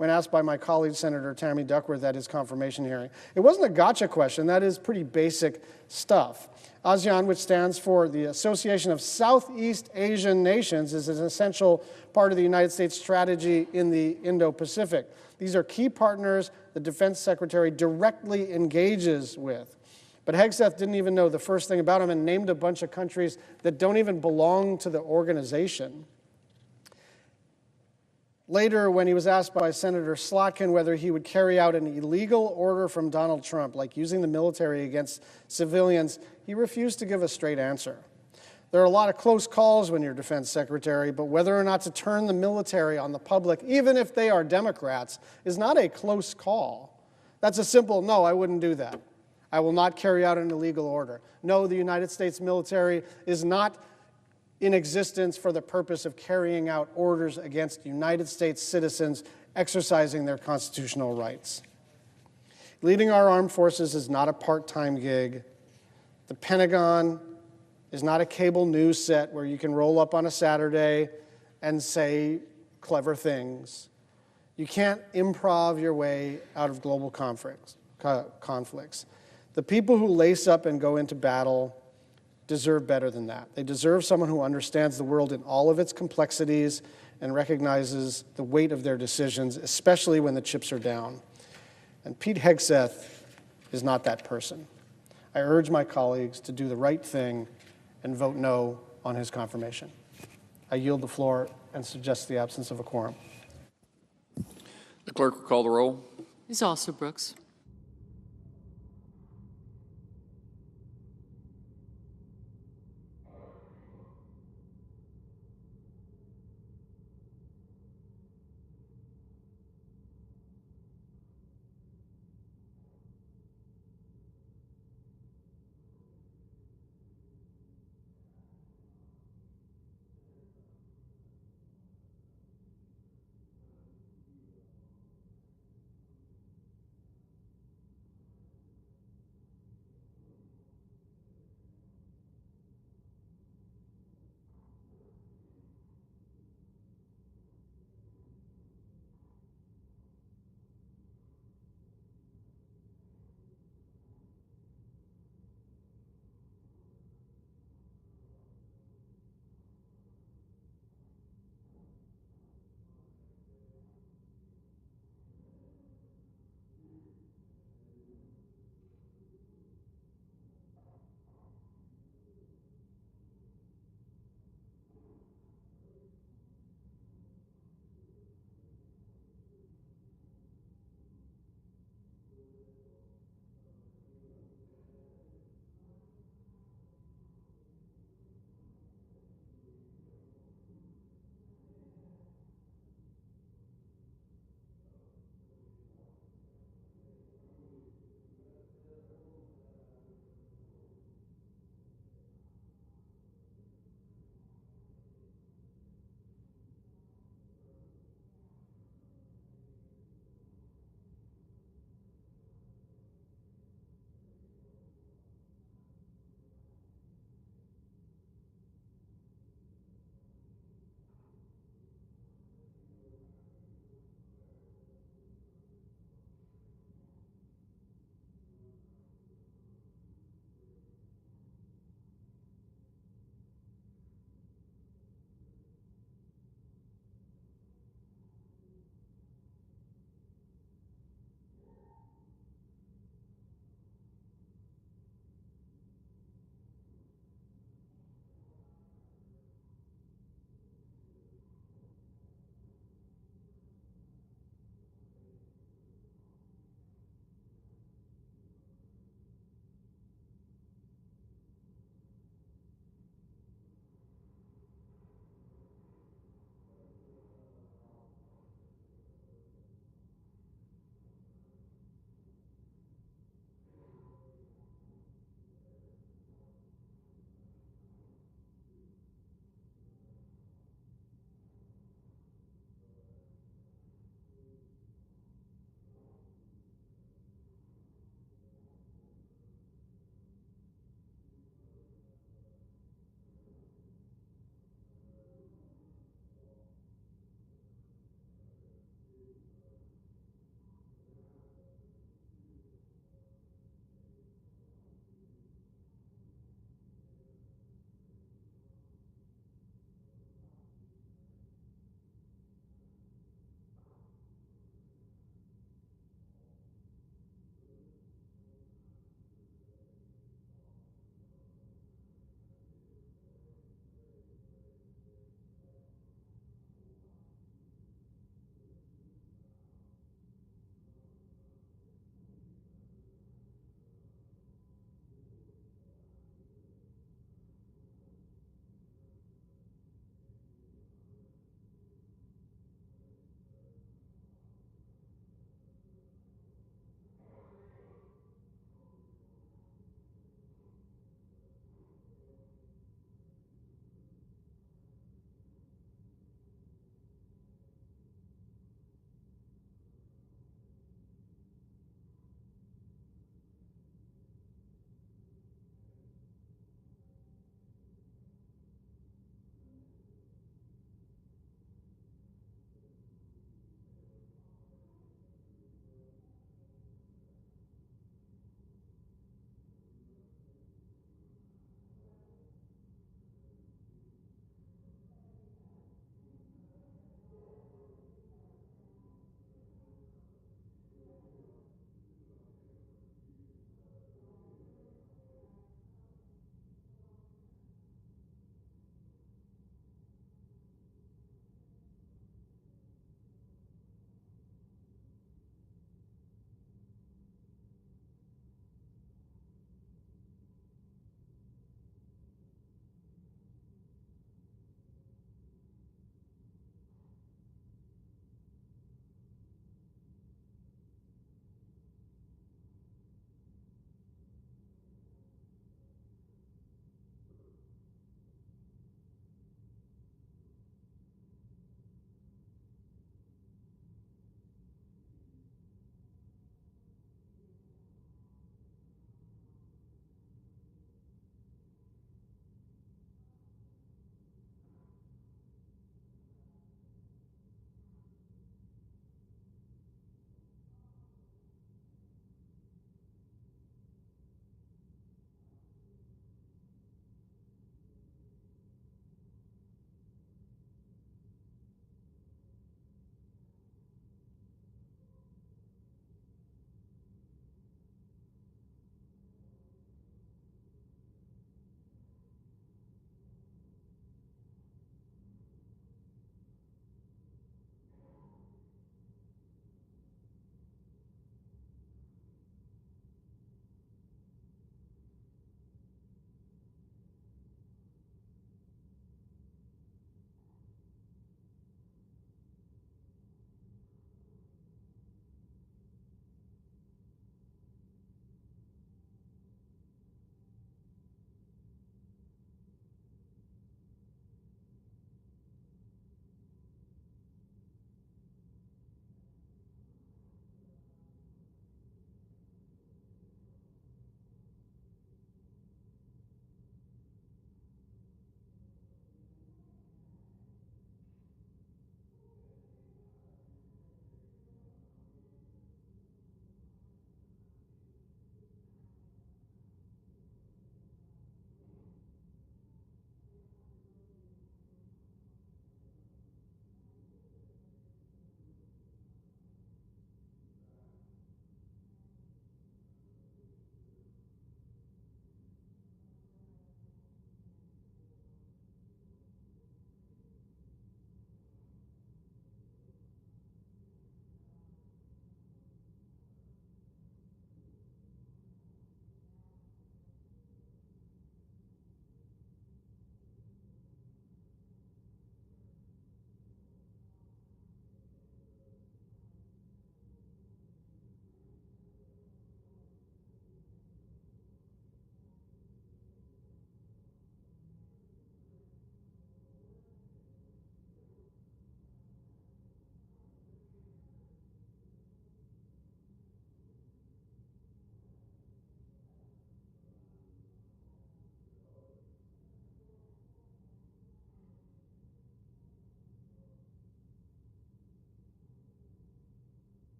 when asked by my colleague, Senator Tammy Duckworth, at his confirmation hearing. It wasn't a gotcha question. That is pretty basic stuff. ASEAN, which stands for the Association of Southeast Asian Nations, is an essential part of the United States strategy in the Indo-Pacific. These are key partners the Defense Secretary directly engages with. But Hegseth didn't even know the first thing about them and named a bunch of countries that don't even belong to the organization. Later, when he was asked by Senator Slotkin whether he would carry out an illegal order from Donald Trump, like using the military against civilians, he refused to give a straight answer. There are a lot of close calls when you're defense secretary, but whether or not to turn the military on the public, even if they are Democrats, is not a close call. That's a simple, no, I wouldn't do that. I will not carry out an illegal order. No, the United States military is not in existence for the purpose of carrying out orders against United States citizens exercising their constitutional rights. Leading our armed forces is not a part-time gig. The Pentagon is not a cable news set where you can roll up on a Saturday and say clever things. You can't improv your way out of global conflicts. The people who lace up and go into battle deserve better than that. They deserve someone who understands the world in all of its complexities and recognizes the weight of their decisions, especially when the chips are down. And Pete Hegseth is not that person. I urge my colleagues to do the right thing and vote no on his confirmation. I yield the floor and suggest the absence of a quorum. The clerk will call the roll. Ms. Alston-Brooks.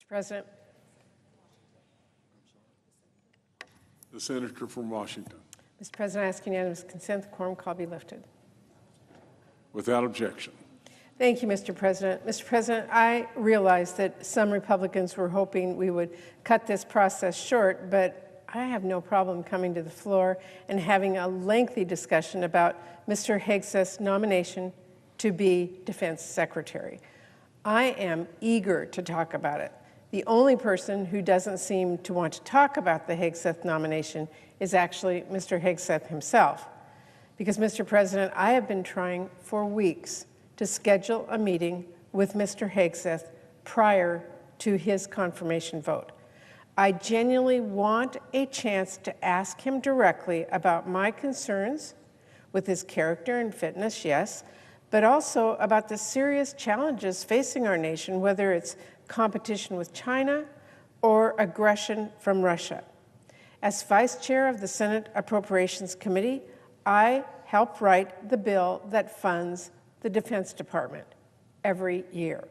Mr. President. The senator from Washington. Mr. President, I ask unanimous consent the quorum call be lifted. Without objection. Thank you, Mr. President. Mr. President, I realize that some Republicans were hoping we would cut this process short, but I have no problem coming to the floor and having a lengthy discussion about Mr. Hegseth's nomination to be Defense Secretary. I am eager to talk about it. The only person who doesn't seem to want to talk about the Hegseth nomination is actually Mr. Hegseth himself. Because, Mr. President, I have been trying for weeks to schedule a meeting with Mr. Hegseth prior to his confirmation vote. I genuinely want a chance to ask him directly about my concerns with his character and fitness, yes, but also about the serious challenges facing our nation, whether it's competition with China or aggression from Russia. As Vice Chair of the Senate Appropriations Committee, I help write the bill that funds the Defense Department every year.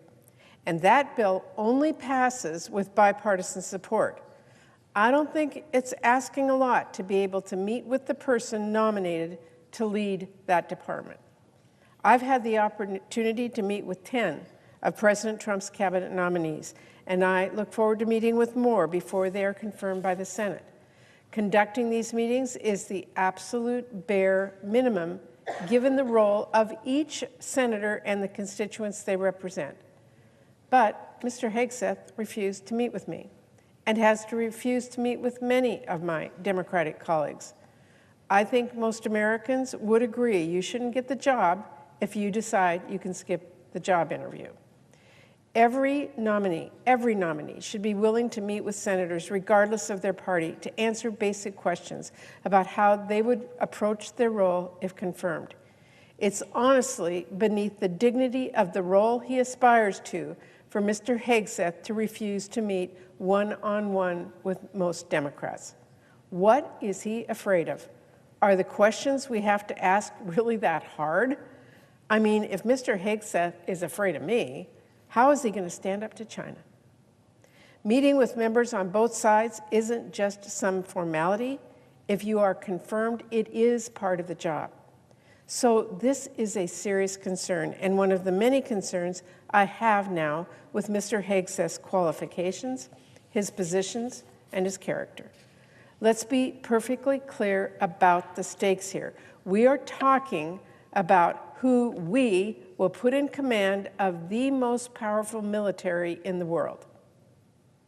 And that bill only passes with bipartisan support. I don't think it's asking a lot to be able to meet with the person nominated to lead that department. I've had the opportunity to meet with 10 of President Trump's cabinet nominees, and I look forward to meeting with more before they are confirmed by the Senate. Conducting these meetings is the absolute bare minimum given the role of each senator and the constituents they represent. But Mr. Hegseth refused to meet with me and has to refuse to meet with many of my Democratic colleagues. I think most Americans would agree you shouldn't get the job if you decide you can skip the job interview. Every nominee should be willing to meet with senators, regardless of their party, to answer basic questions about how they would approach their role if confirmed. It's honestly beneath the dignity of the role he aspires to for Mr. Hegseth to refuse to meet one-on-one with most Democrats. What is he afraid of? Are the questions we have to ask really that hard? I mean, if Mr. Hegseth is afraid of me, how is he going to stand up to China? Meeting with members on both sides isn't just some formality. If you are confirmed, it is part of the job. So this is a serious concern, and one of the many concerns I have now with Mr. Hegseth's qualifications, his positions, and his character. Let's be perfectly clear about the stakes here. We are talking about who we will put in command of the most powerful military in the world.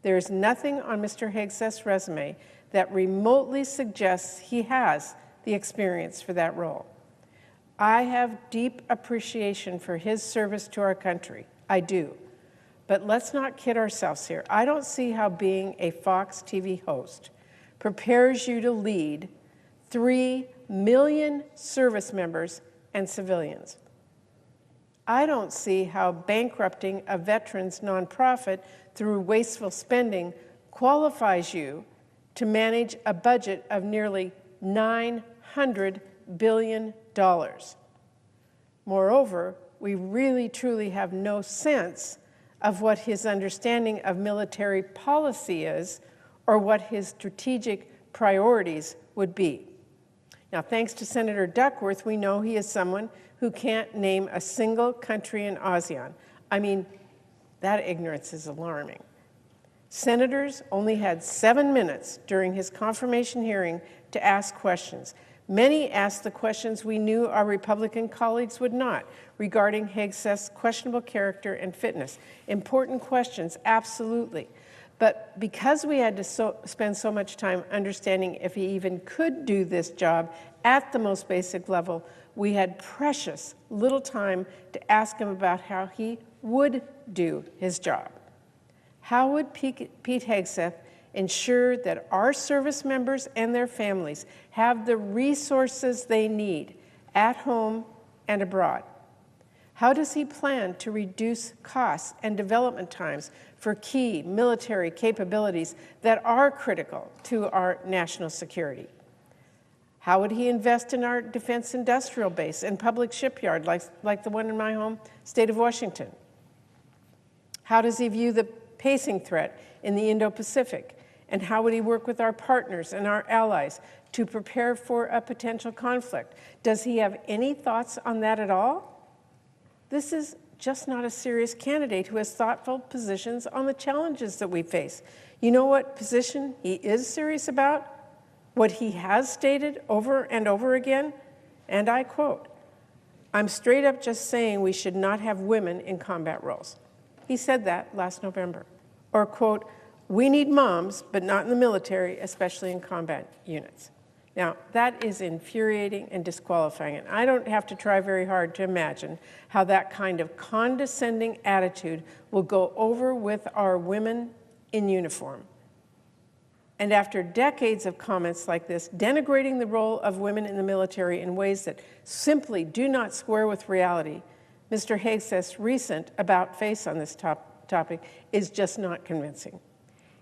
There is nothing on Mr. Hegseth's resume that remotely suggests he has the experience for that role. I have deep appreciation for his service to our country. I do. But let's not kid ourselves here. I don't see how being a Fox TV host prepares you to lead 3 million service members and civilians. I don't see how bankrupting a veterans nonprofit through wasteful spending qualifies you to manage a budget of nearly $900 billion. Moreover, we really truly have no sense of what his understanding of military policy is or what his strategic priorities would be. Now, thanks to Senator Duckworth, we know he is someone who can't name a single country in ASEAN. I mean, that ignorance is alarming. Senators only had 7 minutes during his confirmation hearing to ask questions. Many asked the questions we knew our Republican colleagues would not, regarding Hegseth's questionable character and fitness. Important questions, absolutely. But because we had to spend so much time understanding if he even could do this job at the most basic level, we had precious little time to ask him about how he would do his job. How would Pete Hegseth ensure that our service members and their families have the resources they need at home and abroad? How does he plan to reduce costs and development times for key military capabilities that are critical to our national security? How would he invest in our defense industrial base and public shipyard like the one in my home state of Washington? How does he view the pacing threat in the Indo-Pacific? And how would he work with our partners and our allies to prepare for a potential conflict? Does he have any thoughts on that at all? This is just not a serious candidate who has thoughtful positions on the challenges that we face. You know what position he is serious about? What he has stated over and over again? And I quote, "I'm straight up just saying we should not have women in combat roles." He said that last November. Or quote, "We need moms, but not in the military, especially in combat units." Now, that is infuriating and disqualifying, and I don't have to try very hard to imagine how that kind of condescending attitude will go over with our women in uniform. And after decades of comments like this, denigrating the role of women in the military in ways that simply do not square with reality, Mr. Hegseth's recent about-face on this topic is just not convincing.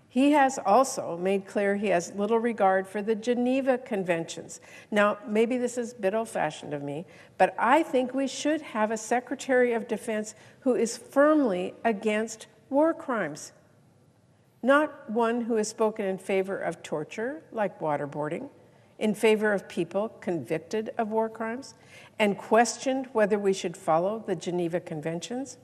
He has also made clear he has little regard for the Geneva Conventions. Now, maybe this is a bit old-fashioned of me, but I think we should have a Secretary of Defense who is firmly against war crimes. Not one who has spoken in favor of torture, like waterboarding, in favor of people convicted of war crimes, and questioned whether we should follow the Geneva Conventions.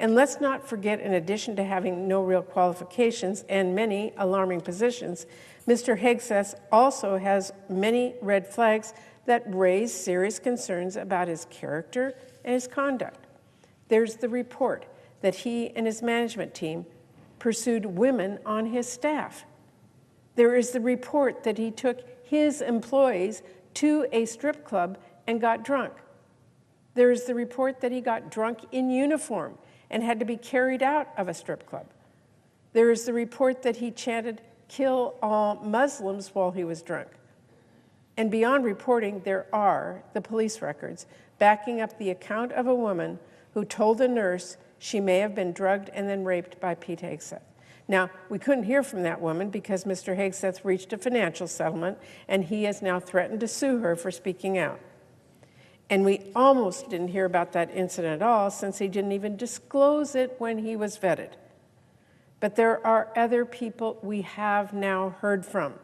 And let's not forget, in addition to having no real qualifications and many alarming positions, Mr. Hegseth also has many red flags that raise serious concerns about his character and his conduct. There's the report that he and his management team pursued women on his staff. There is the report that he took his employees to a strip club and got drunk. There is the report that he got drunk in uniform and had to be carried out of a strip club. There is the report that he chanted, "Kill all Muslims," while he was drunk. And beyond reporting, there are the police records backing up the account of a woman who told a nurse she may have been drugged and then raped by Pete Hegseth. Now, we couldn't hear from that woman because Mr. Hegseth reached a financial settlement, and he has now threatened to sue her for speaking out. And we almost didn't hear about that incident at all, since he didn't even disclose it when he was vetted. But there are other people we have now heard from.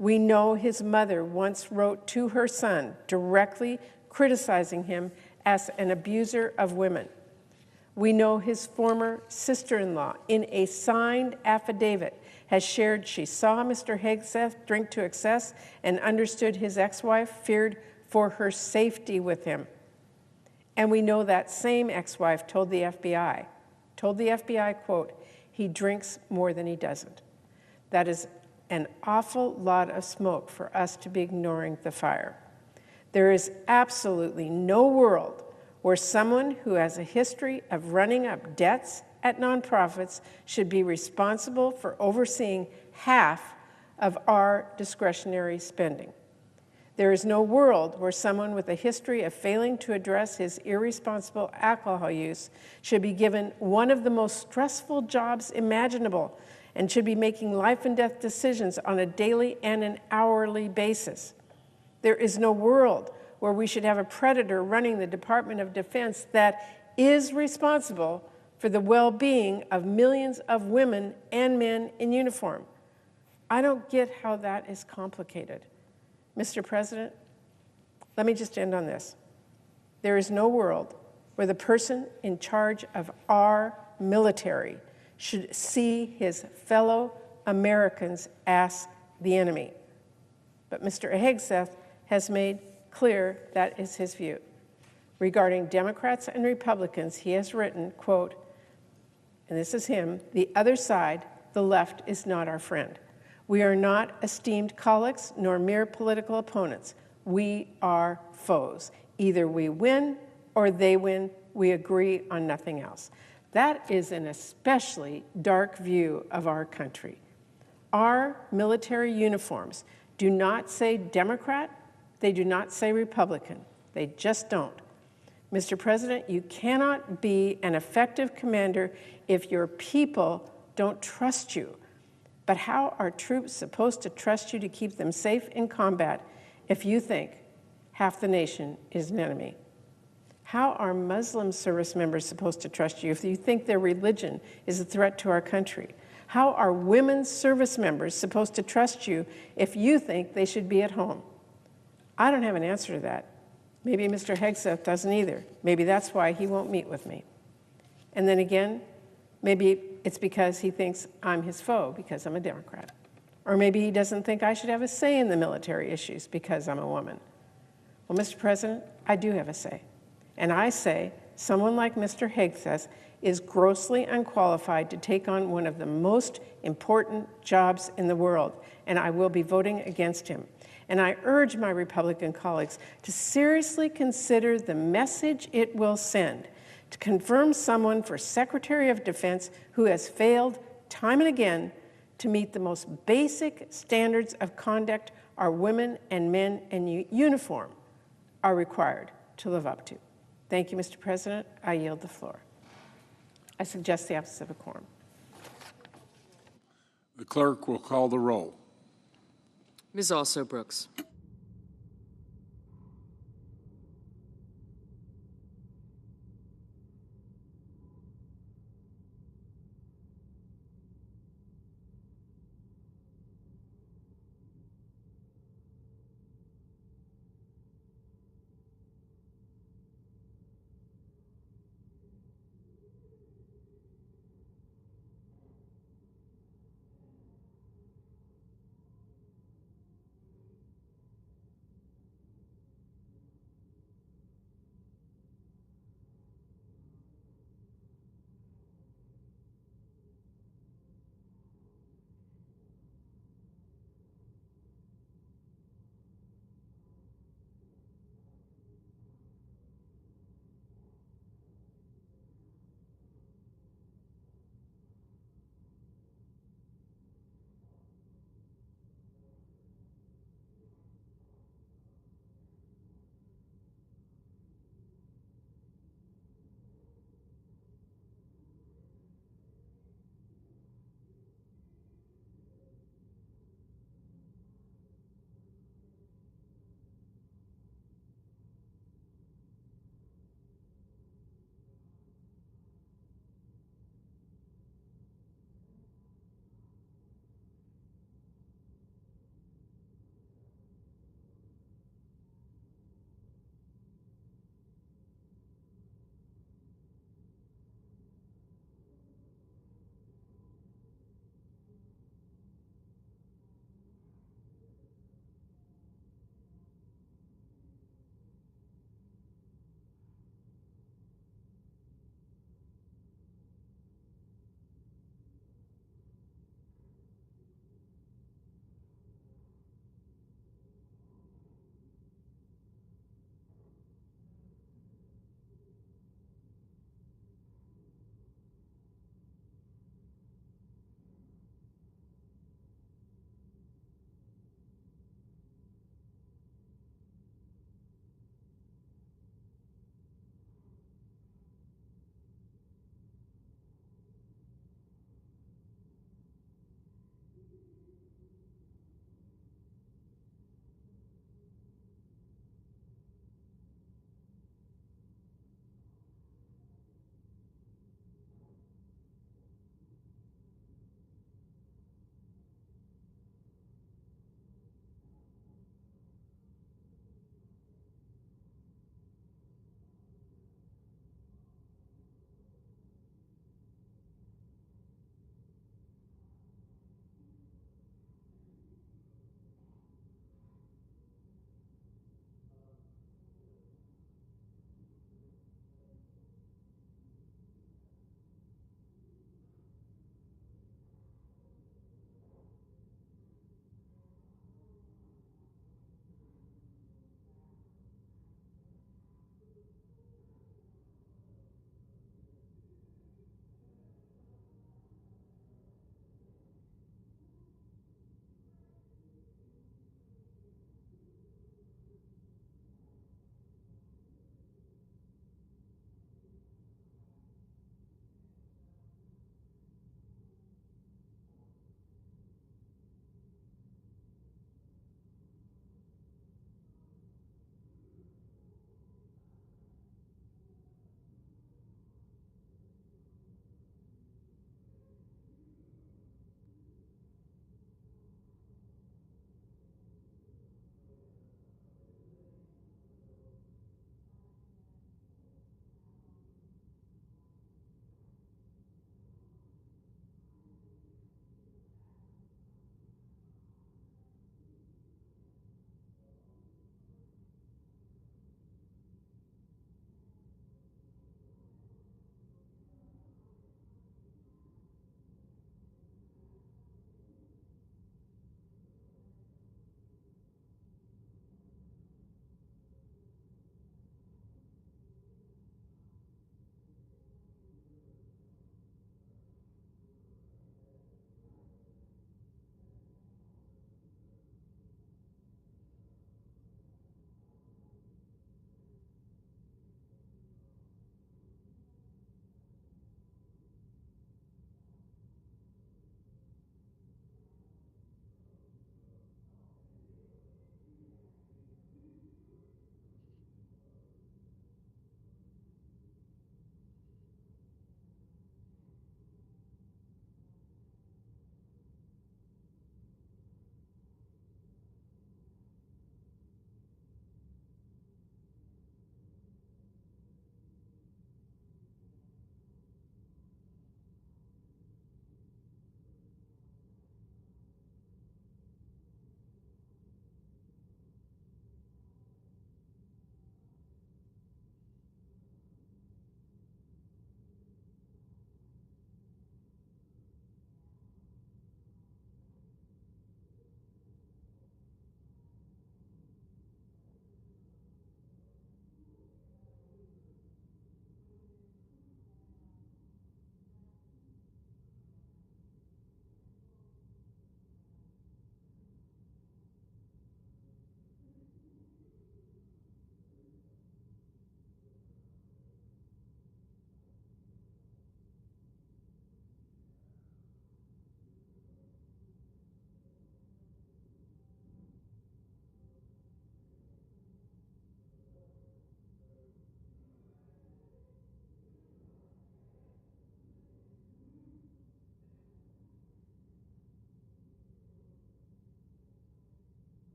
We know his mother once wrote to her son directly criticizing him as an abuser of women. We know his former sister-in-law, in a signed affidavit, has shared she saw Mr. Hegseth drink to excess and understood his ex-wife feared for her safety with him. And we know that same ex-wife told the FBI, quote, "He drinks more than he doesn't." That is an awful lot of smoke for us to be ignoring the fire. There is absolutely no world where someone who has a history of running up debts at nonprofits should be responsible for overseeing half of our discretionary spending. There is no world where someone with a history of failing to address his irresponsible alcohol use should be given one of the most stressful jobs imaginable and should be making life and death decisions on a daily and an hourly basis. There is no world where we should have a predator running the Department of Defense that is responsible for the well-being of millions of women and men in uniform. I don't get how that is complicated. Mr. President, let me just end on this. There is no world where the person in charge of our military should see his fellow Americans as the enemy. But Mr. Hegseth has made clear that is his view. Regarding Democrats and Republicans, he has written, quote, and this is him, "The other side, the left, is not our friend. We are not esteemed colleagues nor mere political opponents. We are foes. Either we win or they win. We agree on nothing else." That is an especially dark view of our country. Our military uniforms do not say Democrat, they do not say Republican. They just don't. Mr. President, you cannot be an effective commander if your people don't trust you. But how are troops supposed to trust you to keep them safe in combat if you think half the nation is an enemy? How are Muslim service members supposed to trust you if you think their religion is a threat to our country? How are women's service members supposed to trust you if you think they should be at home? I don't have an answer to that. Maybe Mr. Hegseth doesn't either. Maybe that's why he won't meet with me. And then again, maybe it's because he thinks I'm his foe because I'm a Democrat. Or maybe he doesn't think I should have a say in the military issues because I'm a woman. Well, Mr. President, I do have a say. And I say someone like Mr. Hegseth is grossly unqualified to take on one of the most important jobs in the world, and I will be voting against him. And I urge my Republican colleagues to seriously consider the message it will send to confirm someone for Secretary of Defense who has failed time and again to meet the most basic standards of conduct our women and men in uniform are required to live up to. Thank you, Mr. President. I yield the floor. I suggest the absence of a quorum. The clerk will call the roll. Ms. Also Brooks.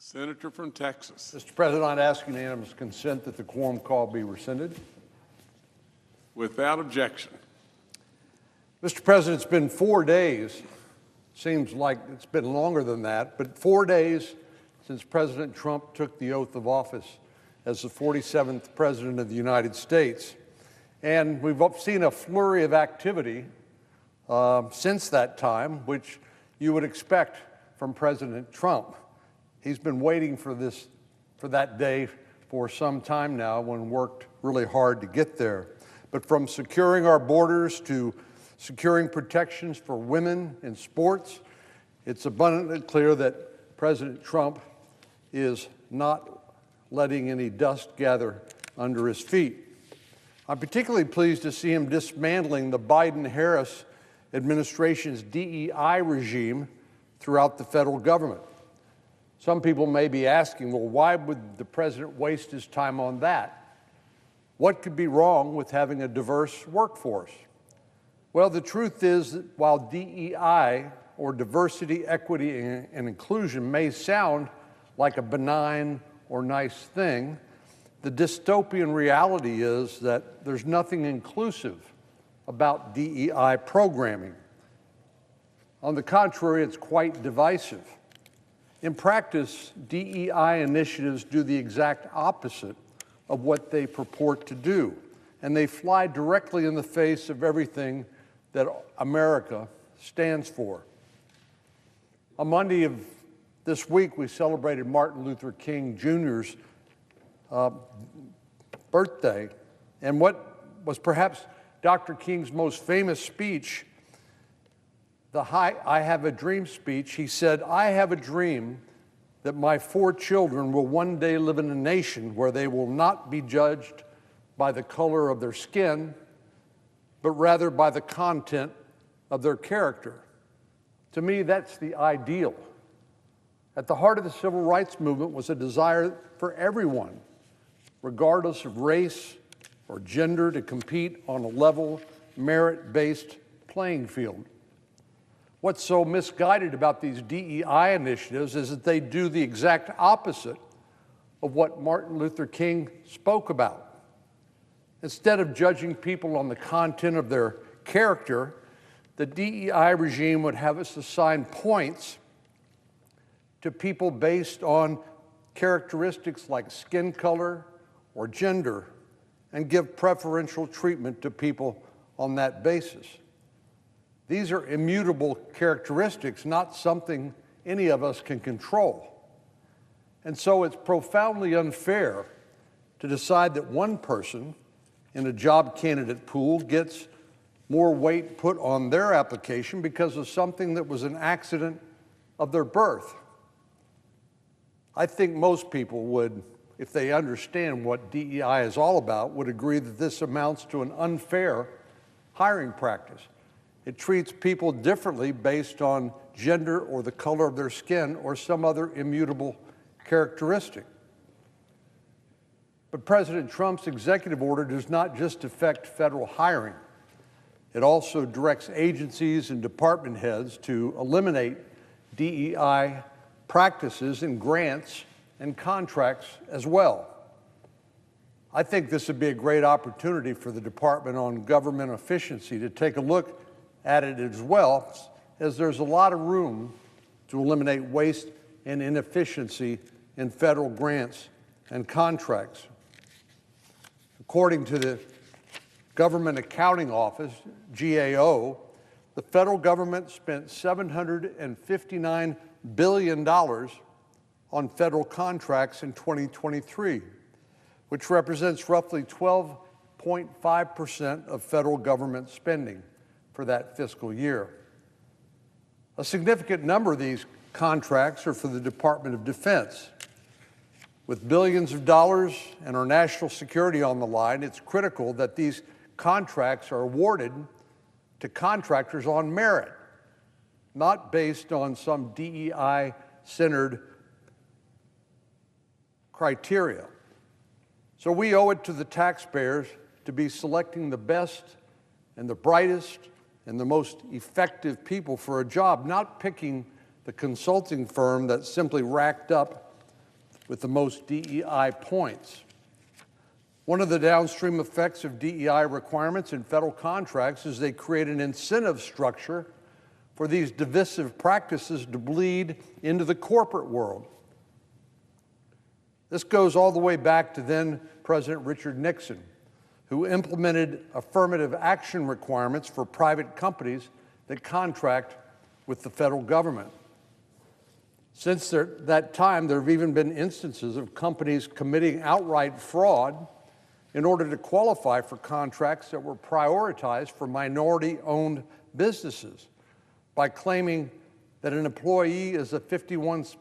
Senator from Texas. Mr. President, I'd ask unanimous consent that the quorum call be rescinded. Without objection. Mr. President, it's been 4 days. Seems like it's been longer than that, but 4 days since President Trump took the oath of office as the 47th President of the United States. And we've seen a flurry of activity since that time, which you would expect from President Trump. He's been waiting for that day for some time now and worked really hard to get there. But from securing our borders to securing protections for women in sports, it's abundantly clear that President Trump is not letting any dust gather under his feet. I'm particularly pleased to see him dismantling the Biden-Harris administration's DEI regime throughout the federal government. Some people may be asking, well, why would the president waste his time on that? What could be wrong with having a diverse workforce? Well, the truth is that while DEI, or diversity, equity, and inclusion, may sound like a benign or nice thing, the dystopian reality is that there's nothing inclusive about DEI programming. On the contrary, it's quite divisive. In practice, DEI initiatives do the exact opposite of what they purport to do, and they fly directly in the face of everything that America stands for. On Monday of this week, we celebrated Martin Luther King Jr.'s birthday, and what was perhaps Dr. King's most famous speech, the I Have a Dream speech, he said, "I have a dream that my 4 children will one day live in a nation where they will not be judged by the color of their skin, but rather by the content of their character." To me, that's the ideal. At the heart of the civil rights movement was a desire for everyone, regardless of race or gender, to compete on a level, merit-based playing field. What's so misguided about these DEI initiatives is that they do the exact opposite of what Martin Luther King spoke about. Instead of judging people on the content of their character, the DEI regime would have us assign points to people based on characteristics like skin color or gender, and give preferential treatment to people on that basis. These are immutable characteristics, not something any of us can control. And so it's profoundly unfair to decide that one person in a job candidate pool gets more weight put on their application because of something that was an accident of their birth. I think most people would, if they understand what DEI is all about, would agree that this amounts to an unfair hiring practice. It treats people differently based on gender or the color of their skin or some other immutable characteristic. But President Trump's executive order does not just affect federal hiring. It also directs agencies and department heads to eliminate DEI practices in grants and contracts as well. I think this would be a great opportunity for the Department on Government Efficiency to take a look at it as well, as there's a lot of room to eliminate waste and inefficiency in federal grants and contracts. According to the Government Accounting Office, GAO, the federal government spent $759 billion on federal contracts in 2023, which represents roughly 12.5% of federal government spending for that fiscal year. A significant number of these contracts are for the Department of Defense. With billions of dollars and our national security on the line, it's critical that these contracts are awarded to contractors on merit, not based on some DEI-centered criteria. So we owe it to the taxpayers to be selecting the best and the brightest and the most effective people for a job, not picking the consulting firm that simply racked up with the most DEI points. One of the downstream effects of DEI requirements in federal contracts is they create an incentive structure for these divisive practices to bleed into the corporate world. This goes all the way back to then President Richard Nixon, who implemented affirmative action requirements for private companies that contract with the federal government. Since that time, there have even been instances of companies committing outright fraud in order to qualify for contracts that were prioritized for minority-owned businesses by claiming that an employee is a 51%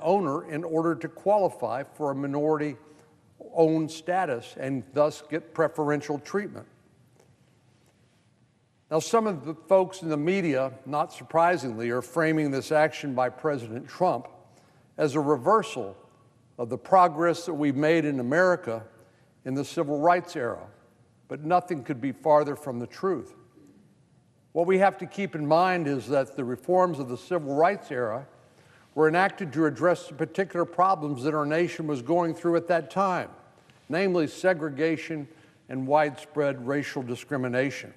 owner in order to qualify for a minority-owned status and thus get preferential treatment. Now, some of the folks in the media, not surprisingly, are framing this action by President Trump as a reversal of the progress that we've made in America in the civil rights era, but nothing could be farther from the truth. What we have to keep in mind is that the reforms of the civil rights era were enacted to address the particular problems that our nation was going through at that time, namely segregation and widespread racial discrimination.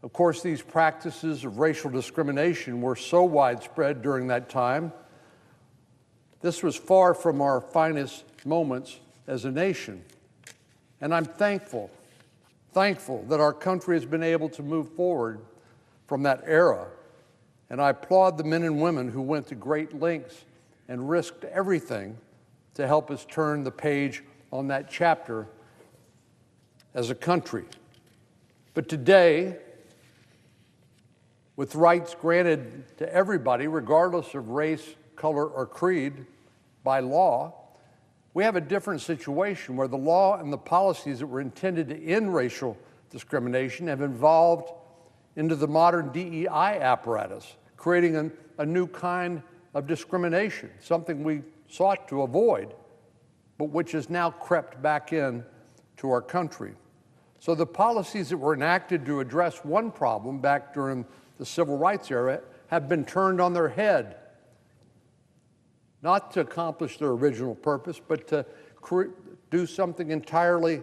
Of course, these practices of racial discrimination were so widespread during that time. This was far from our finest moments as a nation. And I'm thankful that our country has been able to move forward from that era. And I applaud the men and women who went to great lengths and risked everything to help us turn the page on that chapter as a country. But today, with rights granted to everybody, regardless of race, color, or creed, by law, we have a different situation where the law and the policies that were intended to end racial discrimination have evolved into the modern DEI apparatus, creating a new kind of discrimination, something we sought to avoid, but which has now crept back in to our country. So the policies that were enacted to address one problem back during the civil rights era have been turned on their head, not to accomplish their original purpose, but to do something entirely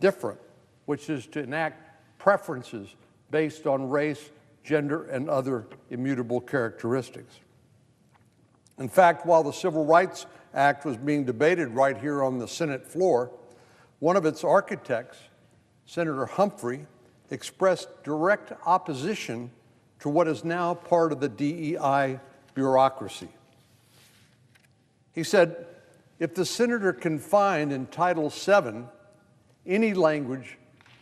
different, which is to enact preferences based on race, gender, and other immutable characteristics. In fact, while the Civil Rights Act was being debated right here on the Senate floor, one of its architects, Senator Humphrey, expressed direct opposition to what is now part of the DEI bureaucracy. He said, if the senator can find in Title VII any language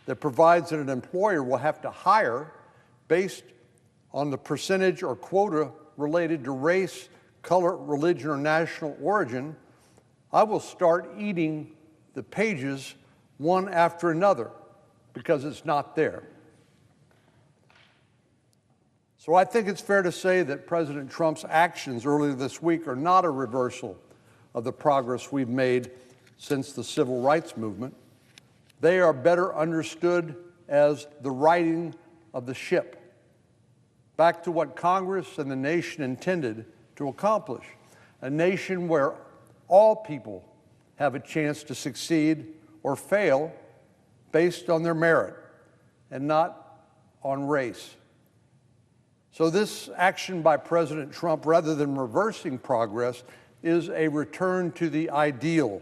that provides that an employer will have to hire based on the percentage or quota related to race, color, religion, or national origin, I will start eating the pages one after another because it's not there. So I think it's fair to say that President Trump's actions earlier this week are not a reversal of the progress we've made since the civil rights movement. They are better understood as the righting of the ship, back to what Congress and the nation intended to accomplish, a nation where all people have a chance to succeed or fail based on their merit and not on race. So this action by President Trump, rather than reversing progress, is a return to the ideal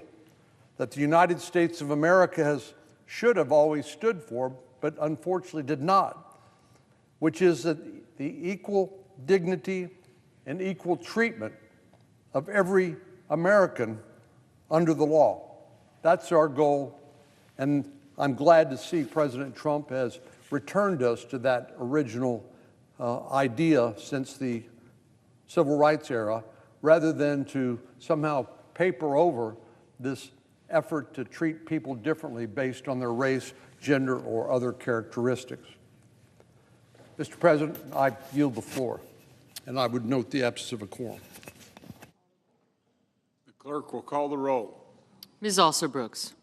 that the United States of America should have always stood for, but unfortunately did not, which is that the equal dignity and equal treatment of every American under the law. That's our goal, and I'm glad to see President Trump has returned us to that original idea since the civil rights era, rather than to somehow paper over this effort to treat people differently based on their race, gender, or other characteristics. Mr. President, I yield the floor, and I would note the absence of a quorum. The clerk will call the roll. Ms. Also Brooks.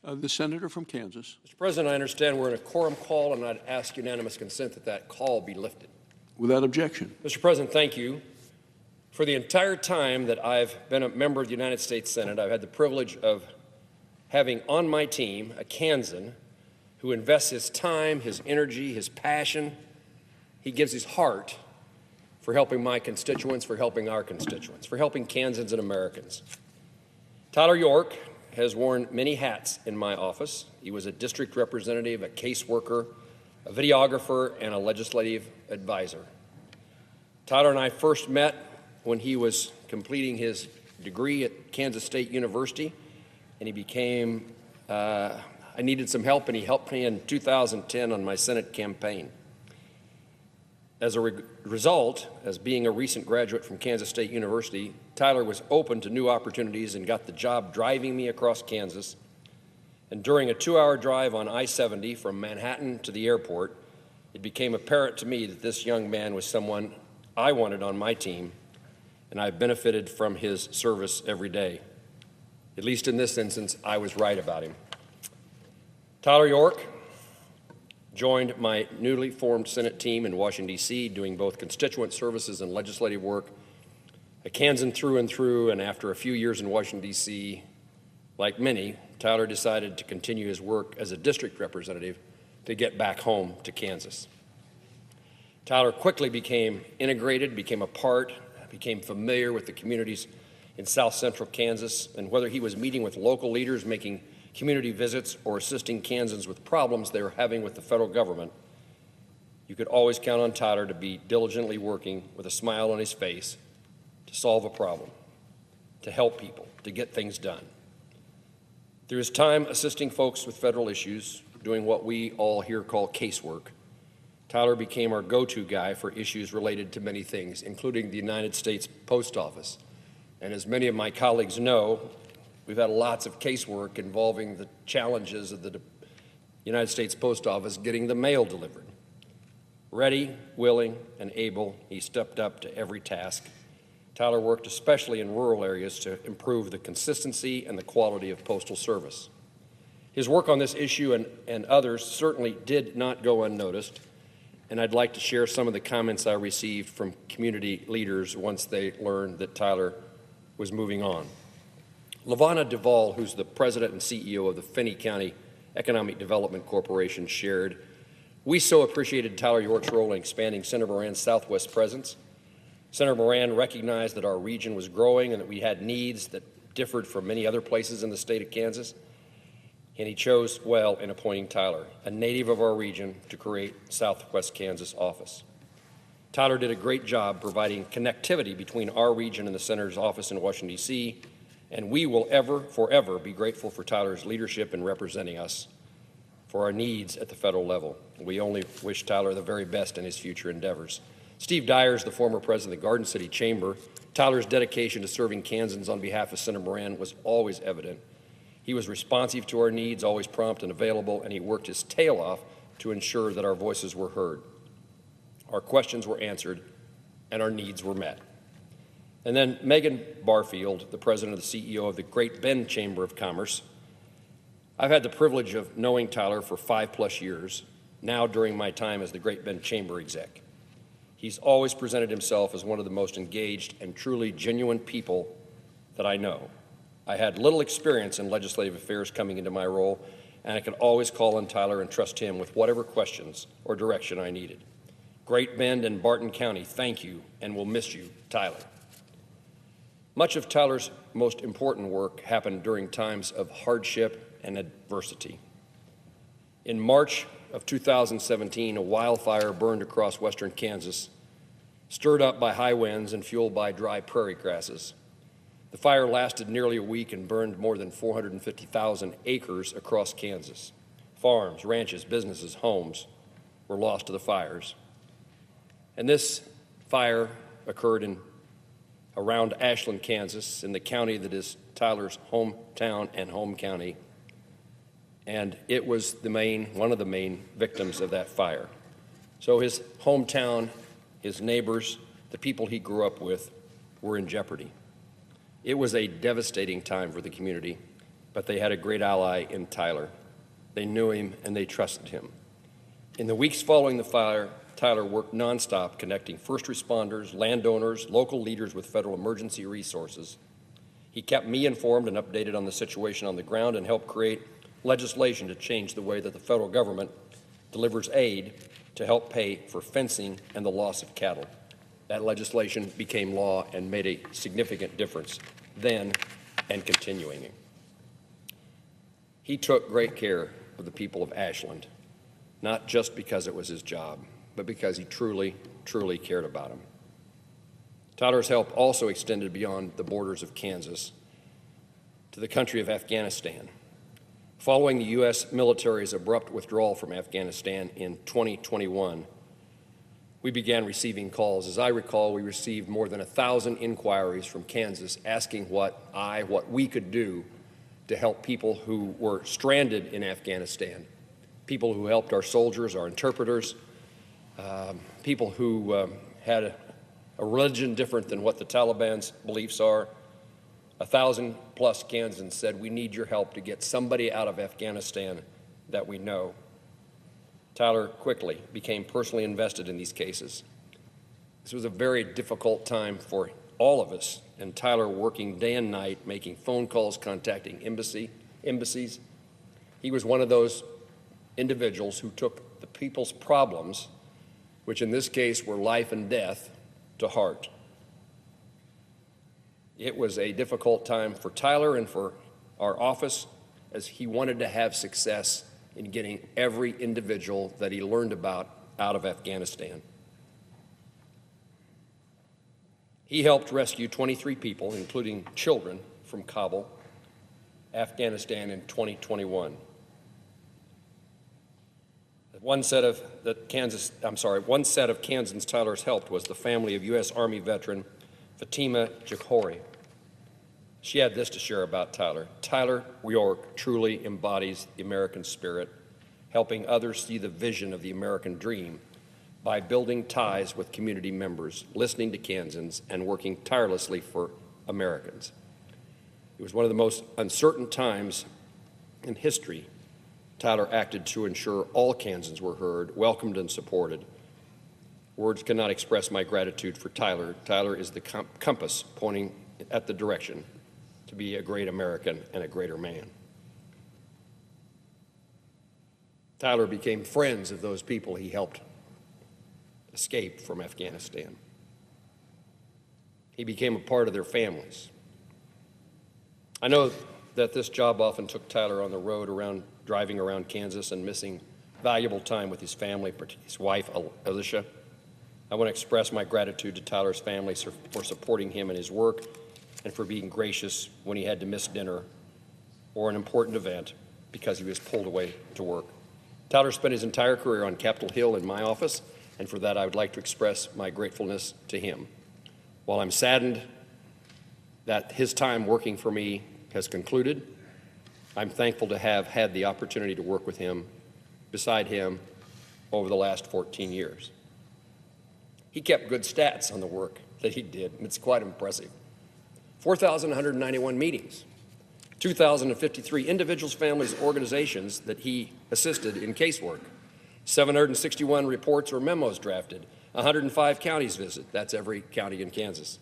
The senator from Kansas. Mr. President, I understand we're in a quorum call, and I'd ask unanimous consent that that call be lifted. Without objection. Mr. President, thank you. For the entire time that I've been a member of the United States Senate, I've had the privilege of having on my team a Kansan who invests his time, his energy, his passion. He gives his heart for helping my constituents, for helping our constituents, for helping Kansans and Americans. Tyler York has worn many hats in my office. He was a district representative, a caseworker, a videographer, and a legislative advisor. Tyler and I first met when he was completing his degree at Kansas State University, and he became, I needed some help, and he helped me in 2010 on my Senate campaign. As a result, as being a recent graduate from Kansas State University, Tyler was open to new opportunities and got the job driving me across Kansas. And during a 2-hour drive on I-70 from Manhattan to the airport, it became apparent to me that this young man was someone I wanted on my team, and I benefited from his service every day. At least in this instance, I was right about him. Tyler York joined my newly formed Senate team in Washington, D.C., doing both constituent services and legislative work. A Kansan through and through, and after a few years in Washington, D.C., like many, Tyler decided to continue his work as a district representative to get back home to Kansas. Tyler quickly became integrated, became a part, became familiar with the communities in South Central Kansas, and whether he was meeting with local leaders, making community visits, or assisting Kansans with problems they were having with the federal government, you could always count on Tyler to be diligently working with a smile on his face to solve a problem, to help people, to get things done. Through his time assisting folks with federal issues, doing what we all here call casework, Tyler became our go-to guy for issues related to many things, including the United States Post Office. And as many of my colleagues know, we've had lots of casework involving the challenges of the United States Post Office getting the mail delivered. Ready, willing, and able, he stepped up to every task. Tyler worked especially in rural areas to improve the consistency and the quality of postal service. His work on this issue and others certainly did not go unnoticed, and I'd like to share some of the comments I received from community leaders once they learned that Tyler was moving on. LaVonna Duvall, who's the president and CEO of the Finney County Economic Development Corporation, shared, "We so appreciated Tyler York's role in expanding Senator Moran's Southwest presence. Senator Moran recognized that our region was growing and that we had needs that differed from many other places in the state of Kansas, and he chose well in appointing Tyler, a native of our region, to create Southwest Kansas office. Tyler did a great job providing connectivity between our region and the Senator's office in Washington, D.C., and we will forever be grateful for Tyler's leadership in representing us for our needs at the federal level. We only wish Tyler the very best in his future endeavors." Steve Dyers, the former president of the Garden City Chamber, Tyler's dedication to serving Kansans on behalf of Senator Moran was always evident. He was responsive to our needs, always prompt and available, and he worked his tail off to ensure that our voices were heard, our questions were answered, and our needs were met. And then Megan Barfield, the president of the CEO of the Great Bend Chamber of Commerce. I've had the privilege of knowing Tyler for 5+ years, now during my time as the Great Bend Chamber exec. He's always presented himself as one of the most engaged and truly genuine people that I know. I had little experience in legislative affairs coming into my role, and I could always call on Tyler and trust him with whatever questions or direction I needed. Great Bend and Barton County, thank you, and we'll miss you, Tyler. Much of Tyler's most important work happened during times of hardship and adversity. In March of 2017, a wildfire burned across western Kansas, stirred up by high winds and fueled by dry prairie grasses. The fire lasted nearly a week and burned more than 450,000 acres across Kansas. Farms, ranches, businesses, homes were lost to the fires. And this fire occurred around Ashland, Kansas, in the county that is Tyler's hometown and home county. And it was one of the main victims of that fire. So his hometown, his neighbors, the people he grew up with were in jeopardy. It was a devastating time for the community, but they had a great ally in Tyler. They knew him and they trusted him. In the weeks following the fire, Tyler worked nonstop connecting first responders, landowners, local leaders with federal emergency resources. He kept me informed and updated on the situation on the ground and helped create legislation to change the way that the federal government delivers aid to help pay for fencing and the loss of cattle. That legislation became law and made a significant difference then and continuing. He took great care of the people of Ashland, not just because it was his job, but because he truly, truly cared about them. Tyler's help also extended beyond the borders of Kansas to the country of Afghanistan. Following the U.S. military's abrupt withdrawal from Afghanistan in 2021, we began receiving calls. As I recall, we received more than 1,000 inquiries from Kansas asking what we could do to help people who were stranded in Afghanistan, people who helped our soldiers, our interpreters, people who had a religion different than what the Taliban's beliefs are. 1,000+ Kansans said, we need your help to get somebody out of Afghanistan that we know. Tyler quickly became personally invested in these cases. This was a very difficult time for all of us, and Tyler working day and night, making phone calls, contacting embassies. He was one of those individuals who took the people's problems, which in this case were life and death, to heart. It was a difficult time for Tyler and for our office, as he wanted to have success in getting every individual that he learned about out of Afghanistan. He helped rescue 23 people, including children, from Kabul, Afghanistan in 2021. One set of Kansans Tyler's helped was the family of U.S. Army veteran Fatima Jakhori. She had this to share about Tyler. Tyler York truly embodies the American spirit, helping others see the vision of the American dream by building ties with community members, listening to Kansans, and working tirelessly for Americans. It was one of the most uncertain times in history. Tyler acted to ensure all Kansans were heard, welcomed, and supported. Words cannot express my gratitude for Tyler. Tyler is the compass pointing at the direction to be a great American and a greater man. Tyler became friends of those people he helped escape from Afghanistan. He became a part of their families. I know that this job often took Tyler on the road driving around Kansas and missing valuable time with his family, his wife, Alicia. I want to express my gratitude to Tyler's family for supporting him in his work and for being gracious when he had to miss dinner or an important event because he was pulled away to work. Tyler spent his entire career on Capitol Hill in my office, and for that I would like to express my gratefulness to him. While I'm saddened that his time working for me has concluded, I'm thankful to have had the opportunity to work with him, beside him, over the last 14 years. He kept good stats on the work that he did, and it's quite impressive. 4,191 meetings, 2,053 individuals, families, organizations that he assisted in casework, 761 reports or memos drafted, 105 counties visit, that's every county in Kansas,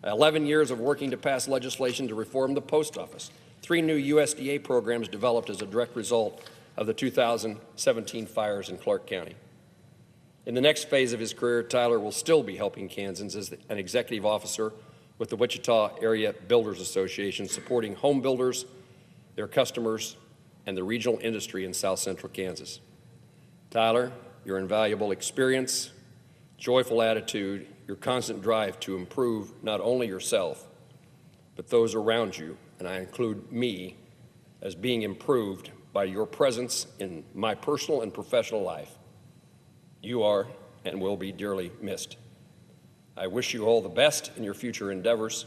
11 years of working to pass legislation to reform the post office, 3 new USDA programs developed as a direct result of the 2017 fires in Clark County. In the next phase of his career, Tyler will still be helping Kansans as an executive officer with the Wichita Area Builders Association, supporting home builders, their customers, and the regional industry in South Central Kansas. Tyler, your invaluable experience, joyful attitude, your constant drive to improve not only yourself, but those around you, and I include me, as being improved by your presence in my personal and professional life. You are and will be dearly missed. I wish you all the best in your future endeavors,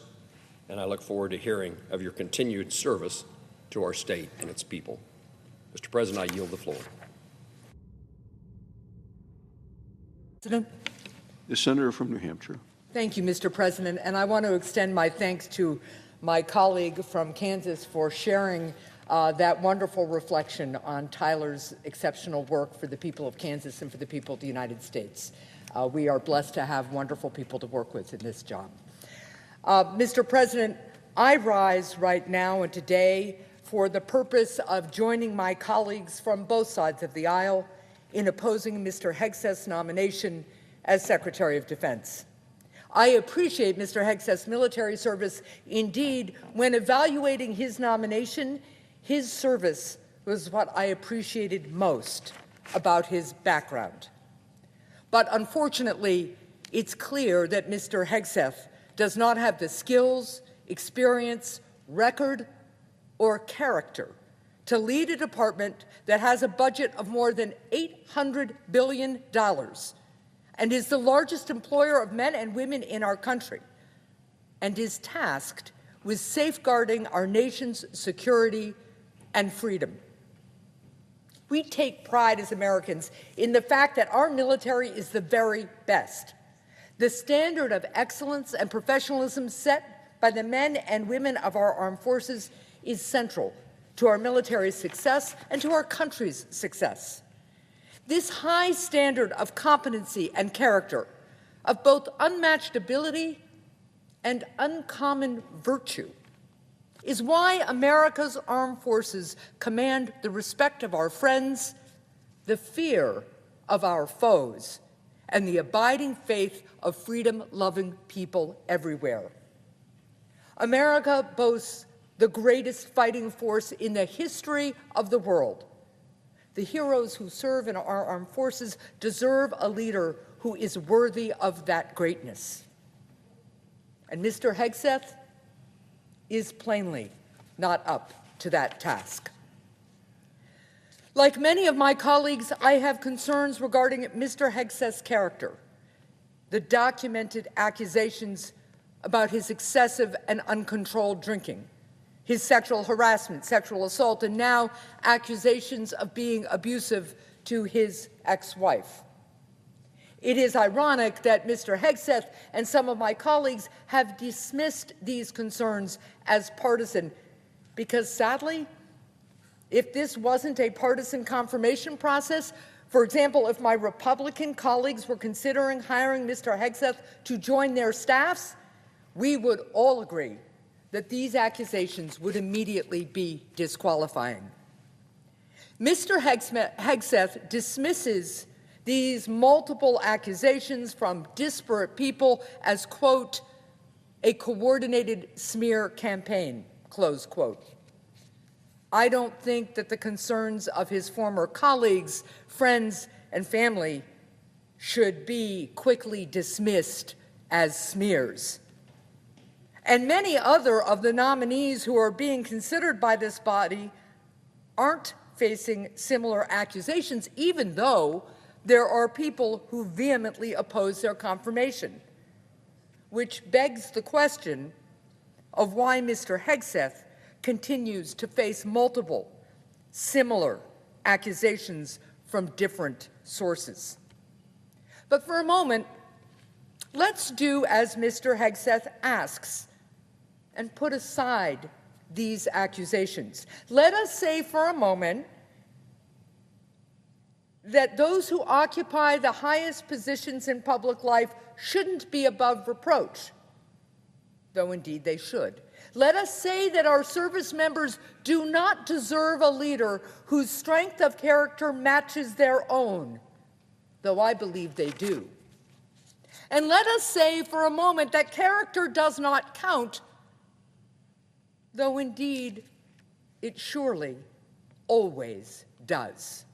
and I look forward to hearing of your continued service to our state and its people. Mr. President, I yield the floor. President. The senator from New Hampshire. Thank you, Mr. President, and I want to extend my thanks to my colleague from Kansas for sharing that wonderful reflection on Tyler's exceptional work for the people of Kansas and for the people of the United States. We are blessed to have wonderful people to work with in this job. Mr. President, I rise right now and today for the purpose of joining my colleagues from both sides of the aisle in opposing Mr. Hegseth's nomination as Secretary of Defense. I appreciate Mr. Hegseth's military service. Indeed, when evaluating his nomination, his service was what I appreciated most about his background. But unfortunately, it's clear that Mr. Hegseth does not have the skills, experience, record, or character to lead a department that has a budget of more than $800 billion and is the largest employer of men and women in our country, and is tasked with safeguarding our nation's security and freedom. We take pride as Americans in the fact that our military is the very best. The standard of excellence and professionalism set by the men and women of our armed forces is central to our military's success and to our country's success. This high standard of competency and character, of both unmatched ability and uncommon virtue, is why America's armed forces command the respect of our friends, the fear of our foes, and the abiding faith of freedom-loving people everywhere. America boasts the greatest fighting force in the history of the world. The heroes who serve in our armed forces deserve a leader who is worthy of that greatness. And Mr. Hegseth is plainly not up to that task. Like many of my colleagues, I have concerns regarding Mr. Hegseth's character, the documented accusations about his excessive and uncontrolled drinking, his sexual harassment, sexual assault, and now accusations of being abusive to his ex-wife. It is ironic that Mr. Hegseth and some of my colleagues have dismissed these concerns as partisan, because sadly, if this wasn't a partisan confirmation process, for example, if my Republican colleagues were considering hiring Mr. Hegseth to join their staffs, we would all agree that these accusations would immediately be disqualifying. Mr. Hegseth dismisses these multiple accusations from disparate people as, quote, a coordinated smear campaign, close quote. I don't think that the concerns of his former colleagues, friends, and family should be quickly dismissed as smears. And many other of the nominees who are being considered by this body aren't facing similar accusations, even though there are people who vehemently oppose their confirmation, which begs the question of why Mr. Hegseth continues to face multiple similar accusations from different sources. But for a moment, let's do as Mr. Hegseth asks and put aside these accusations. Let us say for a moment that those who occupy the highest positions in public life shouldn't be above reproach, though indeed they should. Let us say that our service members do not deserve a leader whose strength of character matches their own, though I believe they do. And let us say for a moment that character does not count, though indeed it surely always does.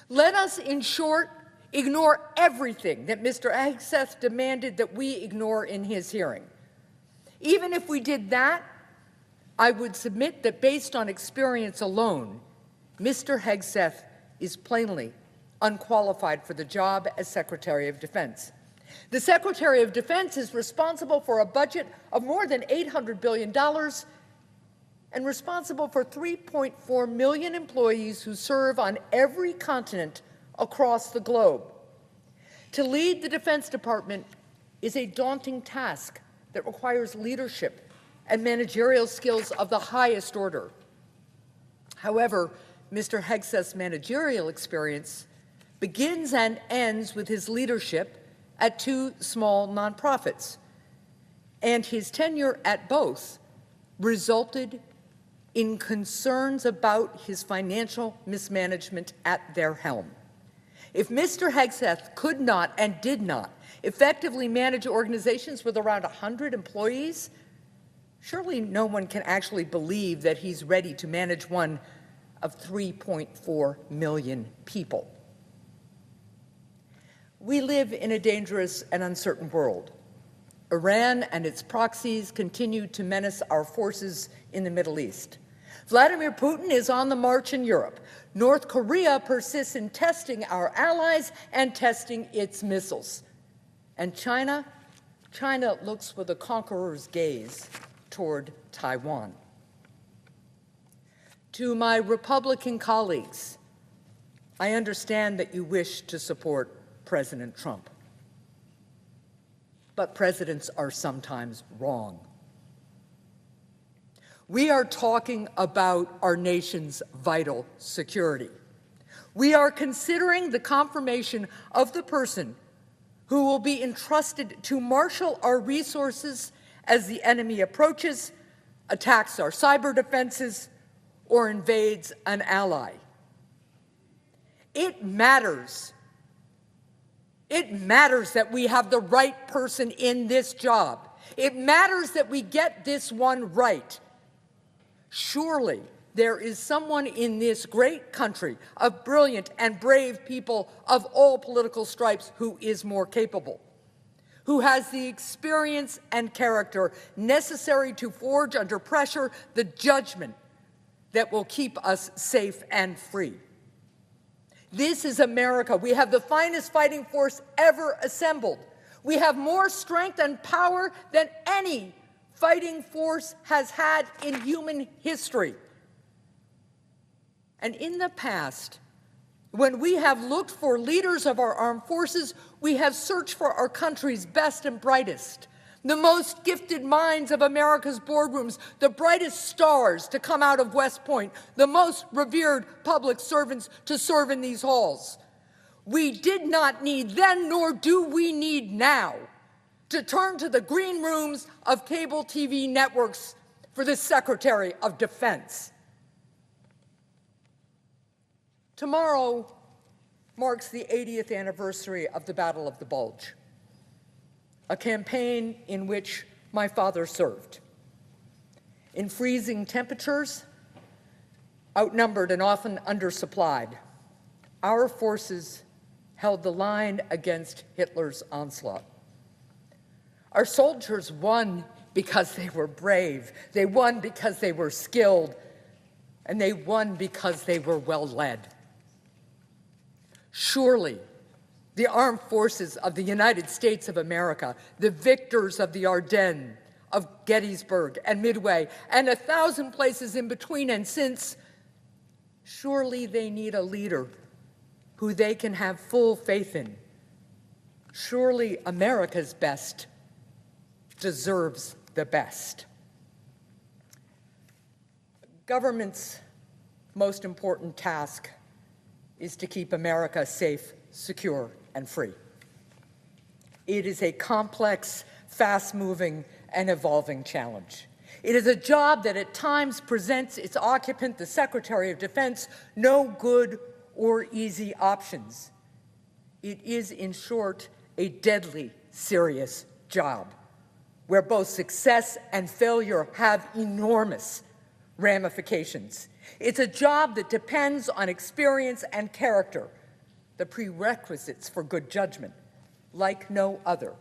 Let us, in short, ignore everything that Mr. Hegseth demanded that we ignore in his hearing. Even if we did that, I would submit that based on experience alone, Mr. Hegseth is plainly unqualified for the job as Secretary of Defense. The Secretary of Defense is responsible for a budget of more than $800 billion and responsible for 3.4 million employees who serve on every continent across the globe. To lead the Defense Department is a daunting task that requires leadership and managerial skills of the highest order. However, Mr. Hegseth's managerial experience begins and ends with his leadership at 2 small nonprofits, and his tenure at both resulted in concerns about his financial mismanagement at their helm. If Mr. Hegseth could not and did not effectively manage organizations with around 100 employees, surely no one can actually believe that he's ready to manage one of 3.4 million people. We live in a dangerous and uncertain world. Iran and its proxies continue to menace our forces in the Middle East. Vladimir Putin is on the march in Europe. North Korea persists in testing our allies and testing its missiles. And China looks with a conqueror's gaze toward Taiwan. To my Republican colleagues, I understand that you wish to support President Trump. But presidents are sometimes wrong. We are talking about our nation's vital security. We are considering the confirmation of the person who will be entrusted to marshal our resources as the enemy approaches, attacks our cyber defenses, or invades an ally. It matters. It matters that we have the right person in this job. It matters that we get this one right. Surely there is someone in this great country of brilliant and brave people of all political stripes who is more capable, who has the experience and character necessary to forge under pressure the judgment that will keep us safe and free. This is America. We have the finest fighting force ever assembled. We have more strength and power than any fighting force has had in human history. And in the past, when we have looked for leaders of our armed forces, we have searched for our country's best and brightest, the most gifted minds of America's boardrooms, the brightest stars to come out of West Point, the most revered public servants to serve in these halls. We did not need then, nor do we need now, to turn to the green rooms of cable TV networks for the Secretary of Defense. Tomorrow marks the 80th anniversary of the Battle of the Bulge, a campaign in which my father served. In freezing temperatures, outnumbered and often undersupplied, our forces held the line against Hitler's onslaught. Our soldiers won because they were brave, they won because they were skilled, and they won because they were well led. Surely, the armed forces of the United States of America, the victors of the Ardennes, of Gettysburg and Midway, and 1,000 places in between and since, surely they need a leader who they can have full faith in. Surely America's best deserves the best. Government's most important task is to keep America safe, secure, and free. It is a complex, fast-moving, and evolving challenge. It is a job that at times presents its occupant, the Secretary of Defense, no good or easy options. It is, in short, a deadly serious job where both success and failure have enormous ramifications. It's a job that depends on experience and character, the prerequisites for good judgment, like no other.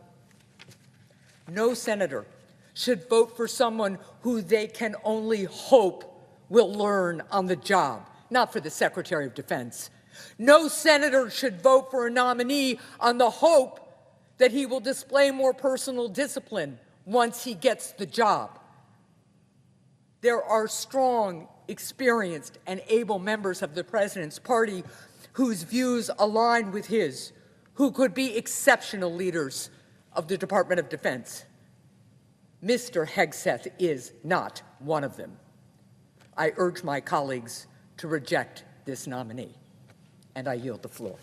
No senator should vote for someone who they can only hope will learn on the job, not for the Secretary of Defense. No senator should vote for a nominee on the hope that he will display more personal discipline once he gets the job. There are strong, experienced, and able members of the President's party whose views align with his, who could be exceptional leaders of the Department of Defense. Mr. Hegseth is not one of them. I urge my colleagues to reject this nominee. And I yield the floor.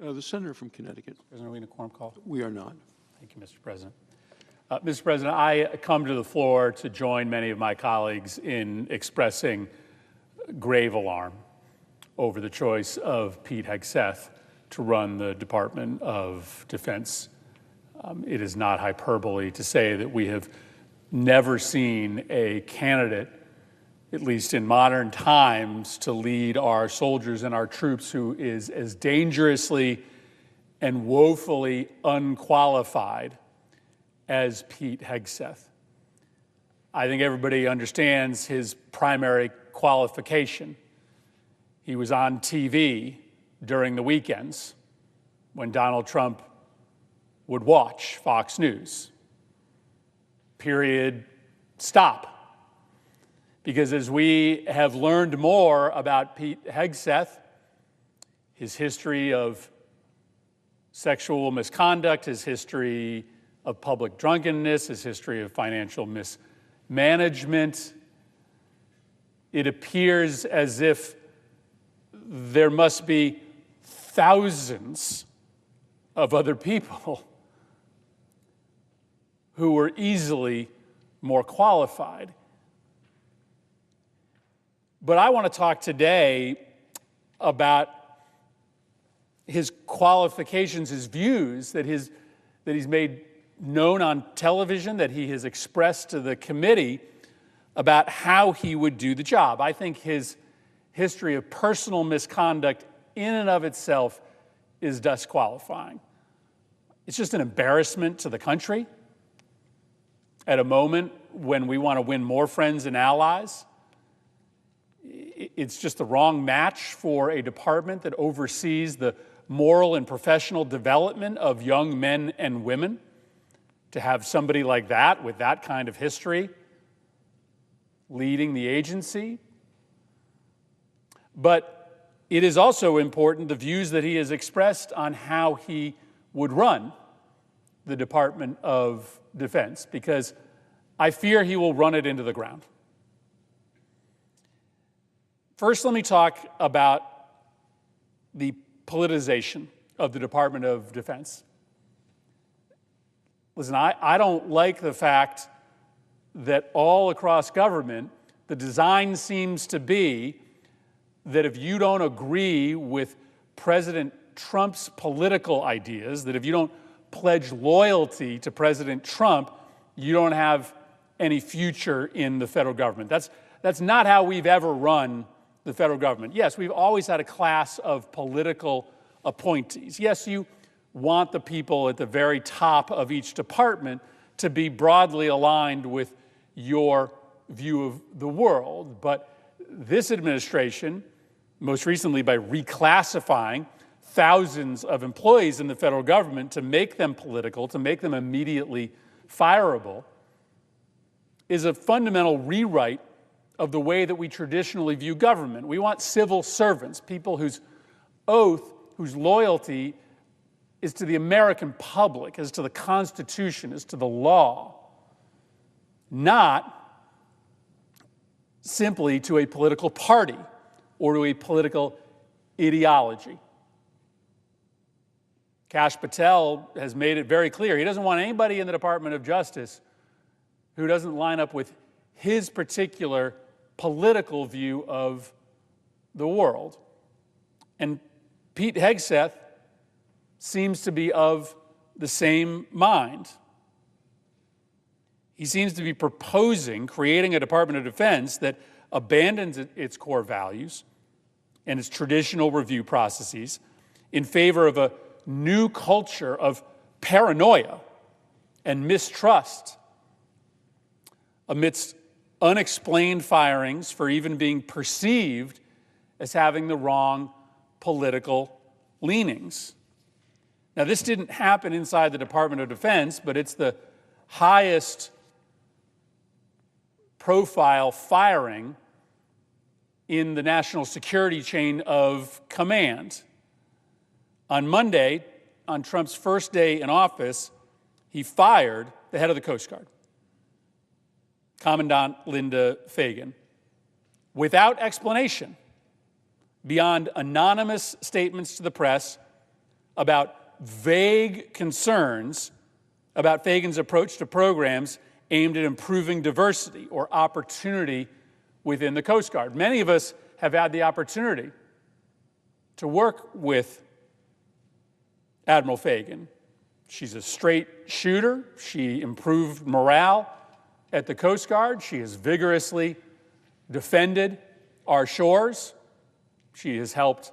The senator from Connecticut. President, are we in a quorum call? We are not. Thank you, Mr. President. Mr. President, I come to the floor to join many of my colleagues in expressing grave alarm over the choice of Pete Hegseth to run the Department of Defense. It is not hyperbole to say that we have never seen a candidate, at least in modern times, to lead our soldiers and our troops who is as dangerously and woefully unqualified as Pete Hegseth. I think everybody understands his primary qualification. He was on TV during the weekends when Donald Trump would watch Fox News. Period. Stop. Because as we have learned more about Pete Hegseth, his history of sexual misconduct, his history of public drunkenness, his history of financial mismanagement, it appears as if there must be thousands of other people who were easily more qualified. But I want to talk today about his qualifications, his views that he's made known on television, that he has expressed to the committee about how he would do the job. I think his history of personal misconduct in and of itself is disqualifying. It's just an embarrassment to the country at a moment when we want to win more friends and allies. It's just the wrong match for a department that oversees the moral and professional development of young men and women. To have somebody like that, with that kind of history, leading the agency. But it is also important, the views that he has expressed on how he would run the Department of Defense, because I fear he will run it into the ground. First, let me talk about the politicization of the Department of Defense. Listen, I don't like the fact that all across government, the design seems to be that if you don't agree with President Trump's political ideas, that if you don't pledge loyalty to President Trump, you don't have any future in the federal government. That's not how we've ever run the federal government. Yes, we've always had a class of political appointees. Yes, you want the people at the very top of each department to be broadly aligned with your view of the world. But this administration, most recently by reclassifying thousands of employees in the federal government to make them political, to make them immediately fireable, is a fundamental rewrite of the way that we traditionally view government. We want civil servants, people whose oath, whose loyalty is to the American public, is to the Constitution, is to the law, not simply to a political party or to a political ideology. Kash Patel has made it very clear he doesn't want anybody in the Department of Justice who doesn't line up with his particular political view of the world. And Pete Hegseth seems to be of the same mind. He seems to be proposing creating a Department of Defense that abandons its core values and its traditional review processes in favor of a new culture of paranoia and mistrust amidst unexplained firings for even being perceived as having the wrong political leanings. Now, this didn't happen inside the Department of Defense, but it's the highest profile firing in the national security chain of command. On Monday, on Trump's first day in office, he fired the head of the Coast Guard, Commandant Linda Fagan, without explanation, beyond anonymous statements to the press about vague concerns about Fagan's approach to programs aimed at improving diversity or opportunity within the Coast Guard. Many of us have had the opportunity to work with Admiral Fagan. She's a straight shooter. She improved morale at the Coast Guard. She has vigorously defended our shores. She has helped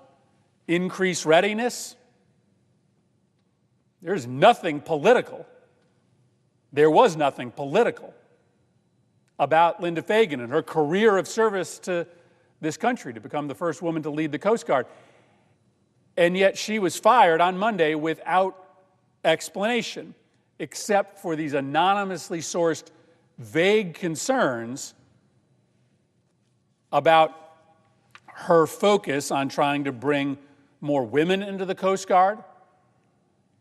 increase readiness. There's nothing political. There was nothing political about Linda Fagan and her career of service to this country to become the first woman to lead the Coast Guard. And yet she was fired on Monday without explanation, except for these anonymously sourced vague concerns about her focus on trying to bring more women into the Coast Guard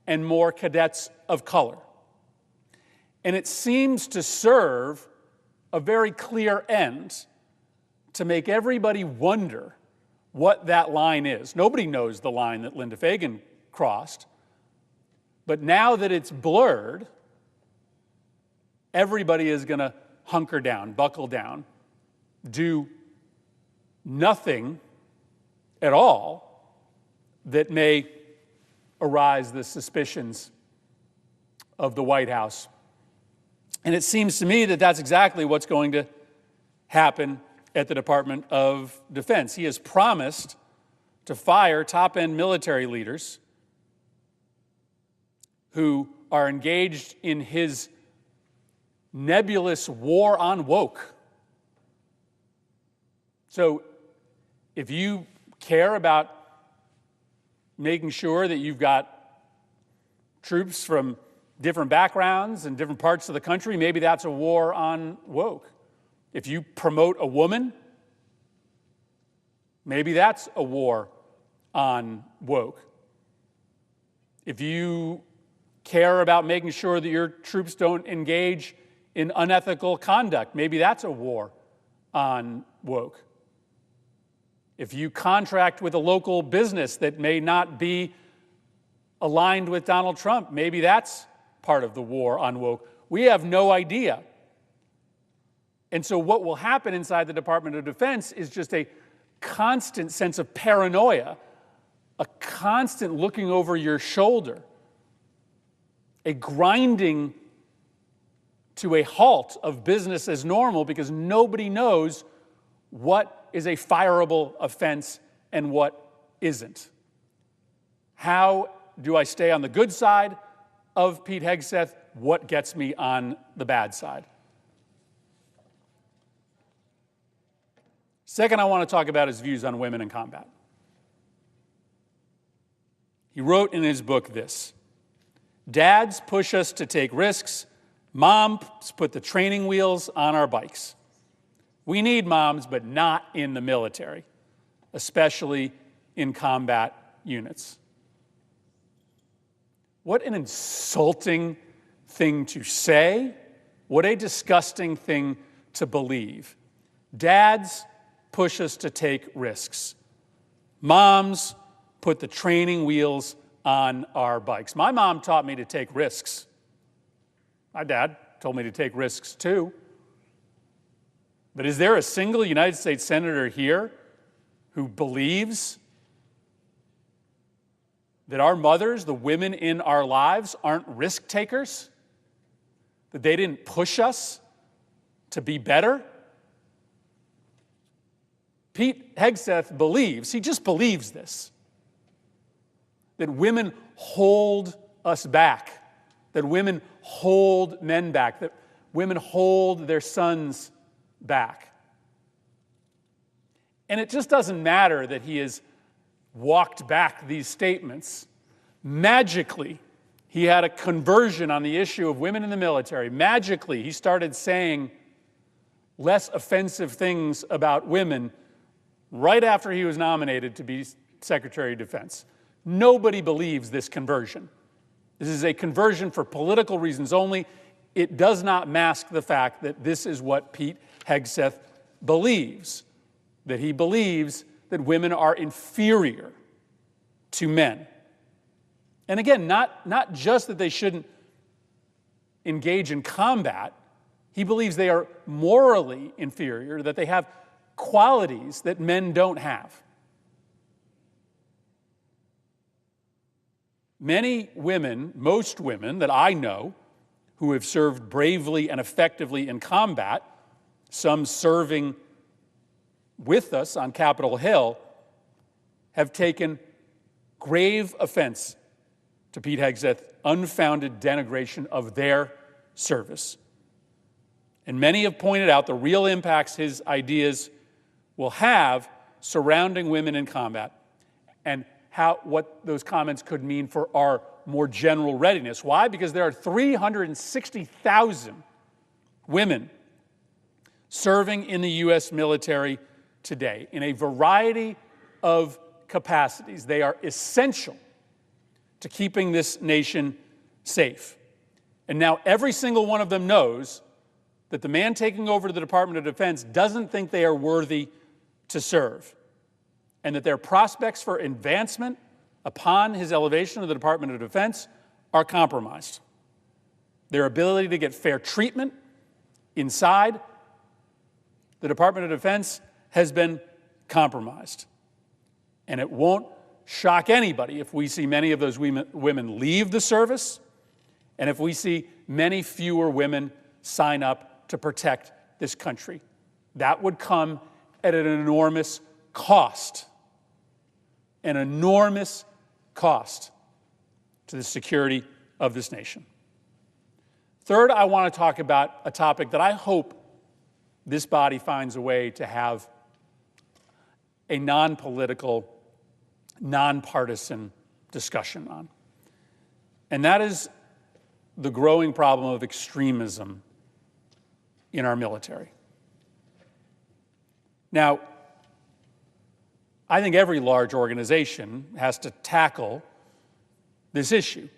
and more cadets of color. And it seems to serve a very clear end to make everybody wonder what that line is. Nobody knows the line that Linda Fagan crossed, but now that it's blurred, everybody is going to hunker down, buckle down, do nothing at all that may arise the suspicions of the White House. And it seems to me that that's exactly what's going to happen at the Department of Defense. He has promised to fire top-end military leaders who are engaged in his nebulous war on woke. So if you care about making sure that you've got troops from different backgrounds and different parts of the country, maybe that's a war on woke. If you promote a woman, maybe that's a war on woke. If you care about making sure that your troops don't engage in unethical conduct, maybe that's a war on woke. If you contract with a local business that may not be aligned with Donald Trump, maybe that's part of the war on woke. We have no idea. And so what will happen inside the Department of Defense is just a constant sense of paranoia, a constant looking over your shoulder, a grinding to a halt of business as normal because nobody knows what is a fireable offense and what isn't. How do I stay on the good side of Pete Hegseth? What gets me on the bad side? Second, I want to talk about his views on women in combat. He wrote in his book this: "Dads push us to take risks. Moms put the training wheels on our bikes. We need moms, but not in the military, especially in combat units." What an insulting thing to say. What a disgusting thing to believe. Dads push us to take risks. Moms put the training wheels on our bikes. My mom taught me to take risks. My dad told me to take risks too. But is there a single United States senator here who believes that our mothers, the women in our lives, aren't risk takers? That they didn't push us to be better? Pete Hegseth believes, he just believes this, that women hold us back, that women hold men back, that women hold their sons back. And it just doesn't matter that he has walked back these statements. Magically, he had a conversion on the issue of women in the military. Magically, he started saying less offensive things about women right after he was nominated to be Secretary of Defense. Nobody believes this conversion. This is a conversion for political reasons only. It does not mask the fact that this is what Pete Hegseth believes, that he believes that women are inferior to men. And again, not just that they shouldn't engage in combat. He believes they are morally inferior, that they have qualities that men don't have. Many women, most women that I know, who have served bravely and effectively in combat, some serving with us on Capitol Hill, have taken grave offense to Pete Hegseth's unfounded denigration of their service. And many have pointed out the real impacts his ideas will have surrounding women in combat and what those comments could mean for our more general readiness. Why? Because there are 360,000 women serving in the U.S. military today in a variety of capacities. They are essential to keeping this nation safe. And now every single one of them knows that the man taking over the Department of Defense doesn't think they are worthy to serve, and that their prospects for advancement upon his elevation to the Department of Defense are compromised. Their ability to get fair treatment inside the Department of Defense has been compromised. And it won't shock anybody if we see many of those women leave the service, and if we see many fewer women sign up to protect this country. That would come at an enormous cost. An enormous cost to the security of this nation. Third, I want to talk about a topic that I hope this body finds a way to have a non-political, nonpartisan discussion on. And that is the growing problem of extremism in our military. Now, I think every large organization has to tackle this issue.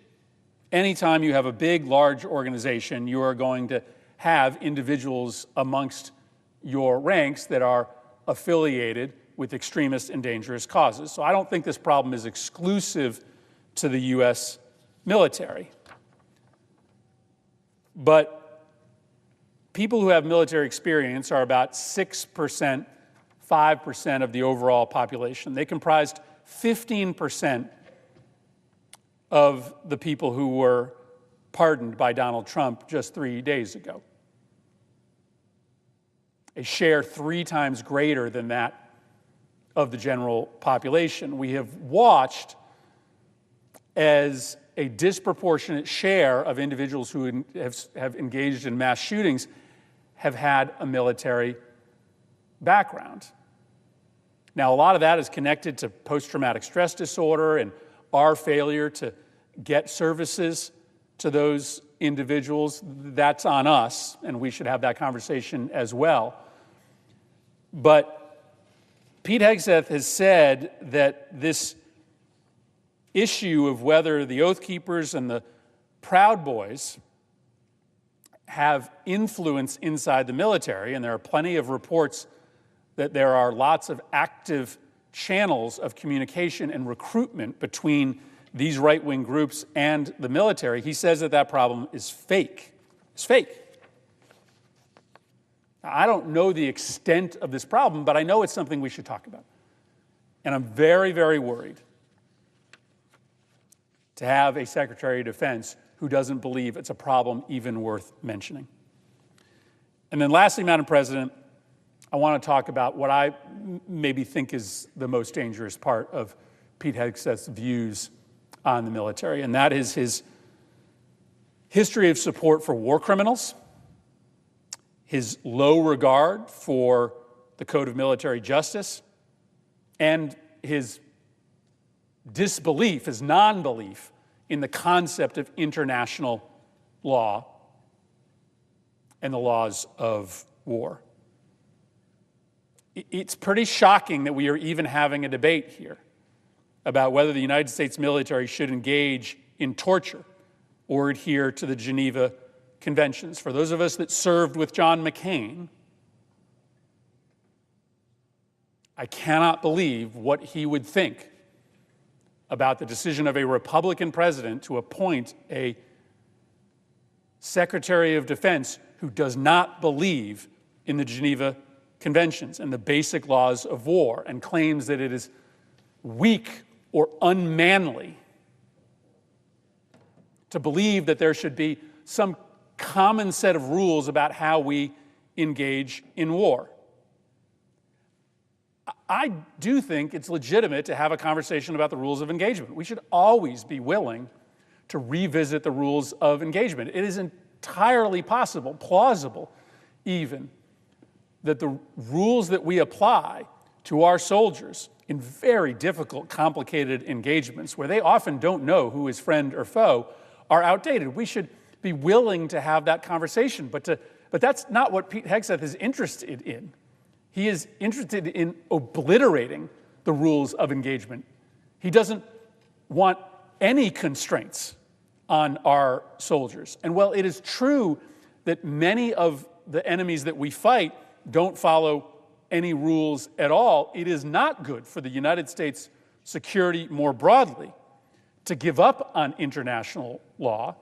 Anytime you have a big, large organization, you are going to have individuals amongst your ranks that are affiliated with extremist and dangerous causes. So I don't think this problem is exclusive to the U.S. military. But people who have military experience are about 6%, 5% of the overall population. They comprised 15% of the people who were pardoned by Donald Trump just 3 days ago. A share 3 times greater than that of the general population. We have watched as a disproportionate share of individuals who have engaged in mass shootings have had a military background. Now, a lot of that is connected to post-traumatic stress disorder and our failure to get services to those individuals. That's on us, and we should have that conversation as well. But Pete Hegseth has said that this issue of whether the Oath Keepers and the Proud Boys have influence inside the military, and there are plenty of reports that there are lots of active channels of communication and recruitment between these right-wing groups and the military. He says that that problem is fake. It's fake. Now, I don't know the extent of this problem, but I know it's something we should talk about. And I'm very, very worried to have a Secretary of Defense who doesn't believe it's a problem even worth mentioning. And then lastly, Madam President, I want to talk about what I maybe think is the most dangerous part of Pete Hegseth's views on the military, and that is his history of support for war criminals, his low regard for the Code of Military Justice, and his disbelief, his non-belief in the concept of international law and the laws of war. It's pretty shocking that we are even having a debate here about whether the United States military should engage in torture or adhere to the Geneva Conventions. For those of us that served with John McCain, I cannot believe what he would think about the decision of a Republican president to appoint a Secretary of Defense who does not believe in the Geneva Conventions and the basic laws of war, and claims that it is weak or unmanly to believe that there should be some common set of rules about how we engage in war. I do think it's legitimate to have a conversation about the rules of engagement. We should always be willing to revisit the rules of engagement. It is entirely possible, plausible even, that the rules that we apply to our soldiers in very difficult, complicated engagements, where they often don't know who is friend or foe, are outdated. We should be willing to have that conversation, but that's not what Pete Hegseth is interested in. He is interested in obliterating the rules of engagement. He doesn't want any constraints on our soldiers. And while it is true that many of the enemies that we fight don't follow any rules at all, it is not good for the United States security more broadly to give up on international law,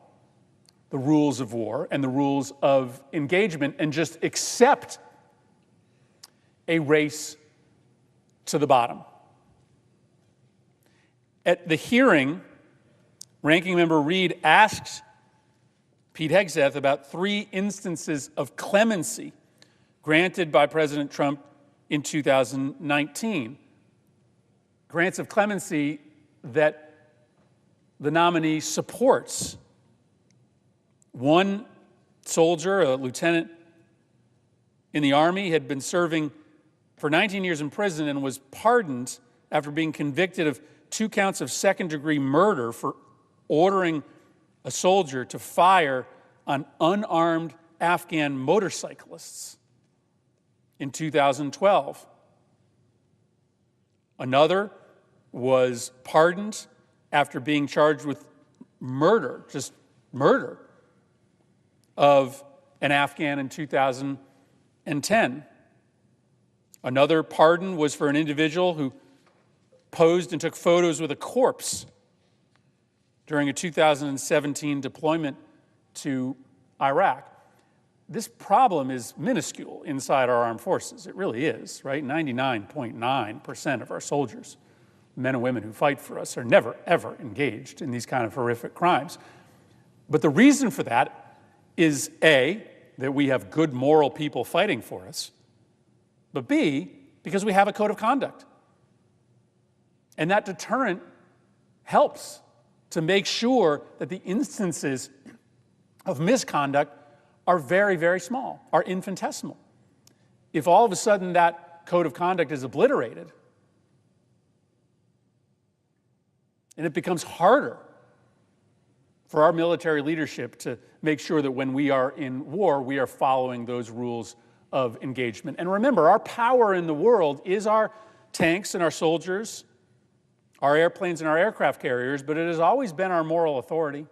the rules of war, and the rules of engagement, and just accept a race to the bottom. At the hearing, Ranking Member Reid asked Pete Hegseth about 3 instances of clemency granted by President Trump in 2019. Grants of clemency that the nominee supports. One soldier, a lieutenant in the Army, had been serving for 19 years in prison and was pardoned after being convicted of 2 counts of second-degree murder for ordering a soldier to fire on unarmed Afghan motorcyclists in 2012. Another was pardoned after being charged with murder, just murder, of an Afghan in 2010. Another pardon was for an individual who posed and took photos with a corpse during a 2017 deployment to Iraq. This problem is minuscule inside our armed forces. It really is, right? 99.9% of our soldiers, men and women who fight for us, are never, ever engaged in these kind of horrific crimes. But the reason for that is A, that we have good moral people fighting for us, but B, because we have a code of conduct. And that deterrent helps to make sure that the instances of misconduct are very, very small, are infinitesimal. If all of a sudden that code of conduct is obliterated, and it becomes harder for our military leadership to make sure that when we are in war, we are following those rules of engagement. And remember, our power in the world is our tanks and our soldiers, our airplanes and our aircraft carriers, but it has always been our moral authority.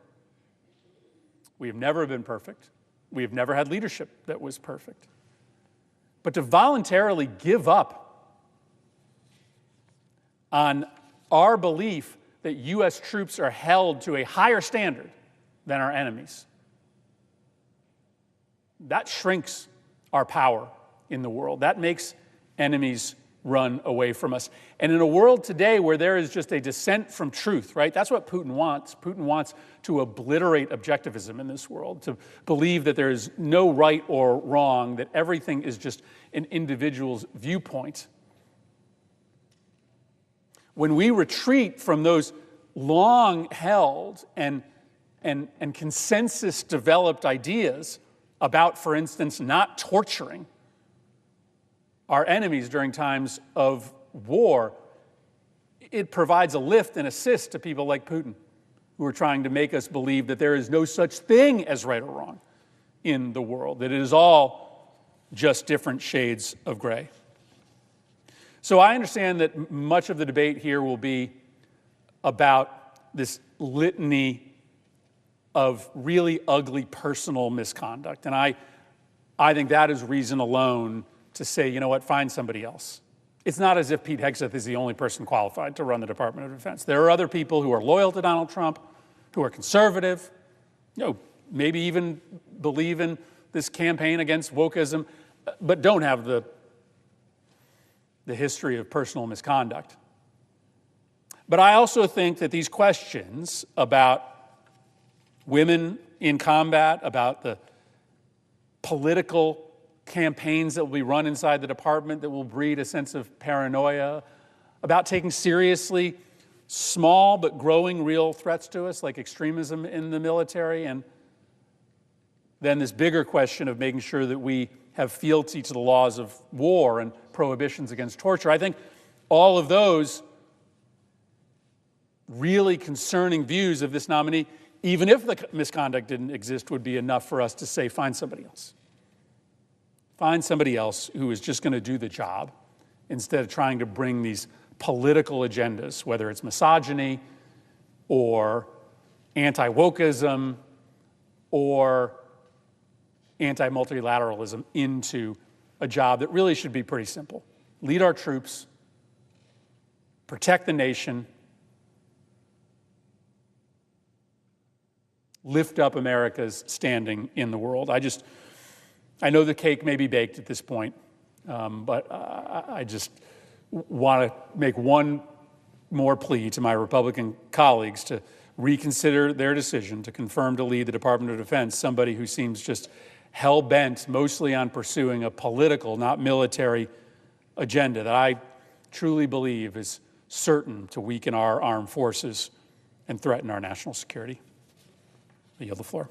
We have never been perfect. We have never had leadership that was perfect. But to voluntarily give up on our belief that U.S. troops are held to a higher standard than our enemies, that shrinks our power in the world. That makes enemies run away from us. And in a world today where there is just a descent from truth, right? That's what Putin wants. Putin wants to obliterate objectivism in this world, to believe that there is no right or wrong, that everything is just an individual's viewpoint. When we retreat from those long-held and consensus-developed ideas about, for instance, not torturing our enemies during times of war, it provides a lift and assist to people like Putin, who are trying to make us believe that there is no such thing as right or wrong in the world, that it is all just different shades of gray. So I understand that much of the debate here will be about this litany of really ugly personal misconduct. And I think that is reason alone to say, you know what, find somebody else. it's not as if Pete Hegseth is the only person qualified to run the Department of Defense. There are other people who are loyal to Donald Trump, who are conservative, maybe even believe in this campaign against wokeism, but don't have the history of personal misconduct. But I also think that these questions about women in combat, about the political campaigns that will be run inside the department that will breed a sense of paranoia, about taking seriously small but growing real threats to us like extremism in the military, and then this bigger question of making sure that we have fealty to the laws of war and prohibitions against torture. I think all of those really concerning views of this nominee, even if the misconduct didn't exist, would be enough for us to say, find somebody else. Find somebody else who is just going to do the job instead of trying to bring these political agendas, whether it's misogyny or anti-wokeism or anti-multilateralism, into a job that really should be pretty simple. Lead our troops, protect the nation, lift up America's standing in the world. I know the cake may be baked at this point, but I just want to make one more plea to my Republican colleagues to reconsider their decision to confirm to lead the Department of Defense somebody who seems just hell-bent mostly on pursuing a political, not military, agenda that I truly believe is certain to weaken our armed forces and threaten our national security. I yield the floor.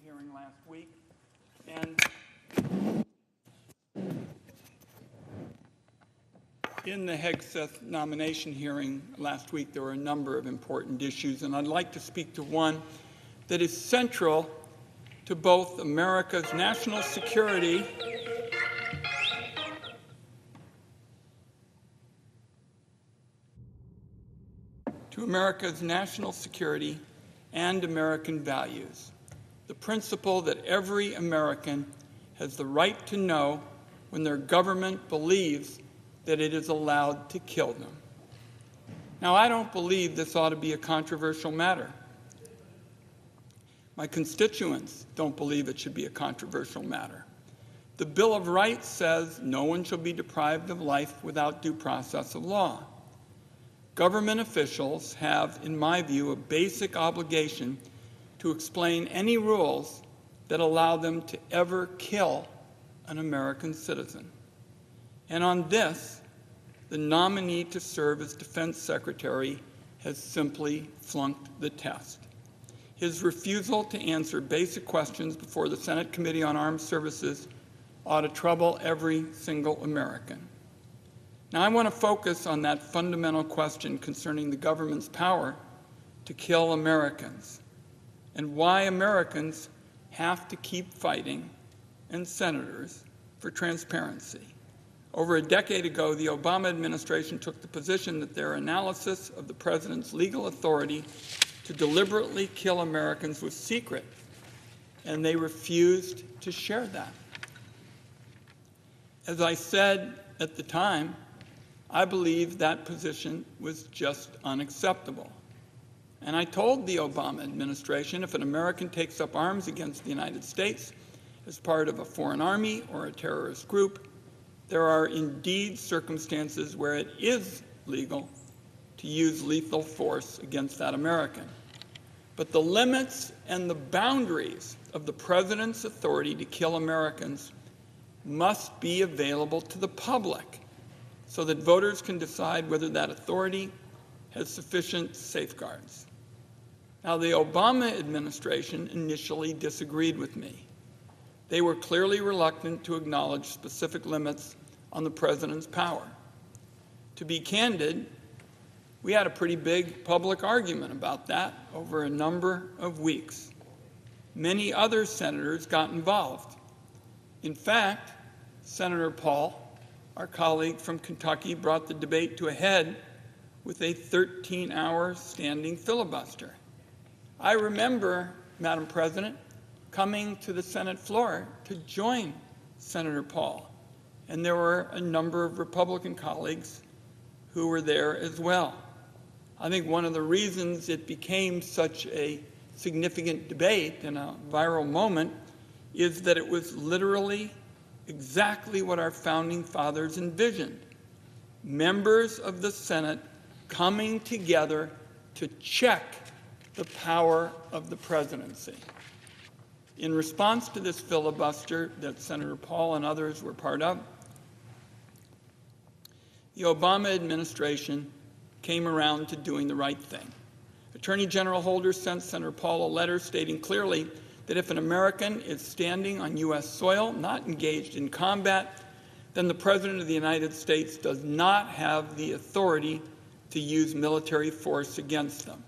hearing last week. And in the Hegseth nomination hearing last week, there were a number of important issues, and I'd like to speak to one that is central to both America's national security and American values. The principle that every American has the right to know when their government believes that it is allowed to kill them. Now, I don't believe this ought to be a controversial matter. My constituents don't believe it should be a controversial matter. The Bill of Rights says no one shall be deprived of life without due process of law. Government officials have, in my view, a basic obligation to explain any rules that allow them to ever kill an American citizen. And on this, the nominee to serve as Defense Secretary has simply flunked the test. His refusal to answer basic questions before the Senate Committee on Armed Services ought to trouble every single American. Now, I want to focus on that fundamental question concerning the government's power to kill Americans and why Americans have to keep fighting, and senators, for transparency. Over a decade ago, the Obama administration took the position that their analysis of the president's legal authority to deliberately kill Americans was secret, and they refused to share that. As I said at the time, I believe that position was just unacceptable. And I told the Obama administration if an American takes up arms against the United States as part of a foreign army or a terrorist group, there are indeed circumstances where it is legal to use lethal force against that American. But the limits and the boundaries of the president's authority to kill Americans must be available to the public so that voters can decide whether that authority has sufficient safeguards. Now, the Obama administration initially disagreed with me. They were clearly reluctant to acknowledge specific limits on the president's power. To be candid, we had a pretty big public argument about that over a number of weeks. Many other senators got involved. In fact, Senator Paul, our colleague from Kentucky, brought the debate to a head with a 13-hour standing filibuster. I remember, Madam President, coming to the Senate floor to join Senator Paul, and there were a number of Republican colleagues who were there as well. I think one of the reasons it became such a significant debate and a viral moment is that it was literally exactly what our founding fathers envisioned. Members of the Senate coming together to check the power of the presidency. In response to this filibuster that Senator Paul and others were part of, the Obama administration came around to doing the right thing. Attorney General Holder sent Senator Paul a letter stating clearly that if an American is standing on U.S. soil, not engaged in combat, then the President of the United States does not have the authority to use military force against them.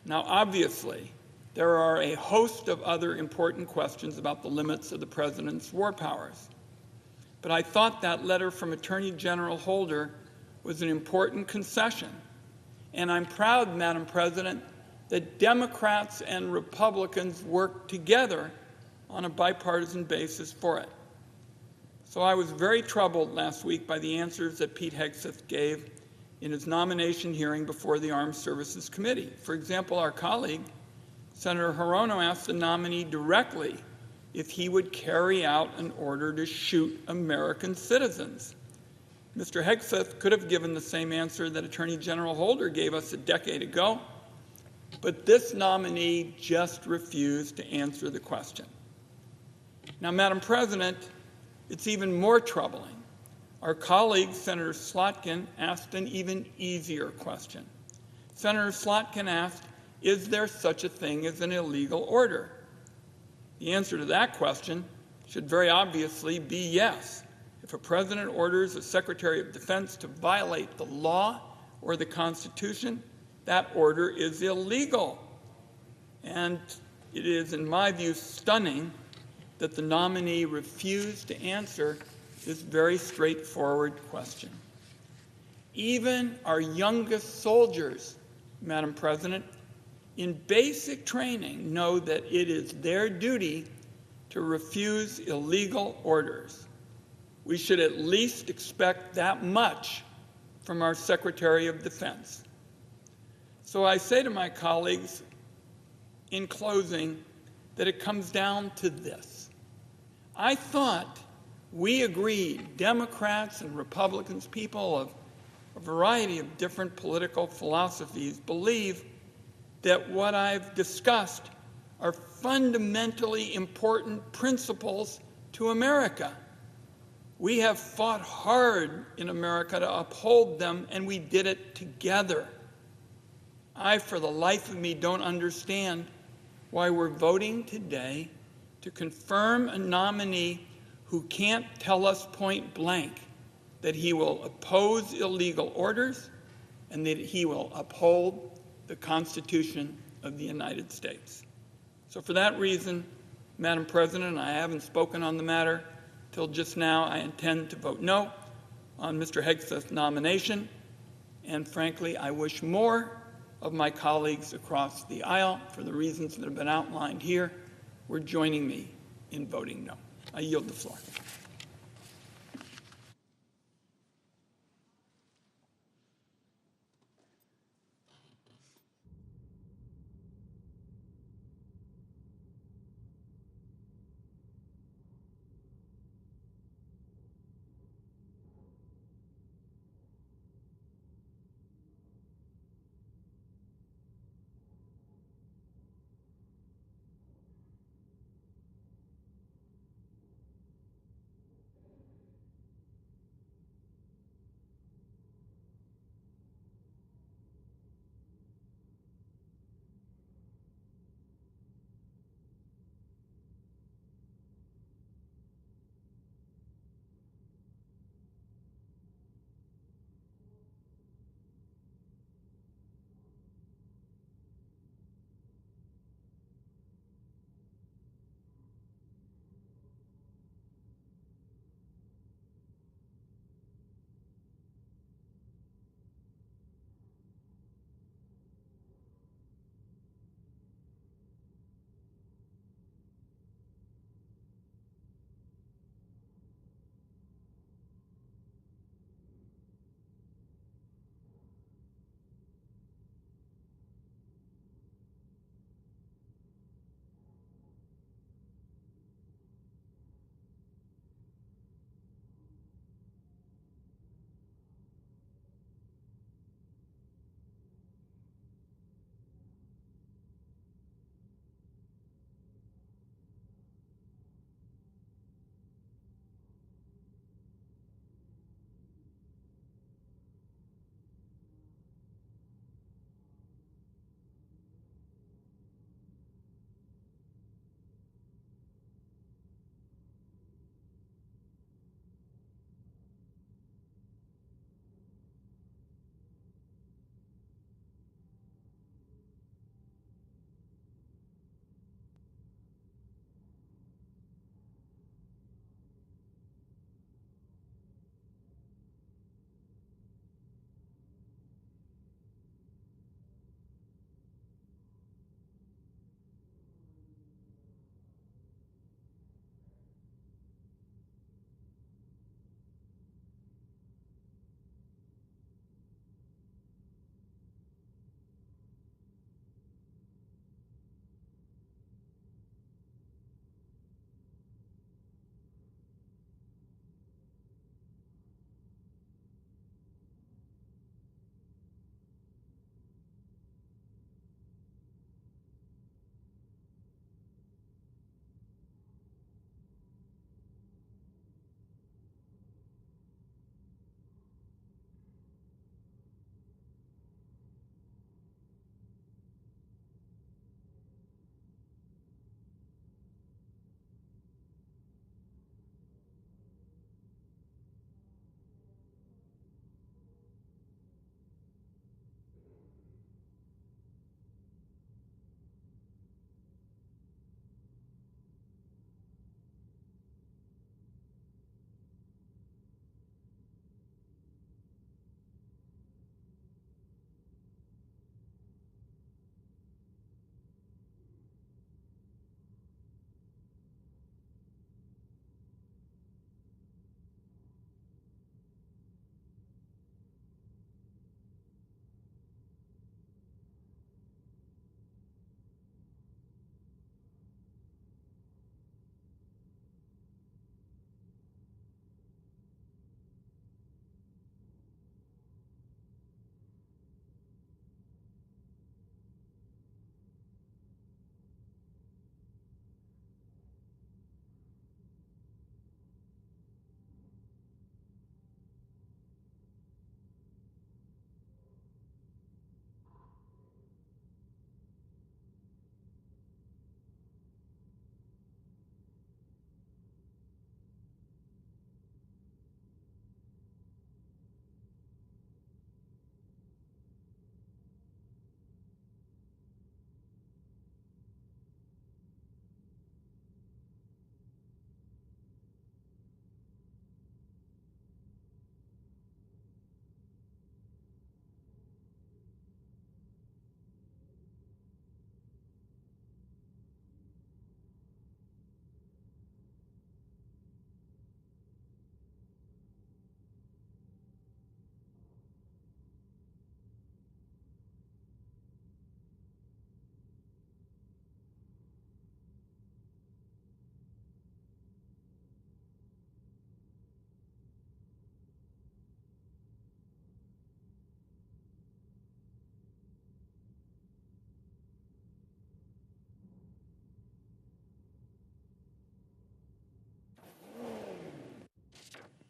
Now, obviously, there are a host of other important questions about the limits of the President's war powers. But I thought that letter from Attorney General Holder was an important concession. And I'm proud, Madam President, that Democrats and Republicans worked together on a bipartisan basis for it. So I was very troubled last week by the answers that Pete Hegseth gave in his nomination hearing before the Armed Services Committee. For example, our colleague, Senator Hirono, asked the nominee directly if he would carry out an order to shoot American citizens. Mr. Hegseth could have given the same answer that Attorney General Holder gave us a decade ago, but this nominee just refused to answer the question. Now, Madam President, it's even more troubling. Our colleague, Senator Slotkin, asked an even easier question. Senator Slotkin asked, is there such a thing as an illegal order? The answer to that question should very obviously be yes. If a president orders a Secretary of Defense to violate the law or the Constitution, that order is illegal. And it is, in my view, stunning that the nominee refused to answer this very straightforward question. Even our youngest soldiers, Madam President, in basic training know that it is their duty to refuse illegal orders. We should at least expect that much from our Secretary of Defense. So I say to my colleagues, in closing, that it comes down to this. I thought we agreed, Democrats and Republicans, people of a variety of different political philosophies, believe that what I've discussed are fundamentally important principles to America. We have fought hard in America to uphold them, and we did it together. I, for the life of me, don't understand why we're voting today to confirm a nominee who can't tell us point blank that he will oppose illegal orders and that he will uphold the Constitution of the United States. So for that reason, Madam President, I haven't spoken on the matter till just now. I intend to vote no on Mr. Hegseth's nomination, and frankly, I wish more of my colleagues across the aisle, for the reasons that have been outlined here, were joining me in voting no. I yield the floor.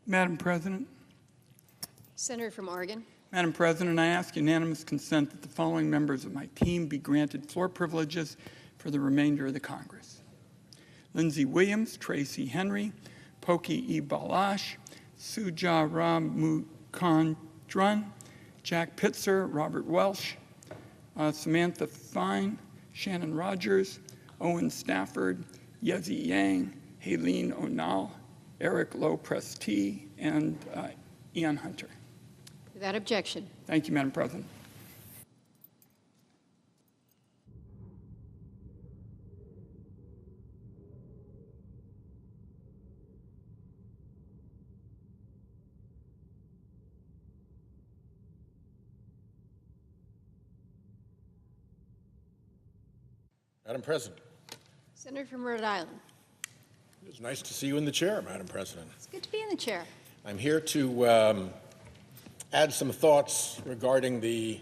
Madam President. Senator from Oregon. Madam President, I ask unanimous consent that the following members of my team be granted floor privileges for the remainder of the Congress. Lindsey Williams, Tracy Henry, Poki E. Balash, Suja Ram Mukandran, Jack Pitzer, Robert Welsh, Samantha Fine, Shannon Rogers, Owen Stafford, Yezi Yang, Haleen O'Neill, Eric Lowe-Presti, and Ian Hunter. Without objection. Thank you, Madam President. Madam President. Senator from Rhode Island. It's nice to see you in the chair, Madam President. It's good to be in the chair. I'm here to add some thoughts regarding the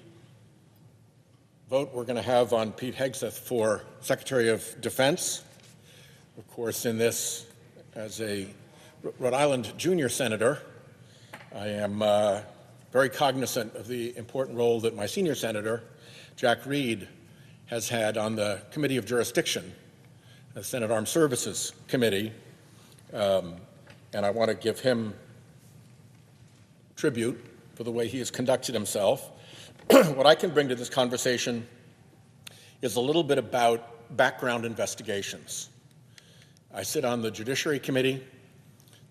vote we're going to have on Pete Hegseth for Secretary of Defense. Of course, in this, as a Rhode Island junior senator, I am very cognizant of the important role that my senior senator, Jack Reed, has had on the Committee of Jurisdiction, the Senate Armed Services Committee, and I want to give him tribute for the way he has conducted himself. What I can bring to this conversation is a little bit about background investigations. I sit on the Judiciary Committee.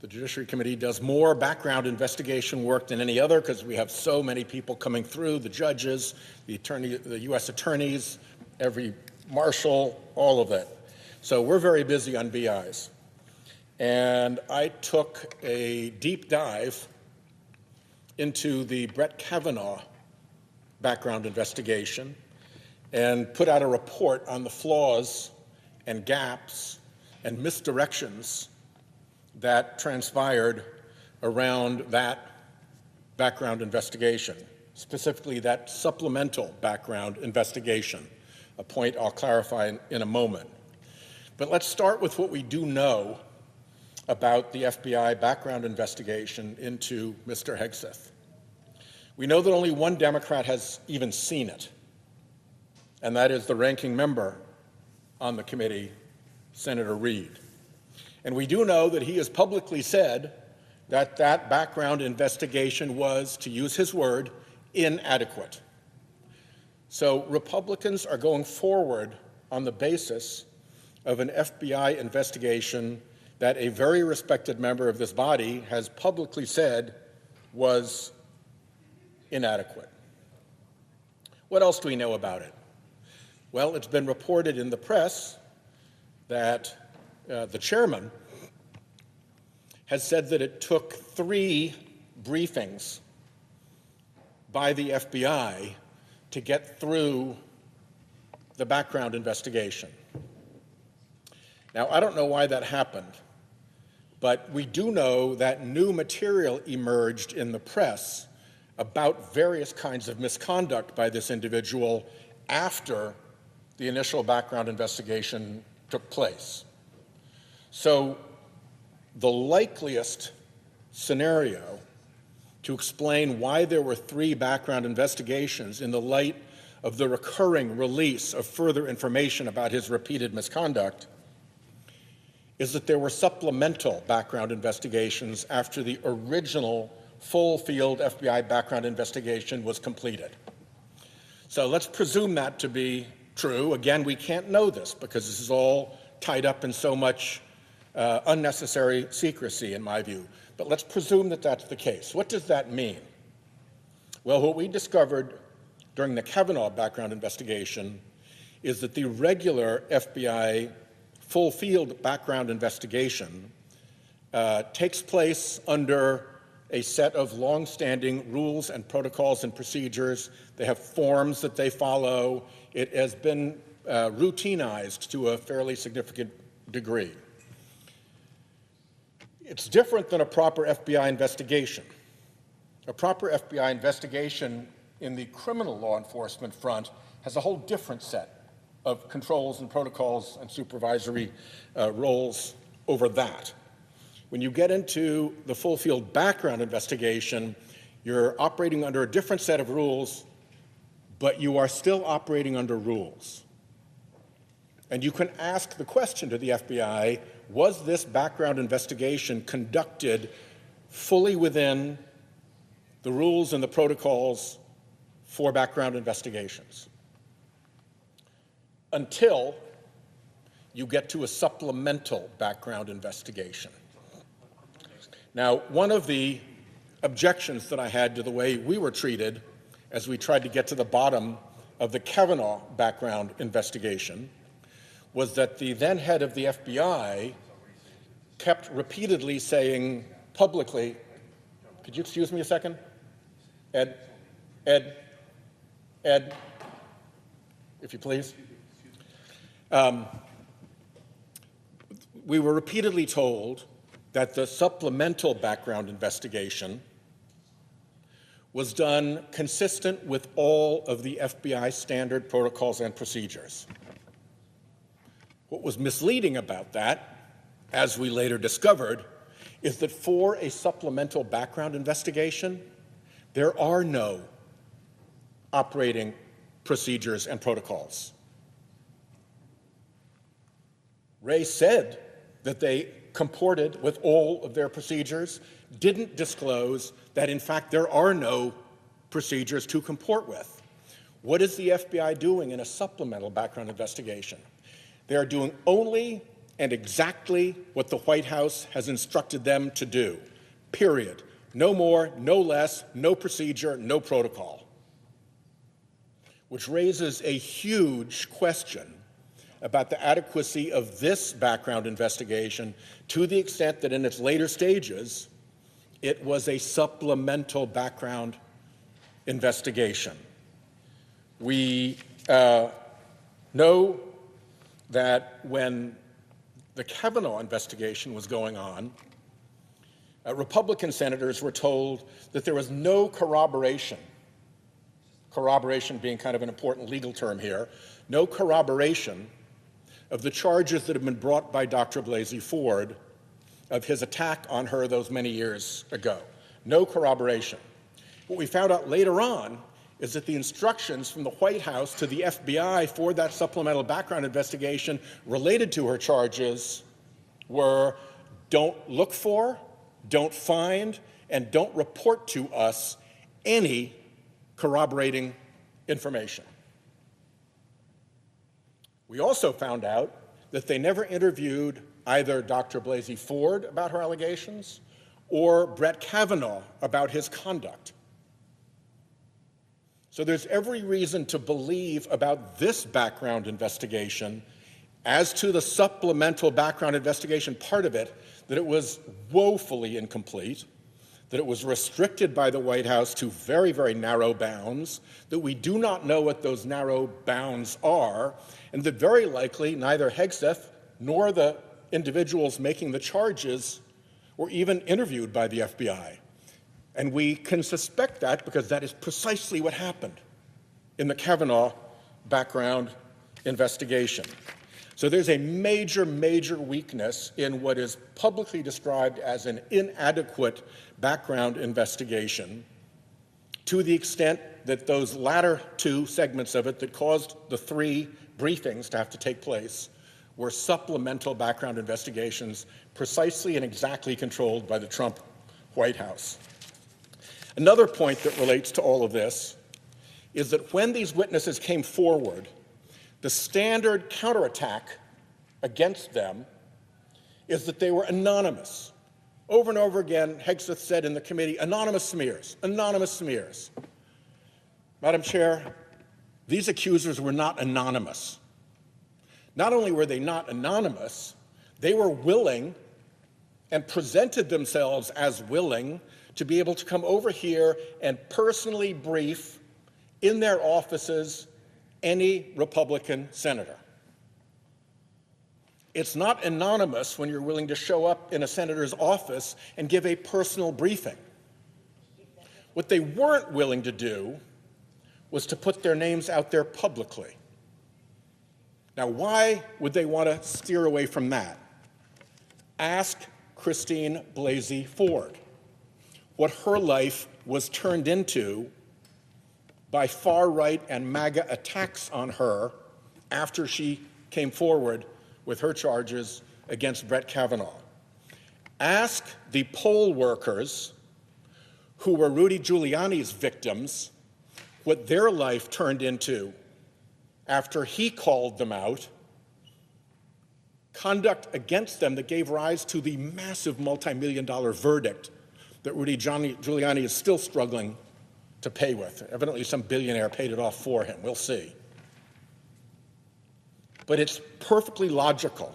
The Judiciary Committee does more background investigation work than any other because we have so many people coming through, the judges, the U.S. attorneys, every marshal, all of that. So we're very busy on BIs. And I took a deep dive into the Brett Kavanaugh background investigation and put out a report on the flaws and gaps and misdirections that transpired around that background investigation, specifically that supplemental background investigation, a point I'll clarify in a moment. But let's start with what we do know about the FBI background investigation into Mr. Hegseth. We know that only one Democrat has even seen it, and that is the ranking member on the committee, Senator Reed. And we do know that he has publicly said that that background investigation was, to use his word, inadequate. So Republicans are going forward on the basis of an FBI investigation that a very respected member of this body has publicly said was inadequate. What else do we know about it? Well, it's been reported in the press that the chairman has said that it took 3 briefings by the FBI to get through the background investigation. Now, I don't know why that happened, but we do know that new material emerged in the press about various kinds of misconduct by this individual after the initial background investigation took place. So the likeliest scenario to explain why there were 3 background investigations in the light of the recurring release of further information about his repeated misconduct is that there were supplemental background investigations after the original full-field FBI background investigation was completed. So let's presume that to be true. Again, we can't know this because this is all tied up in so much unnecessary secrecy, in my view. But let's presume that that's the case. What does that mean? Well, what we discovered during the Kavanaugh background investigation is that the regular FBI full-field background investigation takes place under a set of long-standing rules and protocols and procedures. They have forms that they follow. It has been routinized to a fairly significant degree. It's different than a proper FBI investigation. A proper FBI investigation in the criminal law enforcement front has a whole different set of controls and protocols and supervisory roles over that. When you get into the full field background investigation, you're operating under a different set of rules, but you are still operating under rules. And you can ask the question to the FBI, was this background investigation conducted fully within the rules and the protocols for background investigations? Until you get to a supplemental background investigation. Now, one of the objections that I had to the way we were treated as we tried to get to the bottom of the Kavanaugh background investigation was that the then head of the FBI kept repeatedly saying publicly, could you excuse me a second? Ed, if you please. We were repeatedly told that the supplemental background investigation was done consistent with all of the FBI standard protocols and procedures. What was misleading about that, as we later discovered, is that for a supplemental background investigation, there are no operating procedures and protocols. Ray said that they comported with all of their procedures, didn't disclose that, in fact, there are no procedures to comport with. What is the FBI doing in a supplemental background investigation? They are doing only and exactly what the White House has instructed them to do, period. No more, no less, no procedure, no protocol. Which raises a huge question about the adequacy of this background investigation to the extent that in its later stages, it was a supplemental background investigation. We know that when the Kavanaugh investigation was going on, Republican senators were told that there was no corroboration being kind of an important legal term here, no corroboration of the charges that have been brought by Dr. Blasey Ford of his attack on her those many years ago. No corroboration. What we found out later on is that the instructions from the White House to the FBI for that supplemental background investigation related to her charges were don't look for, don't find, and don't report to us any corroborating information. We also found out that they never interviewed either Dr. Blasey Ford about her allegations or Brett Kavanaugh about his conduct. So there's every reason to believe about this background investigation as to the supplemental background investigation part of it, that it was woefully incomplete, that it was restricted by the White House to very, very narrow bounds, that we do not know what those narrow bounds are, and that very likely neither Hegseth nor the individuals making the charges were even interviewed by the FBI. And we can suspect that because that is precisely what happened in the Kavanaugh background investigation. So there's a major, major weakness in what is publicly described as an inadequate background investigation, to the extent that those latter two segments of it that caused the three briefings to have to take place were supplemental background investigations, precisely and exactly controlled by the Trump White House. Another point that relates to all of this is that when these witnesses came forward, the standard counterattack against them is that they were anonymous. Over and over again, Hegseth said in the committee, anonymous smears, anonymous smears. Madam Chair, these accusers were not anonymous. Not only were they not anonymous, they were willing and presented themselves as willing to be able to come over here and personally brief in their offices any Republican senator. It's not anonymous when you're willing to show up in a senator's office and give a personal briefing. What they weren't willing to do was to put their names out there publicly. Now, why would they want to steer away from that? Ask Christine Blasey Ford, what her life was turned into by far-right and MAGA attacks on her after she came forward with her charges against Brett Kavanaugh. Ask the poll workers who were Rudy Giuliani's victims what their life turned into after he called them out, conduct against them that gave rise to the massive multi-million-dollar verdict that Rudy Giuliani is still struggling to pay with. Evidently, some billionaire paid it off for him. We'll see. But it's perfectly logical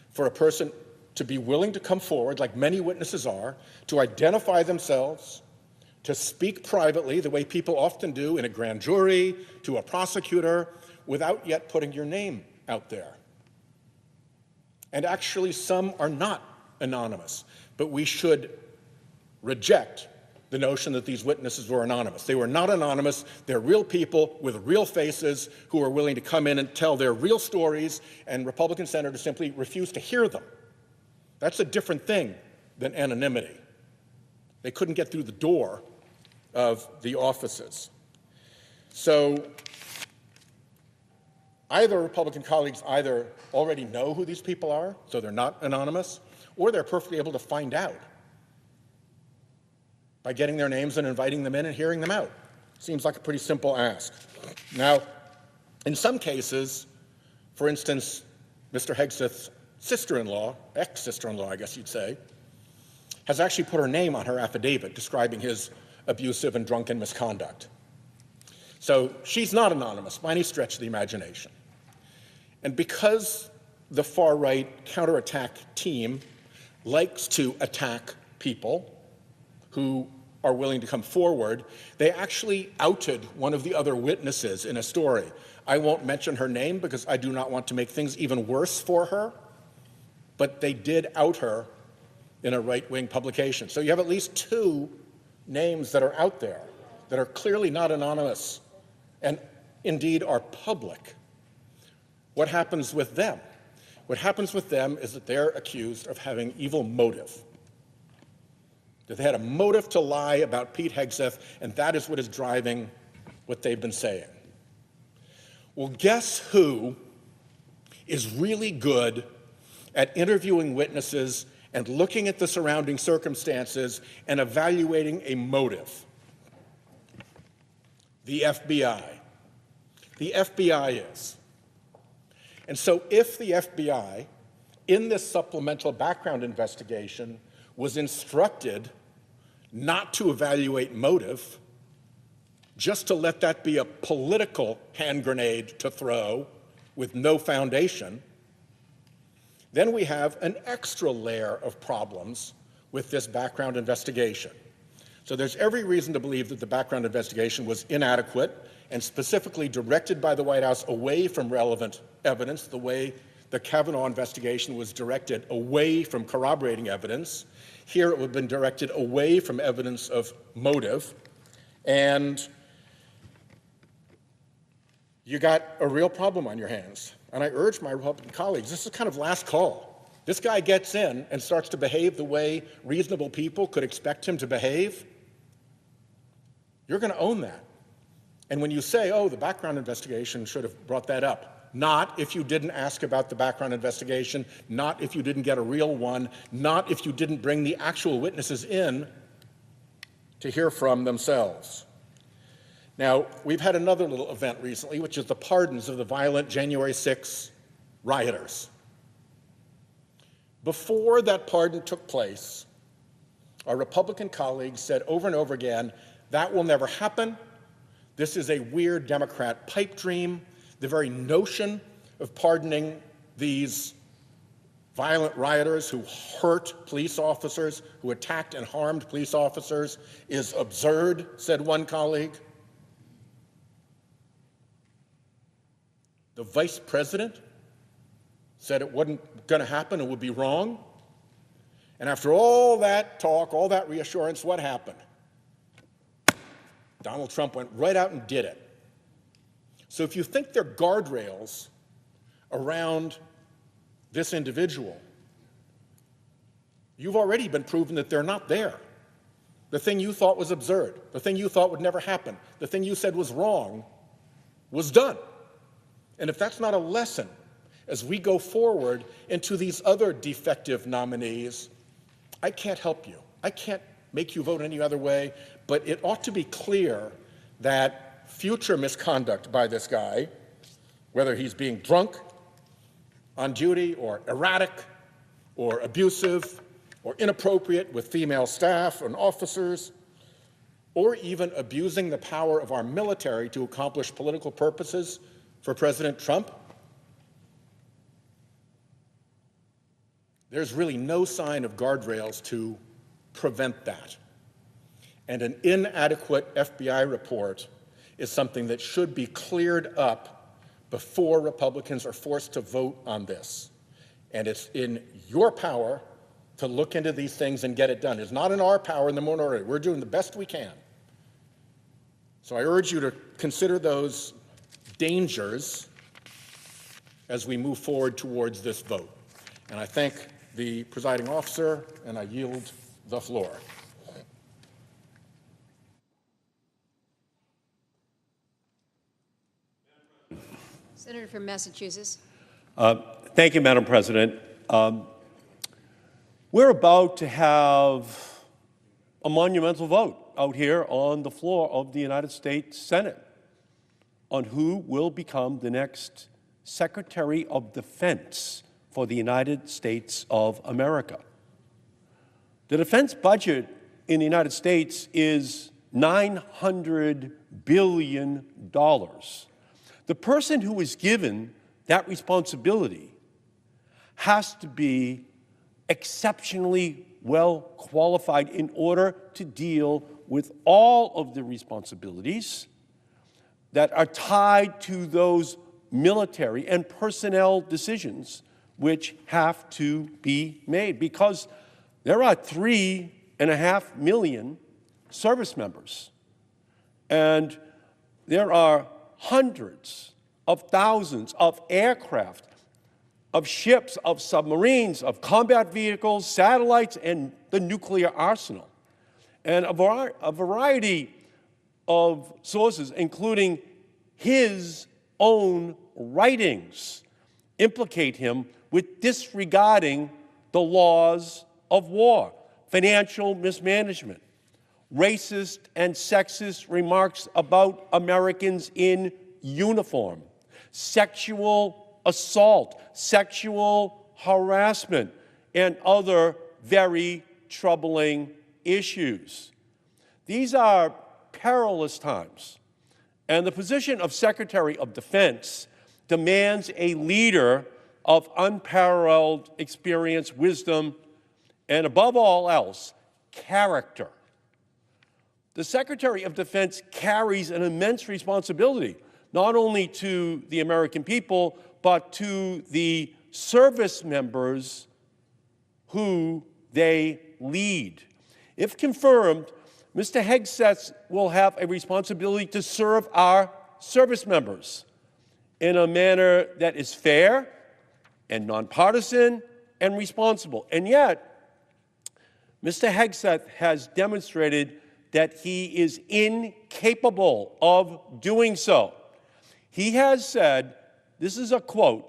for a person to be willing to come forward, like many witnesses are, to identify themselves, to speak privately, the way people often do in a grand jury, to a prosecutor, without yet putting your name out there. And actually, some are not anonymous, but we should reject the notion that these witnesses were anonymous. They were not anonymous. They're real people with real faces who are willing to come in and tell their real stories, and Republican senators simply refuse to hear them. That's a different thing than anonymity. They couldn't get through the door of the offices. So either Republican colleagues either already know who these people are, so they're not anonymous, or they're perfectly able to find out by getting their names and inviting them in and hearing them out. Seems like a pretty simple ask. Now, in some cases, for instance, Mr. Hegseth's sister-in-law, ex-sister-in-law, I guess you'd say, has actually put her name on her affidavit describing his abusive and drunken misconduct. So she's not anonymous by any stretch of the imagination. And because the far-right counterattack team likes to attack people who are willing to come forward, they actually outed one of the other witnesses in a story. I won't mention her name because I do not want to make things even worse for her, but they did out her in a right-wing publication. So you have at least two names that are out there that are clearly not anonymous and indeed are public. What happens with them? What happens with them is that they're accused of having evil motive, that they had a motive to lie about Pete Hegseth, and that is what is driving what they've been saying. Well, guess who is really good at interviewing witnesses and looking at the surrounding circumstances and evaluating a motive? The FBI. The FBI is. And so if the FBI, in this supplemental background investigation, was instructed not to evaluate motive, just to let that be a political hand grenade to throw with no foundation, then we have an extra layer of problems with this background investigation. So there's every reason to believe that the background investigation was inadequate and specifically directed by the White House away from relevant evidence, the way the Kavanaugh investigation was directed away from corroborating evidence. Here it would have been directed away from evidence of motive. And you got a real problem on your hands. And I urge my Republican colleagues, this is kind of last call. This guy gets in and starts to behave the way reasonable people could expect him to behave. You're going to own that. And when you say, oh, the background investigation should have brought that up, not if you didn't ask about the background investigation, not if you didn't get a real one, not if you didn't bring the actual witnesses in to hear from themselves. Now, we've had another little event recently, which is the pardons of the violent January 6 rioters. Before that pardon took place, our Republican colleagues said over and over again, that will never happen. This is a weird Democrat pipe dream. The very notion of pardoning these violent rioters who hurt police officers, who attacked and harmed police officers, is absurd, said one colleague. The vice president said it wasn't going to happen, it would be wrong. And after all that talk, all that reassurance, what happened? Donald Trump went right out and did it. So if you think there are guardrails around this individual, You've already been proven that they're not there. The thing you thought was absurd, the thing you thought would never happen, the thing you said was wrong, was done. And if that's not a lesson as we go forward into these other defective nominees, I can't help you. I can't make you vote any other way, but it ought to be clear that future misconduct by this guy, whether he's being drunk on duty or erratic or abusive or inappropriate with female staff and officers, or even abusing the power of our military to accomplish political purposes for President Trump, there's really no sign of guardrails to prevent that. And an inadequate FBI report is something that should be cleared up before Republicans are forced to vote on this. And it's in your power to look into these things and get it done. It's not in our power in the minority. We're doing the best we can. So I urge you to consider those dangers as we move forward towards this vote. And I thank the presiding officer, and I yield the floor. Senator from Massachusetts. Thank you, Madam President. We're about to have a monumental vote out here on the floor of the United States Senate on who will become the next Secretary of Defense for the United States of America. The defense budget in the United States is $900 billion. The person who is given that responsibility has to be exceptionally well qualified in order to deal with all of the responsibilities that are tied to those military and personnel decisions which have to be made, because there are 3.5 million service members, and there are hundreds of thousands of aircraft, of ships, of submarines, of combat vehicles, satellites, and the nuclear arsenal. And a variety of sources, including his own writings, implicate him with disregarding the laws of war, financial mismanagement, racist and sexist remarks about Americans in uniform, sexual assault, sexual harassment, and other very troubling issues. These are perilous times, and the position of Secretary of Defense demands a leader of unparalleled experience, wisdom, and above all else, character. The Secretary of Defense carries an immense responsibility, not only to the American people, but to the service members who they lead. If confirmed, Mr. Hegseth will have a responsibility to serve our service members in a manner that is fair and nonpartisan and responsible. And yet, Mr. Hegseth has demonstrated that he is incapable of doing so. He has said, this is a quote,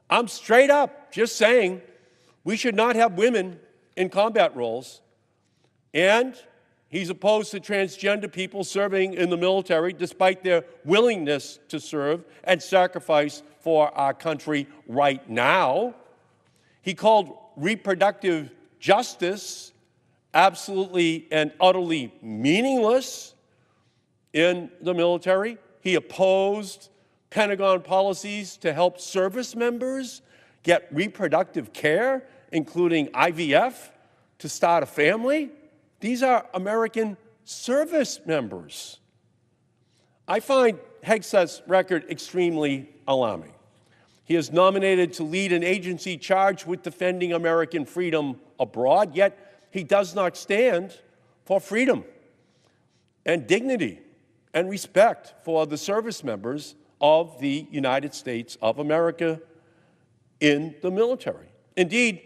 "I'm straight up just saying we should not have women in combat roles," and he's opposed to transgender people serving in the military despite their willingness to serve and sacrifice for our country right now. He called reproductive justice absolutely and utterly meaningless in the military. He opposed Pentagon policies to help service members get reproductive care, including IVF, to start a family. These are American service members. I find Hegseth's record extremely alarming. He is nominated to lead an agency charged with defending American freedom abroad, yet he does not stand for freedom and dignity and respect for the service members of the United States of America in the military. Indeed,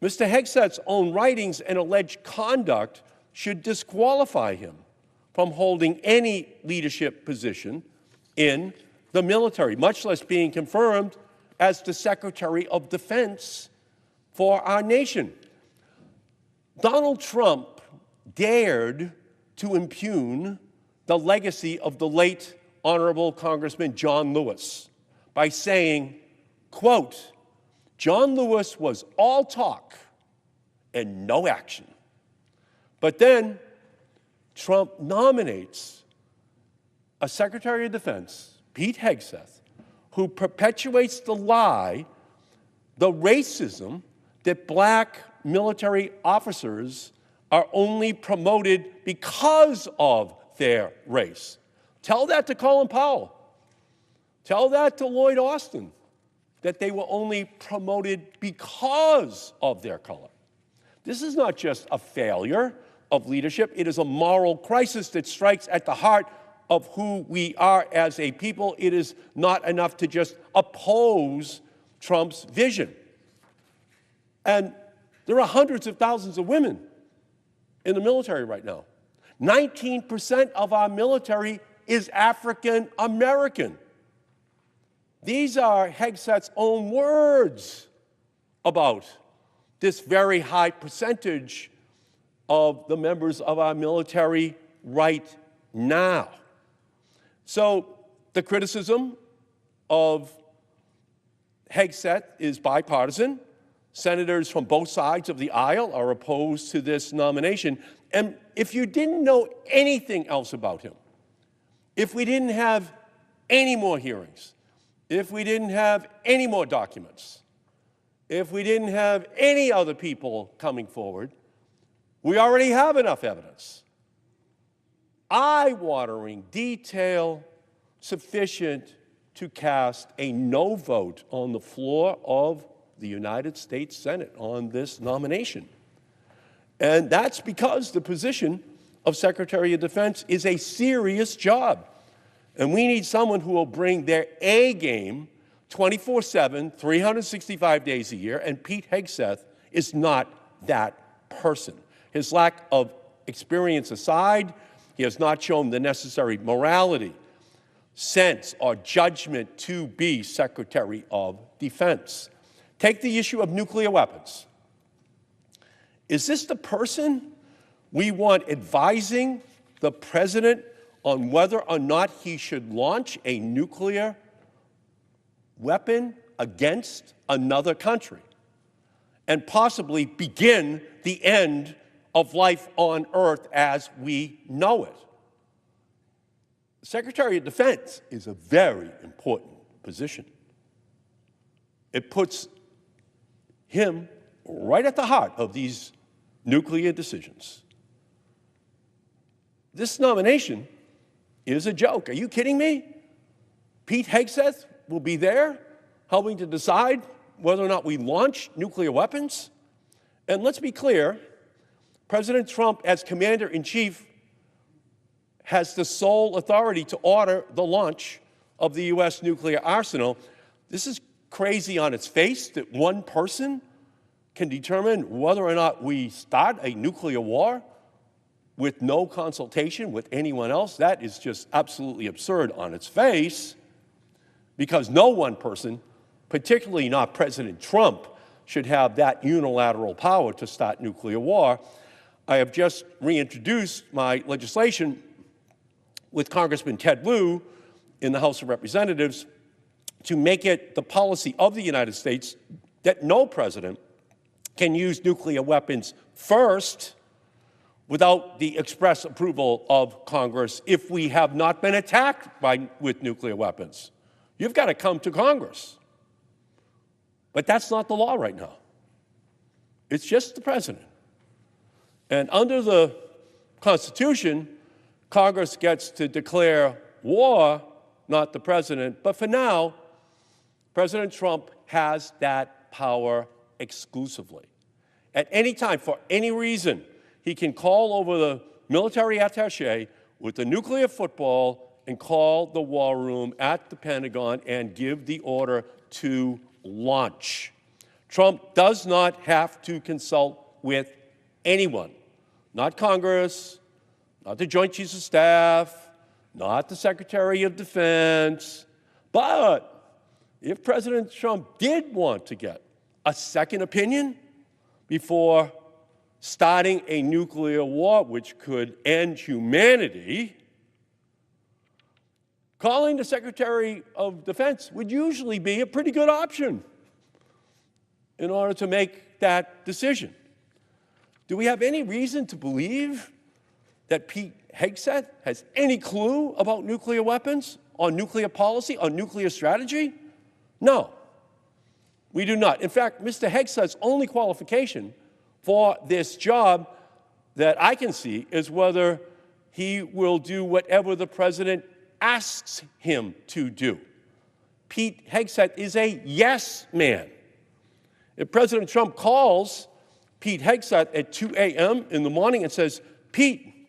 Mr. Hegseth's own writings and alleged conduct should disqualify him from holding any leadership position in the military, much less being confirmed as the Secretary of Defense for our nation. Donald Trump dared to impugn the legacy of the late Honorable Congressman John Lewis by saying, quote, "John Lewis was all talk and no action." But then Trump nominates a Secretary of Defense, Pete Hegseth, who perpetuates the lie, the racism, that black military officers are only promoted because of their race. Tell that to Colin Powell. Tell that to Lloyd Austin, that they were only promoted because of their color. This is not just a failure of leadership. It is a moral crisis that strikes at the heart of who we are as a people. It is not enough to just oppose Trump's vision. And there are hundreds of thousands of women in the military right now. 19% of our military is African American. These are Hegseth's own words about this very high percentage of the members of our military right now. So the criticism of Hegseth is bipartisan. Senators from both sides of the aisle are opposed to this nomination. And if you didn't know anything else about him, if we didn't have any more hearings, if we didn't have any more documents, if we didn't have any other people coming forward, we already have enough evidence. Eye-watering detail sufficient to cast a no vote on the floor of the United States Senate on this nomination. And that's because the position of Secretary of Defense is a serious job. And we need someone who will bring their A game 24/7, 365 days a year, and Pete Hegseth is not that person. His lack of experience aside, he has not shown the necessary morality, sense, or judgment to be Secretary of Defense. Take the issue of nuclear weapons. Is this the person we want advising the president on whether or not he should launch a nuclear weapon against another country and possibly begin the end of life on Earth as we know it? Secretary of Defense is a very important position. It puts him right at the heart of these nuclear decisions. This nomination is a joke. Are you kidding me? Pete Hegseth will be there helping to decide whether or not we launch nuclear weapons? And let's be clear, President Trump, as commander-in-chief, has the sole authority to order the launch of the U.S. nuclear arsenal. This is crazy on its face that one person can determine whether or not we start a nuclear war with no consultation with anyone else. That is just absolutely absurd on its face, because no one person, particularly not President Trump, should have that unilateral power to start nuclear war. I have just reintroduced my legislation with Congressman Ted Lieu in the House of Representatives to make it the policy of the United States that no president can use nuclear weapons first without the express approval of Congress if we have not been attacked with nuclear weapons. You've got to come to Congress. But that's not the law right now. It's just the president. And under the Constitution, Congress gets to declare war, not the president. But for now, President Trump has that power exclusively. At any time, for any reason, he can call over the military attaché with the nuclear football and call the war room at the Pentagon and give the order to launch. Trump does not have to consult with anyone, not Congress, not the Joint Chiefs of Staff, not the Secretary of Defense. But if President Trump did want to get a second opinion before starting a nuclear war which could end humanity, calling the Secretary of Defense would usually be a pretty good option in order to make that decision. Do we have any reason to believe that Pete Hegseth has any clue about nuclear weapons, on nuclear policy, on nuclear strategy? No, we do not. In fact, Mr. Hegseth's only qualification for this job that I can see is whether he will do whatever the president asks him to do. Pete Hegseth is a yes man. If President Trump calls Pete Hegseth at 2 a.m. in the morning and says, Pete,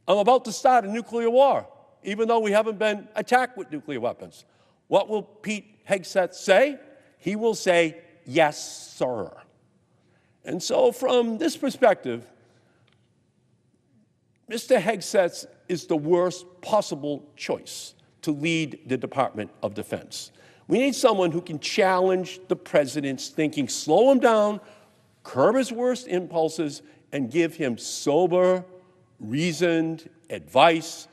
I'm about to start a nuclear war, even though we haven't been attacked with nuclear weapons, what will Pete Hegseth say? He will say, yes, sir. And so from this perspective, Mr. Hegseth is the worst possible choice to lead the Department of Defense. We need someone who can challenge the president's thinking, slow him down, curb his worst impulses, and give him sober, reasoned advice.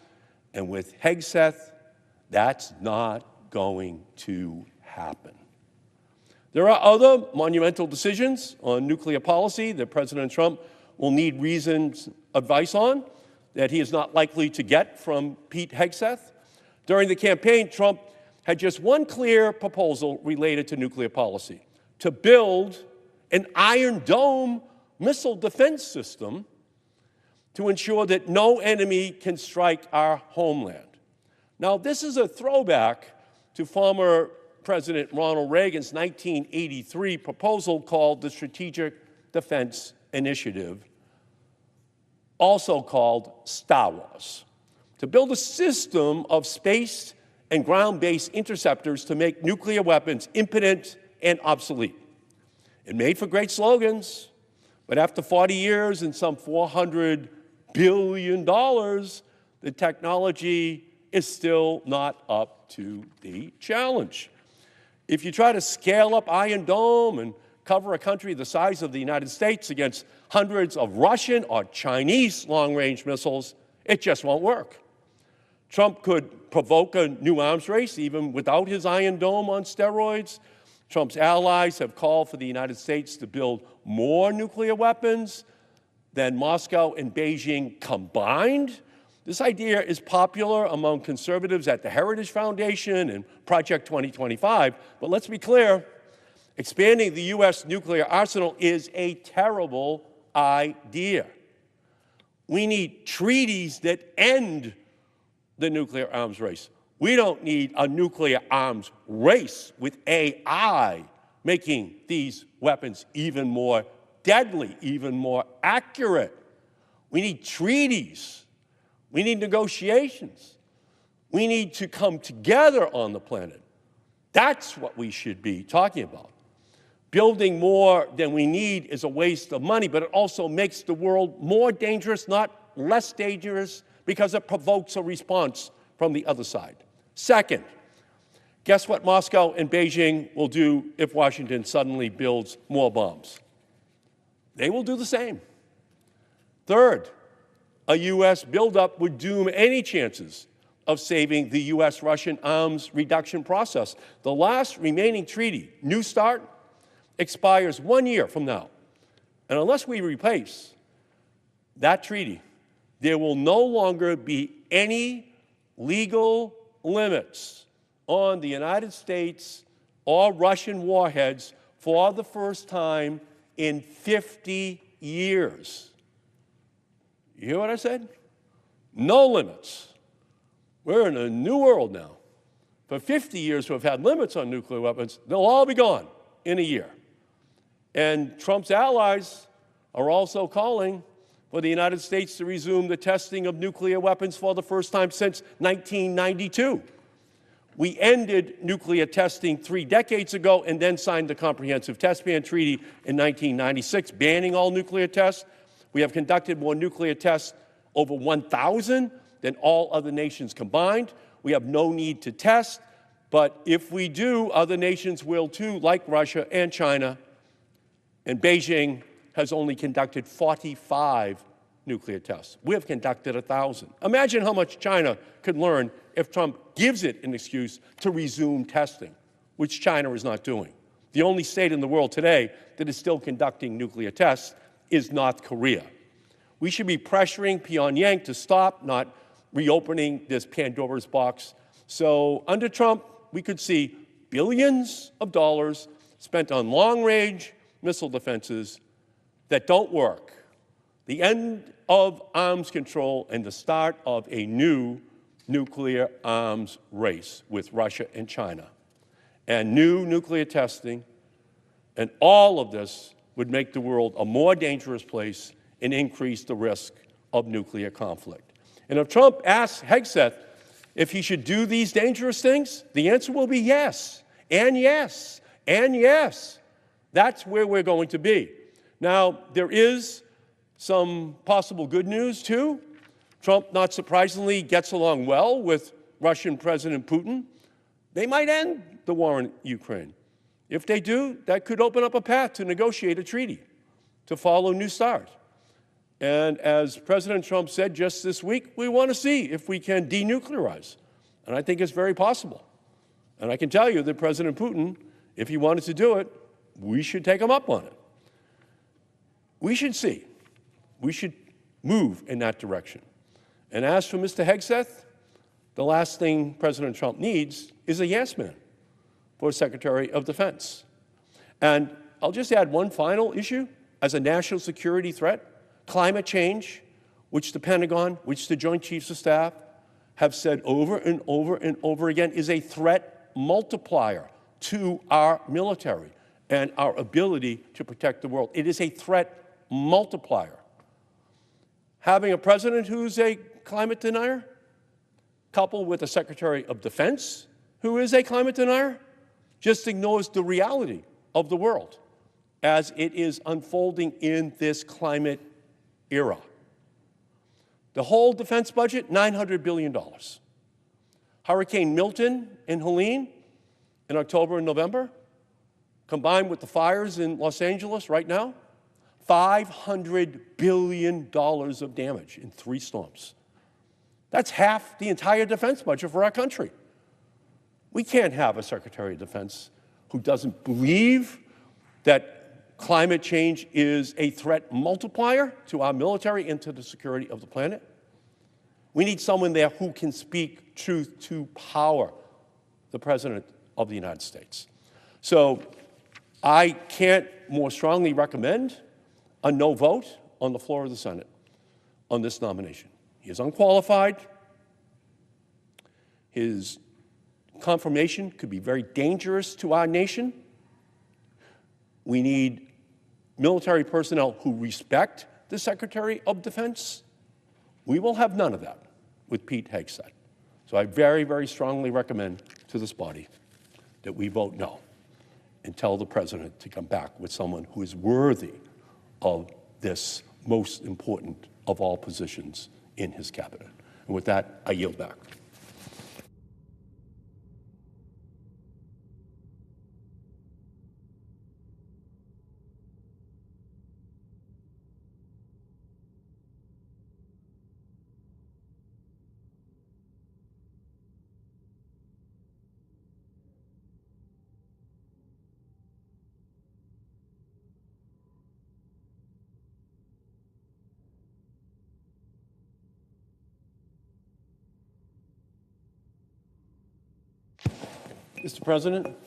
And with Hegseth, that's not going to happen. There are other monumental decisions on nuclear policy that President Trump will need reasoned advice on that he is not likely to get from Pete Hegseth. During the campaign, Trump had just one clear proposal related to nuclear policy: to build an Iron Dome missile defense system to ensure that no enemy can strike our homeland. Now, this is a throwback to former President Ronald Reagan's 1983 proposal called the Strategic Defense Initiative, also called Star Wars, to build a system of space and ground-based interceptors to make nuclear weapons impotent and obsolete. It made for great slogans, but after 40 years and some $400 billion, the technology is still not up to the challenge. If you try to scale up Iron Dome and cover a country the size of the United States against hundreds of Russian or Chinese long-range missiles, it just won't work. Trump could provoke a new arms race even without his Iron Dome on steroids. Trump's allies have called for the United States to build more nuclear weapons than Moscow and Beijing combined. This idea is popular among conservatives at the Heritage Foundation and Project 2025, but let's be clear, expanding the U.S. nuclear arsenal is a terrible idea. We need treaties that end the nuclear arms race. We don't need a nuclear arms race with AI making these weapons even more deadly, even more accurate. We need treaties. We need negotiations. We need to come together on the planet. That's what we should be talking about. Building more than we need is a waste of money, but it also makes the world more dangerous, not less dangerous, because it provokes a response from the other side. Second, guess what Moscow and Beijing will do if Washington suddenly builds more bombs? They will do the same. Third, a U.S. buildup would doom any chances of saving the U.S.-Russian arms reduction process. The last remaining treaty, New START, expires 1 year from now. And unless we replace that treaty, there will no longer be any legal limits on the United States or Russian warheads for the first time in 50 years. You hear what I said? No limits. We're in a new world now. For 50 years we've had limits on nuclear weapons. They'll all be gone in a year. And Trump's allies are also calling for the United States to resume the testing of nuclear weapons for the first time since 1992. We ended nuclear testing 3 decades ago and then signed the Comprehensive Test Ban Treaty in 1996, banning all nuclear tests. We have conducted more nuclear tests, over 1,000, than all other nations combined. We have no need to test, but if we do, other nations will too, like Russia and China. And Beijing has only conducted 45 nuclear tests. We have conducted 1,000. Imagine how much China could learn if Trump gives it an excuse to resume testing, which China is not doing. The only state in the world today that is still conducting nuclear tests is North Korea. We should be pressuring Pyongyang to stop, not reopening this Pandora's box. So under Trump, we could see billions of dollars spent on long-range missile defenses that don't work, the end of arms control, and the start of a new nuclear arms race with Russia and China, and new nuclear testing, and all of this would make the world a more dangerous place and increase the risk of nuclear conflict. And if Trump asks Hegseth if he should do these dangerous things, the answer will be yes, and yes, and yes. That's where we're going to be. Now, there is some possible good news, too. Trump, not surprisingly, gets along well with Russian President Putin. They might end the war in Ukraine. If they do, that could open up a path to negotiate a treaty, to follow New START. And as President Trump said just this week, we want to see if we can denuclearize. And I think it's very possible. And I can tell you that President Putin, if he wanted to do it, we should take him up on it. We should see. We should move in that direction. And as for Mr. Hegseth, the last thing President Trump needs is a yes man for Secretary of Defense. And I'll just add one final issue as a national security threat. Climate change, which the Pentagon, which the Joint Chiefs of Staff have said over and over and over again, is a threat multiplier to our military and our ability to protect the world. It is a threat multiplier. Having a president who's a climate denier, coupled with a Secretary of Defense who is a climate denier, just ignores the reality of the world as it is unfolding in this climate era. The whole defense budget, $900 billion. Hurricane Milton and Helene in October and November, combined with the fires in Los Angeles right now, $500 billion of damage in 3 storms. That's half the entire defense budget for our country. We can't have a Secretary of Defense who doesn't believe that climate change is a threat multiplier to our military and to the security of the planet. We need someone there who can speak truth to power, the President of the United States. So I can't more strongly recommend a no vote on the floor of the Senate on this nomination. He is unqualified. His confirmation could be very dangerous to our nation. We need military personnel who respect the Secretary of Defense. We will have none of that with Pete Hegseth. So I very, very strongly recommend to this body that we vote no and tell the President to come back with someone who is worthy of this most important of all positions in his cabinet. And with that, I yield back. Mr. President?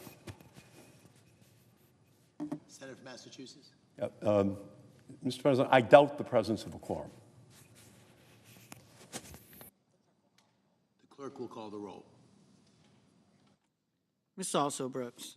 Senator from Massachusetts. Mr. President, I doubt the presence of a quorum. The clerk will call the roll. Ms. Also Brooks.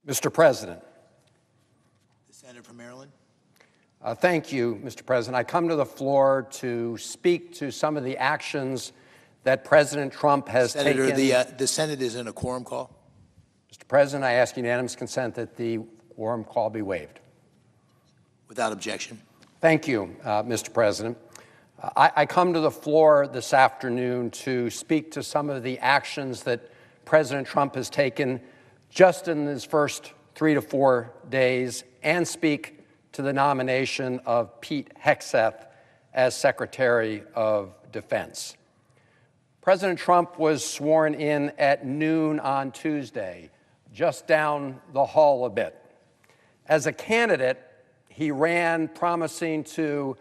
Mr. President. The senator from Maryland. Thank you, Mr. President. I come to the floor to speak to some of the actions that President Trump has Senator, taken. the Senate is in a quorum call. Mr. President, I ask unanimous consent that the quorum call be waived. Without objection. Thank you, Mr. President. I come to the floor this afternoon to speak to some of the actions that President Trump has taken just in his first 3 to 4 days, and speak to the nomination of Pete Hegseth as Secretary of Defense. President Trump was sworn in at noon on Tuesday, just down the hall a bit. As a candidate, he ran promising to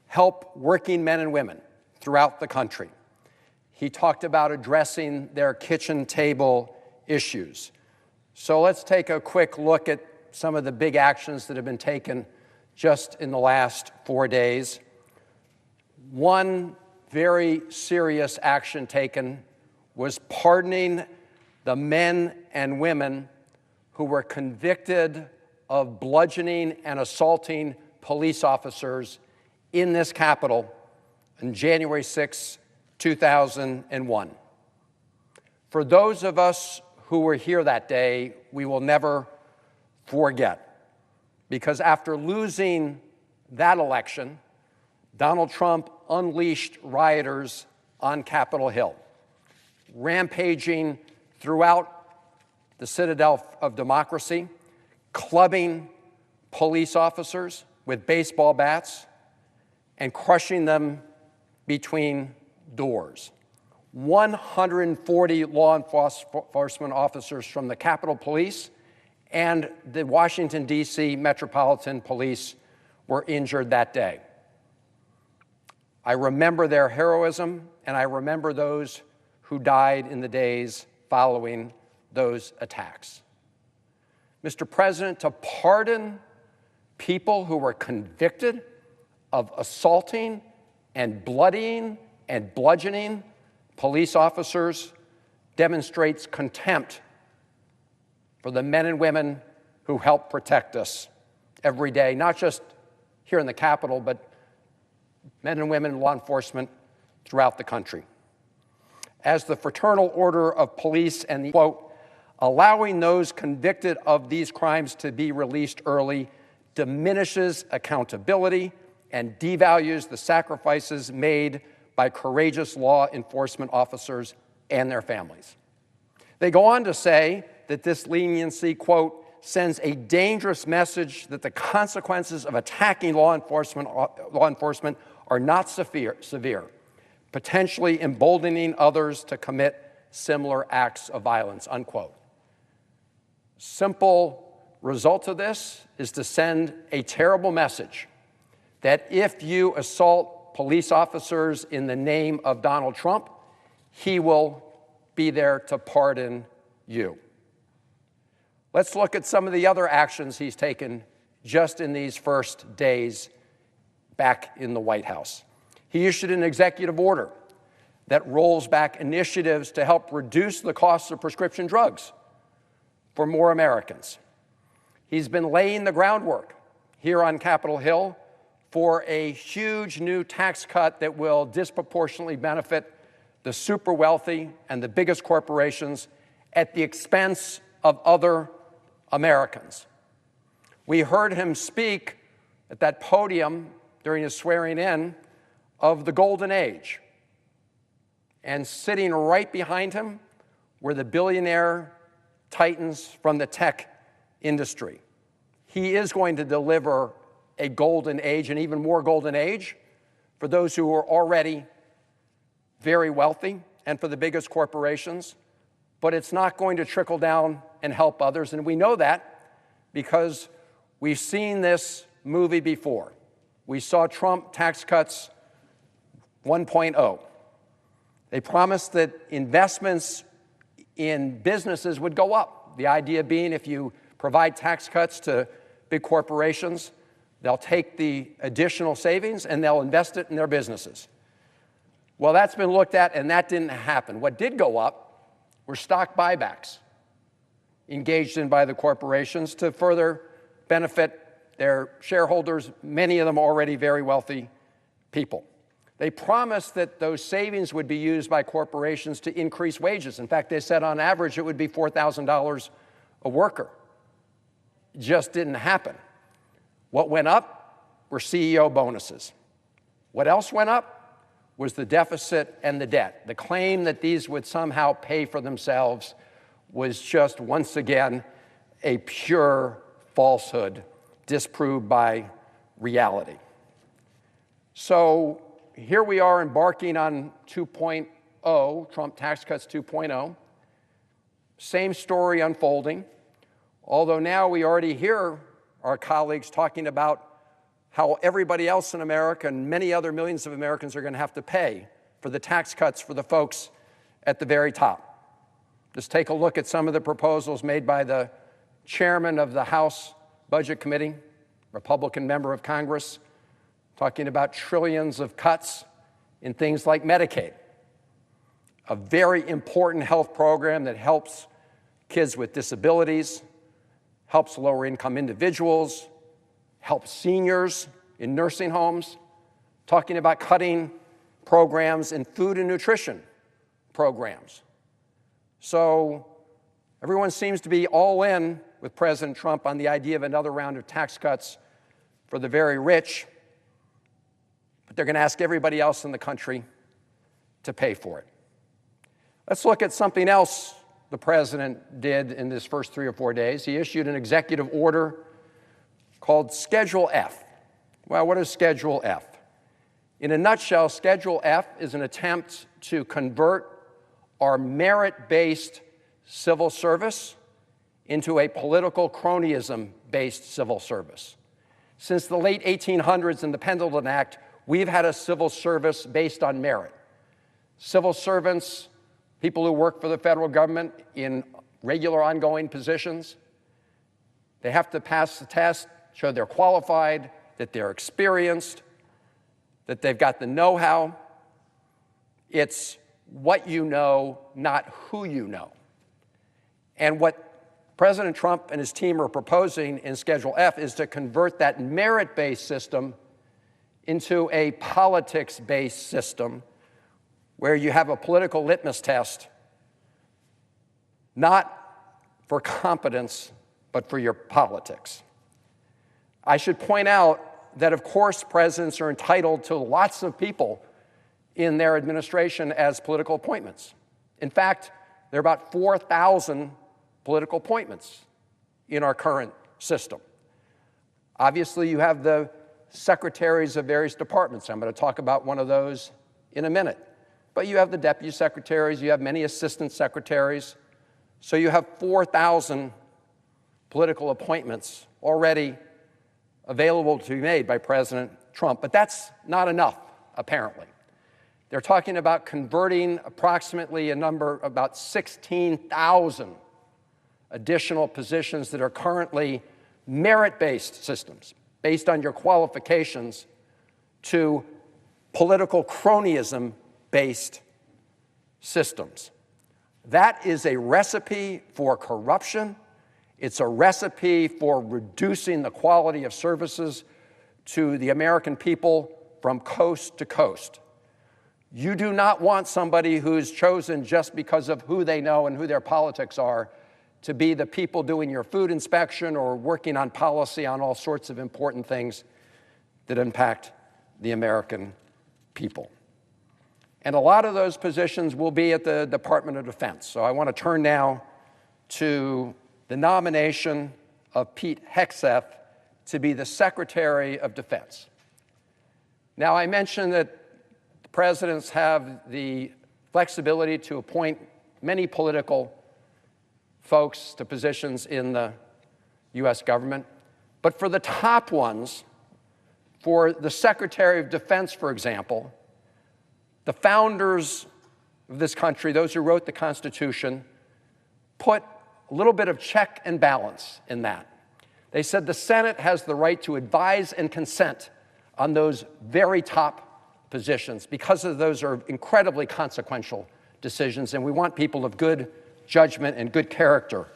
help working men and women throughout the country. He talked about addressing their kitchen table issues. So let's take a quick look at some of the big actions that have been taken just in the last 4 days. One very serious action taken was pardoning the men and women who were convicted of bludgeoning and assaulting police officers in this Capitol on January 6, 2001. For those of us who were here that day, we will never forget. Because after losing that election, Donald Trump unleashed rioters on Capitol Hill, rampaging throughout the citadel of democracy, clubbing police officers with baseball bats and crushing them between doors. 140 law enforcement officers from the Capitol Police and the Washington, D.C. Metropolitan Police were injured that day. I remember their heroism, and I remember those who died in the days following those attacks. Mr. President, to pardon people who were convicted of assaulting and bloodying and bludgeoning police officers demonstrates contempt for the men and women who help protect us every day, not just here in the Capitol, but men and women in law enforcement throughout the country. As the Fraternal Order of Police and the, quote, allowing those convicted of these crimes to be released early diminishes accountability and devalues the sacrifices made by courageous law enforcement officers and their families. They go on to say that this leniency, quote, sends a dangerous message that the consequences of attacking law enforcement are not severe, potentially emboldening others to commit similar acts of violence, unquote. Simple result of this is to send a terrible message that if you assault police officers in the name of Donald Trump, he will be there to pardon you. Let's look at some of the other actions he's taken just in these first days back in the White House. He issued an executive order that rolls back initiatives to help reduce the costs of prescription drugs for more Americans. He's been laying the groundwork here on Capitol Hill for a huge new tax cut that will disproportionately benefit the super wealthy and the biggest corporations at the expense of other Americans. We heard him speak at that podium during his swearing in of the golden age. And sitting right behind him were the billionaire titans from the tech industry. He is going to deliver a golden age, an even more golden age, for those who are already very wealthy and for the biggest corporations. But it's not going to trickle down and help others. And we know that because we've seen this movie before. We saw Trump tax cuts 1.0. They promised that investments in businesses would go up. The idea being if you provide tax cuts to big corporations, they'll take the additional savings and they'll invest it in their businesses. Well, that's been looked at, and that didn't happen. What did go up were stock buybacks. engaged in by the corporations to further benefit their shareholders, many of them already very wealthy people. They promised that those savings would be used by corporations to increase wages. In fact, they said on average it would be $4,000 a worker. It just didn't happen. What went up were CEO bonuses. What else went up was the deficit and the debt. The claim that these would somehow pay for themselves was just once again a pure falsehood, disproved by reality. So here we are embarking on 2.0, Trump tax cuts 2.0. Same story unfolding, although now we already hear our colleagues talking about how everybody else in America and many other millions of Americans are going to have to pay for the tax cuts for the folks at the very top. Just take a look at some of the proposals made by the chairman of the House Budget Committee, Republican member of Congress, talking about trillions of cuts in things like Medicaid, a very important health program that helps kids with disabilities, helps lower-income individuals, helps seniors in nursing homes, talking about cutting programs in food and nutrition programs. So everyone seems to be all in with President Trump on the idea of another round of tax cuts for the very rich, but they're going to ask everybody else in the country to pay for it. Let's look at something else the president did in his first 3 or 4 days. He issued an executive order called Schedule F. Well, what is Schedule F? In a nutshell, Schedule F is an attempt to convert our merit-based civil service into a political cronyism-based civil service. Since the late 1800s and the Pendleton Act, we've had a civil service based on merit. Civil servants, people who work for the federal government in regular ongoing positions, they have to pass the test, show they're qualified, that they're experienced, that they've got the know-how. It's what you know, not who you know. And what President Trump and his team are proposing in Schedule F is to convert that merit-based system into a politics-based system where you have a political litmus test, not for competence, but for your politics. I should point out that, of course, presidents are entitled to lots of people in their administration as political appointments. In fact, there are about 4,000 political appointments in our current system. Obviously, you have the secretaries of various departments. I'm going to talk about one of those in a minute. But you have the deputy secretaries, you have many assistant secretaries. So you have 4,000 political appointments already available to be made by President Trump. But that's not enough, apparently. They're talking about converting approximately a number, about 16,000 additional positions that are currently merit-based systems, based on your qualifications, to political cronyism-based systems. That is a recipe for corruption. It's a recipe for reducing the quality of services to the American people from coast to coast. You do not want somebody who's chosen just because of who they know and who their politics are to be the people doing your food inspection or working on policy on all sorts of important things that impact the American people. And a lot of those positions will be at the Department of Defense. So I want to turn now to the nomination of Pete Hegseth to be the Secretary of Defense. Now, I mentioned that presidents have the flexibility to appoint many political folks to positions in the U.S. government. But for the top ones, for the Secretary of Defense, for example, the founders of this country, those who wrote the Constitution, put a little bit of check and balance in that. They said the Senate has the right to advise and consent on those very top positions because of those are incredibly consequential decisions, and we want people of good judgment and good character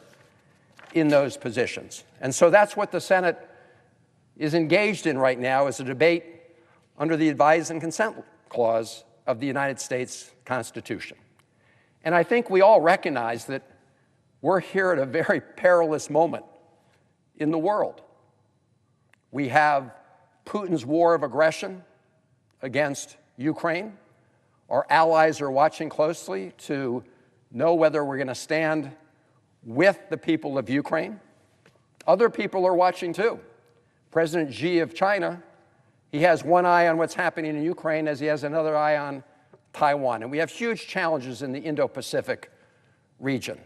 in those positions. And so that's what the Senate is engaged in right now, is a debate under the Advise and Consent Clause of the United States Constitution. And I think we all recognize that we're here at a very perilous moment in the world. We have Putin's war of aggression against Ukraine. Our allies are watching closely to know whether we're going to stand with the people of Ukraine. Other people are watching too. President Xi of China, he has one eye on what's happening in Ukraine as he has another eye on Taiwan. And we have huge challenges in the Indo-Pacific region.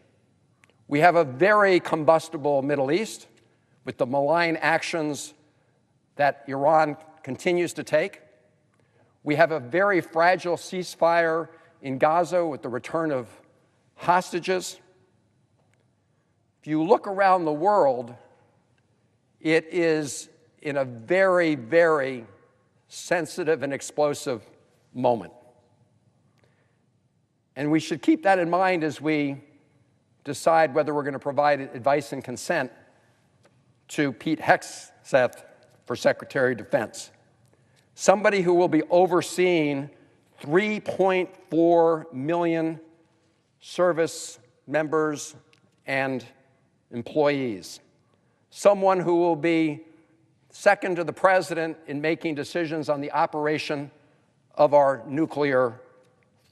We have a very combustible Middle East with the malign actions that Iran continues to take. We have a very fragile ceasefire in Gaza with the return of hostages. If you look around the world, it is in a very, very sensitive and explosive moment. And we should keep that in mind as we decide whether we're going to provide advice and consent to Pete Hegseth for Secretary of Defense, somebody who will be overseeing 3.4 million service members and employees, someone who will be second to the president in making decisions on the operation of our nuclear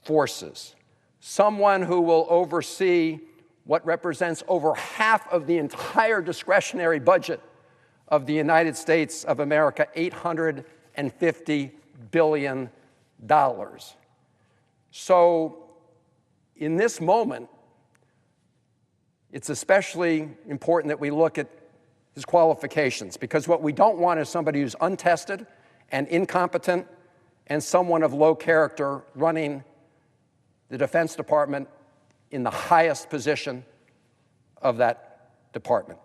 forces, someone who will oversee what represents over half of the entire discretionary budget of the United States of America, $850 billion. So in this moment, it's especially important that we look at his qualifications, because what we don't want is somebody who's untested and incompetent and someone of low character running the Defense Department in the highest position of that department.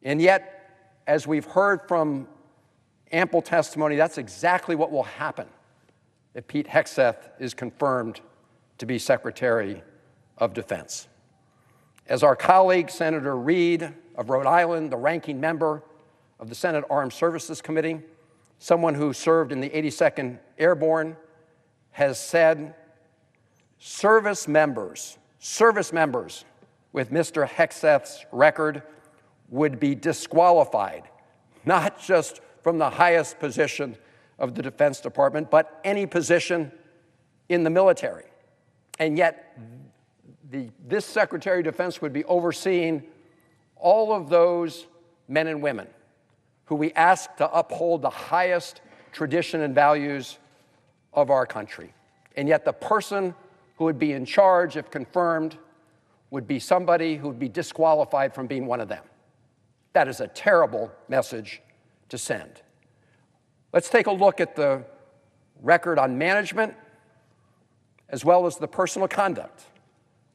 And yet, as we've heard from ample testimony, that's exactly what will happen if Pete Hegseth is confirmed to be Secretary of Defense. As our colleague, Senator Reid of Rhode Island, the ranking member of the Senate Armed Services Committee, someone who served in the 82nd Airborne, has said, service members with Mr. Hegseth's record would be disqualified, not just from the highest position of the Defense Department, but any position in the military. And yet, this Secretary of Defense would be overseeing all of those men and women who we ask to uphold the highest tradition and values of our country. And yet the person who would be in charge, if confirmed, would be somebody who would be disqualified from being one of them. That is a terrible message to send. Let's take a look at the record on management as well as the personal conduct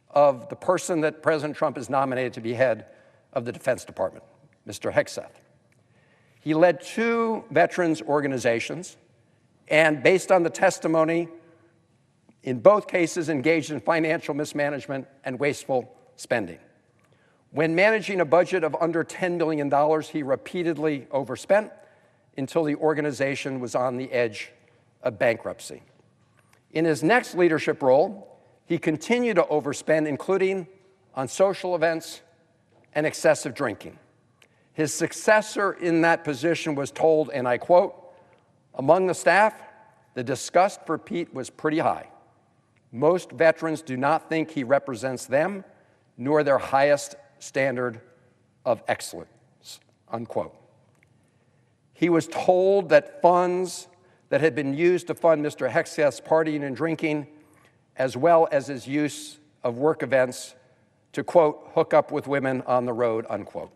of the person that President Trump has nominated to be head of the Defense Department, Mr. Hegseth. He led 2 veterans organizations and, based on the testimony, in both cases engaged in financial mismanagement and wasteful spending. When managing a budget of under $10 million, he repeatedly overspent until the organization was on the edge of bankruptcy. In his next leadership role, he continued to overspend, including on social events and excessive drinking. His successor in that position was told, and I quote, "Among the staff, the disgust for Pete was pretty high. Most veterans do not think he represents them, nor their highest standard of excellence," unquote. He was told that funds that had been used to fund Mr. Hegseth's partying and drinking, as well as his use of work events to, quote, "hook up with women on the road," unquote.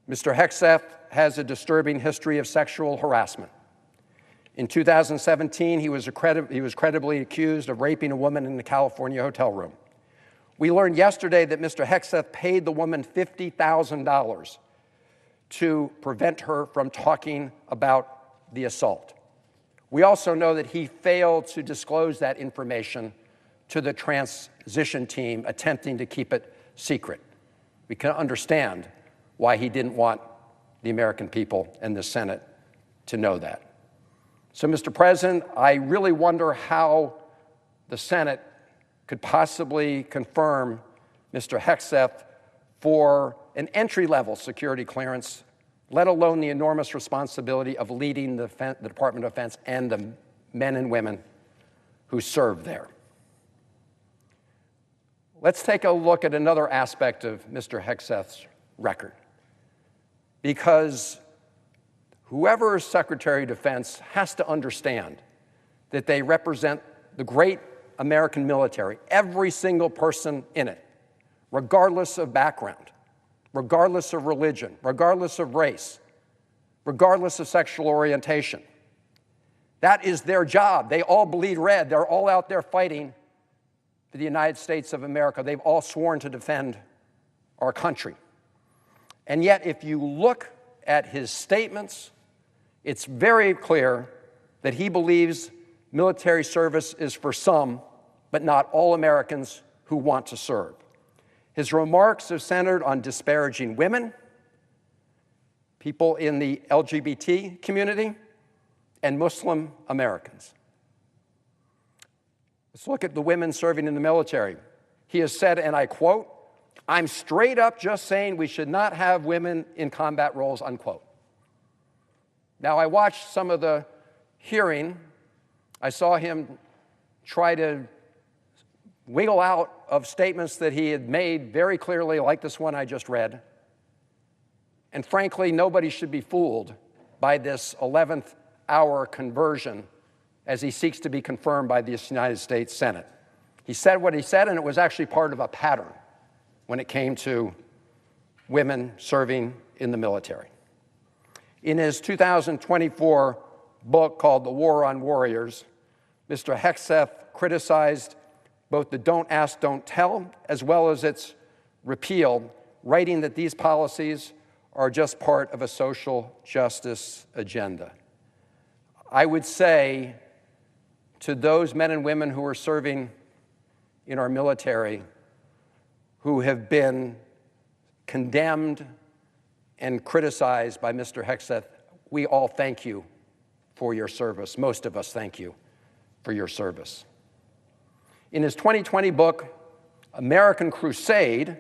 Mr. Hegseth has a disturbing history of sexual harassment. In 2017, he was credibly accused of raping a woman in the California hotel room. We learned yesterday that Mr. Hegseth paid the woman $50,000 to prevent her from talking about the assault. We also know that he failed to disclose that information to the transition team, attempting to keep it secret. we can understand why he didn't want the American people and the Senate to know that. So, Mr. President, I really wonder how the Senate could possibly confirm Mr. Hegseth for an entry-level security clearance, let alone the enormous responsibility of leading the Department of Defense and the men and women who serve there. Let's take a look at another aspect of Mr. Hegseth's record, because whoever is Secretary of Defense has to understand that they represent the great American military, every single person in it, regardless of background, regardless of religion, regardless of race, regardless of sexual orientation. That is their job. They all bleed red. They're all out there fighting for the United States of America. They've all sworn to defend our country. And yet, if you look at his statements, it's very clear that he believes military service is for some, but not all Americans who want to serve. His remarks have centered on disparaging women, people in the LGBT community, and Muslim Americans. Let's look at the women serving in the military. He has said, and I quote, "I'm straight up just saying we should not have women in combat roles," unquote. Now, I watched some of the hearing. I saw him try to wiggle out of statements that he had made very clearly, like this one I just read. And frankly, nobody should be fooled by this 11th hour conversion as he seeks to be confirmed by the United States Senate. He said what he said, and it was actually part of a pattern when it came to women serving in the military. In his 2024 book called The War on Warriors, Mr. Hegseth criticized both the Don't Ask, Don't Tell, as well as its repeal, writing that these policies are just part of a social justice agenda. I would say to those men and women who are serving in our military, who have been condemned and criticized by Mr. Hegseth, we all thank you for your service. Most of us thank you for your service. In his 2020 book, American Crusade,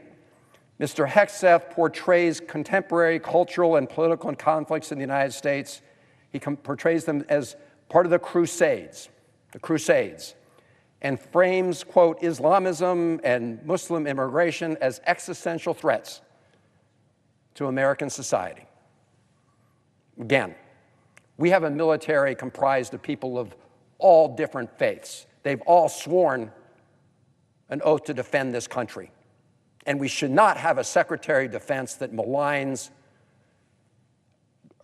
Mr. Hegseth portrays contemporary cultural and political conflicts in the United States. He portrays them as part of the Crusades, and frames, quote, Islamism and Muslim immigration as existential threats to American society. Again, we have a military comprised of people of all different faiths. They've all sworn an oath to defend this country. And we should not have a Secretary of Defense that maligns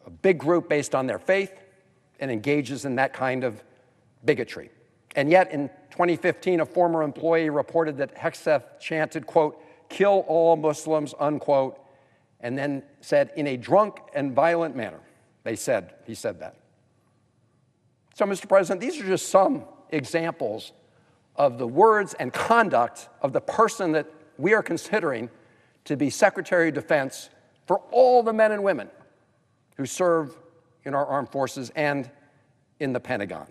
a big group based on their faith and engages in that kind of bigotry. And yet, in 2015, a former employee reported that Hegseth chanted, quote, "Kill all Muslims," unquote, and then said, in a drunk and violent manner. He said that. So, Mr. President, these are just some examples of the words and conduct of the person that we are considering to be Secretary of Defense for all the men and women who serve in our armed forces and in the Pentagon.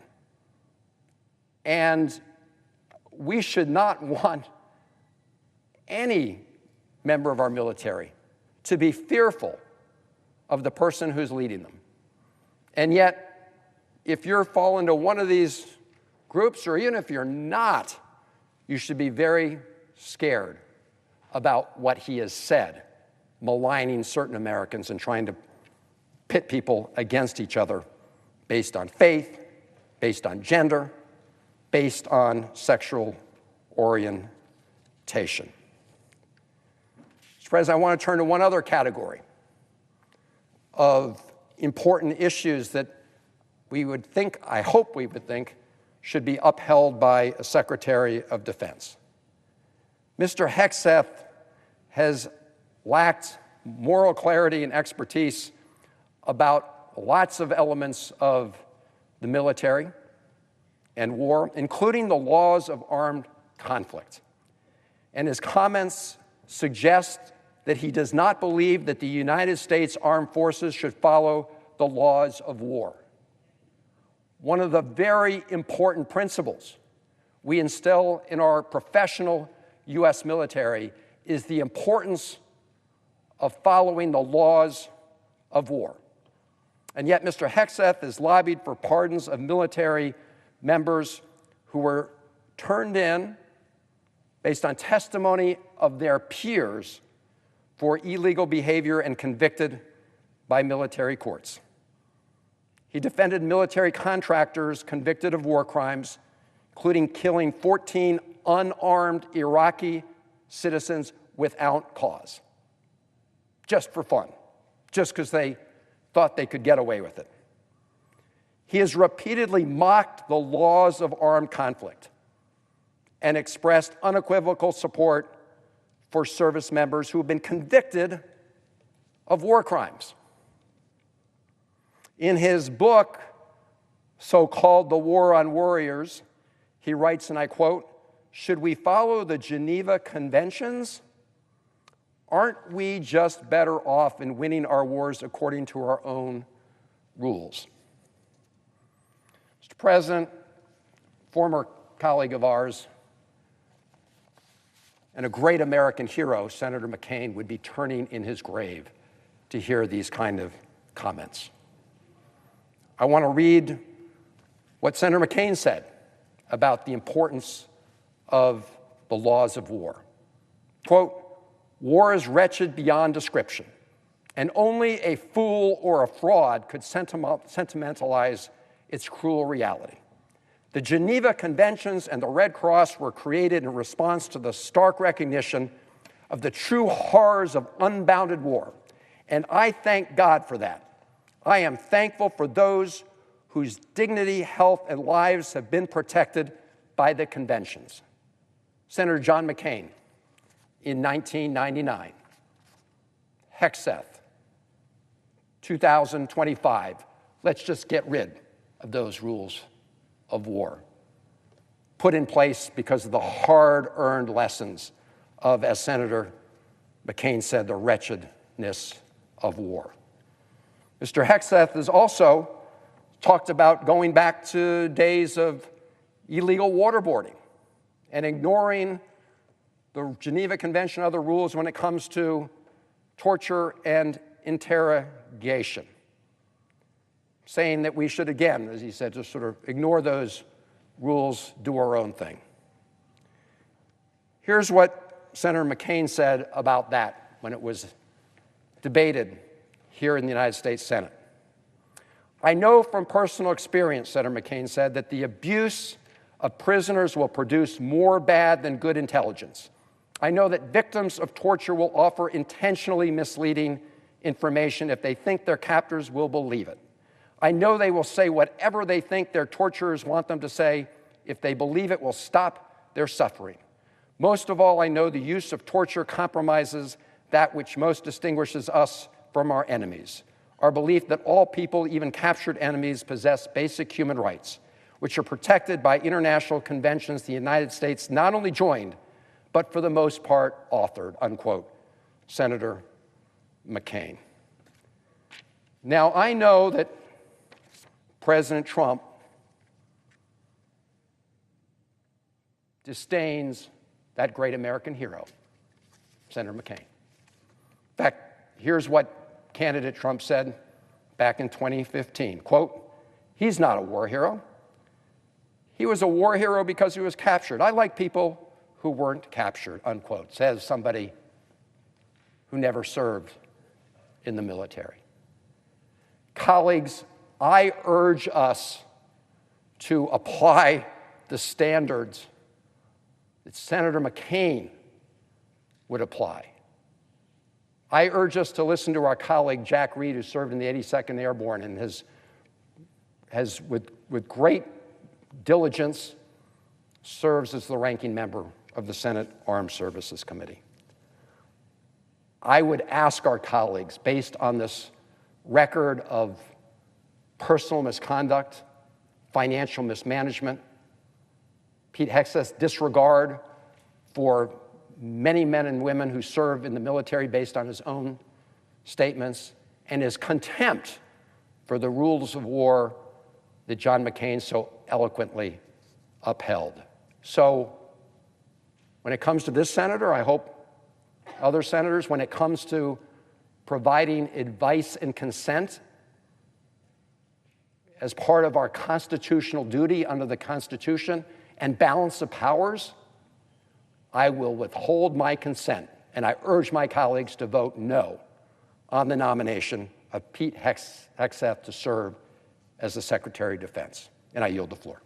And we should not want any member of our military to be fearful of the person who's leading them. And yet, if you're fall into one of these groups, or even if you're not, you should be very scared about what he has said, maligning certain Americans and trying to pit people against each other based on faith, based on gender, based on sexual orientation. Mr. President, I want to turn to one other category of important issues that we would think, I hope we would think, should be upheld by a Secretary of Defense. Mr. Hegseth has lacked moral clarity and expertise about lots of elements of the military and war, including the laws of armed conflict. And his comments suggest that he does not believe that the United States Armed Forces should follow the laws of war. One of the very important principles we instill in our professional U.S. military is the importance of following the laws of war. And yet Mr. Hegseth has lobbied for pardons of military members who were turned in based on testimony of their peers for illegal behavior and convicted by military courts. He defended military contractors convicted of war crimes, including killing 14 unarmed Iraqi citizens without cause, just for fun, just because they thought they could get away with it. He has repeatedly mocked the laws of armed conflict and expressed unequivocal support for service members who have been convicted of war crimes. In his book, so-called The War on Warriors, he writes, and I quote, "Should we follow the Geneva Conventions? Aren't we just better off in winning our wars according to our own rules?" Mr. President, former colleague of ours, and a great American hero, Senator McCain, would be turning in his grave to hear these kind of comments. I want to read what Senator McCain said about the importance of the laws of war. Quote, "War is wretched beyond description, and only a fool or a fraud could sentimentalize its cruel reality. The Geneva Conventions and the Red Cross were created in response to the stark recognition of the true horrors of unbounded war, and I thank God for that. I am thankful for those whose dignity, health, and lives have been protected by the conventions." Senator John McCain in 1999. Hegseth, 2025. Let's just get rid of those rules of war, put in place because of the hard-earned lessons of, as Senator McCain said, the wretchedness of war. Mr. Hegseth has also talked about going back to days of illegal waterboarding and ignoring the Geneva Convention and other rules when it comes to torture and interrogation, saying that we should, again, as he said, just sort of ignore those rules, do our own thing. Here's what Senator McCain said about that when it was debated here in the United States Senate. "I know from personal experience," Senator McCain said, "that the abuse of prisoners will produce more bad than good intelligence. I know that victims of torture will offer intentionally misleading information if they think their captors will believe it. I know they will say whatever they think their torturers want them to say if they believe it will stop their suffering. Most of all, I know the use of torture compromises that which most distinguishes us from our enemies, our belief that all people, even captured enemies, possess basic human rights, which are protected by international conventions the United States not only joined, but for the most part authored," unquote, Senator McCain. Now, I know that President Trump disdains that great American hero, Senator McCain. In fact, here's what candidate Trump said back in 2015, quote, "He's not a war hero. He was a war hero because he was captured. I like people who weren't captured," unquote, says somebody who never served in the military. Colleagues, I urge us to apply the standards that Senator McCain would apply. I urge us to listen to our colleague Jack Reed, who served in the 82nd Airborne and has with great diligence, serves as the ranking member of the Senate Armed Services Committee. I would ask our colleagues, based on this record of personal misconduct, financial mismanagement, Pete Hegseth's disregard for many men and women who serve in the military based on his own statements, and his contempt for the rules of war that John McCain so eloquently upheld. So when it comes to this senator, I hope other senators, when it comes to providing advice and consent as part of our constitutional duty under the Constitution and balance of powers, I will withhold my consent, and I urge my colleagues to vote no on the nomination of Pete Hegseth to serve as the Secretary of Defense. And I yield the floor.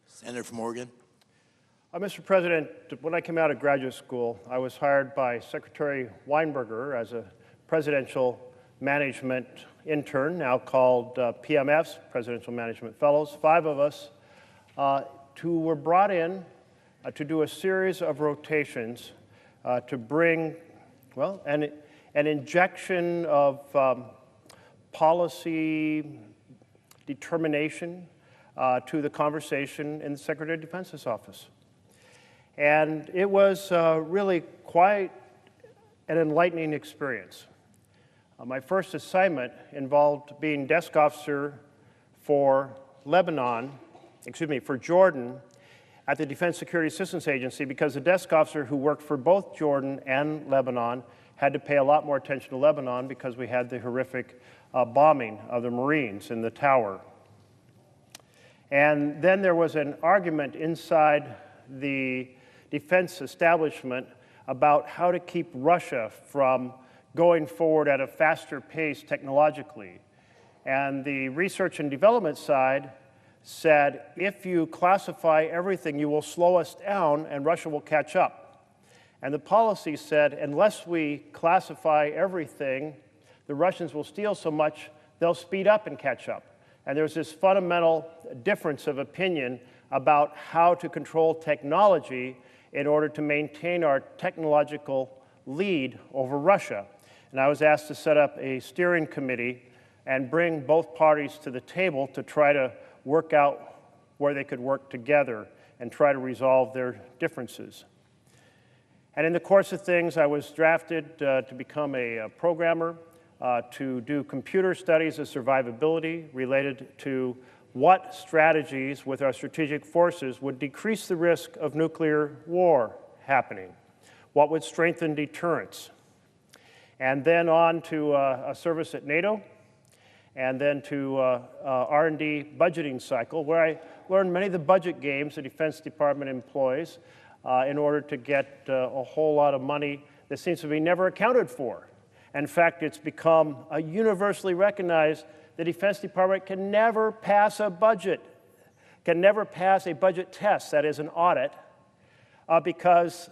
Senator from Oregon. Mr. President, when I came out of graduate school, I was hired by Secretary Weinberger as a presidential management intern, now called PMFs, Presidential Management Fellows. 5 of us who were brought in to do a series of rotations to bring, well, an injection of policy determination to the conversation in the Secretary of Defense's office. And it was really quite an enlightening experience. My first assignment involved being desk officer for Jordan at the Defense Security Assistance Agency, because the desk officer who worked for both Jordan and Lebanon had to pay a lot more attention to Lebanon because we had the horrific bombing of the Marines in the tower. And then there was an argument inside the defense establishment about how to keep Russia from going forward at a faster pace technologically. And the research and development side said, if you classify everything, you will slow us down and Russia will catch up. And the policy said, unless we classify everything, the Russians will steal so much, they'll speed up and catch up. And there's this fundamental difference of opinion about how to control technology in order to maintain our technological lead over Russia. And I was asked to set up a steering committee and bring both parties to the table to try to work out where they could work together and try to resolve their differences. And in the course of things, I was drafted to become a programmer, to do computer studies of survivability related to what strategies with our strategic forces would decrease the risk of nuclear war happening, what would strengthen deterrence, and then on to a service at NATO, and then to R&D budgeting cycle, where I learned many of the budget games the Defense Department employs in order to get a whole lot of money that seems to be never accounted for. In fact, it's become universally recognized the Defense Department can never pass a budget, can never pass a budget test, that is an audit, because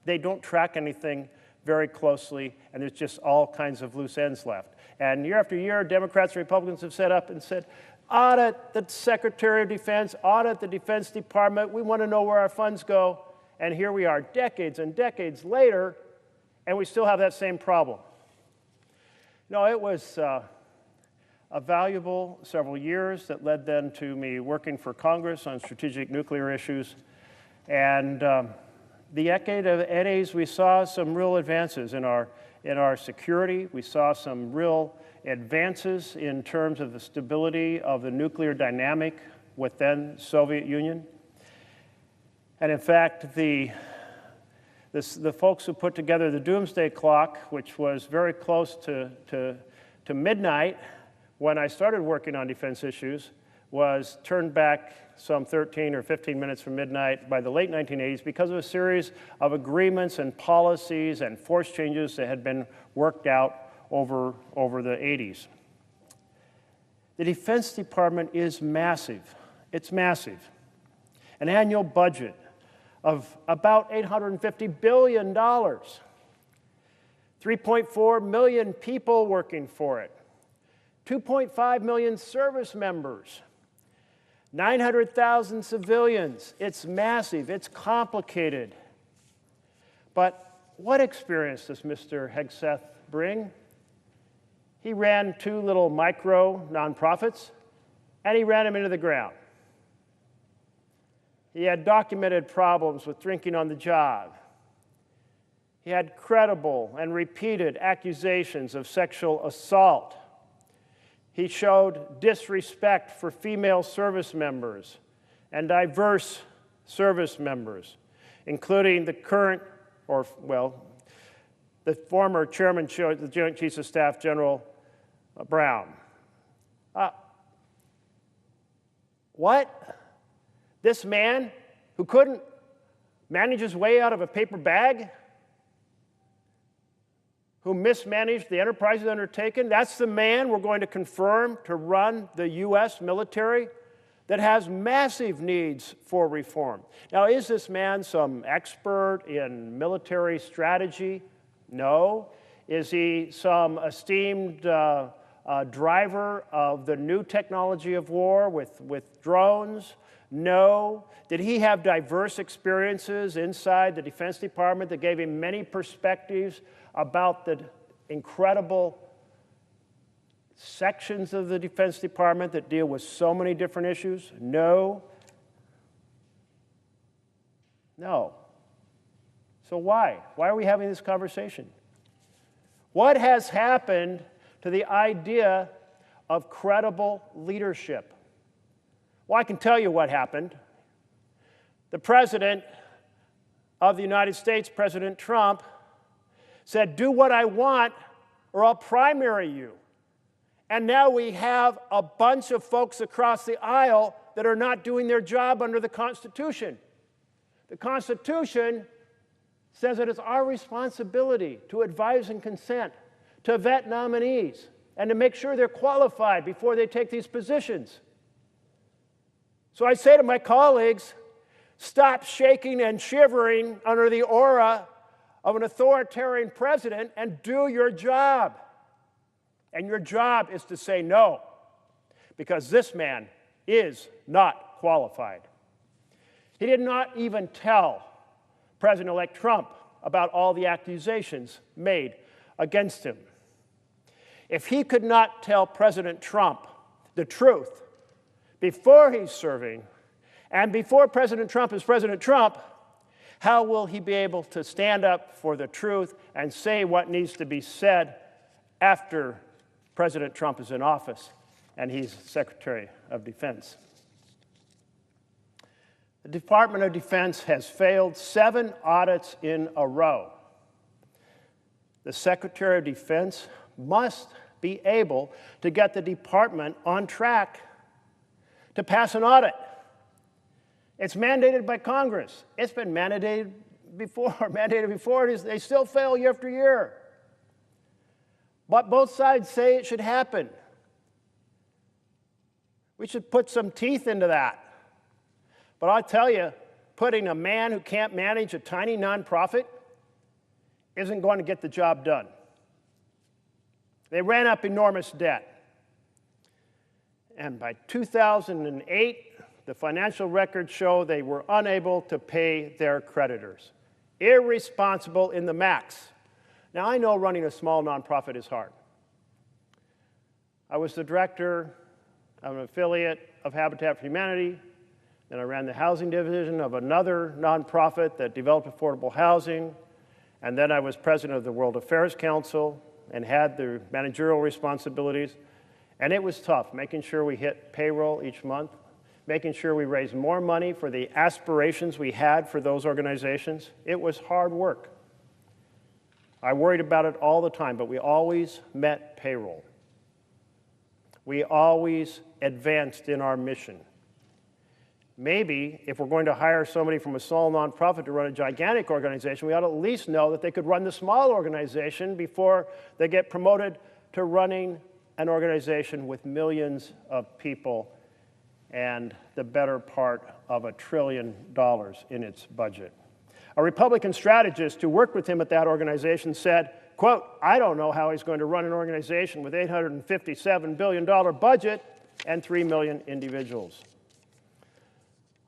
they don't track anything very closely, and there's just all kinds of loose ends left. And year after year, Democrats and Republicans have set up and said, audit the Secretary of Defense, audit the Defense Department, we want to know where our funds go. And here we are decades and decades later, and we still have that same problem. No, it was a valuable several years that led then to me working for Congress on strategic nuclear issues. And the decade of '80s, we saw some real advances in our security. We saw some real advances in terms of the stability of the nuclear dynamic within the Soviet Union. And in fact, the folks who put together the doomsday clock, which was very close to midnight when I started working on defense issues, was turned back some 13 or 15 minutes from midnight by the late 1980s because of a series of agreements and policies and force changes that had been worked out over the 80s. The Defense Department is massive. It's massive. an annual budget of about $850 billion, 3.4 million people working for it, 2.5 million service members, 900,000 civilians. It's massive, it's complicated. But what experience does Mr. Hegseth bring? He ran 2 little micro nonprofits, and he ran them into the ground. He had documented problems with drinking on the job. He had credible and repeated accusations of sexual assault. He showed disrespect for female service members and diverse service members, including the current, or, well, the former chairman, the Joint Chiefs of Staff, General Brown. What? This man who couldn't manage his way out of a paper bag, who mismanaged the enterprises undertaken, that's the man we're going to confirm to run the U.S. military that has massive needs for reform. Now, is this man some expert in military strategy? No. Is he some esteemed driver of the new technology of war with drones? No. Did he have diverse experiences inside the Defense Department that gave him many perspectives about the incredible sections of the Defense Department that deal with so many different issues? No. No. So why? Why are we having this conversation? What has happened to the idea of credible leadership? Well, I can tell you what happened. The President of the United States, President Trump, said, "Do what I want or I'll primary you." And now we have a bunch of folks across the aisle that are not doing their job under the Constitution. The Constitution says that it's our responsibility to advise and consent, to vet nominees, and to make sure they're qualified before they take these positions. So I say to my colleagues, stop shaking and shivering under the aura of an authoritarian president and do your job. And your job is to say no, because this man is not qualified. He did not even tell President-elect Trump about all the accusations made against him. If he could not tell President Trump the truth before he's serving, and before President Trump is President Trump, how will he be able to stand up for the truth and say what needs to be said after President Trump is in office and he's Secretary of Defense? The Department of Defense has failed 7 audits in a row. The Secretary of Defense must be able to get the department on track to pass an audit. It's mandated by Congress. It's been mandated before. They still fail year after year. But both sides say it should happen. We should put some teeth into that. But I'll tell you, putting a man who can't manage a tiny nonprofit isn't going to get the job done. They ran up enormous debt. And by 2008, the financial records show they were unable to pay their creditors. Irresponsible in the max. Now, I know running a small nonprofit is hard. I was the director of an affiliate of Habitat for Humanity. Then I ran the housing division of another nonprofit that developed affordable housing. And then I was president of the World Affairs Council and had the managerial responsibilities. And it was tough, making sure we hit payroll each month, making sure we raised more money for the aspirations we had for those organizations. It was hard work. I worried about it all the time, but we always met payroll. We always advanced in our mission. Maybe if we're going to hire somebody from a small nonprofit to run a gigantic organization, we ought to at least know that they could run the small organization before they get promoted to running an organization with millions of people and the better part of $1 trillion in its budget. A Republican strategist who worked with him at that organization said, quote, "I don't know how he's going to run an organization with $857 billion budget and 3 million individuals."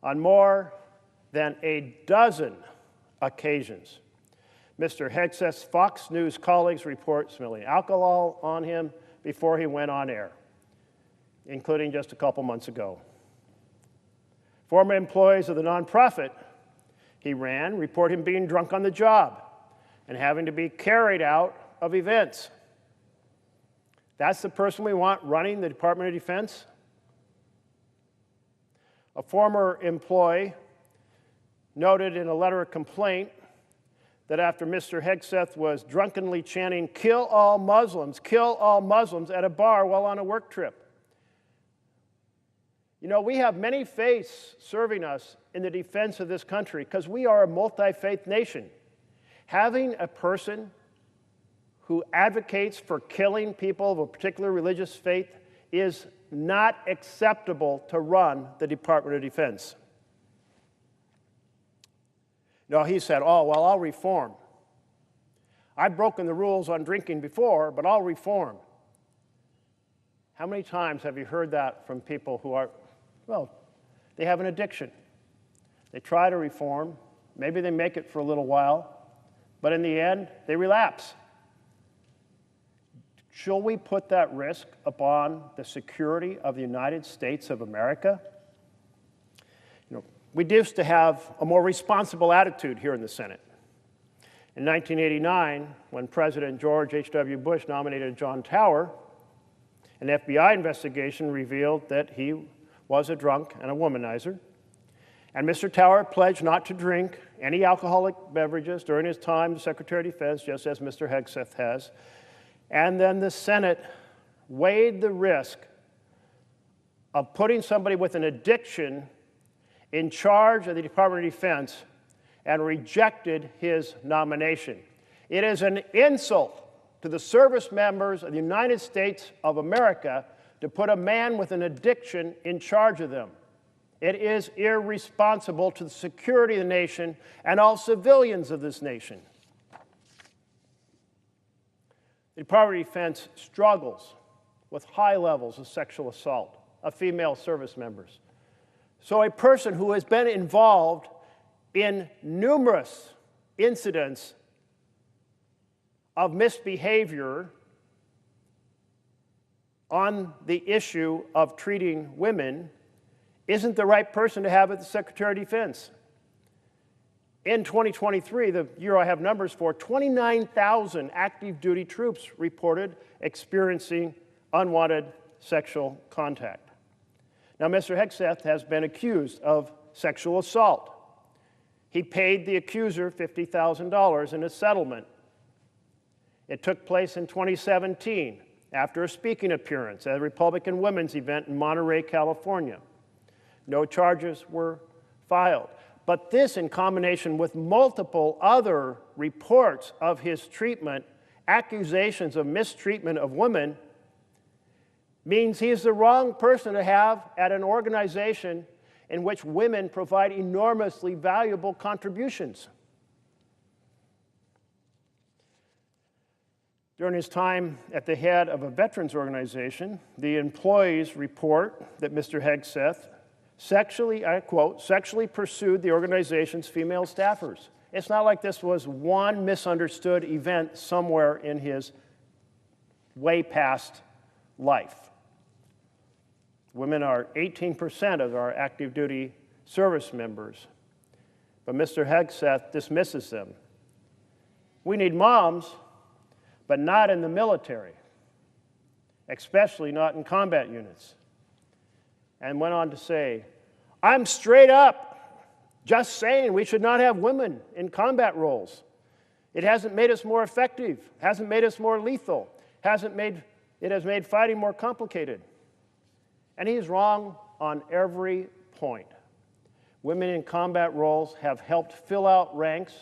On more than a dozen occasions, Mr. Hegseth's Fox News colleagues report smelling alcohol on him before he went on air, including just a couple months ago. Former employees of the nonprofit he ran report him being drunk on the job and having to be carried out of events. That's the person we want running the Department of Defense? A former employee noted in a letter of complaint that after Mr. Hegseth was drunkenly chanting, kill all Muslims," at a bar while on a work trip. You know, we have many faiths serving us in the defense of this country because we are a multi-faith nation. Having a person who advocates for killing people of a particular religious faith is not acceptable to run the Department of Defense. No, he said, "Oh, well, I'll reform. I've broken the rules on drinking before, but I'll reform." How many times have you heard that from people who are, well, they have an addiction. They try to reform. Maybe they make it for a little while, but in the end, they relapse. Shall we put that risk upon the security of the United States of America? You know, we used to have a more responsible attitude here in the Senate. In 1989, when President George H.W. Bush nominated John Tower, an FBI investigation revealed that he was a drunk and a womanizer. And Mr. Tower pledged not to drink any alcoholic beverages during his time as Secretary of Defense, just as Mr. Hegseth has. And then the Senate weighed the risk of putting somebody with an addiction in charge of the Department of Defense and rejected his nomination. It is an insult to the service members of the United States of America to put a man with an addiction in charge of them. It is irresponsible to the security of the nation and all civilians of this nation. The Department of Defense struggles with high levels of sexual assault of female service members. So a person who has been involved in numerous incidents of misbehavior on the issue of treating women isn't the right person to have at the Secretary of Defense. In 2023, the year I have numbers for, 29,000 active duty troops reported experiencing unwanted sexual contact. Now, Mr. Hegseth has been accused of sexual assault. He paid the accuser $50,000 in a settlement. It took place in 2017 after a speaking appearance at a Republican women's event in Monterey, California. No charges were filed. But this, in combination with multiple other reports of his treatment, accusations of mistreatment of women, means he is the wrong person to have at an organization in which women provide enormously valuable contributions. During his time at the head of a veterans organization, the employees report that Mr. Hegseth sexually, I quote, sexually pursued the organization's female staffers. It's not like this was one misunderstood event somewhere in his way past life. Women are 18% of our active duty service members, but Mr. Hegseth dismisses them. We need moms, but not in the military, especially not in combat units. And went on to say, I'm straight up just saying we should not have women in combat roles. It hasn't made us more effective, hasn't made us more lethal, it has made fighting more complicated. And he's wrong on every point. Women in combat roles have helped fill out ranks.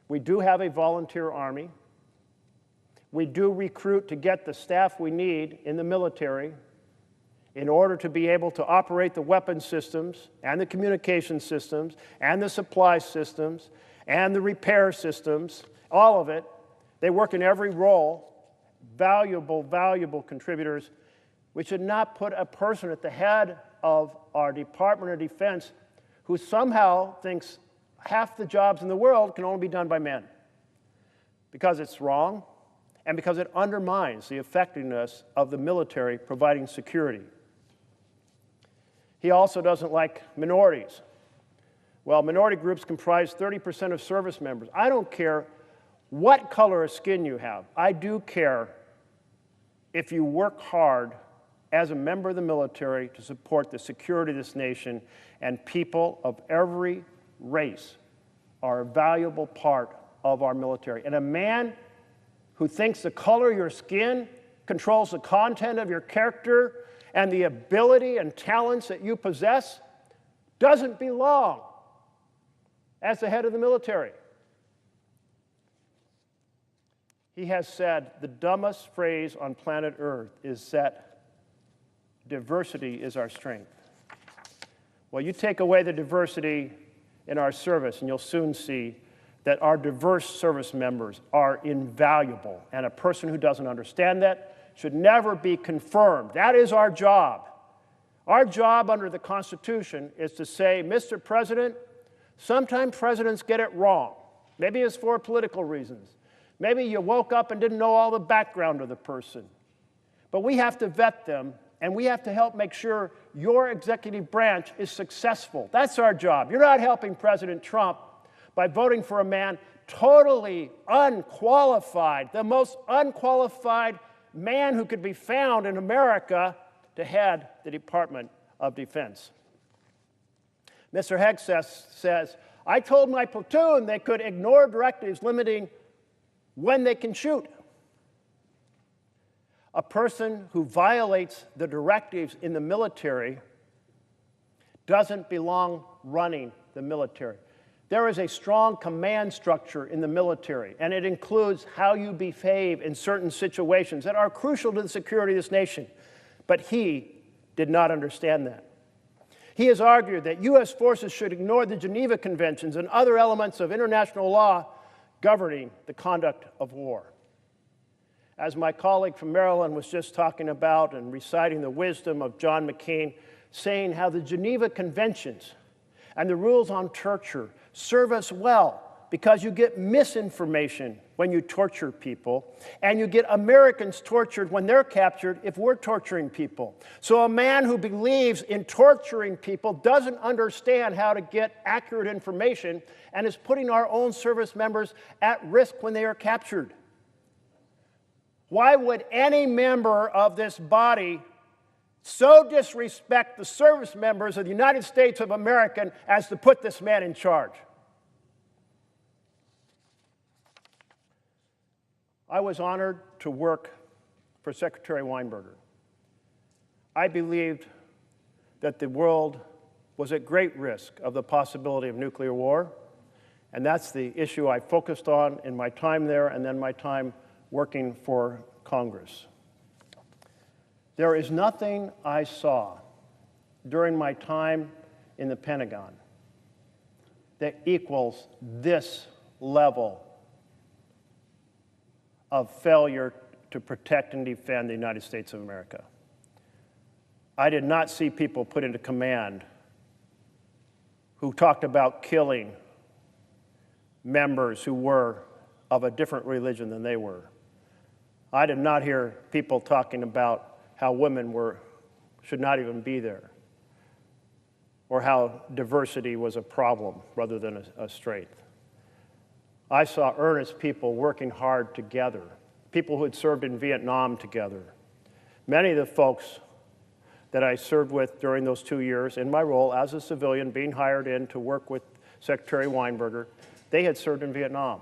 We do have a volunteer army. We do recruit to get the staff we need in the military. in order to be able to operate the weapon systems and the communication systems and the supply systems and the repair systems, all of it. They work in every role, valuable, valuable contributors. We should not put a person at the head of our Department of Defense who somehow thinks half the jobs in the world can only be done by men, because it's wrong and because it undermines the effectiveness of the military providing security. He also doesn't like minorities. Well, minority groups comprise 30% of service members. I don't care what color of skin you have. I do care if you work hard as a member of the military to support the security of this nation, and people of every race are a valuable part of our military. And a man who thinks the color of your skin controls the content of your character and the ability and talents that you possess doesn't belong as the head of the military. He has said the dumbest phrase on planet Earth is that diversity is our strength. Well, you take away the diversity in our service, and you'll soon see that our diverse service members are invaluable, and a person who doesn't understand that should never be confirmed. That is our job. Our job under the Constitution is to say, Mr. President, sometimes presidents get it wrong. Maybe it's for political reasons. Maybe you woke up and didn't know all the background of the person. But we have to vet them, and we have to help make sure your executive branch is successful. That's our job. You're not helping President Trump by voting for a man totally unqualified, the most unqualified man who could be found in America to head the Department of Defense. Mr. Hegseth says, I told my platoon they could ignore directives limiting when they can shoot. A person who violates the directives in the military doesn't belong running the military. There is a strong command structure in the military, and it includes how you behave in certain situations that are crucial to the security of this nation. But he did not understand that. He has argued that U.S. forces should ignore the Geneva Conventions and other elements of international law governing the conduct of war. As my colleague from Maryland was just talking about and reciting the wisdom of John McCain, saying how the Geneva Conventions and the rules on torture serve us well because you get misinformation when you torture people, and you get Americans tortured when they're captured if we're torturing people. So a man who believes in torturing people doesn't understand how to get accurate information and is putting our own service members at risk when they are captured. Why would any member of this body so disrespect the service members of the United States of America as to put this man in charge? I was honored to work for Secretary Weinberger. I believed that the world was at great risk of the possibility of nuclear war, and that's the issue I focused on in my time there and then my time working for Congress. There is nothing I saw during my time in the Pentagon that equals this level of failure to protect and defend the United States of America. I did not see people put into command who talked about killing members who were of a different religion than they were. I did not hear people talking about how women should not even be there, or how diversity was a problem rather than a strength. I saw earnest people working hard together, people who had served in Vietnam together. Many of the folks that I served with during those 2 years in my role as a civilian being hired in to work with Secretary Weinberger, they had served in Vietnam.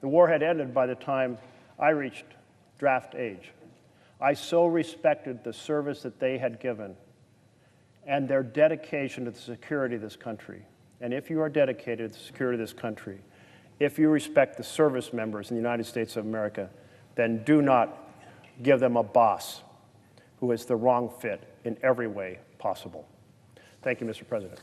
The war had ended by the time I reached draft age. I so respected the service that they had given and their dedication to the security of this country. And if you are dedicated to the security of this country, if you respect the service members in the United States of America, then do not give them a boss who is the wrong fit in every way possible. Thank you, Mr. President.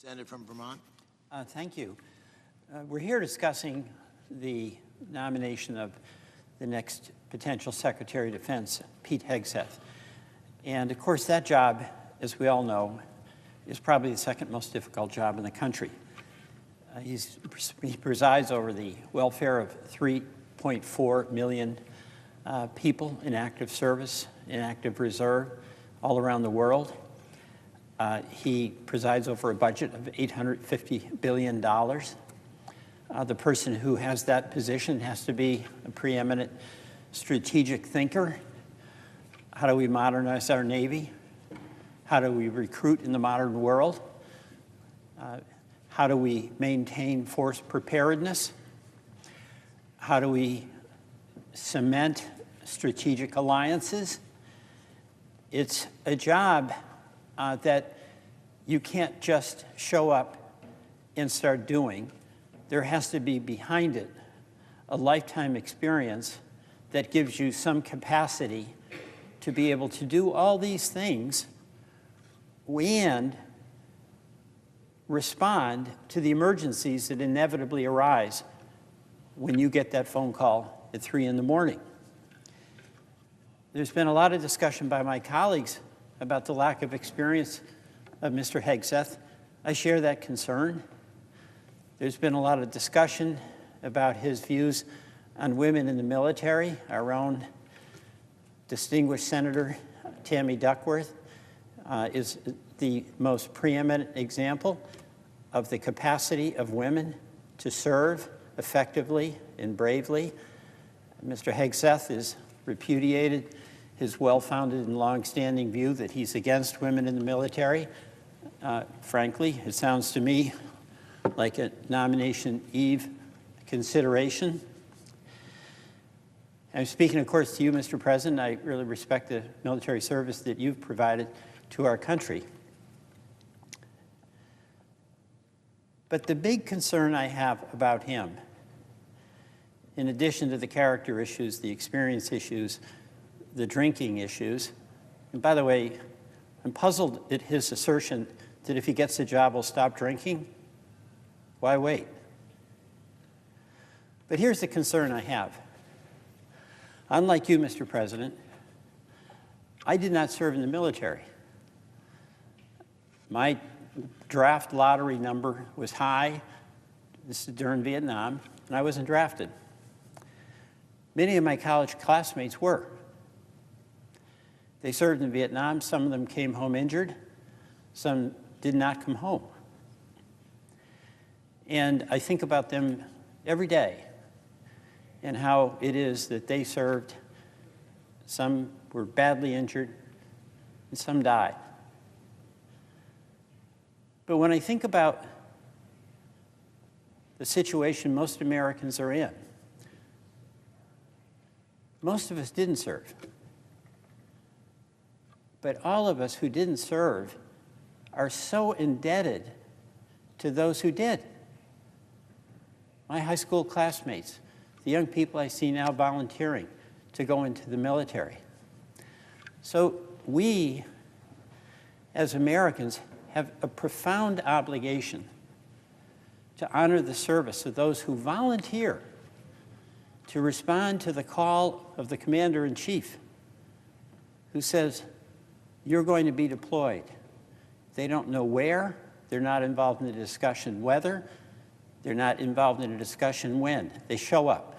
Senator from Vermont. Thank you. We're here discussing the nomination of the next potential Secretary of Defense, Pete Hegseth. And of course, that job, as we all know, is probably the second most difficult job in the country. He presides over the welfare of 3.4 million people in active service, in active reserve, all around the world. He presides over a budget of $850 billion. The person who has that position has to be a preeminent strategic thinker. How do we modernize our Navy? How do we recruit in the modern world? How do we maintain force preparedness? How do we cement strategic alliances? It's a job that you can't just show up and start doing. There has to be behind it a lifetime experience that gives you some capacity to be able to do all these things and respond to the emergencies that inevitably arise when you get that phone call at 3 in the morning. There's been a lot of discussion by my colleagues about the lack of experience of Mr. Hegseth. I share that concern. There's been a lot of discussion about his views on women in the military. Our own distinguished Senator Tammy Duckworth is the most preeminent example of the capacity of women to serve effectively and bravely. Mr. Hegseth is repudiated his well-founded and long-standing view that he's against women in the military. Frankly, it sounds to me like a nomination eve consideration. I'm speaking, of course, to you, Mr. President. I really respect the military service that you've provided to our country. But the big concern I have about him, in addition to the character issues, the experience issues, the drinking issues, and by the way, I'm puzzled at his assertion that if he gets the job, he'll stop drinking. Why wait? But here's the concern I have. Unlike you, Mr. President, I did not serve in the military. My draft lottery number was high. This is during Vietnam, and I wasn't drafted. Many of my college classmates were. They served in Vietnam. Some of them came home injured. Some did not come home. And I think about them every day and how it is that they served. Some were badly injured. and some died. But when I think about the situation most Americans are in, most of us didn't serve. But all of us who didn't serve are so indebted to those who did. My high school classmates, the young people I see now volunteering to go into the military. So we, as Americans, have a profound obligation to honor the service of those who volunteer to respond to the call of the commander-in-chief who says, you're going to be deployed. They don't know where, they're not involved in the discussion whether, they're not involved in a discussion when. They show up.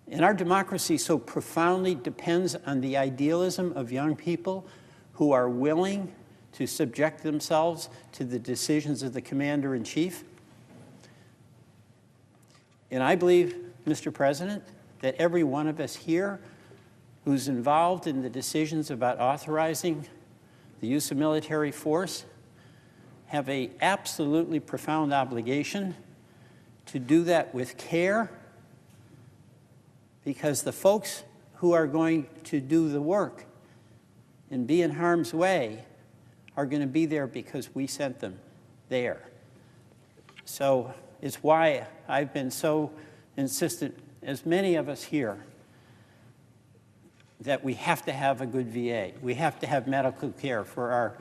And our democracy so profoundly depends on the idealism of young people who are willing to subject themselves to the decisions of the commander-in-chief. And I believe, Mr. President, that every one of us here who's involved in the decisions about authorizing the use of military force have an absolutely profound obligation to do that with care, because the folks who are going to do the work and be in harm's way are going to be there because we sent them there. So it's why I've been so insistent, as many of us here, that we have to have a good VA. We have to have medical care for our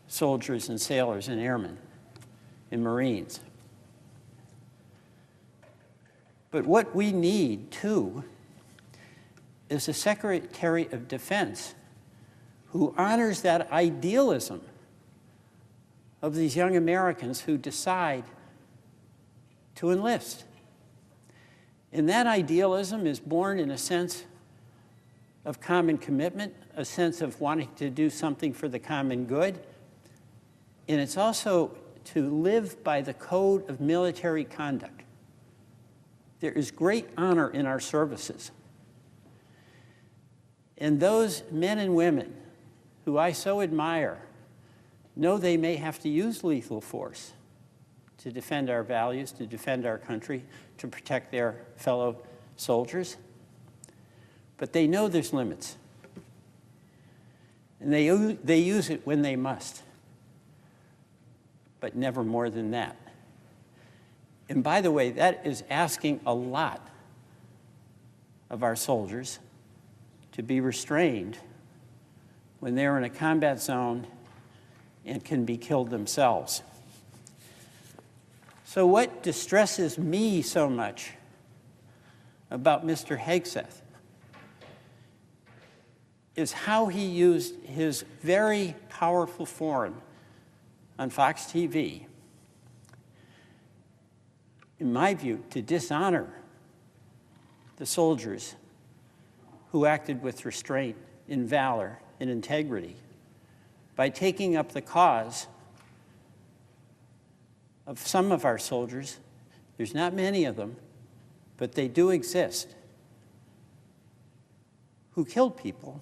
soldiers and sailors and airmen and Marines. But what we need, too, is a Secretary of Defense who honors that idealism of these young Americans who decide to enlist. And that idealism is born in a sense of common commitment, a sense of wanting to do something for the common good. And it's also to live by the code of military conduct. There is great honor in our services. And those men and women who I so admire know they may have to use lethal force to defend our values, to defend our country, to protect their fellow soldiers. But they know there's limits. And they use it when they must, but never more than that. And by the way, that is asking a lot of our soldiers to be restrained when they're in a combat zone and can be killed themselves. So what distresses me so much about Mr. Hegseth is how he used his very powerful forum on Fox TV, in my view, to dishonor the soldiers who acted with restraint and valor and integrity by taking up the cause of some of our soldiers. There's not many of them, but they do exist, who killed people,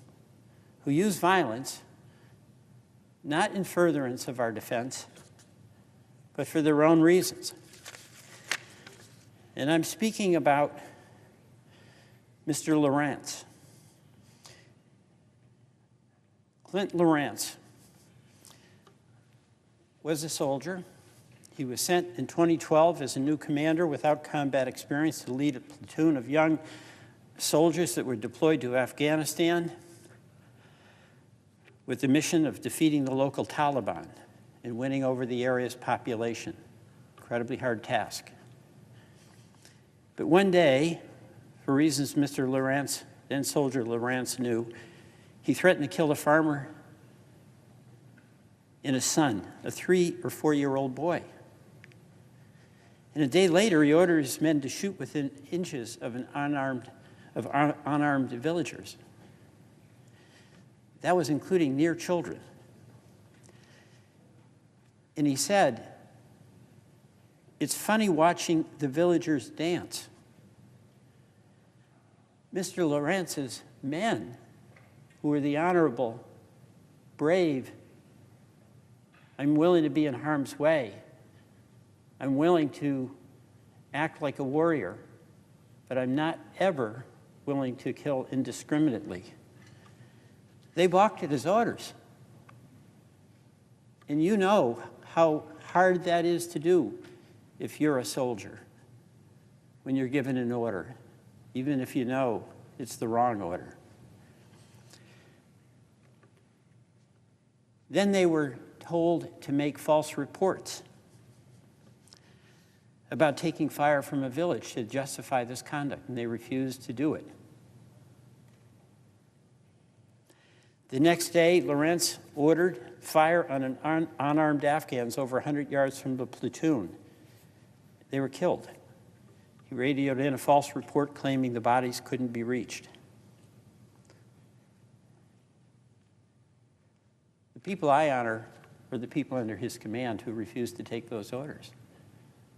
who use violence, not in furtherance of our defense, but for their own reasons. And I'm speaking about Mr. Lawrence. Clint Lawrence was a soldier. He was sent in 2012 as a new commander without combat experience to lead a platoon of young soldiers that were deployed to Afghanistan with the mission of defeating the local Taliban and winning over the area's population. Incredibly hard task. But one day, for reasons Mr. Lawrence, then soldier Lawrence, knew, he threatened to kill a farmer and his son, a 3 or 4-year-old boy. And a day later, he ordered his men to shoot within inches of unarmed villagers. That was including near children. And he said, "It's funny watching the villagers dance." Mr. Lawrence's men, who were the honorable brave. I'm willing to be in harm's way. I'm willing to act like a warrior, but I'm not ever willing to kill indiscriminately. They balked at his orders. And you know how hard that is to do if you're a soldier, when you're given an order, even if you know it's the wrong order. Then they were told to make false reports about taking fire from a village to justify this conduct, and they refused to do it. The next day, Lawrence ordered fire on unarmed Afghans over 100 yards from the platoon. They were killed. He radioed in a false report claiming the bodies couldn't be reached. The people I honor were the people under his command who refused to take those orders.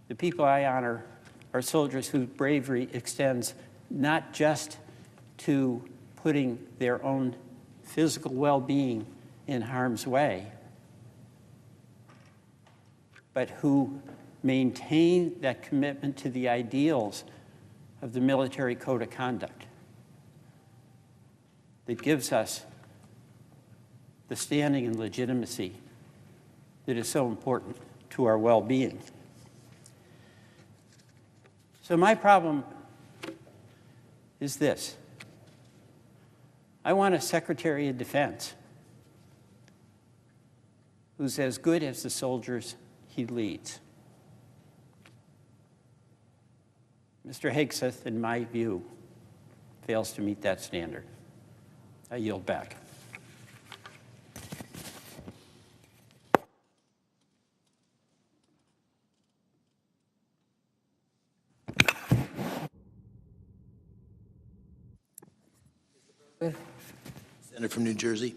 The people I honor are soldiers whose bravery extends not just to putting their own physical well-being in harm's way, but who maintain that commitment to the ideals of the military code of conduct that gives us the standing and legitimacy that is so important to our well-being. So my problem is this. I want a Secretary of Defense who's as good as the soldiers he leads. Mr. Hegseth, in my view, fails to meet that standard. I yield back. Senator from New Jersey.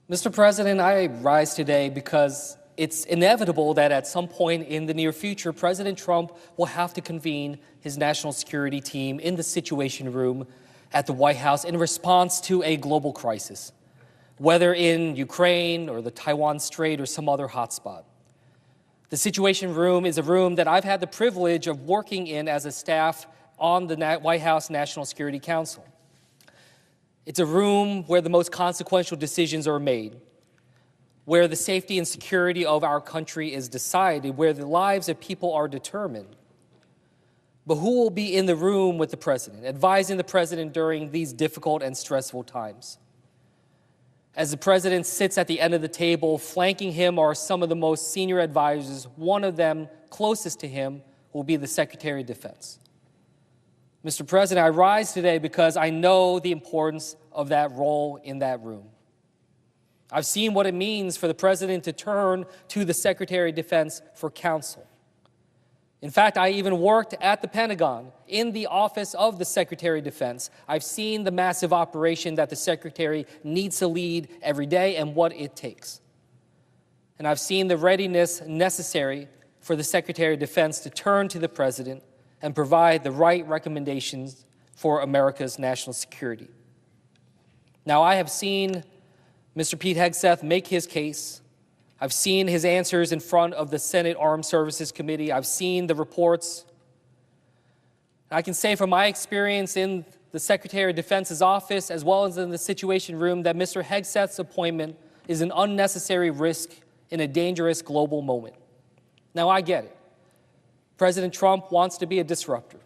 Mr. President, I rise today because it's inevitable that at some point in the near future, President Trump will have to convene his national security team in the Situation Room at the White House in response to a global crisis, whether in Ukraine or the Taiwan Strait or some other hotspot. The Situation Room is a room that I've had the privilege of working in as a staff on the White House National Security Council. It's a room where the most consequential decisions are made, where the safety and security of our country is decided, where the lives of people are determined. But who will be in the room with the president, advising the president during these difficult and stressful times? As the president sits at the end of the table, flanking him are some of the most senior advisors. One of them closest to him will be the Secretary of Defense. Mr. President, I rise today because I know the importance of that role in that room. I've seen what it means for the president to turn to the Secretary of Defense for counsel. In fact, I even worked at the Pentagon in the office of the Secretary of Defense. I've seen the massive operation that the Secretary needs to lead every day and what it takes. And I've seen the readiness necessary for the Secretary of Defense to turn to the president and provide the right recommendations for America's national security. Now, I have seen Mr. Pete Hegseth make his case. I've seen his answers in front of the Senate Armed Services Committee. I've seen the reports. I can say from my experience in the Secretary of Defense's office, as well as in the Situation Room, that Mr. Hegseth's appointment is an unnecessary risk in a dangerous global moment. Now, I get it. President Trump wants to be a disruptor.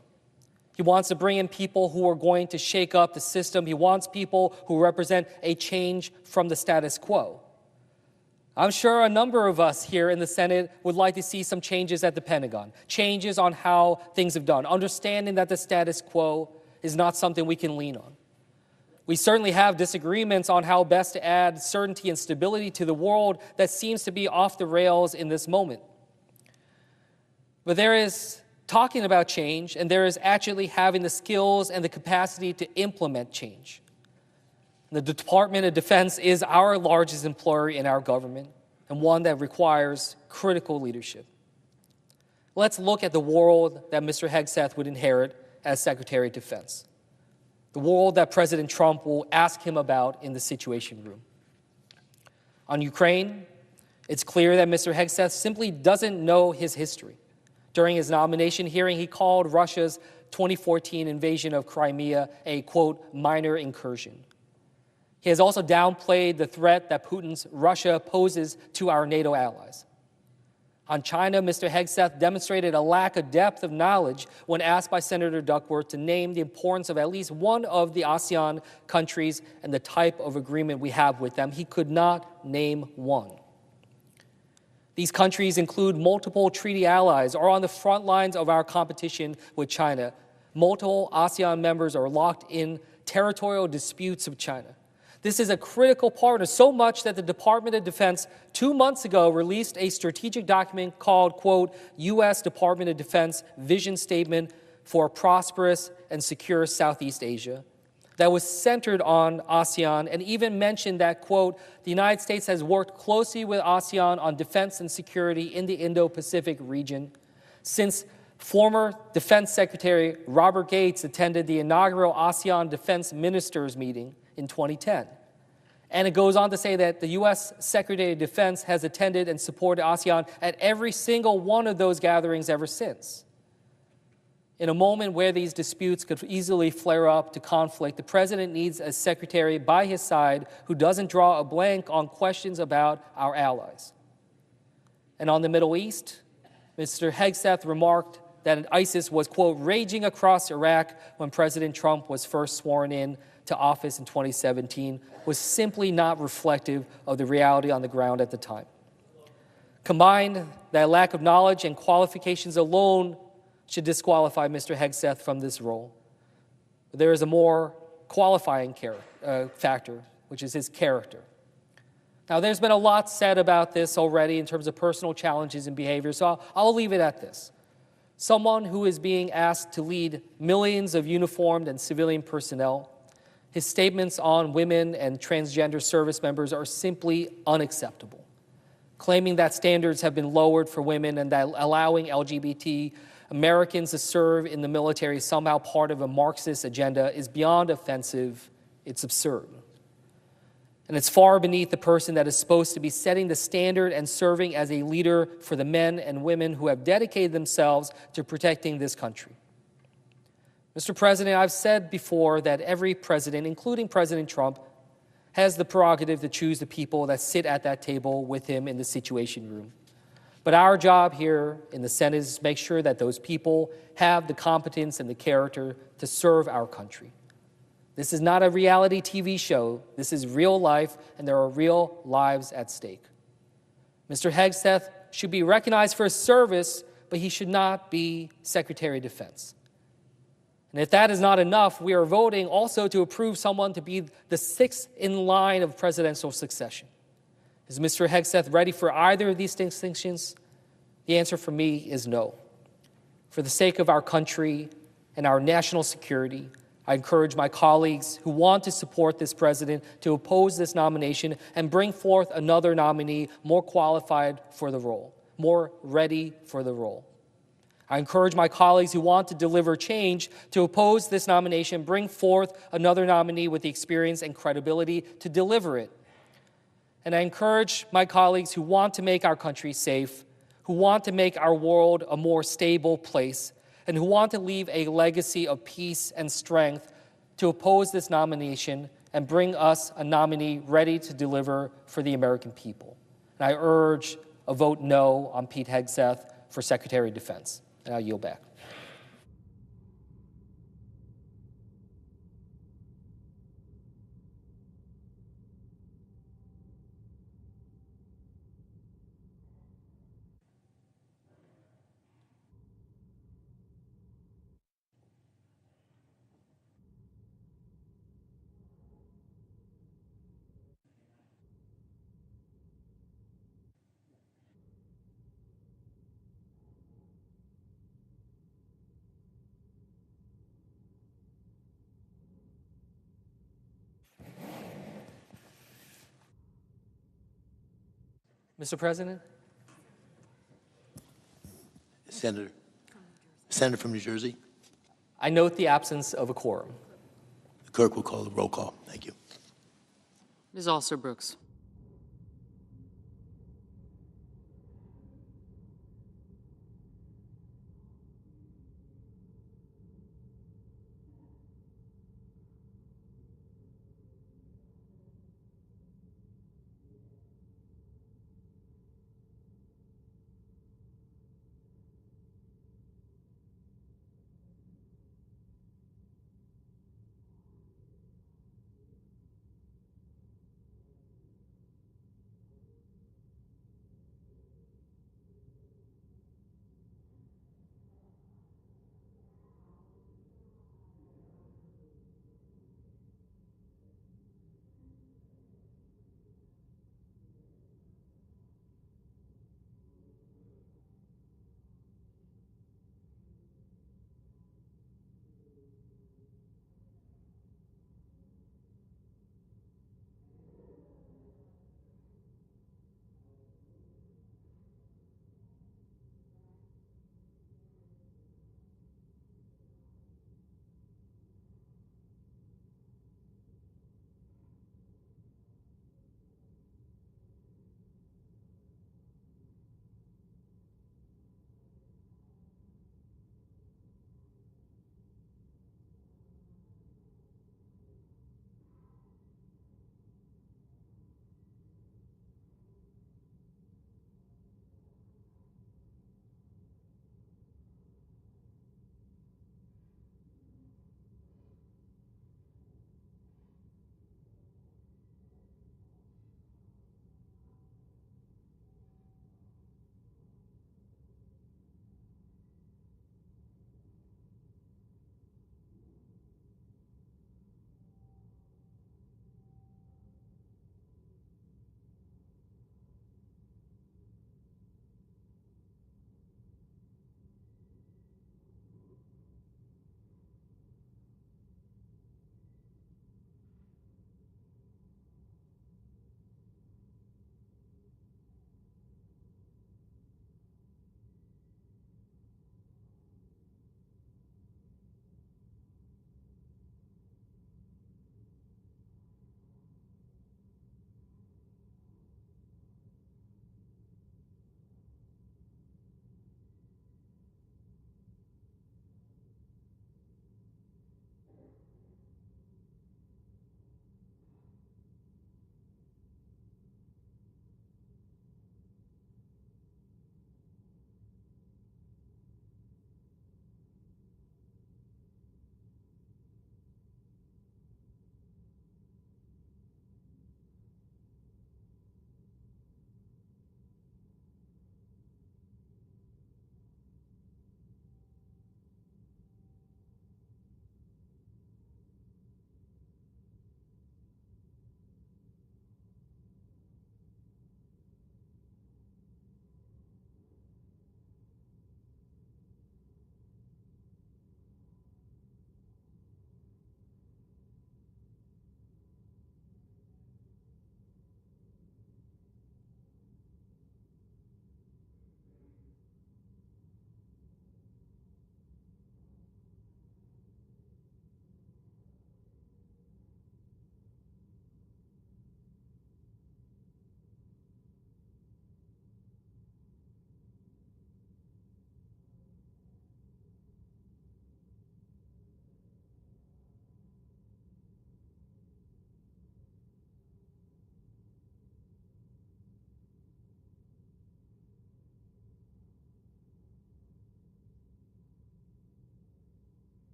He wants to bring in people who are going to shake up the system. He wants people who represent a change from the status quo. I'm sure a number of us here in the Senate would like to see some changes at the Pentagon, changes on how things have done, understanding that the status quo is not something we can lean on. We certainly have disagreements on how best to add certainty and stability to the world that seems to be off the rails in this moment. But there is talking about change, and there is actually having the skills and the capacity to implement change. The Department of Defense is our largest employer in our government, and one that requires critical leadership. Let's look at the world that Mr. Hegseth would inherit as Secretary of Defense, the world that President Trump will ask him about in the Situation Room. On Ukraine, it's clear that Mr. Hegseth simply doesn't know his history. During his nomination hearing, he called Russia's 2014 invasion of Crimea a, quote, minor incursion. He has also downplayed the threat that Putin's Russia poses to our NATO allies. On China, Mr. Hegseth demonstrated a lack of depth of knowledge when asked by Senator Duckworth to name the importance of at least one of the ASEAN countries and the type of agreement we have with them. He could not name one. These countries include multiple treaty allies, are on the front lines of our competition with China. Multiple ASEAN members are locked in territorial disputes with China. This is a critical partner, so much that the Department of Defense 2 months ago released a strategic document called, quote, U.S. Department of Defense Vision Statement for a Prosperous and Secure Southeast Asia that was centered on ASEAN and even mentioned that, quote, the United States has worked closely with ASEAN on defense and security in the Indo-Pacific region since former Defense Secretary Robert Gates attended the inaugural ASEAN Defense Ministers meeting in 2010. And it goes on to say that the U.S. Secretary of Defense has attended and supported ASEAN at every single one of those gatherings ever since. In a moment where these disputes could easily flare up to conflict, the president needs a secretary by his side who doesn't draw a blank on questions about our allies. And on the Middle East, Mr. Hegseth remarked that ISIS was, quote, raging across Iraq when President Trump was first sworn in to office in 2017 was simply not reflective of the reality on the ground at the time. Combined, that lack of knowledge and qualifications alone should disqualify Mr. Hegseth from this role. But there is a more qualifying factor, which is his character. Now, there's been a lot said about this already in terms of personal challenges and behavior, so I'll leave it at this. Someone who is being asked to lead millions of uniformed and civilian personnel, his statements on women and transgender service members are simply unacceptable. Claiming that standards have been lowered for women and that allowing LGBT Americans to serve in the military is somehow part of a Marxist agenda is beyond offensive. It's absurd. And it's far beneath the person that is supposed to be setting the standard and serving as a leader for the men and women who have dedicated themselves to protecting this country. Mr. President, I've said before that every president, including President Trump, has the prerogative to choose the people that sit at that table with him in the Situation Room. But our job here in the Senate is to make sure that those people have the competence and the character to serve our country. This is not a reality TV show. This is real life, and there are real lives at stake. Mr. Hegseth should be recognized for his service, but he should not be Secretary of Defense. And if that is not enough, we are voting also to approve someone to be the sixth in line of presidential succession. Is Mr. Hegseth ready for either of these distinctions? The answer for me is no. For the sake of our country and our national security, I encourage my colleagues who want to support this president to oppose this nomination and bring forth another nominee more qualified for the role, more ready for the role. I encourage my colleagues who want to deliver change to oppose this nomination, bring forth another nominee with the experience and credibility to deliver it. And I encourage my colleagues who want to make our country safe, who want to make our world a more stable place, and who want to leave a legacy of peace and strength to oppose this nomination and bring us a nominee ready to deliver for the American people. And I urge a vote no on Pete Hegseth for Secretary of Defense. And I'll yield back. Mr. President? Senator from New Jersey. I note the absence of a quorum. The clerk will call the roll call. Thank you. Ms. Alsor Brooks.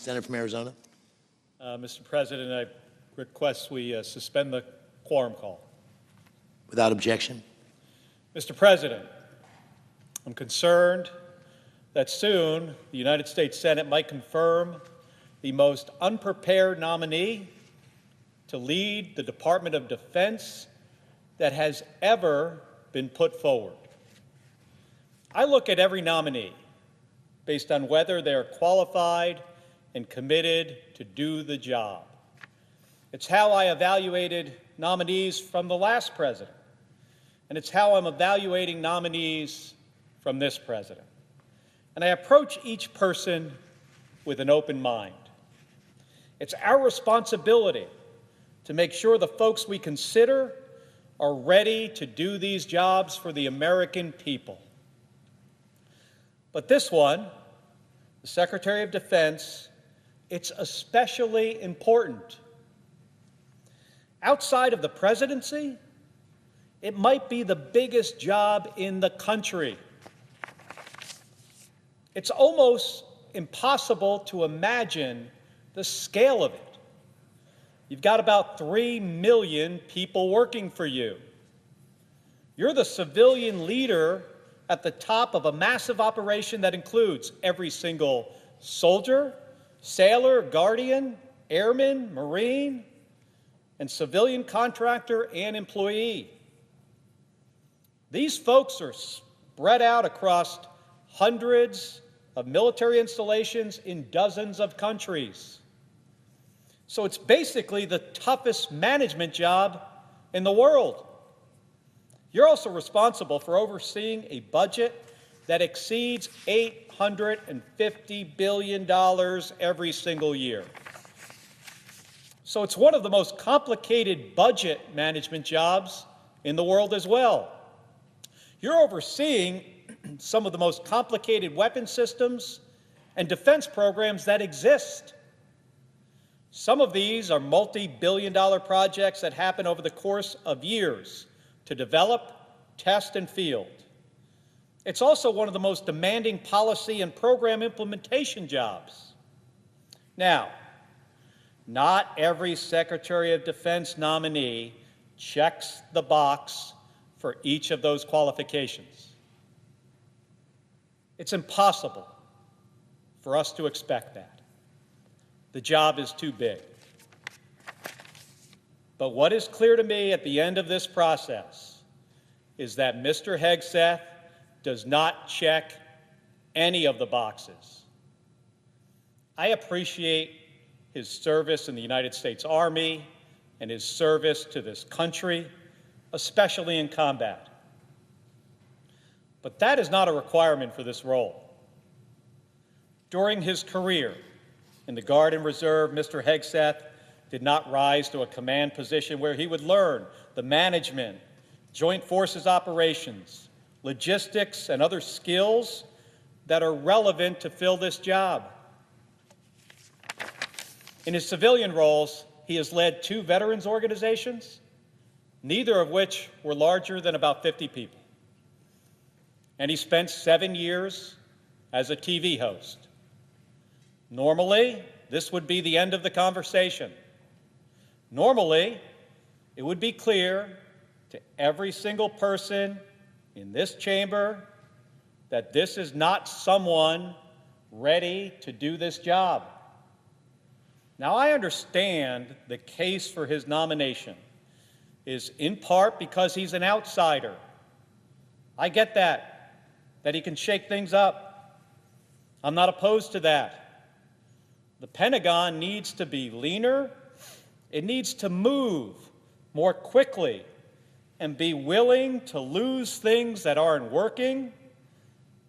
Senator from Arizona. Mr. President, I request we suspend the quorum call. Without objection. Mr. President, I'm concerned that soon the United States Senate might confirm the most unprepared nominee to lead the Department of Defense that has ever been put forward. I look at every nominee based on whether they're qualified and committed to do the job. It's how I evaluated nominees from the last president, and it's how I'm evaluating nominees from this president. And I approach each person with an open mind. It's our responsibility to make sure the folks we consider are ready to do these jobs for the American people. But this one, the Secretary of Defense, it's especially important. Outside of the presidency, it might be the biggest job in the country. It's almost impossible to imagine the scale of it. You've got about 3 million people working for you. You're the civilian leader at the top of a massive operation that includes every single soldier, sailor, guardian, airman, Marine, and civilian contractor and employee. These folks are spread out across hundreds of military installations in dozens of countries. So it's basically the toughest management job in the world. You're also responsible for overseeing a budget that exceeds $850 billion every single year. So it's one of the most complicated budget management jobs in the world as well. You're overseeing some of the most complicated weapon systems and defense programs that exist. Some of these are multi-billion-dollar projects that happen over the course of years to develop, test, and field. It's also one of the most demanding policy and program implementation jobs. Now, not every Secretary of Defense nominee checks the box for each of those qualifications. It's impossible for us to expect that. The job is too big. But what is clear to me at the end of this process is that Mr. Hegseth does not check any of the boxes. I appreciate his service in the United States Army and his service to this country, especially in combat. But that is not a requirement for this role. During his career in the Guard and Reserve, Mr. Hegseth did not rise to a command position where he would learn the management, joint forces operations, logistics, and other skills that are relevant to fill this job. In his civilian roles, he has led 2 veterans organizations, neither of which were larger than about 50 people. And he spent 7 years as a TV host. Normally, this would be the end of the conversation. Normally, it would be clear to every single person in this chamber that this is not someone ready to do this job. Now, I understand the case for his nomination is in part because he's an outsider. I get that he can shake things up. I'm not opposed to that. The Pentagon needs to be leaner. It needs to move more quickly and be willing to lose things that aren't working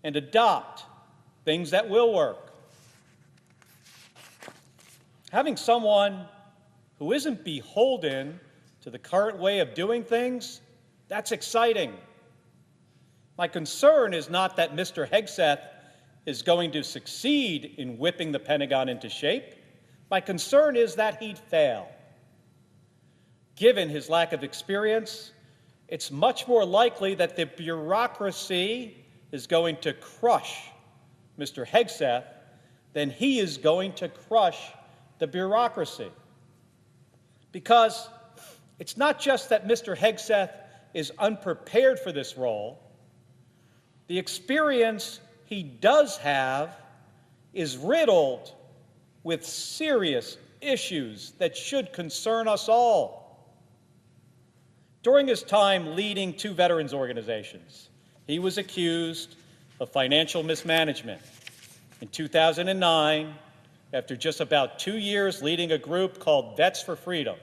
and adopt things that will work. Having someone who isn't beholden to the current way of doing things, that's exciting. My concern is not that Mr. Hegseth is going to succeed in whipping the Pentagon into shape. My concern is that he'd fail. Given his lack of experience, it's much more likely that the bureaucracy is going to crush Mr. Hegseth then he is going to crush the bureaucracy. Because it's not just that Mr. Hegseth is unprepared for this role. The experience he does have is riddled with serious issues that should concern us all. During his time leading two veterans organizations, he was accused of financial mismanagement. In 2009, after just about 2 years leading a group called Vets for Freedom,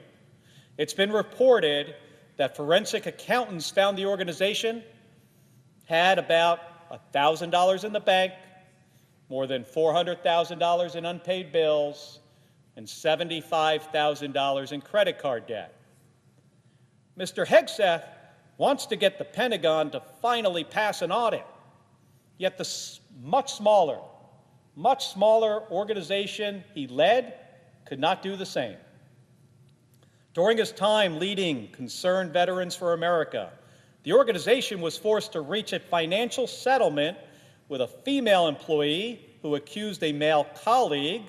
it's been reported that forensic accountants found the organization had about $1,000 in the bank, more than $400,000 in unpaid bills, and $75,000 in credit card debt. Mr. Hegseth wants to get the Pentagon to finally pass an audit, yet the much smaller organization he led could not do the same. During his time leading Concerned Veterans for America, the organization was forced to reach a financial settlement with a female employee who accused a male colleague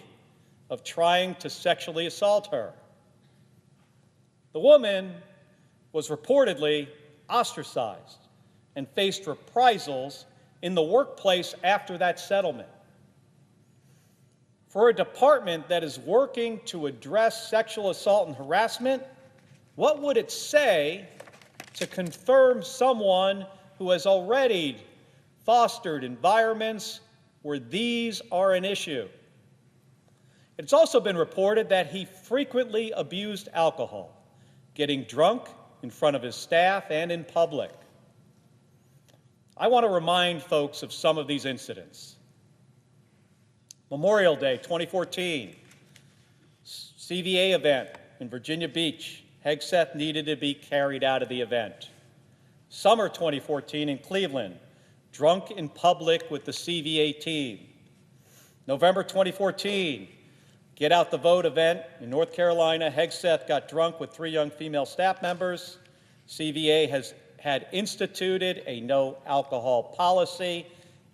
of trying to sexually assault her. The woman was reportedly ostracized and faced reprisals in the workplace after that settlement. For a department that is working to address sexual assault and harassment, what would it say to confirm someone who has already fostered environments where these are an issue? It's also been reported that he frequently abused alcohol, getting drunk in front of his staff and in public. I want to remind folks of some of these incidents. Memorial Day 2014, CVA event in Virginia Beach. Hegseth needed to be carried out of the event. Summer 2014 in Cleveland, drunk in public with the CVA team. November 2014, Get Out the Vote event in North Carolina. Hegseth got drunk with 3 young female staff members. CVA had instituted a no alcohol policy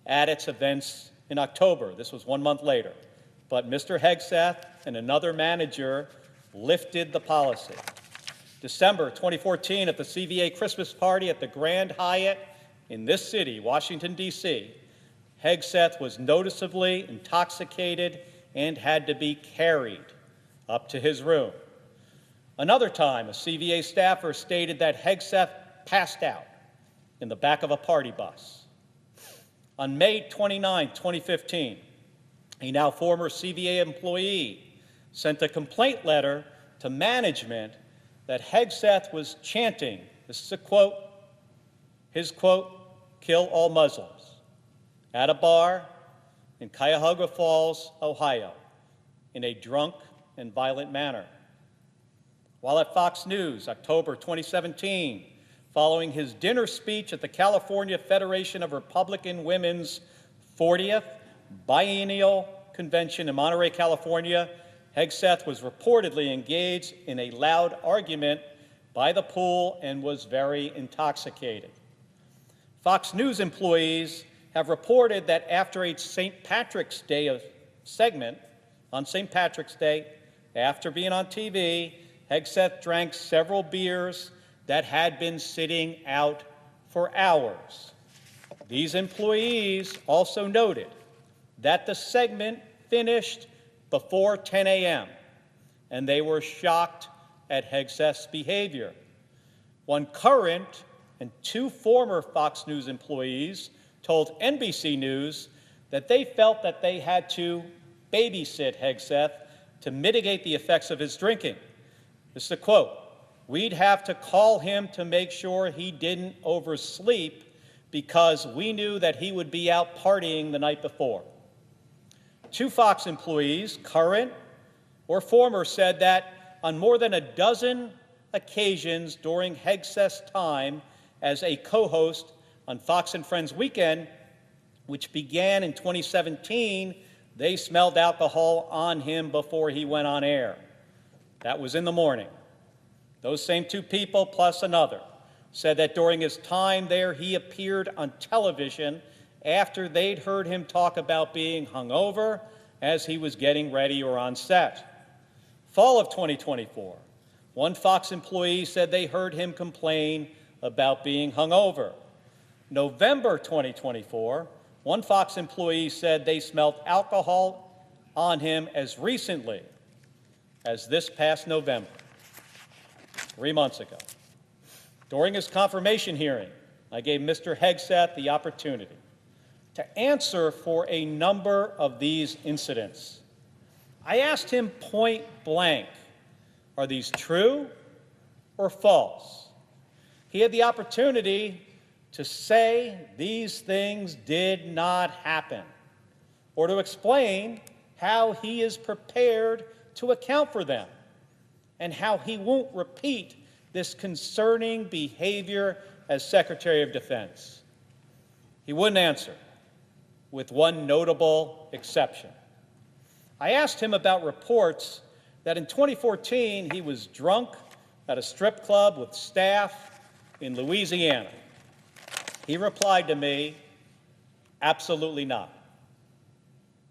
at its events in October. This was 1 month later. But Mr. Hegseth and another manager lifted the policy. December 2014, at the CVA Christmas party at the Grand Hyatt in this city, Washington, D.C., Hegseth was noticeably intoxicated and had to be carried up to his room. Another time, a CVA staffer stated that Hegseth passed out in the back of a party bus. On May 29, 2015, a now former CVA employee sent a complaint letter to management that Hegseth was chanting, this is a quote, his quote, "kill all Muslims," at a bar in Cuyahoga Falls, Ohio, in a drunk and violent manner. While at Fox News, October 2017, following his dinner speech at the California Federation of Republican Women's 40th Biennial Convention in Monterey, California, Hegseth was reportedly engaged in a loud argument by the pool and was very intoxicated. Fox News employees have reported that after a St. Patrick's Day segment on St. Patrick's Day, after being on TV, Hegseth drank several beers that had been sitting out for hours. These employees also noted that the segment finished before 10 a.m., and they were shocked at Hegseth's behavior. One current and 2 former Fox News employees told NBC News that they felt that they had to babysit Hegseth to mitigate the effects of his drinking. This is a quote, "We'd have to call him to make sure he didn't oversleep because we knew that he would be out partying the night before." 2 Fox employees, current or former, said that on more than a dozen occasions during Hegseth's time as a co-host on Fox and Friends Weekend, which began in 2017, they smelled alcohol on him before he went on air. That was in the morning. Those same 2 people, plus another, said that during his time there, he appeared on television after they'd heard him talk about being hungover as he was getting ready or on set. Fall of 2024, one Fox employee said they heard him complain about being hungover. November 2024, one Fox employee said they smelled alcohol on him as recently as this past November, 3 months ago. During his confirmation hearing, I gave Mr. Hegseth the opportunity to answer for a number of these incidents. I asked him point blank, are these true or false? He had the opportunity to say these things did not happen, or to explain how he is prepared to account for them, and how he won't repeat this concerning behavior as Secretary of Defense. He wouldn't answer, with one notable exception. I asked him about reports that in 2014 he was drunk at a strip club with staff in Louisiana. He replied to me, absolutely not.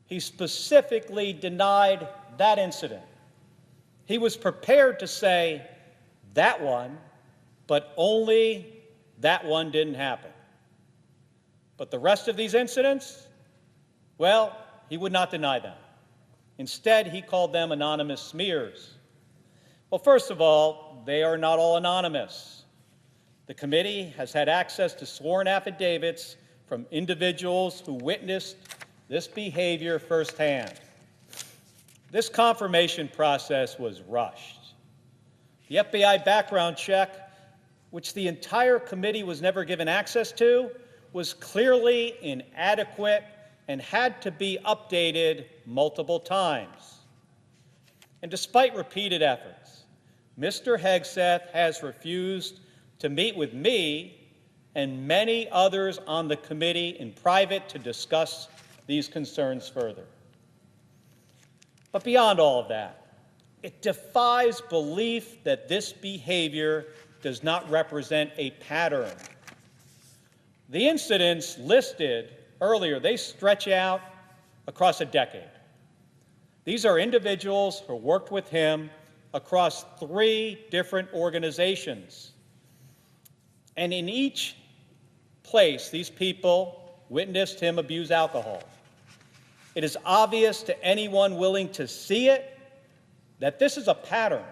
He specifically denied that incident. He was prepared to say that one, but only that one didn't happen. But the rest of these incidents, well, he would not deny them. Instead, he called them anonymous smears. Well, first of all, they are not all anonymous. The committee has had access to sworn affidavits from individuals who witnessed this behavior firsthand. This confirmation process was rushed. The FBI background check, which the entire committee was never given access to, was clearly inadequate and had to be updated multiple times. And despite repeated efforts, Mr. Hegseth has refused to meet with me and many others on the committee in private to discuss these concerns further. But beyond all of that, it defies belief that this behavior does not represent a pattern. The incidents listed earlier, they stretch out across a decade. These are individuals who worked with him across 3 different organizations. And in each place, these people witnessed him abuse alcohol. It is obvious to anyone willing to see it that this is a pattern.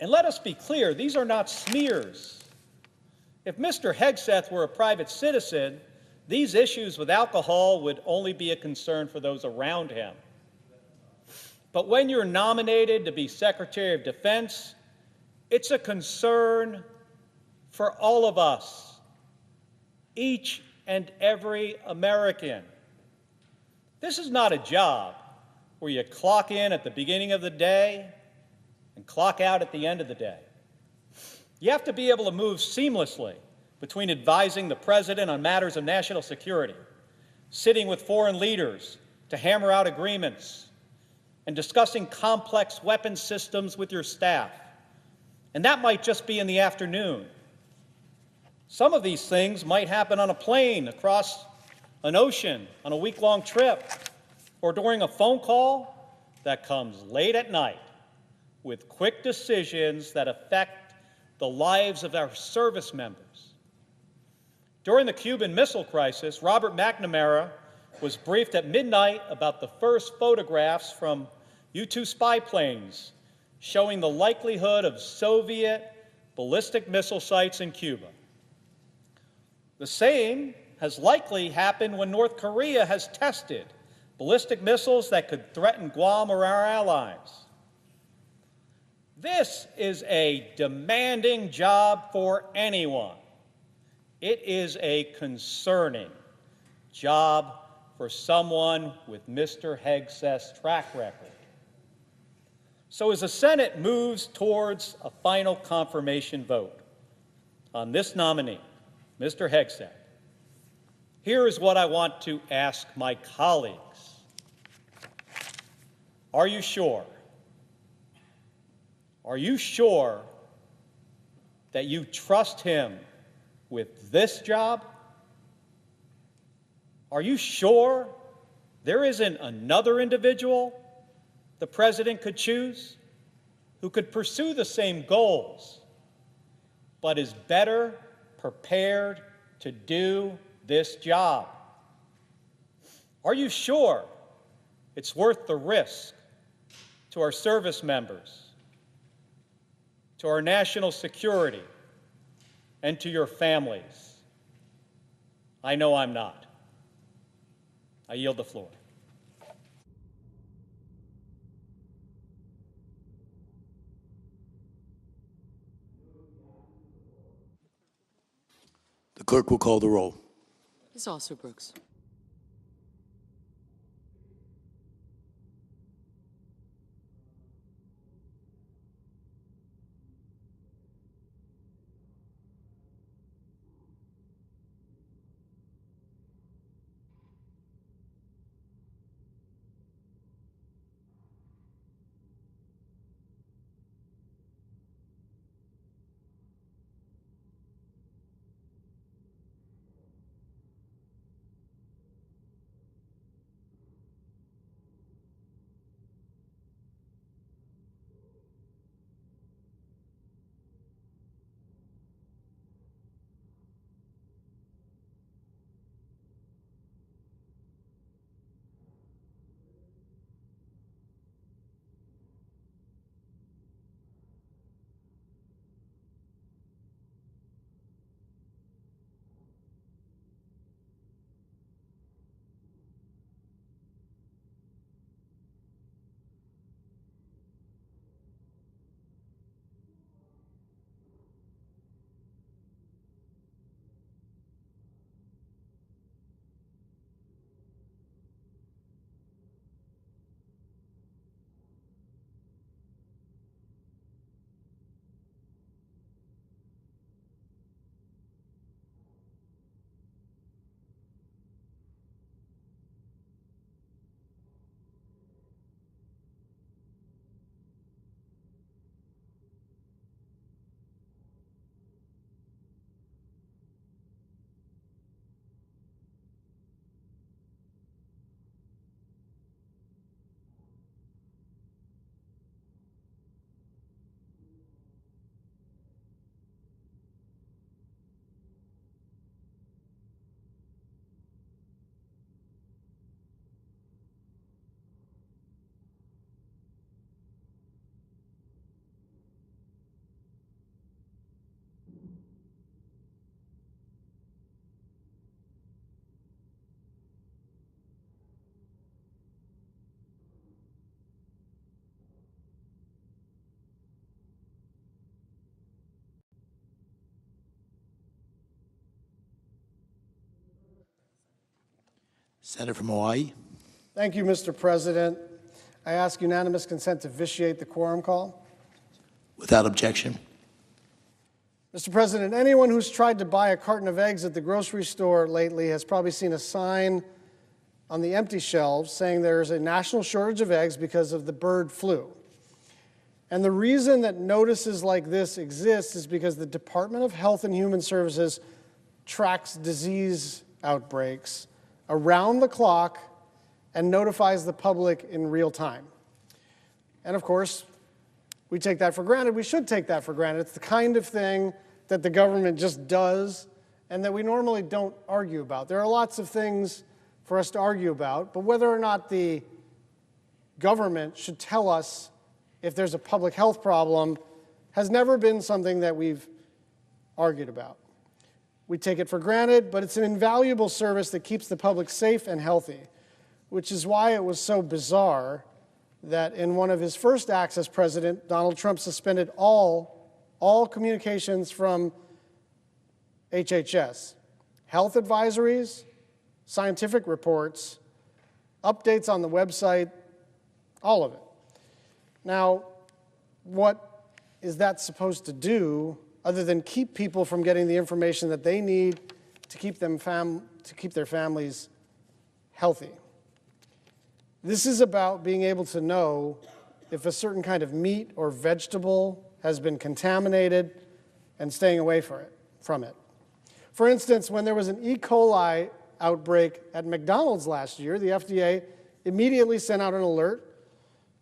And let us be clear, these are not smears. If Mr. Hegseth were a private citizen, these issues with alcohol would only be a concern for those around him. But when you're nominated to be Secretary of Defense, it's a concern for all of us, each and every American. This is not a job where you clock in at the beginning of the day and clock out at the end of the day. You have to be able to move seamlessly between advising the President on matters of national security, sitting with foreign leaders to hammer out agreements, and discussing complex weapons systems with your staff. And that might just be in the afternoon. Some of these things might happen on a plane across an ocean on a week-long trip, or during a phone call that comes late at night with quick decisions that affect the lives of our service members. During the Cuban Missile Crisis, Robert McNamara was briefed at midnight about the first photographs from U-2 spy planes showing the likelihood of Soviet ballistic missile sites in Cuba. The same has likely happened when North Korea has tested ballistic missiles that could threaten Guam or our allies. This is a demanding job for anyone. It is a concerning job for someone with Mr. Hegseth's track record. So as the Senate moves towards a final confirmation vote on this nominee, Mr. Hegseth, here is what I want to ask my colleagues. Are you sure? Are you sure that you trust him with this job? Are you sure there isn't another individual the president could choose who could pursue the same goals, but is better prepared to do this job? Are you sure it's worth the risk to our service members, to our national security, and to your families? I know I'm not. I yield the floor. The clerk will call the roll. Ms. Also Brooks. Senator from Hawaii. Thank you, Mr. President. I ask unanimous consent to vitiate the quorum call. Without objection. Mr. President, anyone who's tried to buy a carton of eggs at the grocery store lately has probably seen a sign on the empty shelves saying there's a national shortage of eggs because of the bird flu. And the reason that notices like this exist is because the Department of Health and Human Services tracks disease outbreaks around the clock and notifies the public in real time. And of course, we take that for granted. We should take that for granted. It's the kind of thing that the government just does and that we normally don't argue about. There are lots of things for us to argue about, but whether or not the government should tell us if there's a public health problem has never been something that we've argued about. We take it for granted, but it's an invaluable service that keeps the public safe and healthy, which is why it was so bizarre that in one of his first acts as president, Donald Trump suspended all communications from HHS, health advisories, scientific reports, updates on the website, all of it. Now, what is that supposed to do other than keep people from getting the information that they need to keep their families healthy? This is about being able to know if a certain kind of meat or vegetable has been contaminated and staying away from it. For instance, when there was an E. coli outbreak at McDonald's last year, the FDA immediately sent out an alert,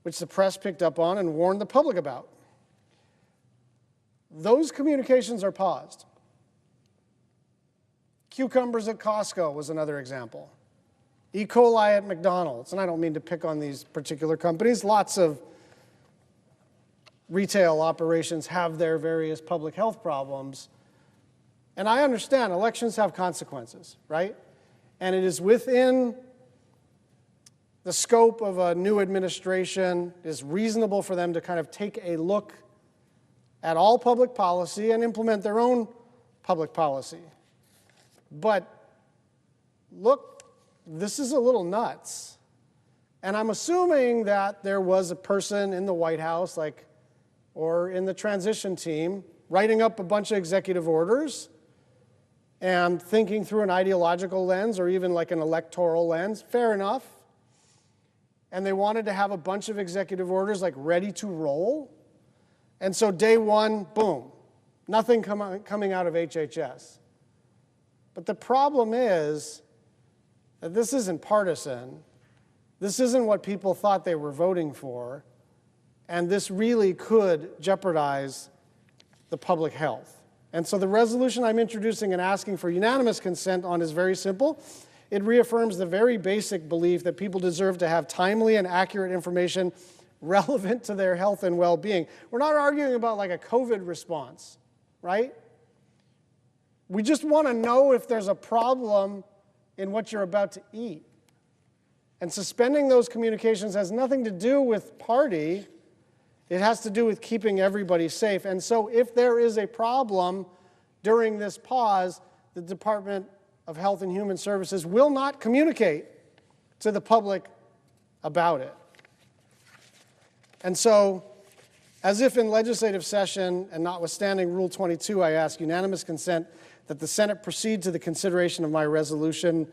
which the press picked up on and warned the public about. Those communications are paused. Cucumbers at Costco was another example. E. coli at McDonald's, and I don't mean to pick on these particular companies. Lots of retail operations have their various public health problems. And I understand elections have consequences, right? And it is within the scope of a new administration. It is reasonable for them to kind of take a look at all public policy and implement their own public policy. But look, this is a little nuts. And I'm assuming that there was a person in the White House, or in the transition team, writing up a bunch of executive orders and thinking through an ideological lens or even like an electoral lens. Fair enough. And they wanted to have a bunch of executive orders ready to roll. And so day one, boom, nothing coming out of HHS. But the problem is that this isn't partisan. This isn't what people thought they were voting for. And this really could jeopardize the public health. And so the resolution I'm introducing and asking for unanimous consent on is very simple. It reaffirms the very basic belief that people deserve to have timely and accurate information relevant to their health and well-being. We're not arguing about a COVID response, right? We just want to know if there's a problem in what you're about to eat. And suspending those communications has nothing to do with party. It has to do with keeping everybody safe. And so if there is a problem during this pause, the Department of Health and Human Services will not communicate to the public about it. And so, as if in legislative session and notwithstanding Rule 22, I ask unanimous consent that the Senate proceed to the consideration of my resolution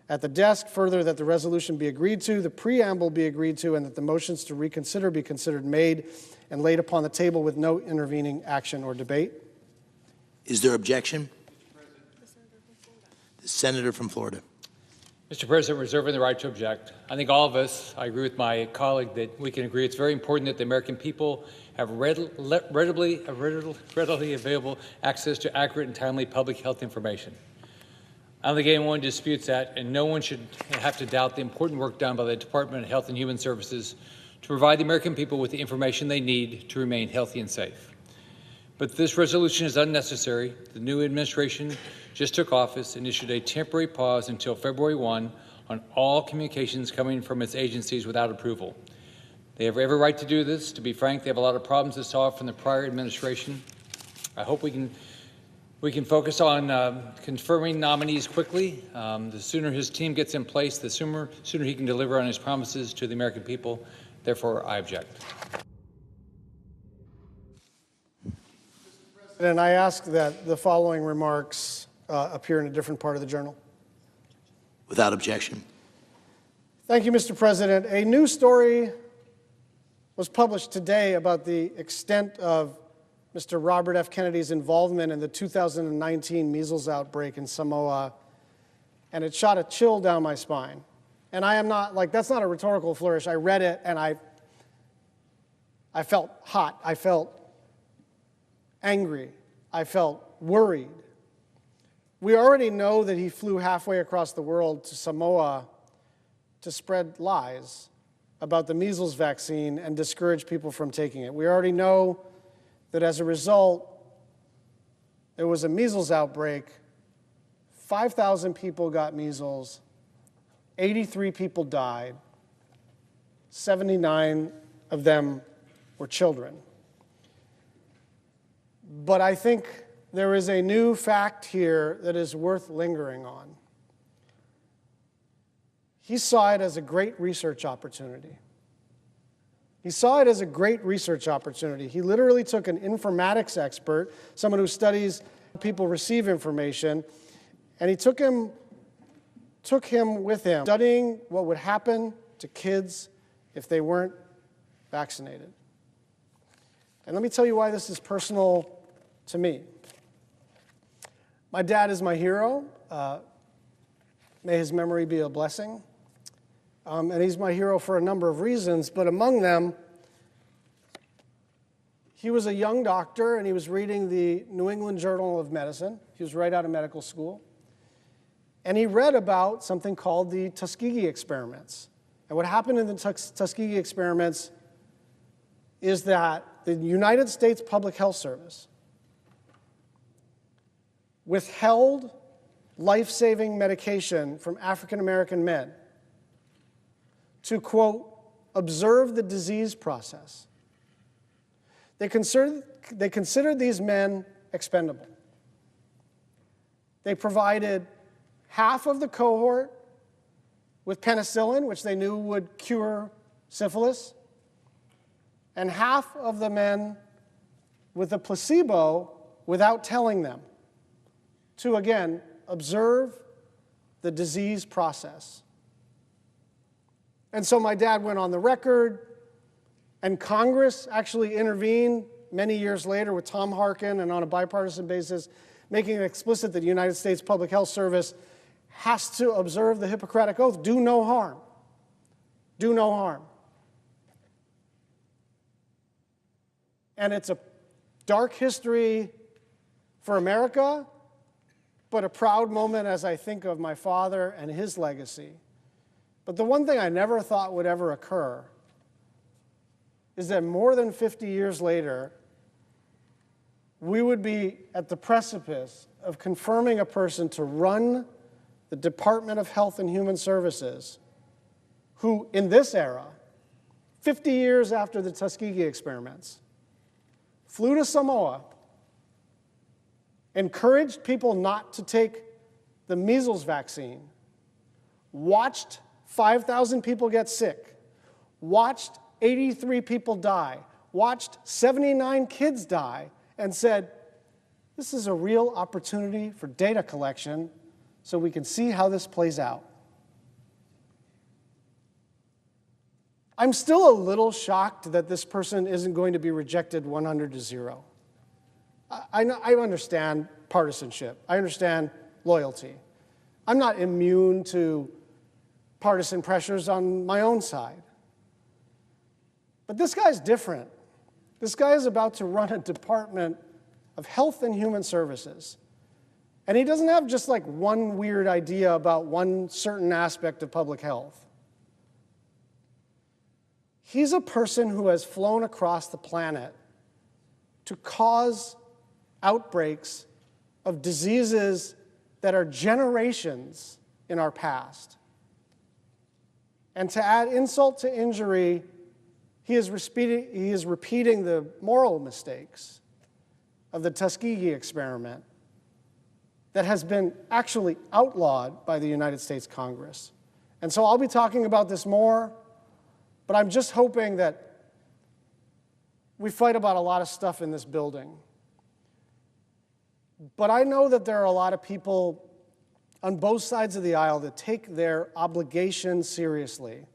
at the desk. Further, that the resolution be agreed to, the preamble be agreed to, and that the motions to reconsider be considered made and laid upon the table with no intervening action or debate. Is there objection? The senator from Florida. Mr. President, reserving the right to object. I think all of us, I agree with my colleague that we can agree it's very important that the American people have readily available access to accurate and timely public health information. I don't think anyone disputes that, and no one should have to doubt the important work done by the Department of Health and Human Services to provide the American people with the information they need to remain healthy and safe. But this resolution is unnecessary. The new administration just took office and issued a temporary pause until February 1 on all communications coming from its agencies without approval. They have every right to do this. To be frank, they have a lot of problems to solve from the prior administration. I hope we can focus on confirming nominees quickly. The sooner his team gets in place, the sooner he can deliver on his promises to the American people. Therefore, I object. And I ask that the following remarks appear in a different part of the journal. Without objection. Thank you, Mr. President. A new story was published today about the extent of Mr. Robert F. Kennedy's involvement in the 2019 measles outbreak in Samoa, and it shot a chill down my spine. And I am not, that's not a rhetorical flourish. I read it and I felt hot. I felt angry. I felt worried. We already know that he flew halfway across the world to Samoa to spread lies about the measles vaccine and discourage people from taking it. We already know that as a result, there was a measles outbreak. 5,000 people got measles. 83 people died. 79 of them were children. But I think there is a new fact here that is worth lingering on. He saw it as a great research opportunity. He saw it as a great research opportunity. He literally took an informatics expert, someone who studies how people receive information, and he took him with him, studying what would happen to kids if they weren't vaccinated. And let me tell you why this is personal to me. My dad is my hero. May his memory be a blessing. And he's my hero for a number of reasons, but among them, he was a young doctor and he was reading the New England Journal of Medicine. He was right out of medical school. And he read about something called the Tuskegee experiments. And what happened in the Tuskegee experiments is that the United States Public Health Service withheld life-saving medication from African American men to, quote, observe the disease process. They considered these men expendable. They provided half of the cohort with penicillin, which they knew would cure syphilis, and half of the men with a placebo without telling them to, again, observe the disease process. And so my dad went on the record, and Congress actually intervened many years later with Tom Harkin and on a bipartisan basis, making it explicit that the United States Public Health Service has to observe the Hippocratic Oath, do no harm. Do no harm. And it's a dark history for America, but a proud moment as I think of my father and his legacy. But the one thing I never thought would ever occur is that more than 50 years later, we would be at the precipice of confirming a person to run the Department of Health and Human Services who, in this era, 50 years after the Tuskegee experiments, flew to Samoa, encouraged people not to take the measles vaccine, watched 5,000 people get sick, watched 83 people die, watched 79 kids die, and said, this is a real opportunity for data collection so we can see how this plays out. I'm still a little shocked that this person isn't going to be rejected 100-0. I understand partisanship. I understand loyalty. I'm not immune to partisan pressures on my own side. But this guy's different. This guy is about to run a Department of Health and Human Services. And he doesn't have just like one weird idea about one certain aspect of public health. He's a person who has flown across the planet to cause outbreaks of diseases that are generations in our past. And to add insult to injury, he is repeating the moral mistakes of the Tuskegee experiment that has been actually outlawed by the United States Congress. And so I'll be talking about this more, but I'm just hoping that we fight about a lot of stuff in this building. But I know that there are a lot of people on both sides of the aisle that take their obligation seriously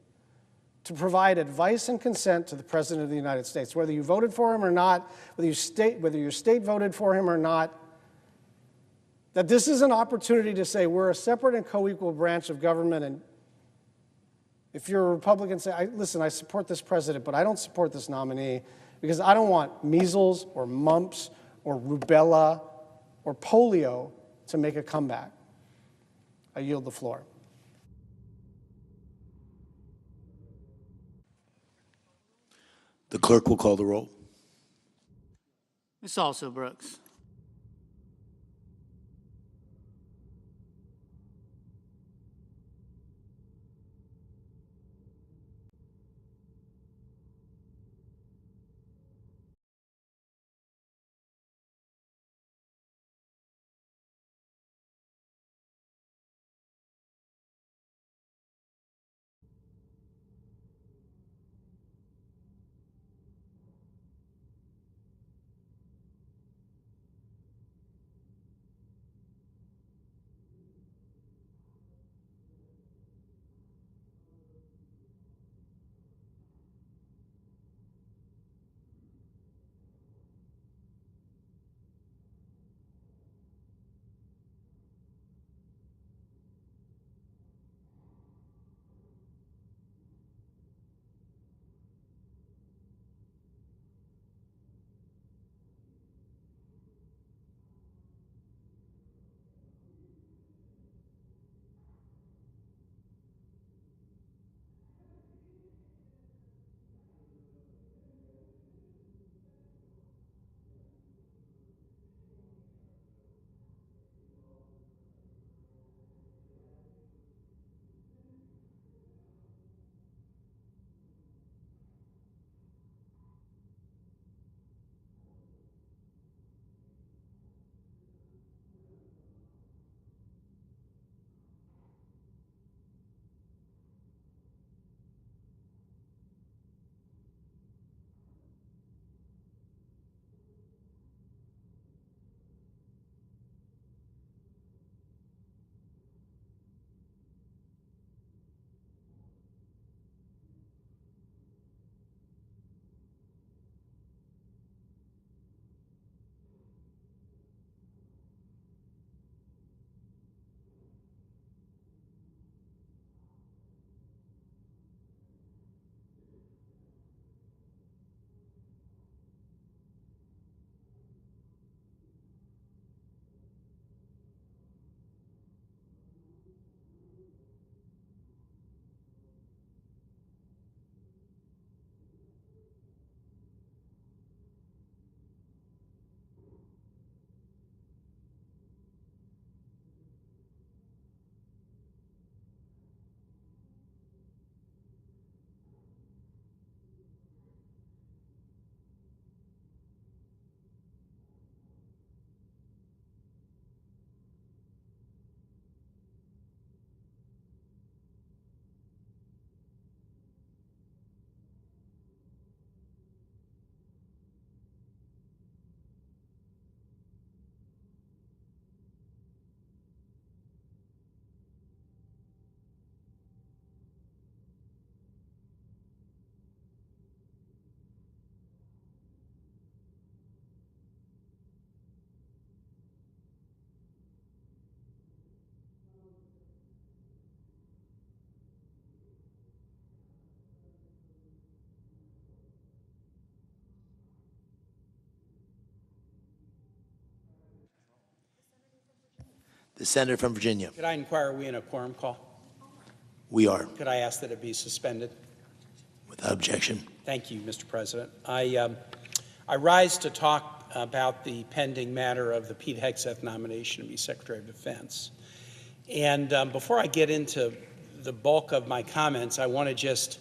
to provide advice and consent to the President of the United States, whether you voted for him or not, whether your state voted for him or not, that this is an opportunity to say we're a separate and co-equal branch of government, and if you're a Republican, say, listen, I support this president, but I don't support this nominee because I don't want measles or mumps or rubella or polio to make a comeback. I yield the floor. The clerk will call the roll. Ms. Also Brooks. The senator from Virginia. Could I inquire, are we in a quorum call? We are. Could I ask that it be suspended? Without objection. Thank you, Mr. President. I rise to talk about the pending matter of the Pete Hegseth nomination to be Secretary of Defense. And before I get into the bulk of my comments, I want to just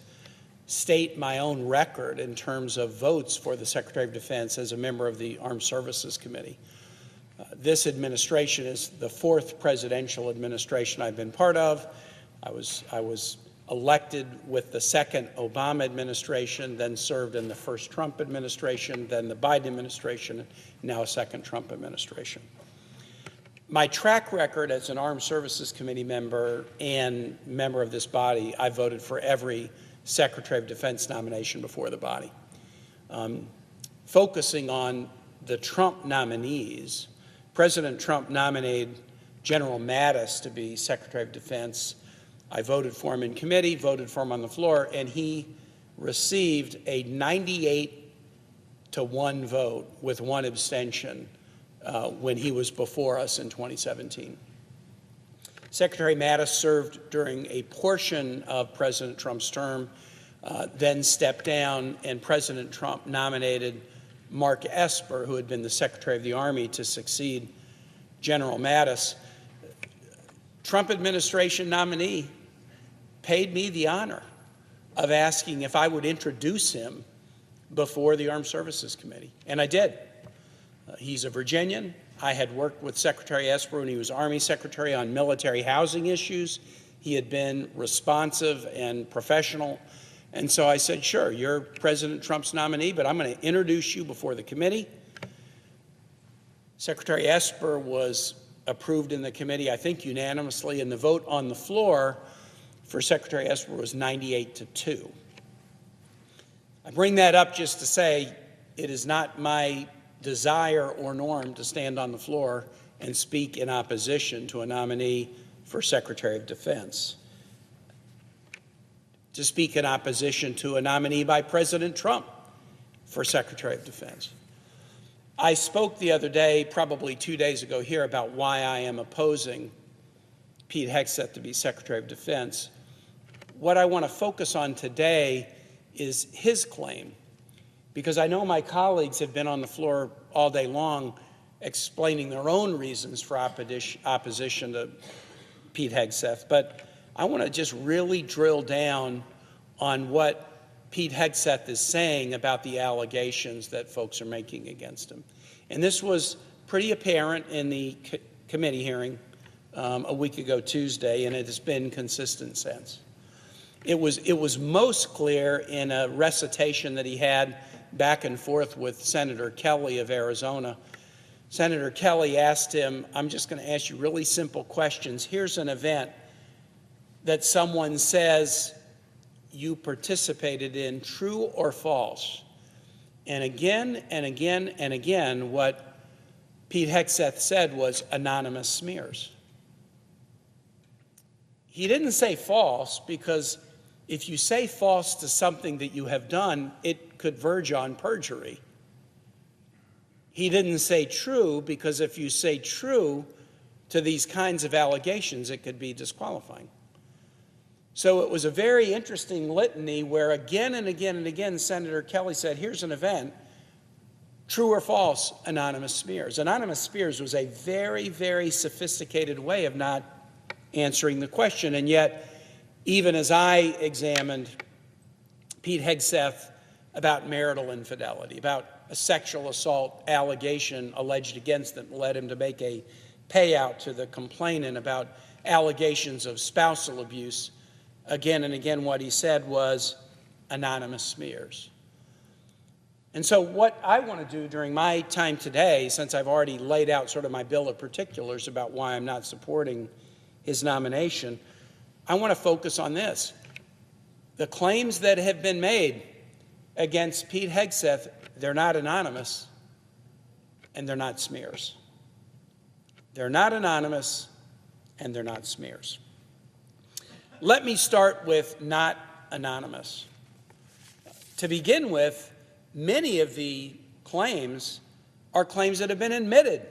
state my own record in terms of votes for the Secretary of Defense as a member of the Armed Services Committee. This administration is the fourth presidential administration I've been part of. I was elected with the second Obama administration, then served in the first Trump administration, then the Biden administration, now a second Trump administration. My track record as an Armed Services Committee member and member of this body, I voted for every Secretary of Defense nomination before the body. Focusing on the Trump nominees, President Trump nominated General Mattis to be Secretary of Defense. I voted for him in committee, voted for him on the floor, and he received a 98-1 vote with one abstention when he was before us in 2017. Secretary Mattis served during a portion of President Trump's term, then stepped down, and President Trump nominated Mark Esper, who had been the Secretary of the Army, to succeed General Mattis. Trump administration nominee paid me the honor of asking if I would introduce him before the Armed Services Committee, and I did. He's a Virginian. I had worked with Secretary Esper when he was Army Secretary on military housing issues. He had been responsive and professional. And so I said, sure, you're President Trump's nominee, but I'm going to introduce you before the committee. Secretary Esper was approved in the committee, I think unanimously, and the vote on the floor for Secretary Esper was 98-2. I bring that up just to say it is not my desire or norm to stand on the floor and speak in opposition to a nominee for Secretary of Defense, to speak in opposition to a nominee by President Trump for Secretary of Defense. I spoke the other day, probably 2 days ago here, about why I am opposing Pete Hegseth to be Secretary of Defense. What I want to focus on today is his claim, because I know my colleagues have been on the floor all day long explaining their own reasons for opposition to Pete Hegseth, but I want to just really drill down on what Pete Hegseth is saying about the allegations that folks are making against him. And this was pretty apparent in the committee hearing a week ago Tuesday, and it has been consistent since. It was most clear in a recitation that he had back and forth with Senator Kelly of Arizona. Senator Kelly asked him, I'm just going to ask you really simple questions. Here's an event that someone says you participated in, true or false? And again and again and again, what Pete Hegseth said was anonymous smears. He didn't say false, because if you say false to something that you have done, it could verge on perjury. He didn't say true, because if you say true to these kinds of allegations, it could be disqualifying. So it was a very interesting litany where again and again and again, Senator Kelly said, here's an event, true or false, anonymous smears. Anonymous smears was a very, very sophisticated way of not answering the question. And yet, even as I examined Pete Hegseth about marital infidelity, about a sexual assault allegation alleged against him, led him to make a payout to the complainant, about allegations of spousal abuse, again and again what he said was anonymous smears. And so what I want to do during my time today, since I've already laid out sort of my bill of particulars about why I'm not supporting his nomination, I want to focus on this. The claims that have been made against Pete Hegseth, they're not anonymous, and they're not smears. They're not anonymous, and they're not smears. Let me start with not anonymous. To begin with, many of the claims are claims that have been admitted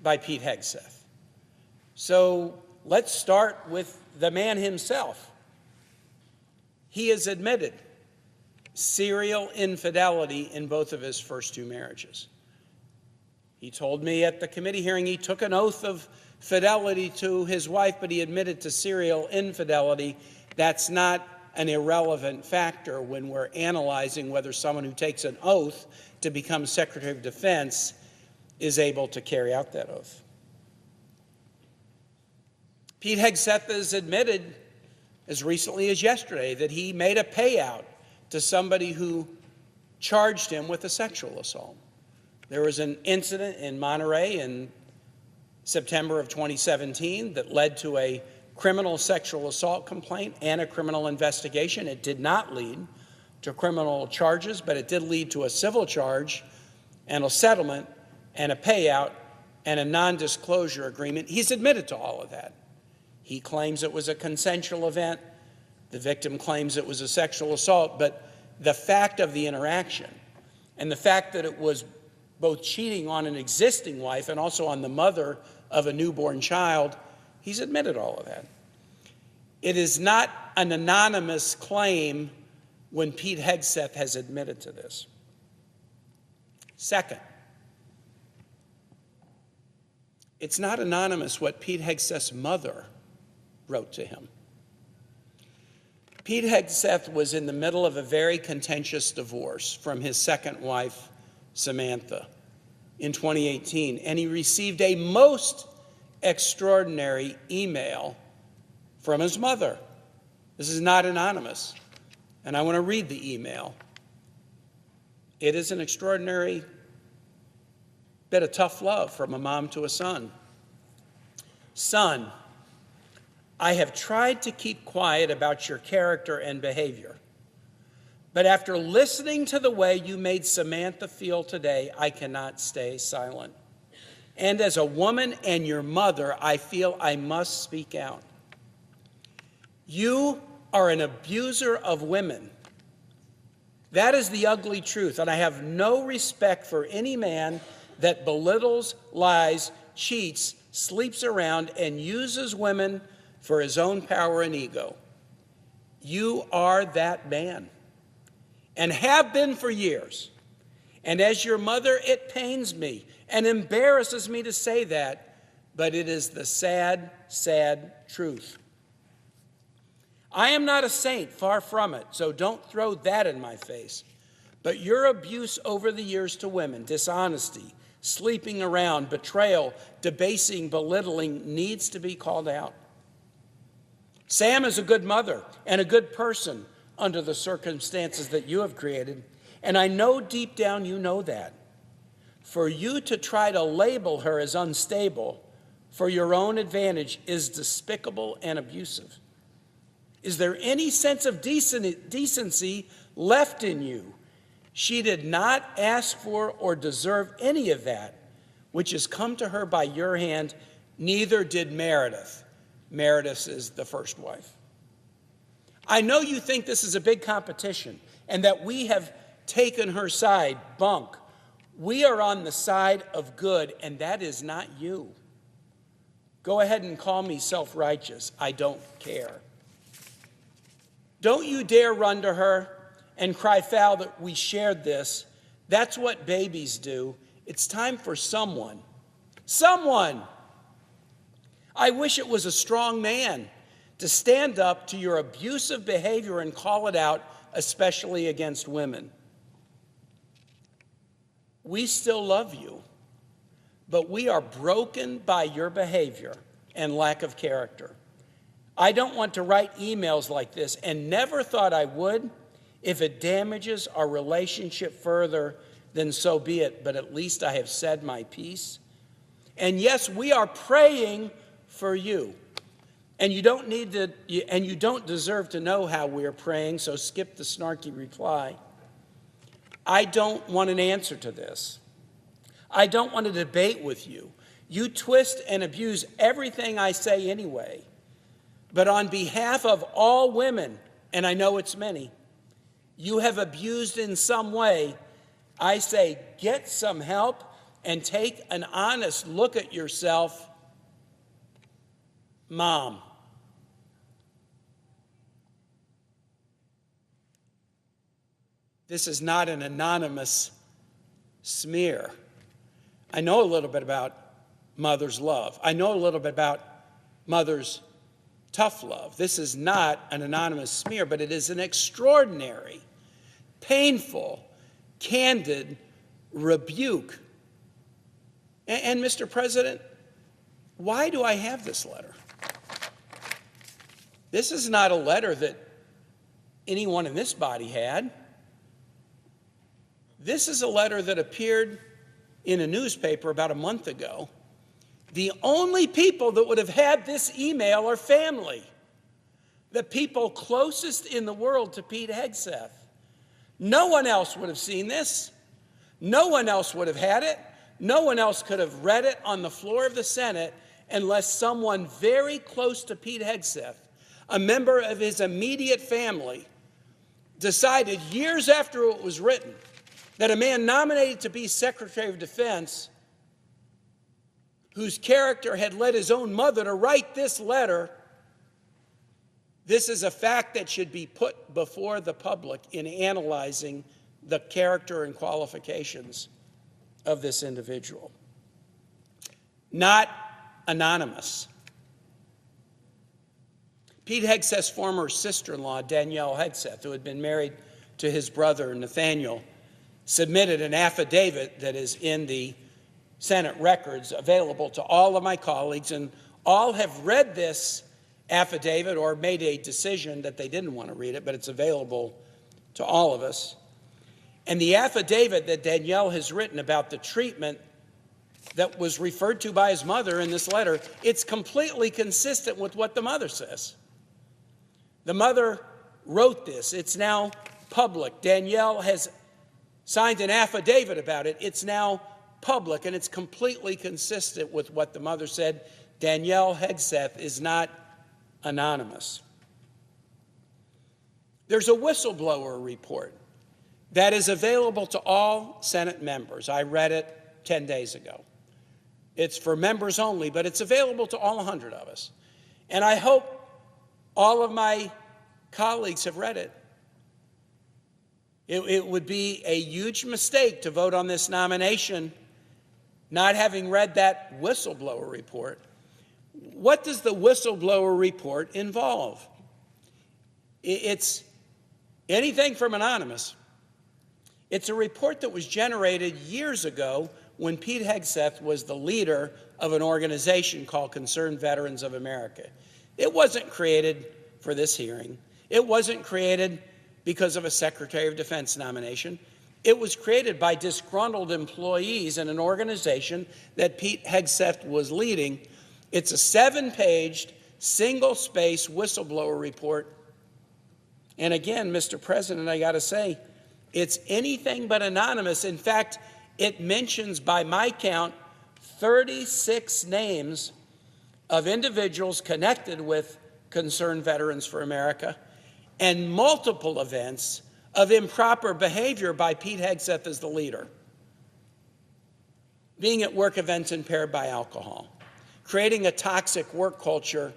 by Pete Hegseth. So let's start with the man himself. He has admitted serial infidelity in both of his first two marriages. He told me at the committee hearing he took an oath of fidelity to his wife, but he admitted to serial infidelity. That's not an irrelevant factor when we're analyzing whether someone who takes an oath to become Secretary of Defense is able to carry out that oath. Pete Hegseth has admitted as recently as yesterday that he made a payout to somebody who charged him with a sexual assault. There was an incident in Monterey in September of 2017 that led to a criminal sexual assault complaint and a criminal investigation. It did not lead to criminal charges, but it did lead to a civil charge and a settlement and a payout and a non-disclosure agreement. He's admitted to all of that. He claims it was a consensual event. The victim claims it was a sexual assault, but the fact of the interaction and the fact that it was both cheating on an existing wife and also on the mother of a newborn child, he's admitted all of that. It is not an anonymous claim when Pete Hegseth has admitted to this. Second, it's not anonymous what Pete Hegseth's mother wrote to him. Pete Hegseth was in the middle of a very contentious divorce from his second wife, Samantha, in 2018, and he received a most extraordinary email from his mother. This is not anonymous, and I want to read the email. It is an extraordinary bit of tough love from a mom to a son. Son, I have tried to keep quiet about your character and behavior, but after listening to the way you made Samantha feel today, I cannot stay silent. And as a woman and your mother, I feel I must speak out. You are an abuser of women. That is the ugly truth, and I have no respect for any man that belittles, lies, cheats, sleeps around, and uses women for his own power and ego. You are that man, and have been for years. And as your mother, it pains me and embarrasses me to say that, but it is the sad, sad truth. I am not a saint, far from it, so don't throw that in my face. But your abuse over the years to women, dishonesty, sleeping around, betrayal, debasing, belittling, needs to be called out. Sam is a good mother and a good person under the circumstances that you have created, and I know deep down you know that. For you to try to label her as unstable for your own advantage is despicable and abusive. Is there any sense of decency left in you? She did not ask for or deserve any of that, which has come to her by your hand. Neither did Meredith. Meredith is the first wife. I know you think this is a big competition and that we have taken her side. Bunk. We are on the side of good, and that is not you. Go ahead and call me self-righteous. I don't care. Don't you dare run to her and cry foul that we shared this. That's what babies do. It's time for someone. I wish it was a strong man to stand up to your abusive behavior and call it out, especially against women. We still love you, but we are broken by your behavior and lack of character. I don't want to write emails like this and never thought I would. If it damages our relationship further, then so be it, but at least I have said my piece. And yes, we are praying for you. And you don't deserve to know how we're praying, so skip the snarky reply. I don't want an answer to this. I don't want to debate with you. You twist and abuse everything I say anyway. But on behalf of all women, and I know it's many, you have abused in some way, I say get some help and take an honest look at yourself Mom. This is not an anonymous smear. I know a little bit about mother's love. I know a little bit about mother's tough love. This is not an anonymous smear, but it is an extraordinary, painful, candid rebuke. And Mr. President, why do I have this letter? This is not a letter that anyone in this body had. This is a letter that appeared in a newspaper about a month ago. The only people that would have had this email are family, the people closest in the world to Pete Hegseth. No one else would have seen this. No one else would have had it. No one else could have read it on the floor of the Senate unless someone very close to Pete Hegseth, a member of his immediate family, decided years after it was written that a man nominated to be Secretary of Defense, whose character had led his own mother to write this letter, this is a fact that should be put before the public in analyzing the character and qualifications of this individual. Not anonymous. Pete Hegseth's former sister-in-law, Danielle Hegseth, who had been married to his brother, Nathaniel, submitted an affidavit that is in the Senate records, available to all of my colleagues, and all have read this affidavit or made a decision that they didn't want to read it, but it's available to all of us. And the affidavit that Danielle has written about the treatment that was referred to by his mother in this letter, it's completely consistent with what the mother says. The mother wrote this. It's now public. Danielle has signed an affidavit about it. It's now public, and it's completely consistent with what the mother said. Danielle Hegseth is not anonymous. There's a whistleblower report that is available to all Senate members. I read it 10 days ago. It's for members only, but it's available to all 100 of us. And I hope all of my colleagues have read it. It would be a huge mistake to vote on this nomination not having read that whistleblower report. What does the whistleblower report involve? It's anything from anonymous. It's a report that was generated years ago when Pete Hegseth was the leader of an organization called Concerned Veterans of America. It wasn't created for this hearing. It wasn't created because of a Secretary of Defense nomination. It was created by disgruntled employees in an organization that Pete Hegseth was leading. It's a 7-page, single-space whistleblower report. And again, Mr. President, I got to say, it's anything but anonymous. In fact, it mentions, by my count, 36 names of individuals connected with Concerned Veterans for America and multiple events of improper behavior by Pete Hegseth as the leader. Being at work events impaired by alcohol, creating a toxic work culture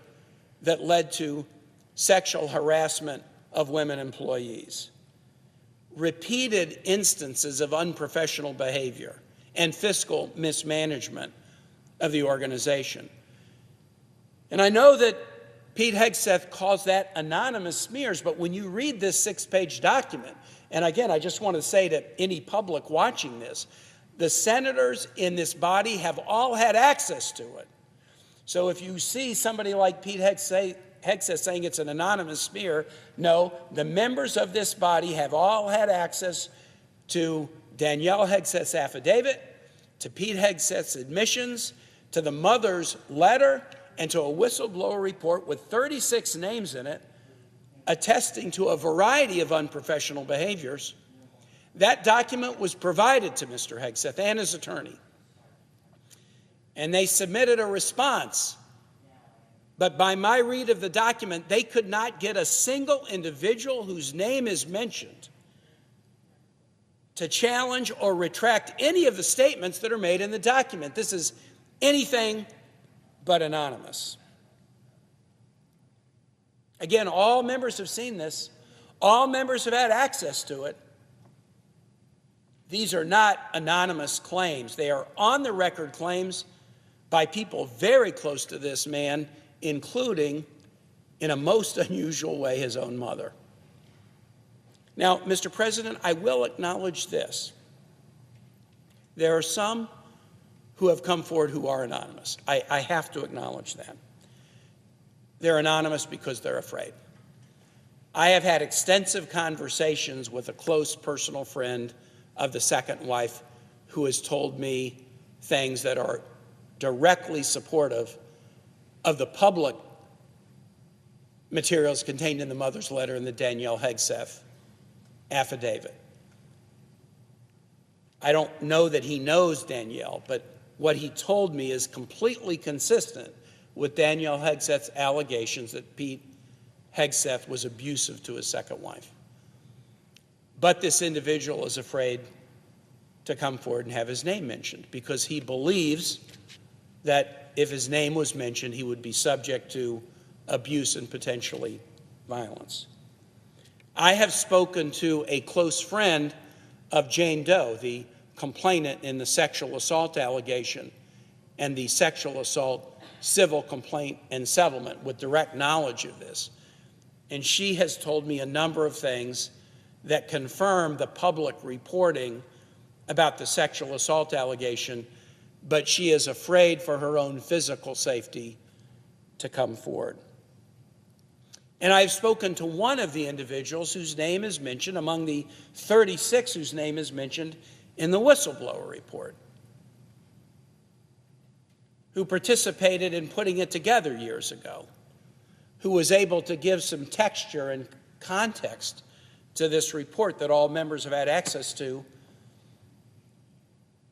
that led to sexual harassment of women employees, repeated instances of unprofessional behavior and fiscal mismanagement of the organization. And I know that Pete Hegseth calls that anonymous smears, but when you read this 6-page document, and again, I just want to say to any public watching this, the senators in this body have all had access to it. So if you see somebody like Pete Hegseth saying it's an anonymous smear, no, the members of this body have all had access to Danielle Hegseth's affidavit, to Pete Hegseth's admissions, to the mother's letter, and to a whistleblower report with 36 names in it, attesting to a variety of unprofessional behaviors. That document was provided to Mr. Hegseth and his attorney, and they submitted a response. But by my read of the document, they could not get a single individual whose name is mentioned to challenge or retract any of the statements that are made in the document. This is anything but anonymous. Again, all members have seen this. All members have had access to it. These are not anonymous claims. They are on-the-record claims by people very close to this man, including, in a most unusual way, his own mother. Now, Mr. President, I will acknowledge this. There are some who have come forward who are anonymous. I have to acknowledge that. They're anonymous because they're afraid. I have had extensive conversations with a close personal friend of the second wife who has told me things that are directly supportive of the public materials contained in the mother's letter and the Danielle Hegseth affidavit. I don't know that he knows Danielle, but what he told me is completely consistent with Danielle Hegseth's allegations that Pete Hegseth was abusive to his second wife. But this individual is afraid to come forward and have his name mentioned because he believes that if his name was mentioned, he would be subject to abuse and potentially violence. I have spoken to a close friend of Jane Doe, the complainant in the sexual assault allegation and the sexual assault civil complaint and settlement with direct knowledge of this. And she has told me a number of things that confirm the public reporting about the sexual assault allegation, but she is afraid for her own physical safety to come forward. And I've spoken to one of the individuals whose name is mentioned among the 36 whose name is mentioned in the whistleblower report, who participated in putting it together years ago, who was able to give some texture and context to this report that all members have had access to.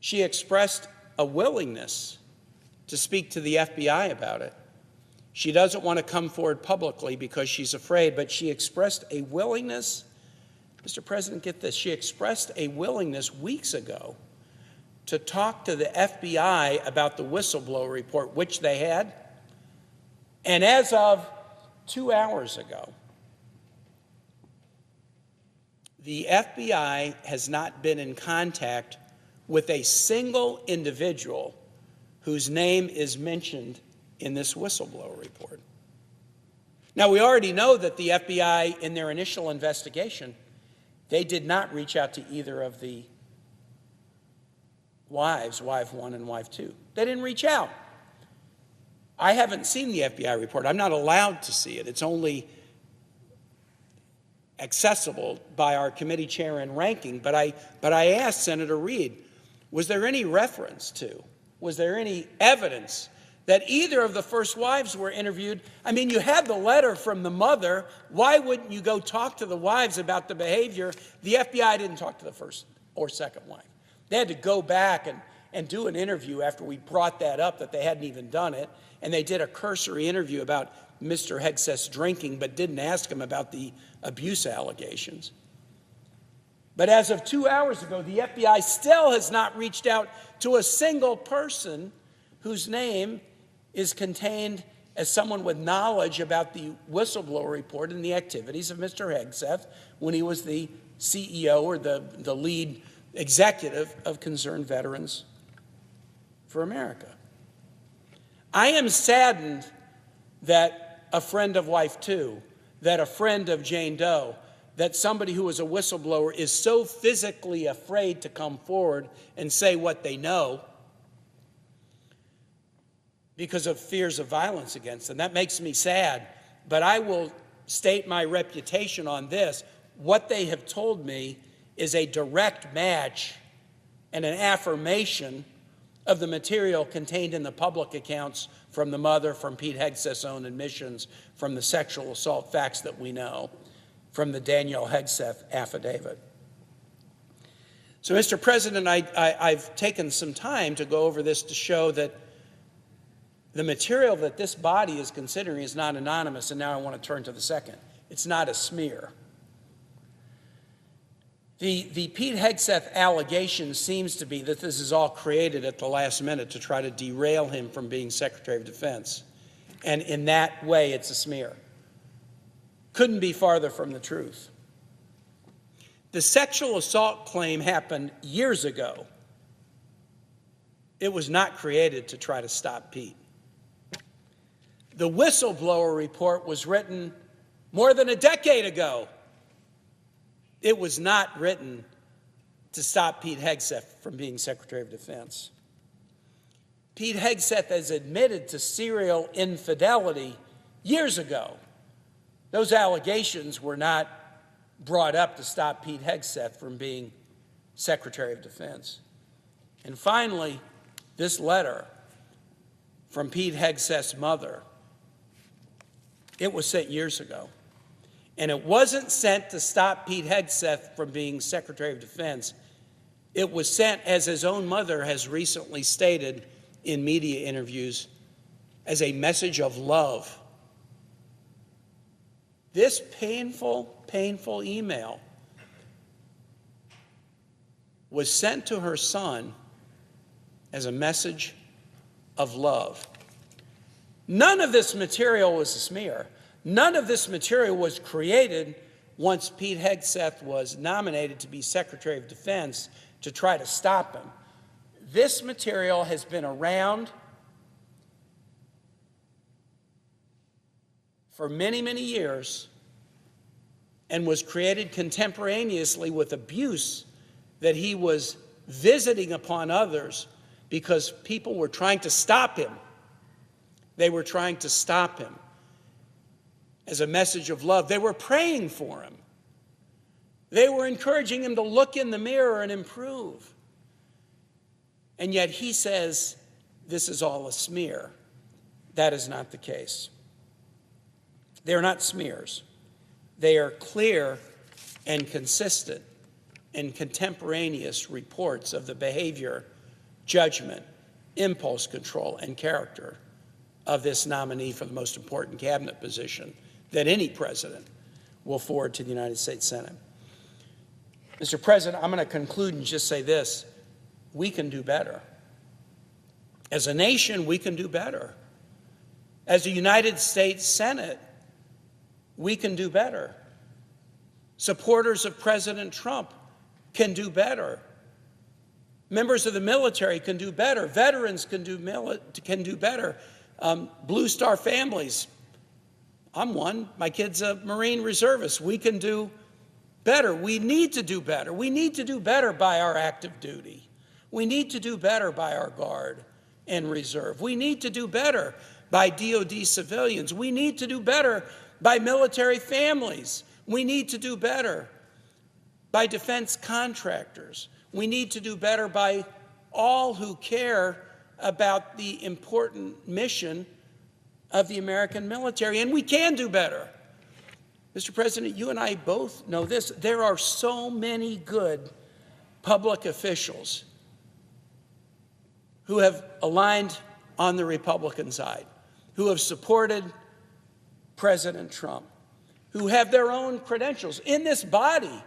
She expressed a willingness to speak to the FBI about it. She doesn't want to come forward publicly because she's afraid, but she expressed a willingness. Mr. President, get this. She expressed a willingness weeks ago to talk to the FBI about the whistleblower report, which they had. And as of 2 hours ago, the FBI has not been in contact with a single individual whose name is mentioned in this whistleblower report. Now, we already know that the FBI, in their initial investigation, they did not reach out to either of the wives, wife one and wife two. They didn't reach out. I haven't seen the FBI report. I'm not allowed to see it. It's only accessible by our committee chair and ranking. But I asked Senator Reid, was there any reference to, was there any evidence that either of the first wives were interviewed? I mean, you had the letter from the mother. Why wouldn't you go talk to the wives about the behavior? The FBI didn't talk to the first or second wife. They had to go back and do an interview after we brought that up, that they hadn't even done it. And they did a cursory interview about Mr. Hegseth's drinking, but didn't ask him about the abuse allegations. But as of 2 hours ago, the FBI still has not reached out to a single person whose name is contained as someone with knowledge about the whistleblower report and the activities of Mr. Hegseth when he was the CEO or the lead executive of Concerned Veterans for America. I am saddened that a friend of wife two, that a friend of Jane Doe, that somebody who is a whistleblower is so physically afraid to come forward and say what they know because of fears of violence against them. That makes me sad, but I will state my reputation on this. What they have told me is a direct match and an affirmation of the material contained in the public accounts from the mother, from Pete Hegseth's own admissions, from the sexual assault facts that we know, from the Danielle Hegseth affidavit. So, Mr. President, I've taken some time to go over this to show that the material that this body is considering is not anonymous, and now I want to turn to the second. It's not a smear. The Pete Hegseth allegation seems to be that this is all created at the last minute to try to derail him from being Secretary of Defense. And in that way, it's a smear. couldn't be farther from the truth. The sexual assault claim happened years ago. It was not created to try to stop Pete. The whistleblower report was written more than a decade ago. It was not written to stop Pete Hegseth from being Secretary of Defense. Pete Hegseth has admitted to serial infidelity years ago. Those allegations were not brought up to stop Pete Hegseth from being Secretary of Defense. And finally, this letter from Pete Hegseth's mother, it was sent years ago. And it wasn't sent to stop Pete Hegseth from being Secretary of Defense. It was sent, as his own mother has recently stated in media interviews, as a message of love. This painful, painful email was sent to her son as a message of love. None of this material was a smear. None of this material was created once Pete Hegseth was nominated to be Secretary of Defense to try to stop him. This material has been around for many, many years and was created contemporaneously with abuse that he was visiting upon others because people were trying to stop him. They were trying to stop him as a message of love. They were praying for him. They were encouraging him to look in the mirror and improve. And yet he says this is all a smear. That is not the case. They're not smears. They are clear and consistent and contemporaneous reports of the behavior, judgment, impulse control, and character of this nominee for the most important cabinet position that any president will forward to the United States Senate. Mr. President, I'm going to conclude and just say this. We can do better. As a nation, we can do better. As a United States Senate, we can do better. Supporters of President Trump can do better. Members of the military can do better. Veterans can do better. Blue Star families. I'm one. My kid's a Marine reservist. We can do better. We need to do better. We need to do better by our active duty. We need to do better by our Guard and Reserve. We need to do better by DOD civilians. We need to do better by military families. We need to do better by defense contractors. We need to do better by all who care about the important mission of the American military, and we can do better. Mr. President, you and I both know this. There are so many good public officials who have aligned on the Republican side, who have supported President Trump, who have their own credentials in this body.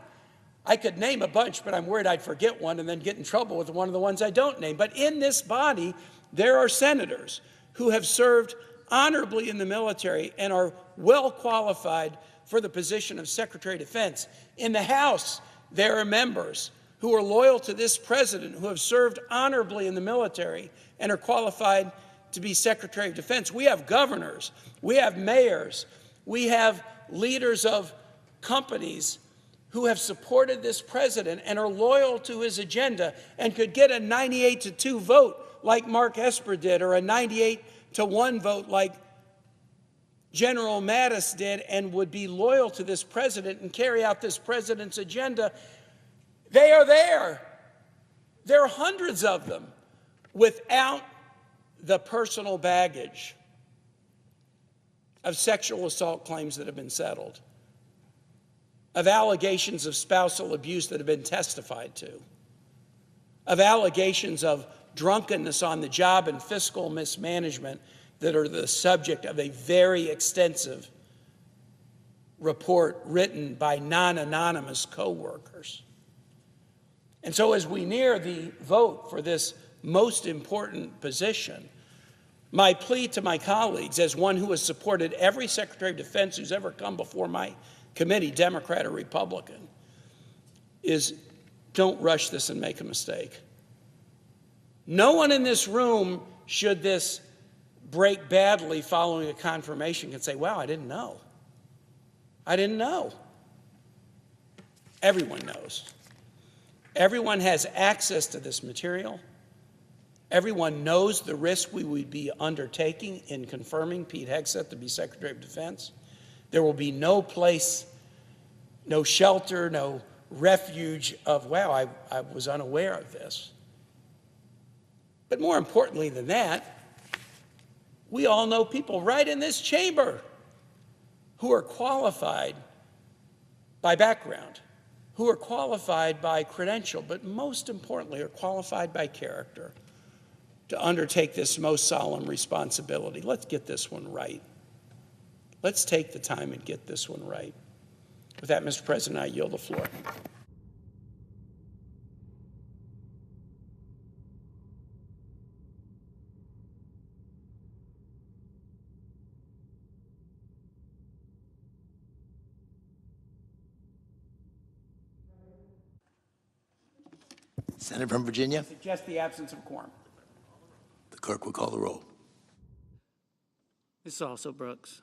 I could name a bunch, but I'm worried I'd forget one and then get in trouble with one of the ones I don't name. But in this body, there are senators who have served honorably in the military and are well qualified for the position of Secretary of Defense. In the House, there are members who are loyal to this president, who have served honorably in the military and are qualified to be Secretary of Defense. We have governors, we have mayors, we have leaders of companies who have supported this president and are loyal to his agenda and could get a 98-2 vote like Mark Esper did, or a 98-1 vote like General Mattis did, and would be loyal to this president and carry out this president's agenda. They are there. There are hundreds of them without the personal baggage of sexual assault claims that have been settled, of allegations of spousal abuse that have been testified to, of allegations of drunkenness on the job and fiscal mismanagement that are the subject of a very extensive report written by non-anonymous co-workers. And so as we near the vote for this most important position, My plea to my colleagues, as one who has supported every Secretary of Defense who's ever come before my committee, Democrat or Republican, is don't rush this and make a mistake. No one in this room, should this break badly following a confirmation, can say, wow, I didn't know. I didn't know. Everyone knows. Everyone has access to this material. Everyone knows the risk we would be undertaking in confirming Pete Hegseth to be Secretary of Defense. There will be no place, no shelter, no refuge of, wow, I was unaware of this. But more importantly than that, we all know people right in this chamber who are qualified by background, who are qualified by credential, but most importantly are qualified by character to undertake this most solemn responsibility. Let's get this one right. Let's take the time and get this one right. With that, Mr. President, I yield the floor. Senator from Virginia. I suggest the absence of quorum. The clerk will call the roll. Ms. Also Brooks.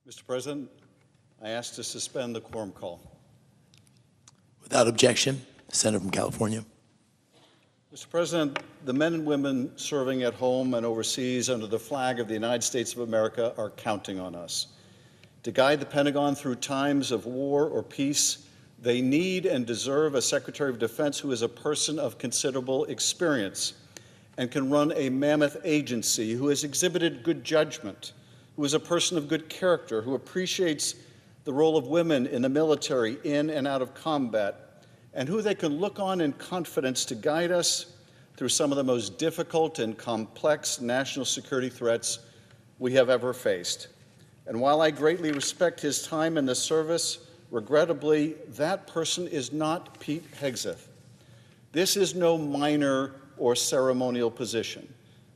Mr. President, I ask to suspend the quorum call. Without objection, the Senator from California. Mr. President, the men and women serving at home and overseas under the flag of the United States of America are counting on us. To guide the Pentagon through times of war or peace, they need and deserve a Secretary of Defense who is a person of considerable experience and can run a mammoth agency, who has exhibited good judgment, who is a person of good character, who appreciates the role of women in the military, in and out of combat, and who they can look on in confidence to guide us through some of the most difficult and complex national security threats we have ever faced. And while I greatly respect his time in the service, regrettably, that person is not Pete Hegseth. This is no minor or ceremonial position.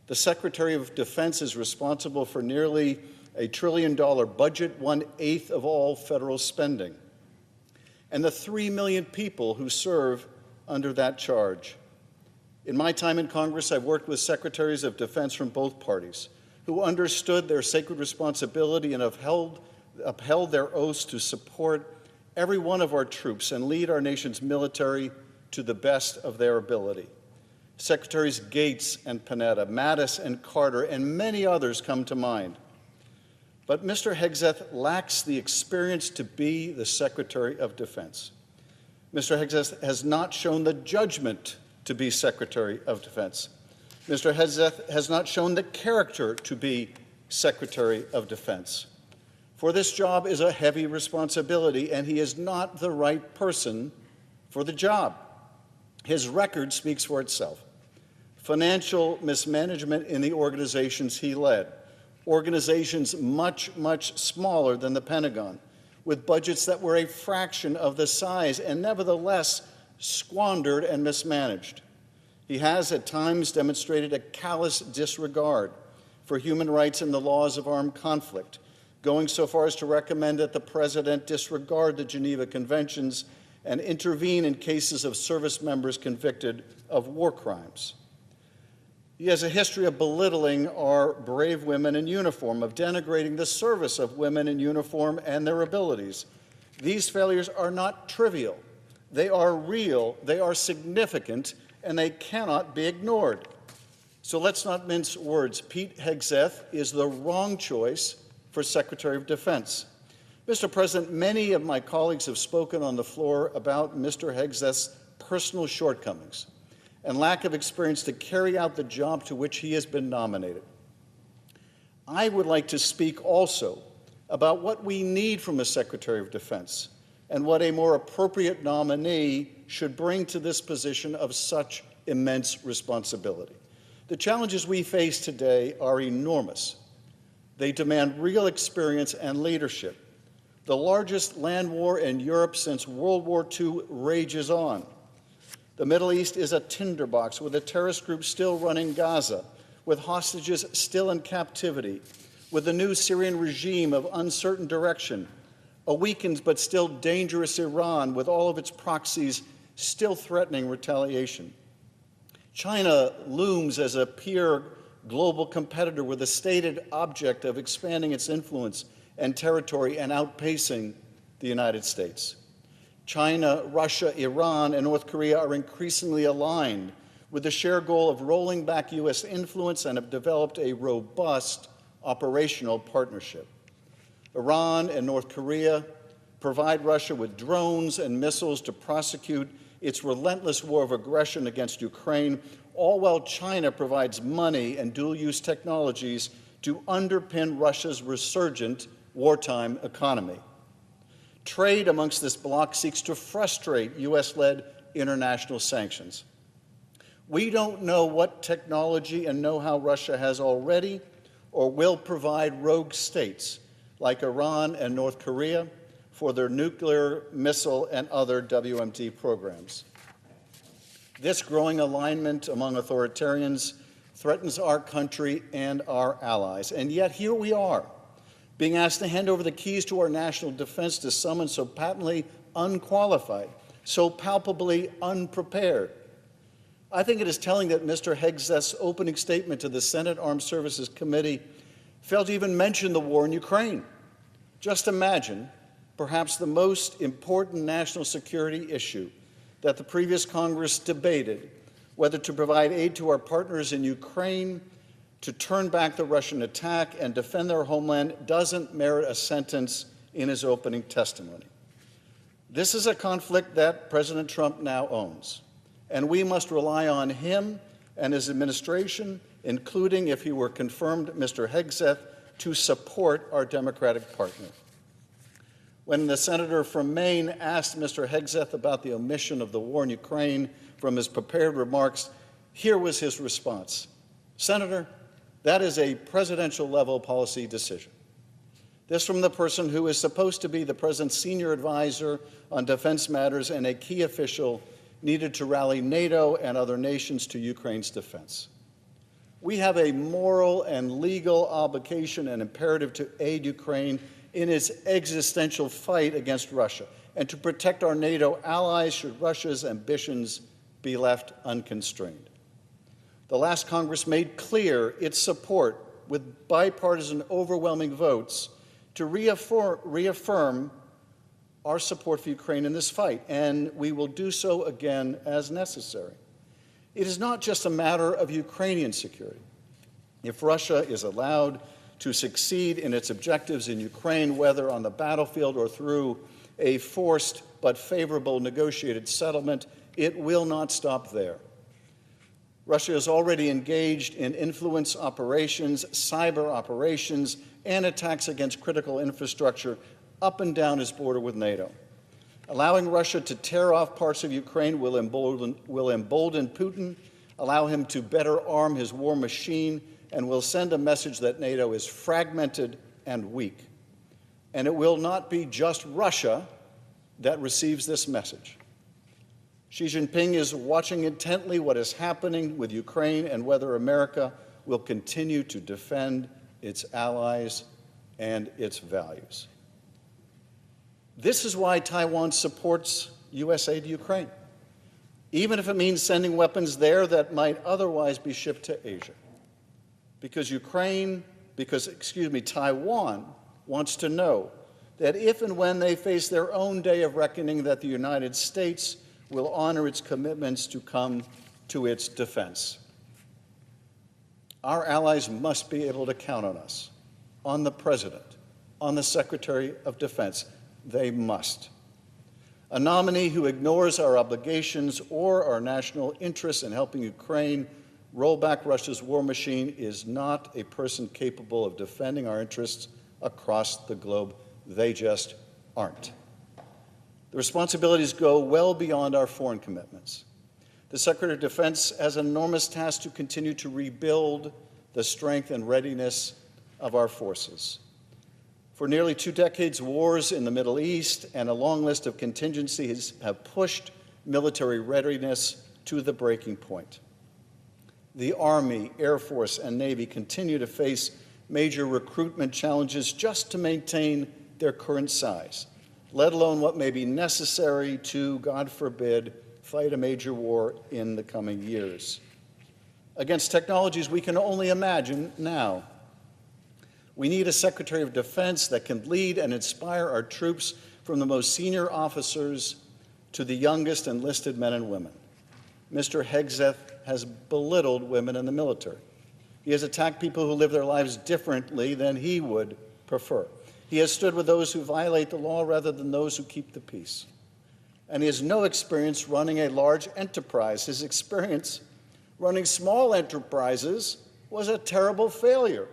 The Secretary of Defense is responsible for nearly $1 trillion budget, 1/8 of all federal spending, and the 3 million people who serve under that charge. In my time in Congress, I've worked with secretaries of defense from both parties who understood their sacred responsibility and upheld their oaths to support every one of our troops and lead our nation's military to the best of their ability. Secretaries Gates and Panetta, Mattis and Carter, and many others come to mind. But Mr. Hegseth lacks the experience to be the Secretary of Defense. Mr. Hegseth has not shown the judgment to be Secretary of Defense. Mr. Hegseth has not shown the character to be Secretary of Defense. For this job is a heavy responsibility, and he is not the right person for the job. His record speaks for itself. Financial mismanagement in the organizations he led, organizations much, much smaller than the Pentagon, with budgets that were a fraction of the size and nevertheless squandered and mismanaged. He has at times demonstrated a callous disregard for human rights and the laws of armed conflict, going so far as to recommend that the President disregard the Geneva Conventions and intervene in cases of service members convicted of war crimes. He has a history of belittling our brave women in uniform, of denigrating the service of women in uniform and their abilities. These failures are not trivial. They are real, they are significant, and they cannot be ignored. So let's not mince words. Pete Hegseth is the wrong choice for Secretary of Defense. Mr. President, many of my colleagues have spoken on the floor about Mr. Hegseth's personal shortcomings and lack of experience to carry out the job to which he has been nominated. I would like to speak also about what we need from a Secretary of Defense and what a more appropriate nominee should bring to this position of such immense responsibility. The challenges we face today are enormous. They demand real experience and leadership. The largest land war in Europe since World War II rages on. The Middle East is a tinderbox with a terrorist group still running Gaza, with hostages still in captivity, with the new Syrian regime of uncertain direction, a weakened but still dangerous Iran with all of its proxies still threatening retaliation. China looms as a peer global competitor with a stated object of expanding its influence and territory and outpacing the United States. China, Russia, Iran, and North Korea are increasingly aligned with the shared goal of rolling back U.S. influence and have developed a robust operational partnership. Iran and North Korea provide Russia with drones and missiles to prosecute its relentless war of aggression against Ukraine, all while China provides money and dual-use technologies to underpin Russia's resurgent wartime economy. Trade amongst this bloc seeks to frustrate U.S.-led international sanctions. We don't know what technology and know-how Russia has already or will provide rogue states like Iran and North Korea for their nuclear, missile, and other WMD programs. This growing alignment among authoritarians threatens our country and our allies. And yet here we are, being asked to hand over the keys to our national defense to someone so patently unqualified, so palpably unprepared. I think it is telling that Mr. Hegseth's opening statement to the Senate Armed Services Committee failed to even mention the war in Ukraine. Just imagine perhaps the most important national security issue that the previous Congress debated, whether to provide aid to our partners in Ukraine, to turn back the Russian attack and defend their homeland, doesn't merit a sentence in his opening testimony. This is a conflict that President Trump now owns, and we must rely on him and his administration, including, if he were confirmed, Mr. Hegseth, to support our Democratic partner. When the senator from Maine asked Mr. Hegseth about the omission of the war in Ukraine from his prepared remarks, here was his response. Senator, that is a presidential-level policy decision. This from the person who is supposed to be the president's senior advisor on defense matters and a key official needed to rally NATO and other nations to Ukraine's defense. We have a moral and legal obligation and imperative to aid Ukraine in its existential fight against Russia and to protect our NATO allies should Russia's ambitions be left unconstrained. The last Congress made clear its support with bipartisan overwhelming votes to reaffirm our support for Ukraine in this fight, and we will do so again as necessary. It is not just a matter of Ukrainian security. If Russia is allowed to succeed in its objectives in Ukraine, whether on the battlefield or through a forced but favorable negotiated settlement, it will not stop there. Russia is already engaged in influence operations, cyber operations, and attacks against critical infrastructure up and down its border with NATO. Allowing Russia to tear off parts of Ukraine will embolden Putin, allow him to better arm his war machine, and will send a message that NATO is fragmented and weak. And it will not be just Russia that receives this message. Xi Jinping is watching intently what is happening with Ukraine and whether America will continue to defend its allies and its values. This is why Taiwan supports U.S. aid to Ukraine, even if it means sending weapons there that might otherwise be shipped to Asia. Because Taiwan wants to know that if and when they face their own day of reckoning, that the United States will honor its commitments to come to its defense. Our allies must be able to count on us, on the President, on the Secretary of Defense. They must. A nominee who ignores our obligations or our national interests in helping Ukraine roll back Russia's war machine is not a person capable of defending our interests across the globe. They just aren't. The responsibilities go well beyond our foreign commitments. The Secretary of Defense has an enormous task to continue to rebuild the strength and readiness of our forces. For nearly 2 decades, wars in the Middle East and a long list of contingencies have pushed military readiness to the breaking point. The Army, Air Force, and Navy continue to face major recruitment challenges just to maintain their current size, let alone what may be necessary to, God forbid, fight a major war in the coming years. Against technologies we can only imagine now. We need a Secretary of Defense that can lead and inspire our troops from the most senior officers to the youngest enlisted men and women. Mr. Hegseth has belittled women in the military. He has attacked people who live their lives differently than he would prefer. He has stood with those who violate the law rather than those who keep the peace. And he has no experience running a large enterprise. His experience running small enterprises was a terrible failure.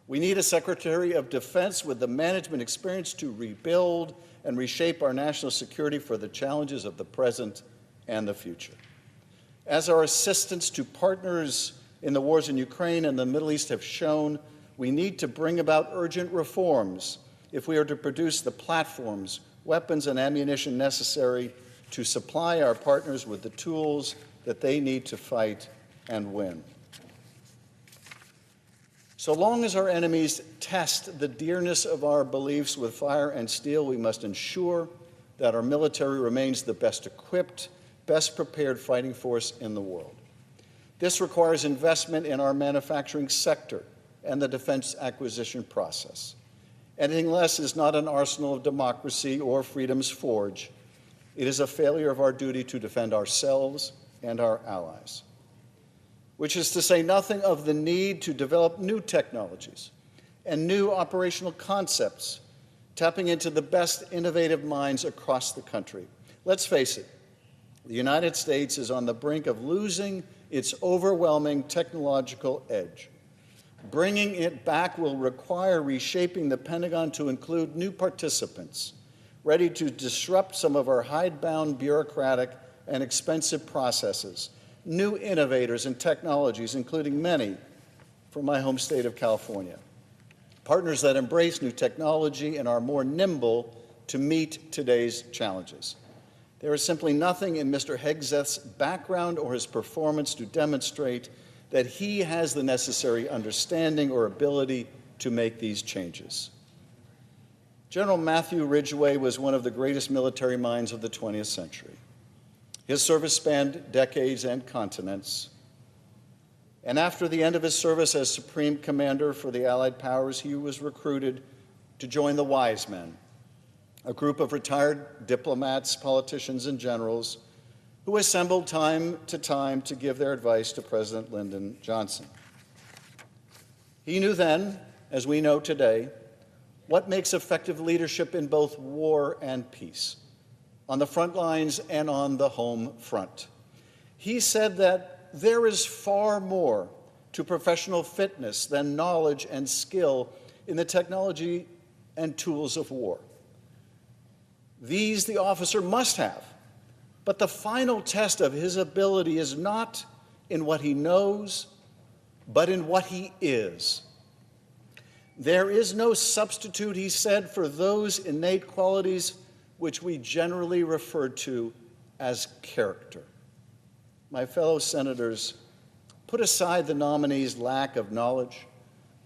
We need a Secretary of Defense with the management experience to rebuild and reshape our national security for the challenges of the present and the future. As our assistance to partners in the wars in Ukraine and the Middle East have shown, we need to bring about urgent reforms if we are to produce the platforms, weapons, and ammunition necessary to supply our partners with the tools that they need to fight and win. So long as our enemies test the dearness of our beliefs with fire and steel, we must ensure that our military remains the best equipped, best prepared fighting force in the world. This requires investment in our manufacturing sector and the defense acquisition process. Anything less is not an arsenal of democracy or freedom's forge. It is a failure of our duty to defend ourselves and our allies, which is to say nothing of the need to develop new technologies and new operational concepts, tapping into the best innovative minds across the country. Let's face it, the United States is on the brink of losing its overwhelming technological edge. Bringing it back will require reshaping the Pentagon to include new participants, ready to disrupt some of our hidebound bureaucratic and expensive processes, new innovators and technologies, including many from my home state of California, partners that embrace new technology and are more nimble to meet today's challenges. There is simply nothing in Mr. Hegseth's background or his performance to demonstrate that he has the necessary understanding or ability to make these changes. General Matthew Ridgway was one of the greatest military minds of the 20th century. His service spanned decades and continents. And after the end of his service as Supreme Commander for the Allied Powers, he was recruited to join the Wise Men, a group of retired diplomats, politicians, and generals who assembled time to give their advice to President Lyndon Johnson. He knew then, as we know today, what makes effective leadership in both war and peace, on the front lines and on the home front. He said that there is far more to professional fitness than knowledge and skill in the technology and tools of war. These the officer must have, but the final test of his ability is not in what he knows, but in what he is. There is no substitute, he said, for those innate qualities which we generally refer to as character. My fellow senators, put aside the nominee's lack of knowledge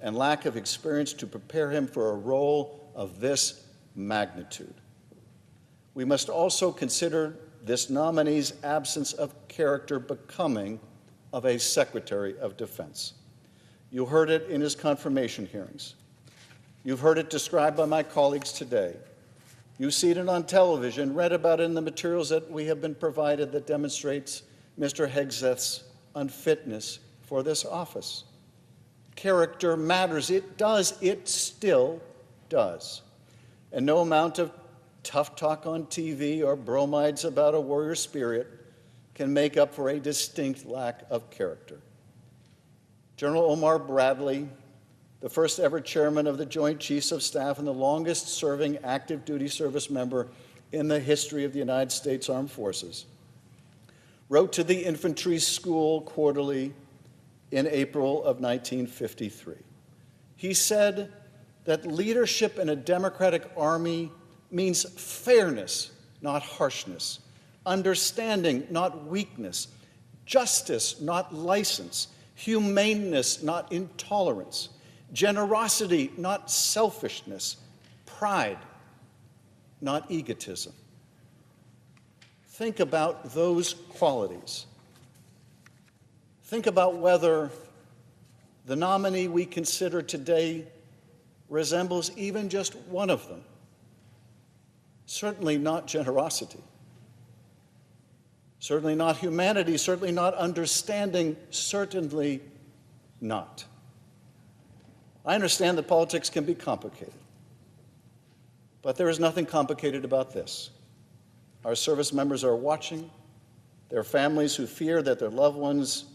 and lack of experience to prepare him for a role of this magnitude. We must also consider this nominee's absence of character becoming of a Secretary of Defense. You heard it in his confirmation hearings. You've heard it described by my colleagues today. You've seen it on television, read about it in the materials that we have been provided that demonstrates Mr. Hegseth's unfitness for this office. Character matters. It does. It still does. And no amount of tough talk on TV or bromides about a warrior spirit can make up for a distinct lack of character. General Omar Bradley, the first ever chairman of the Joint Chiefs of Staff and the longest serving active duty service member in the history of the United States Armed Forces, wrote to the Infantry School Quarterly in April of 1953. He said that leadership in a democratic army means fairness, not harshness, understanding, not weakness, justice, not license, humaneness, not intolerance, generosity, not selfishness, pride, not egotism. Think about those qualities. Think about whether the nominee we consider today resembles even just one of them. Certainly not generosity. Certainly not humanity. Certainly not understanding. Certainly not. I understand that politics can be complicated, but there is nothing complicated about this. Our service members are watching. Their families who fear that their loved ones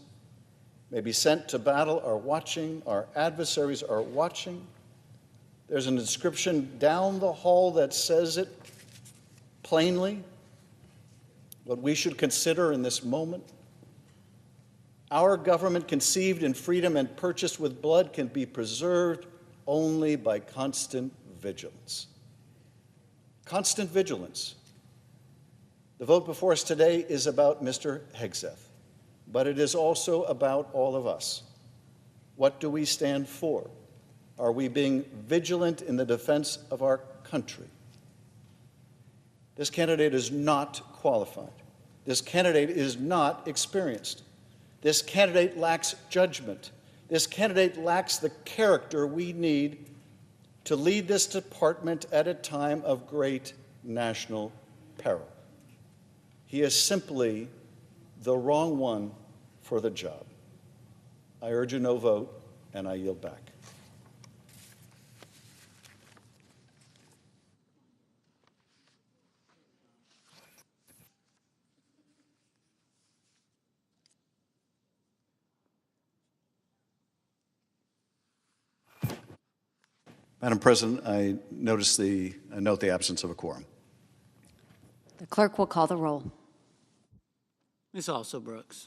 may be sent to battle are watching. Our adversaries are watching. There's an inscription down the hall that says it plainly, what we should consider in this moment. Our government, conceived in freedom and purchased with blood, can be preserved only by constant vigilance. Constant vigilance. The vote before us today is about Mr. Hegseth, but it is also about all of us. What do we stand for? Are we being vigilant in the defense of our country? This candidate is not qualified. This candidate is not experienced. This candidate lacks judgment. This candidate lacks the character we need to lead this department at a time of great national peril. He is simply the wrong one for the job. I urge a no vote, and I yield back. Madam President, I note the absence of a quorum. The clerk will call the roll. Ms. Also Brooks.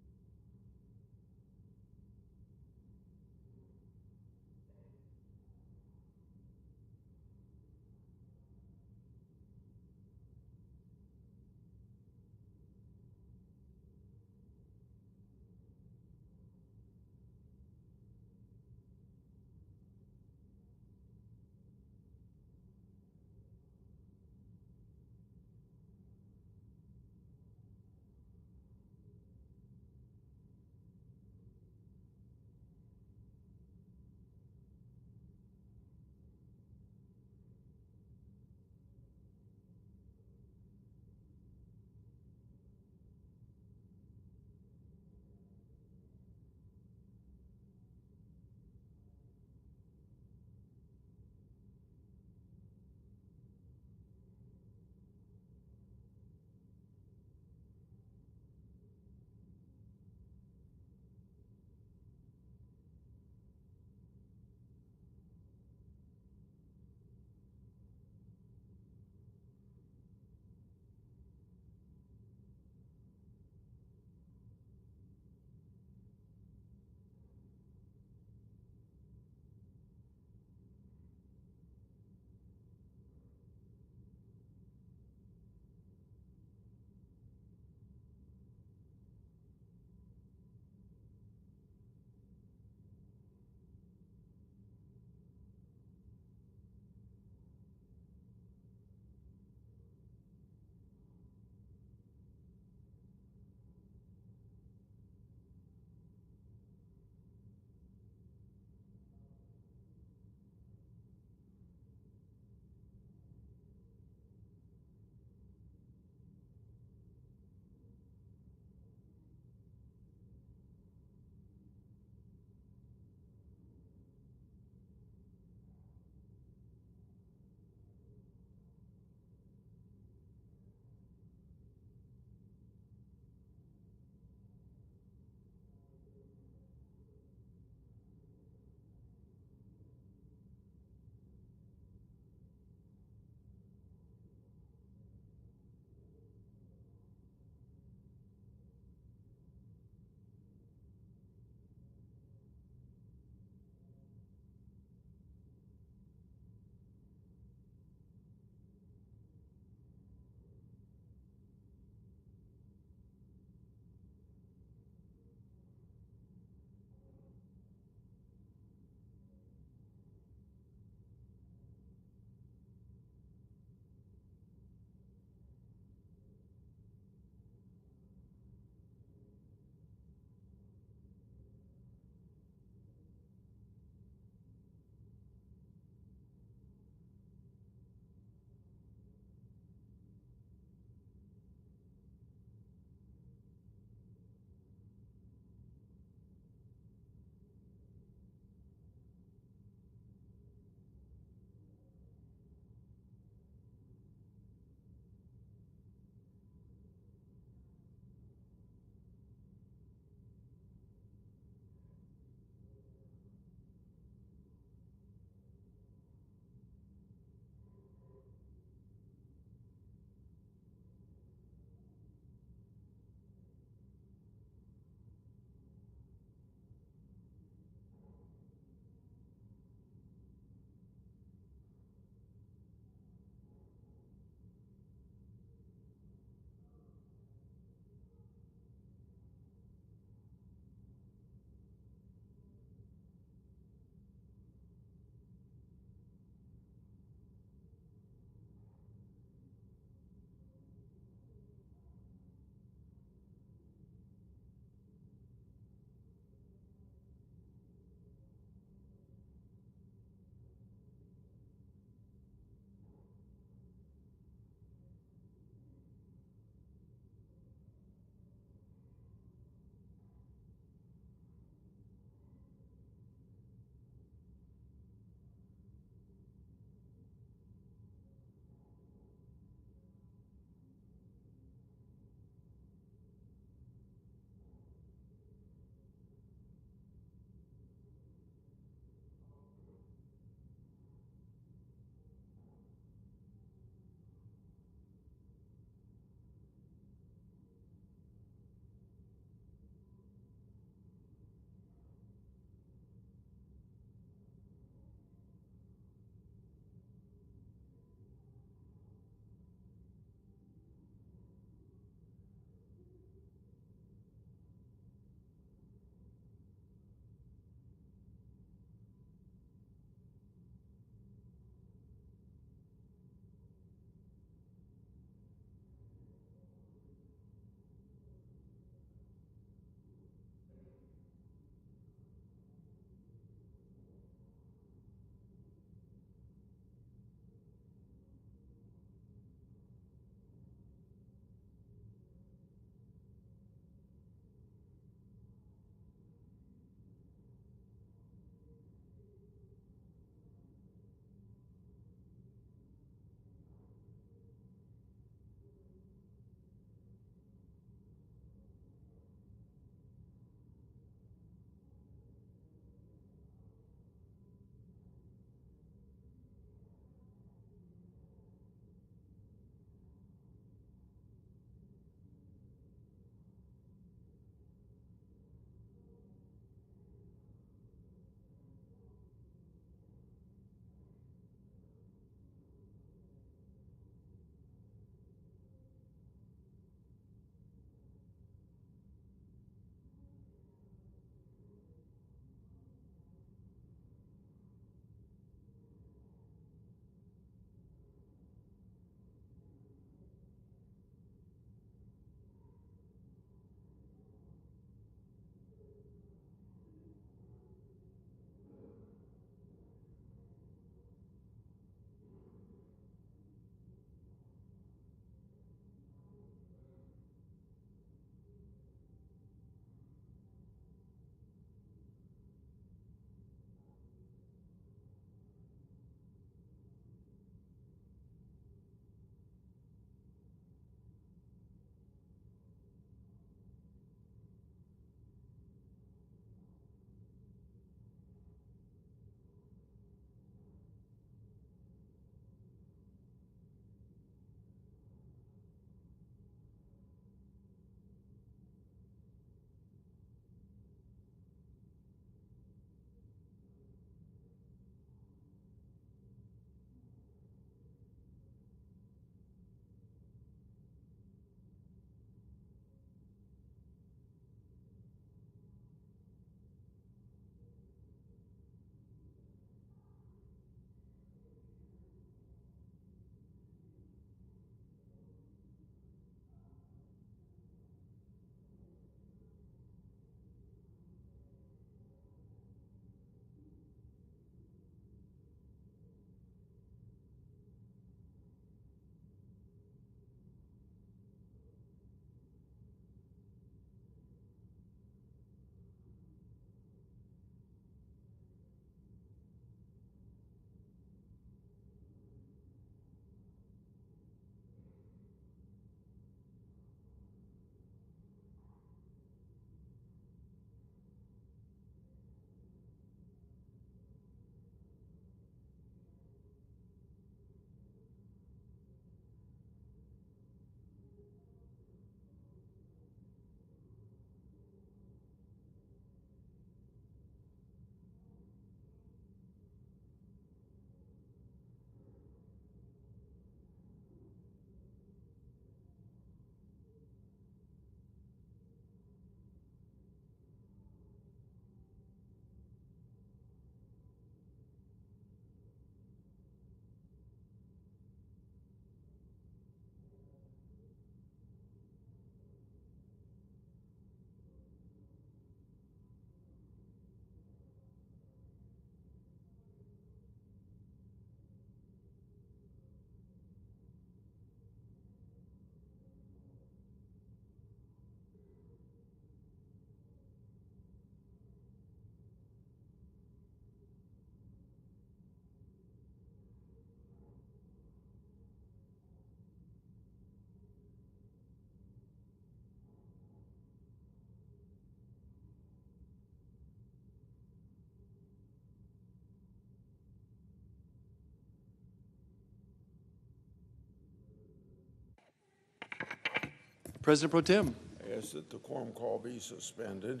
President Pro Tem. I ask that the quorum call be suspended.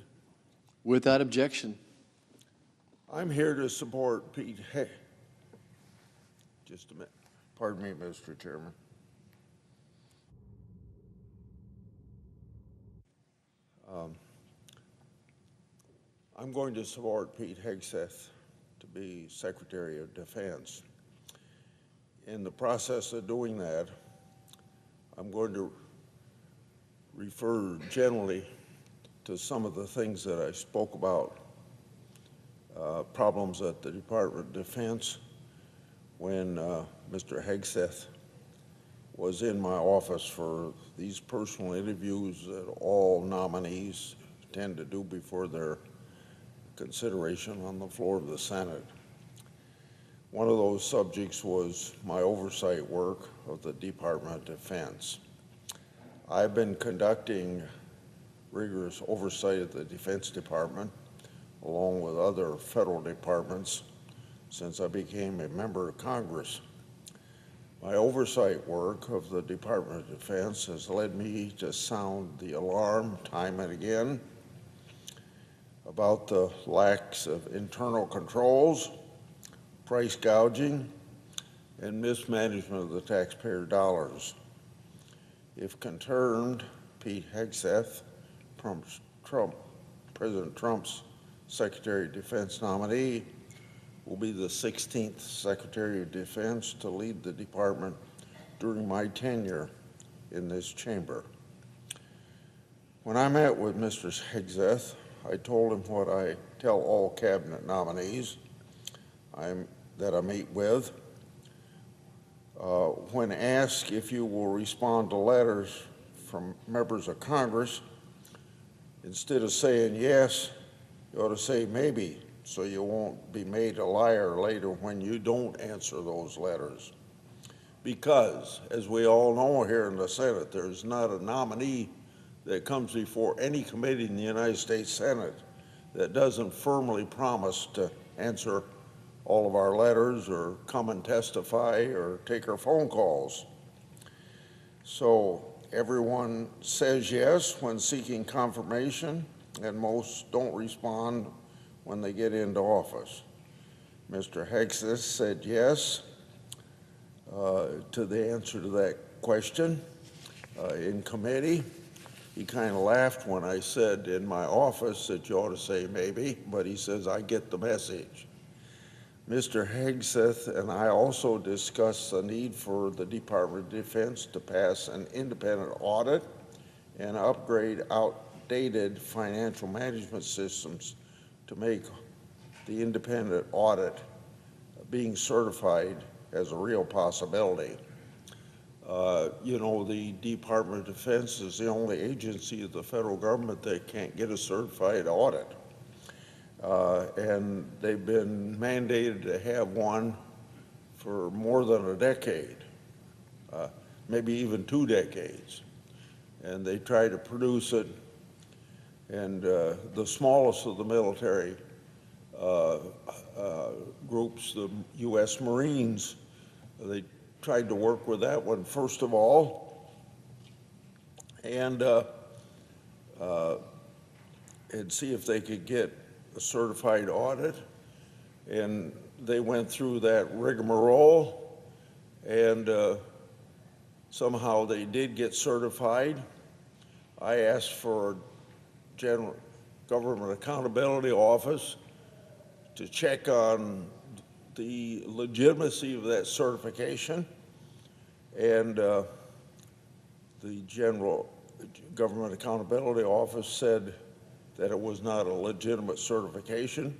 Without objection. I'm here to support Pete Hegseth. Just a minute. Pardon me, Mr. Chairman. I'm going to support Pete Hegseth to be Secretary of Defense. In the process of doing that, I'm going to refer generally to some of the things that I spoke about, problems at the Department of Defense when Mr. Hegseth was in my office for these personal interviews that all nominees tend to do before their consideration on the floor of the Senate. One of those subjects was my oversight work of the Department of Defense. I've been conducting rigorous oversight of the Defense Department, along with other federal departments, since I became a member of Congress. My oversight work of the Department of Defense has led me to sound the alarm time and again about the lacks of internal controls, price gouging, and mismanagement of the taxpayer dollars. If confirmed, Pete Hegseth, President Trump's Secretary of Defense nominee, will be the 16th Secretary of Defense to lead the department during my tenure in this chamber. When I met with Mr. Hegseth, I told him what I tell all cabinet nominees that I meet with. When asked if you will respond to letters from members of Congress, instead of saying yes, you ought to say maybe, so you won't be made a liar later when you don't answer those letters. Because, as we all know here in the Senate, there's not a nominee that comes before any committee in the United States Senate that doesn't firmly promise to answer all of our letters or come and testify or take our phone calls. So everyone says yes when seeking confirmation, and most don't respond when they get into office. Mr. Hegseth said yes to the answer to that question in committee. He kind of laughed when I said in my office that you ought to say maybe, but he says, I get the message. Mr. Hegseth and I also discussed the need for the Department of Defense to pass an independent audit and upgrade outdated financial management systems to make the independent audit being certified as a real possibility. You know, the Department of Defense is the only agency of the federal government that can't get a certified audit. And they've been mandated to have one for more than a decade, maybe even 2 decades. And they try to produce it, and the smallest of the military groups, the U.S. Marines, they tried to work with that one first of all, and see if they could get a certified audit. And they went through that rigmarole, and somehow they did get certified. I asked for a General Government Accountability Office to check on the legitimacy of that certification, and the General Government Accountability Office said that it was not a legitimate certification.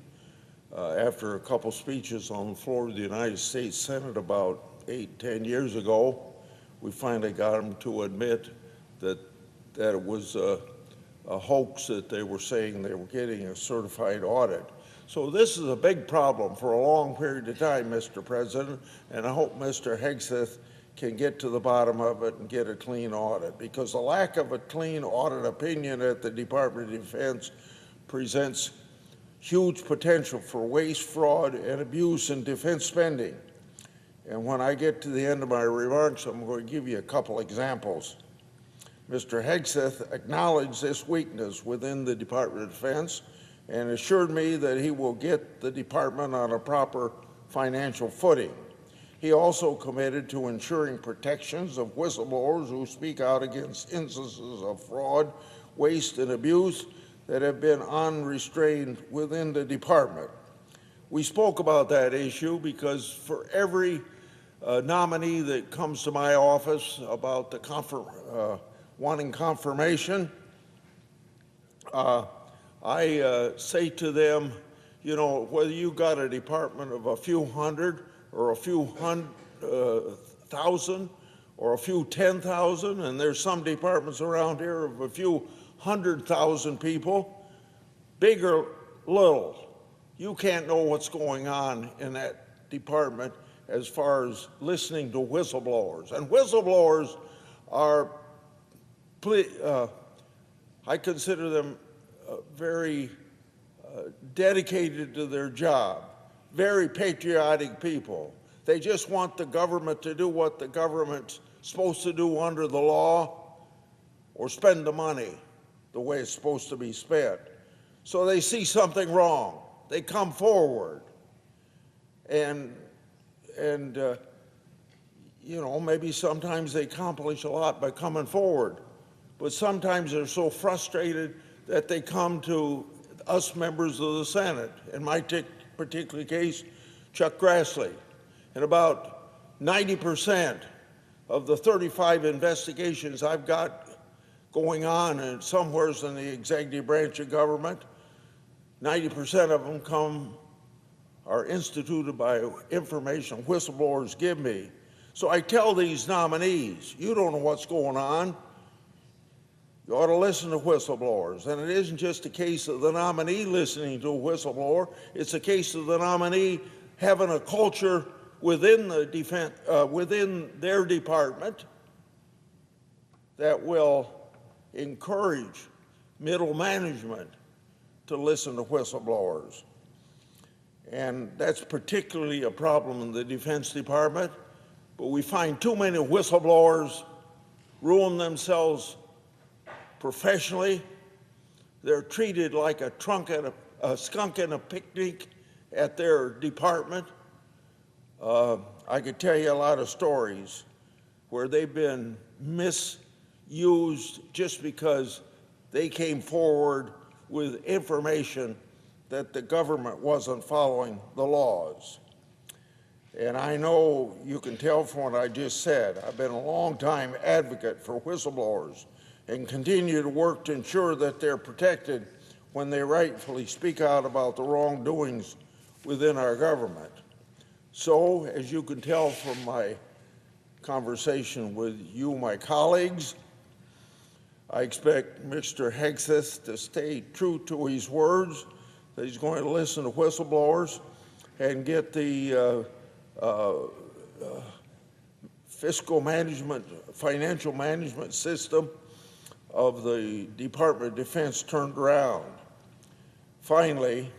After a couple speeches on the floor of the United States Senate about 8-10 years ago, we finally got them to admit that it was a hoax that they were saying they were getting a certified audit. So this is a big problem for a long period of time, Mr. President, and I hope Mr. Hegseth can get to the bottom of it and get a clean audit, because the lack of a clean audit opinion at the Department of Defense presents huge potential for waste, fraud, and abuse in defense spending. And when I get to the end of my remarks, I'm going to give you a couple examples. Mr. Hegseth acknowledged this weakness within the Department of Defense and assured me that he will get the department on a proper financial footing. He also committed to ensuring protections of whistleblowers who speak out against instances of fraud, waste, and abuse that have been unrestrained within the department. We spoke about that issue because for every nominee that comes to my office about the wanting confirmation, I say to them, you know, whether you got a department of a few hundred or a few thousand or a few 10,000, and there's some departments around here of a few 100,000 people, big or little, you can't know what's going on in that department as far as listening to whistleblowers. And whistleblowers are, I consider them very dedicated to their job, very patriotic people. They just want the government to do what the government's supposed to do under the law or spend the money the way it's supposed to be spent. So they see something wrong. They come forward and you know, maybe sometimes they accomplish a lot by coming forward, but sometimes they're so frustrated that they come to us members of the Senate. In my particular case, Chuck Grassley. And about 90% of the 35 investigations I've got going on and somewhere in the executive branch of government, 90% of them are instituted by information whistleblowers give me. So I tell these nominees, you don't know what's going on. You ought to listen to whistleblowers. And it isn't just a case of the nominee listening to a whistleblower. It's a case of the nominee having a culture within the within their department that will encourage middle management to listen to whistleblowers. And that's particularly a problem in the Defense Department. But we find too many whistleblowers ruin themselves professionally. They're treated like a skunk at a picnic at their department. I could tell you a lot of stories where they've been misused just because they came forward with information that the government wasn't following the laws. And I know you can tell from what I just said, I've been a long-time advocate for whistleblowers and continue to work to ensure that they're protected when they rightfully speak out about the wrongdoings within our government. So, as you can tell from my conversation with you, my colleagues, I expect Mr. Hegseth to stay true to his words, that he's going to listen to whistleblowers and get the fiscal management, financial management system of the Department of Defense turned around. Finally,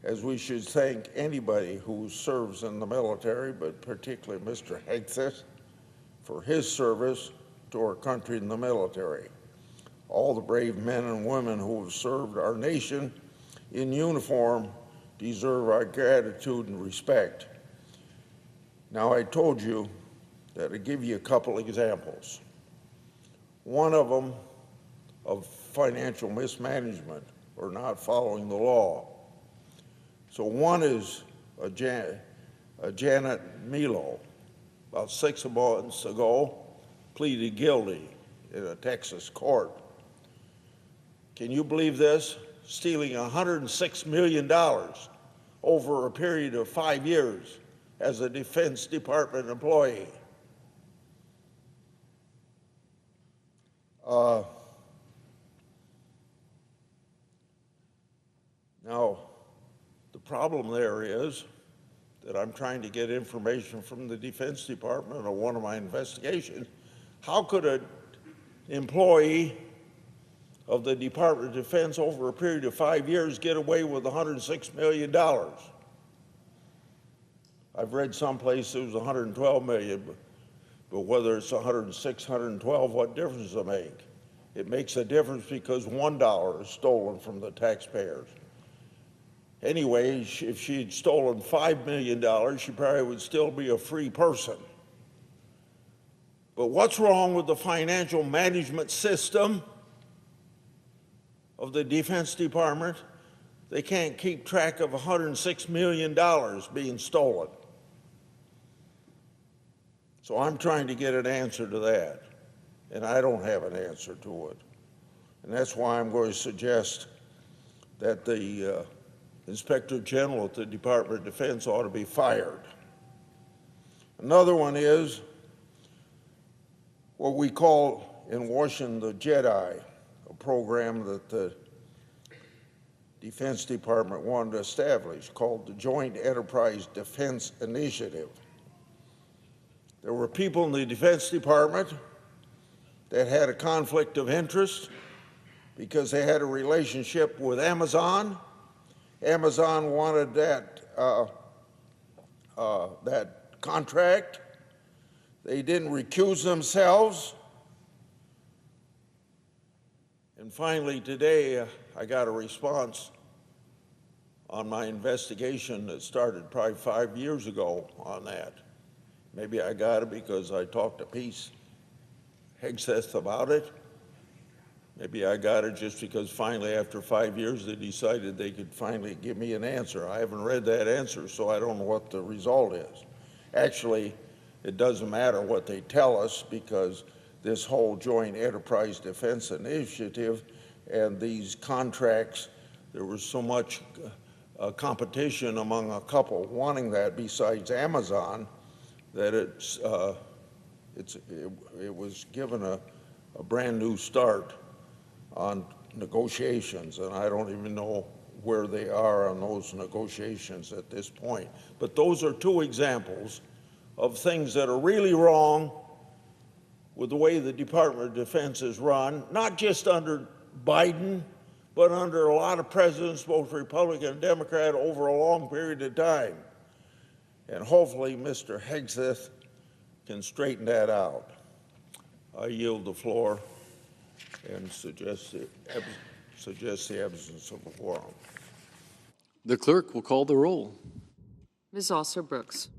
as we should thank anybody who serves in the military, but particularly Mr. Hegseth, for his service to our country in the military. All the brave men and women who have served our nation in uniform deserve our gratitude and respect. Now, I told you that I'd give you a couple examples. One of them of financial mismanagement or not following the law. So one is Janet Milo, about 6 months ago, pleaded guilty in a Texas court. Can you believe this? Stealing $106 million over a period of 5 years as a Defense Department employee. Now, the problem there is that I'm trying to get information from the Defense Department on one of my investigations. How could an employee of the Department of Defense over a period of 5 years get away with $106 million? I've read someplace it was $112 million, But whether it's 106, 112, what difference does it make? It makes a difference because $1 is stolen from the taxpayers. Anyway, if she'd stolen $5 million, she probably would still be a free person. But what's wrong with the financial management system of the Defense Department? They can't keep track of $106 million being stolen. So I'm trying to get an answer to that, and I don't have an answer to it. And that's why I'm going to suggest that the Inspector General at the Department of Defense ought to be fired. Another one is what we call in Washington the JEDI, a program that the Defense Department wanted to establish called the Joint Enterprise Defense Initiative. There were people in the Defense Department that had a conflict of interest because they had a relationship with Amazon. Amazon wanted that contract. They didn't recuse themselves. And finally, today, I got a response on my investigation that started probably 5 years ago on that. Maybe I got it because I talked to Pete Hegseth about it. Maybe I got it just because finally, after 5 years, they decided they could finally give me an answer. I haven't read that answer, so I don't know what the result is. Actually, it doesn't matter what they tell us because this whole Joint Enterprise Defense Initiative and these contracts, there was so much competition among a couple wanting that besides Amazon that it was given a brand new start on negotiations, and I don't even know where they are on those negotiations at this point. But those are two examples of things that are really wrong with the way the Department of Defense is run, not just under Biden, but under a lot of presidents, both Republican and Democrat, over a long period of time. And hopefully Mr. Hegseth can straighten that out. I yield the floor and suggest the absence of a quorum. The clerk will call the roll. Ms. Alsor Brooks.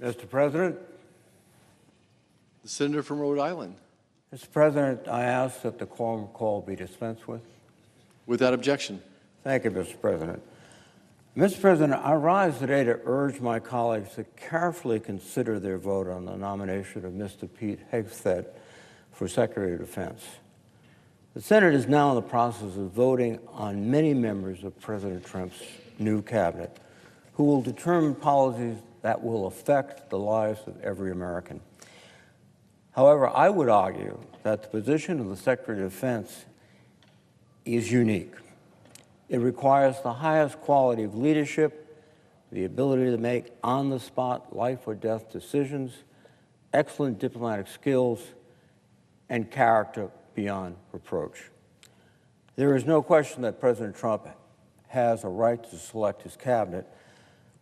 Mr. President. The senator from Rhode Island. Mr. President, I ask that the quorum call be dispensed with. Without objection. Thank you, Mr. President. Mr. President, I rise today to urge my colleagues to carefully consider their vote on the nomination of Mr. Pete Hegseth for Secretary of Defense. The Senate is now in the process of voting on many members of President Trump's new cabinet, who will determine policies that will affect the lives of every American. However, I would argue that the position of the Secretary of Defense is unique. It requires the highest quality of leadership, the ability to make on-the-spot life or death decisions, excellent diplomatic skills, and character beyond reproach. There is no question that President Trump has a right to select his cabinet,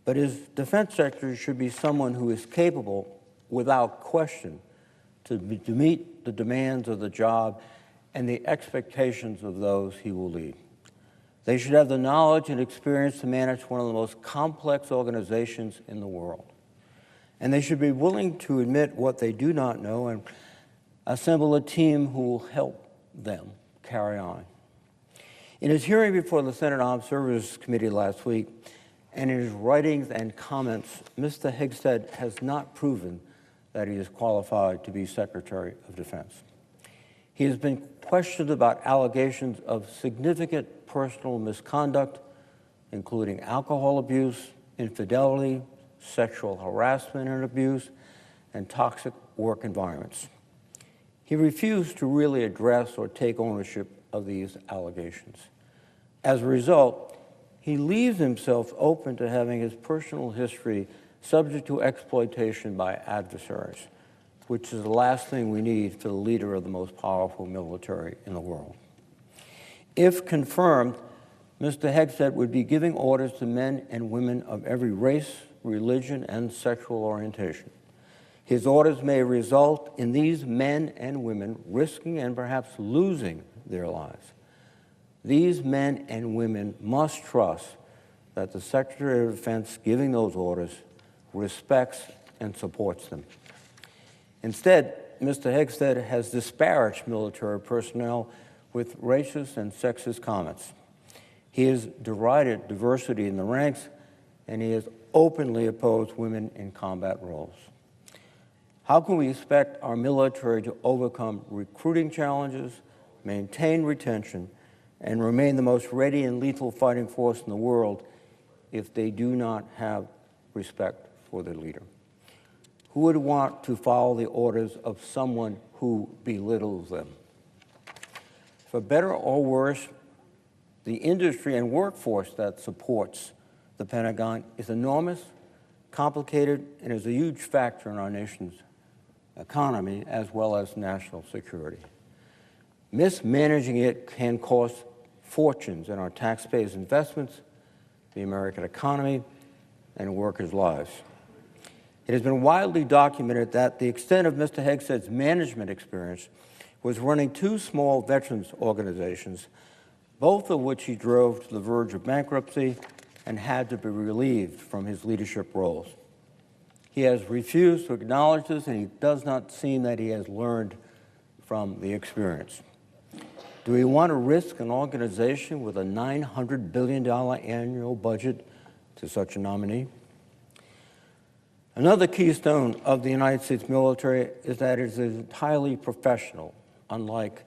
but his defense secretary should be someone who is capable, without question, to meet the demands of the job and the expectations of those he will lead. They should have the knowledge and experience to manage one of the most complex organizations in the world. And they should be willing to admit what they do not know and assemble a team who will help them carry on. In his hearing before the Senate Armed Services Committee last week, and in his writings and comments, Mr. Hegseth has not proven that he is qualified to be Secretary of Defense. He has been questioned about allegations of significant personal misconduct, including alcohol abuse, infidelity, sexual harassment and abuse, and toxic work environments. He refused to really address or take ownership of these allegations. As a result, he leaves himself open to having his personal history subject to exploitation by adversaries, which is the last thing we need for the leader of the most powerful military in the world. If confirmed, Mr. Hegseth would be giving orders to men and women of every race, religion, and sexual orientation. His orders may result in these men and women risking and perhaps losing their lives. These men and women must trust that the Secretary of Defense giving those orders respects and supports them. Instead, Mr. Hegseth has disparaged military personnel with racist and sexist comments. He has derided diversity in the ranks, and he has openly opposed women in combat roles. How can we expect our military to overcome recruiting challenges, maintain retention, and remain the most ready and lethal fighting force in the world if they do not have respect for their leader? Who would want to follow the orders of someone who belittles them? For better or worse, the industry and workforce that supports the Pentagon is enormous, complicated, and is a huge factor in our nation's economy as well as national security. Mismanaging it can cost fortunes in our taxpayers' investments, the American economy, and workers' lives. It has been widely documented that the extent of Mr. Hegseth's management experience was running two small veterans organizations, both of which he drove to the verge of bankruptcy and had to be relieved from his leadership roles. He has refused to acknowledge this, and he does not seem that he has learned from the experience. Do we want to risk an organization with a $900 billion annual budget to such a nominee? Another keystone of the United States military is that it is entirely professional, unlike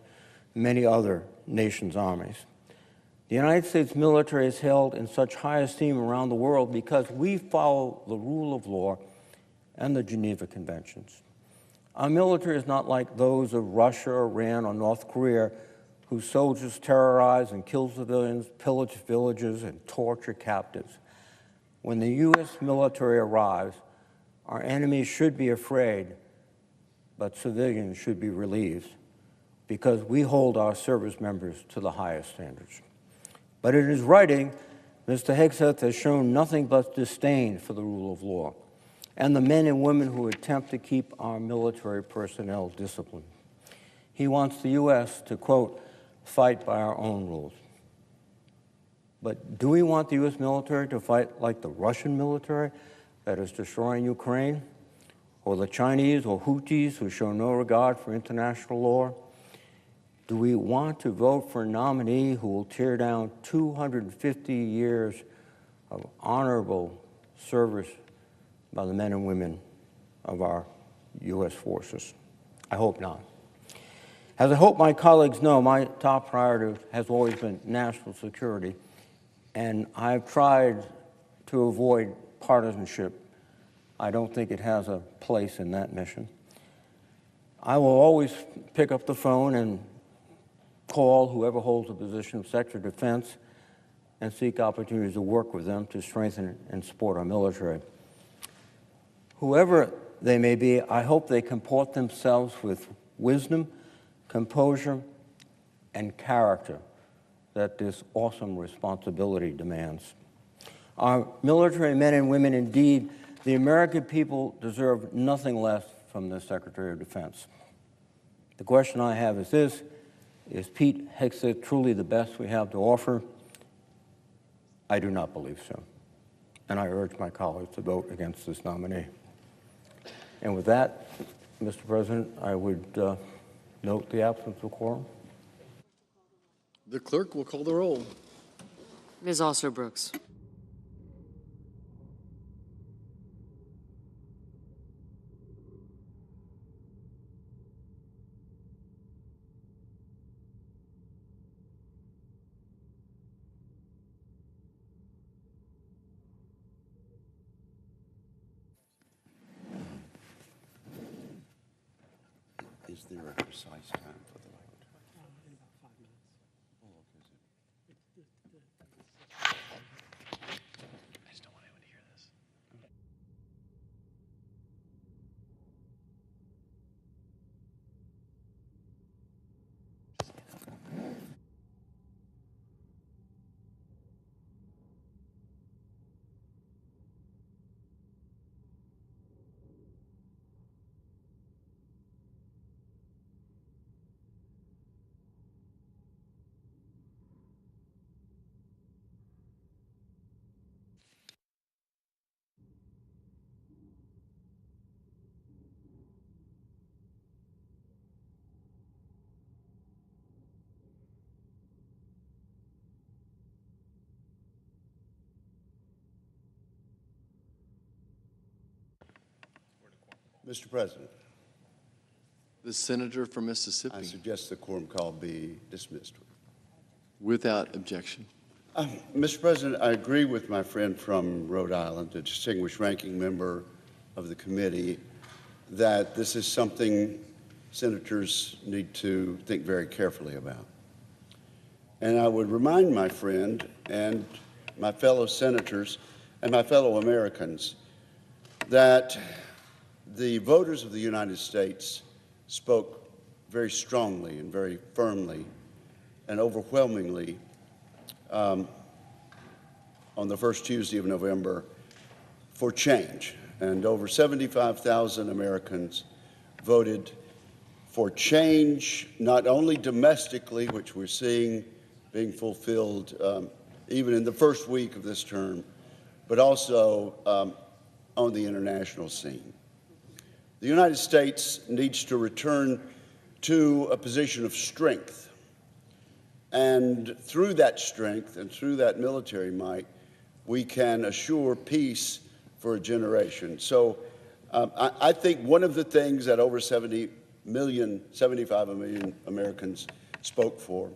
many other nations' armies. The United States military is held in such high esteem around the world because we follow the rule of law and the Geneva Conventions. Our military is not like those of Russia, Iran, or North Korea, whose soldiers terrorize and kill civilians, pillage villages, and torture captives. When the U.S. military arrives, our enemies should be afraid, but civilians should be relieved, because we hold our service members to the highest standards. But in his writing, Mr. Hegseth has shown nothing but disdain for the rule of law and the men and women who attempt to keep our military personnel disciplined. He wants the U.S. to, quote, fight by our own rules. But do we want the U.S. military to fight like the Russian military that is destroying Ukraine? or the Chinese or Houthis who show no regard for international law? Do we want to vote for a nominee who will tear down 250 years of honorable service by the men and women of our U.S. forces? I hope not. As I hope my colleagues know, my top priority has always been national security, and I've tried to avoid partisanship. I don't think it has a place in that mission. I will always pick up the phone and call whoever holds the position of Secretary of Defense and seek opportunities to work with them to strengthen and support our military. Whoever they may be, I hope they comport themselves with wisdom, composure, and character that this awesome responsibility demands. Our military men and women, indeed, the American people deserve nothing less from the Secretary of Defense. The question I have is this: is Pete Hegseth truly the best we have to offer? I do not believe so, and I urge my colleagues to vote against this nominee. And with that, Mr. President, I would note the absence of quorum. The clerk will call the roll. Ms. Alsor-Brooks. Is there a precise time for the vote? In about 5 minutes. Oh, okay. I just don't want anyone to hear this. Mr. President. The senator from Mississippi. I suggest the quorum call be dismissed. Without objection. Mr. President, I agree with my friend from Rhode Island, the distinguished ranking member of the committee, that this is something senators need to think very carefully about. And I would remind my friend and my fellow senators and my fellow Americans that the voters of the United States spoke very strongly and very firmly and overwhelmingly on the first Tuesday of November for change. And over 75,000 Americans voted for change, not only domestically, which we're seeing being fulfilled even in the first week of this term, but also on the international scene. The United States needs to return to a position of strength. And through that strength and through that military might, we can assure peace for a generation. So I think one of the things that over 75 million Americans spoke for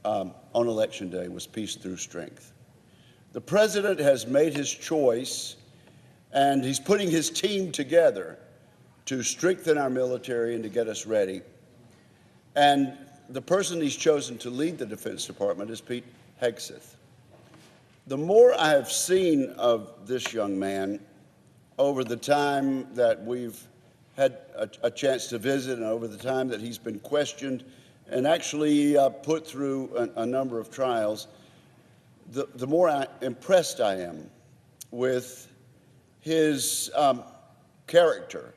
on Election Day was peace through strength. The president has made his choice, and he's putting his team together to strengthen our military and to get us ready. And the person he's chosen to lead the Defense Department is Pete Hegseth. The more I have seen of this young man over the time that we've had a chance to visit and over the time that he's been questioned and actually put through a number of trials, the more impressed I am with his character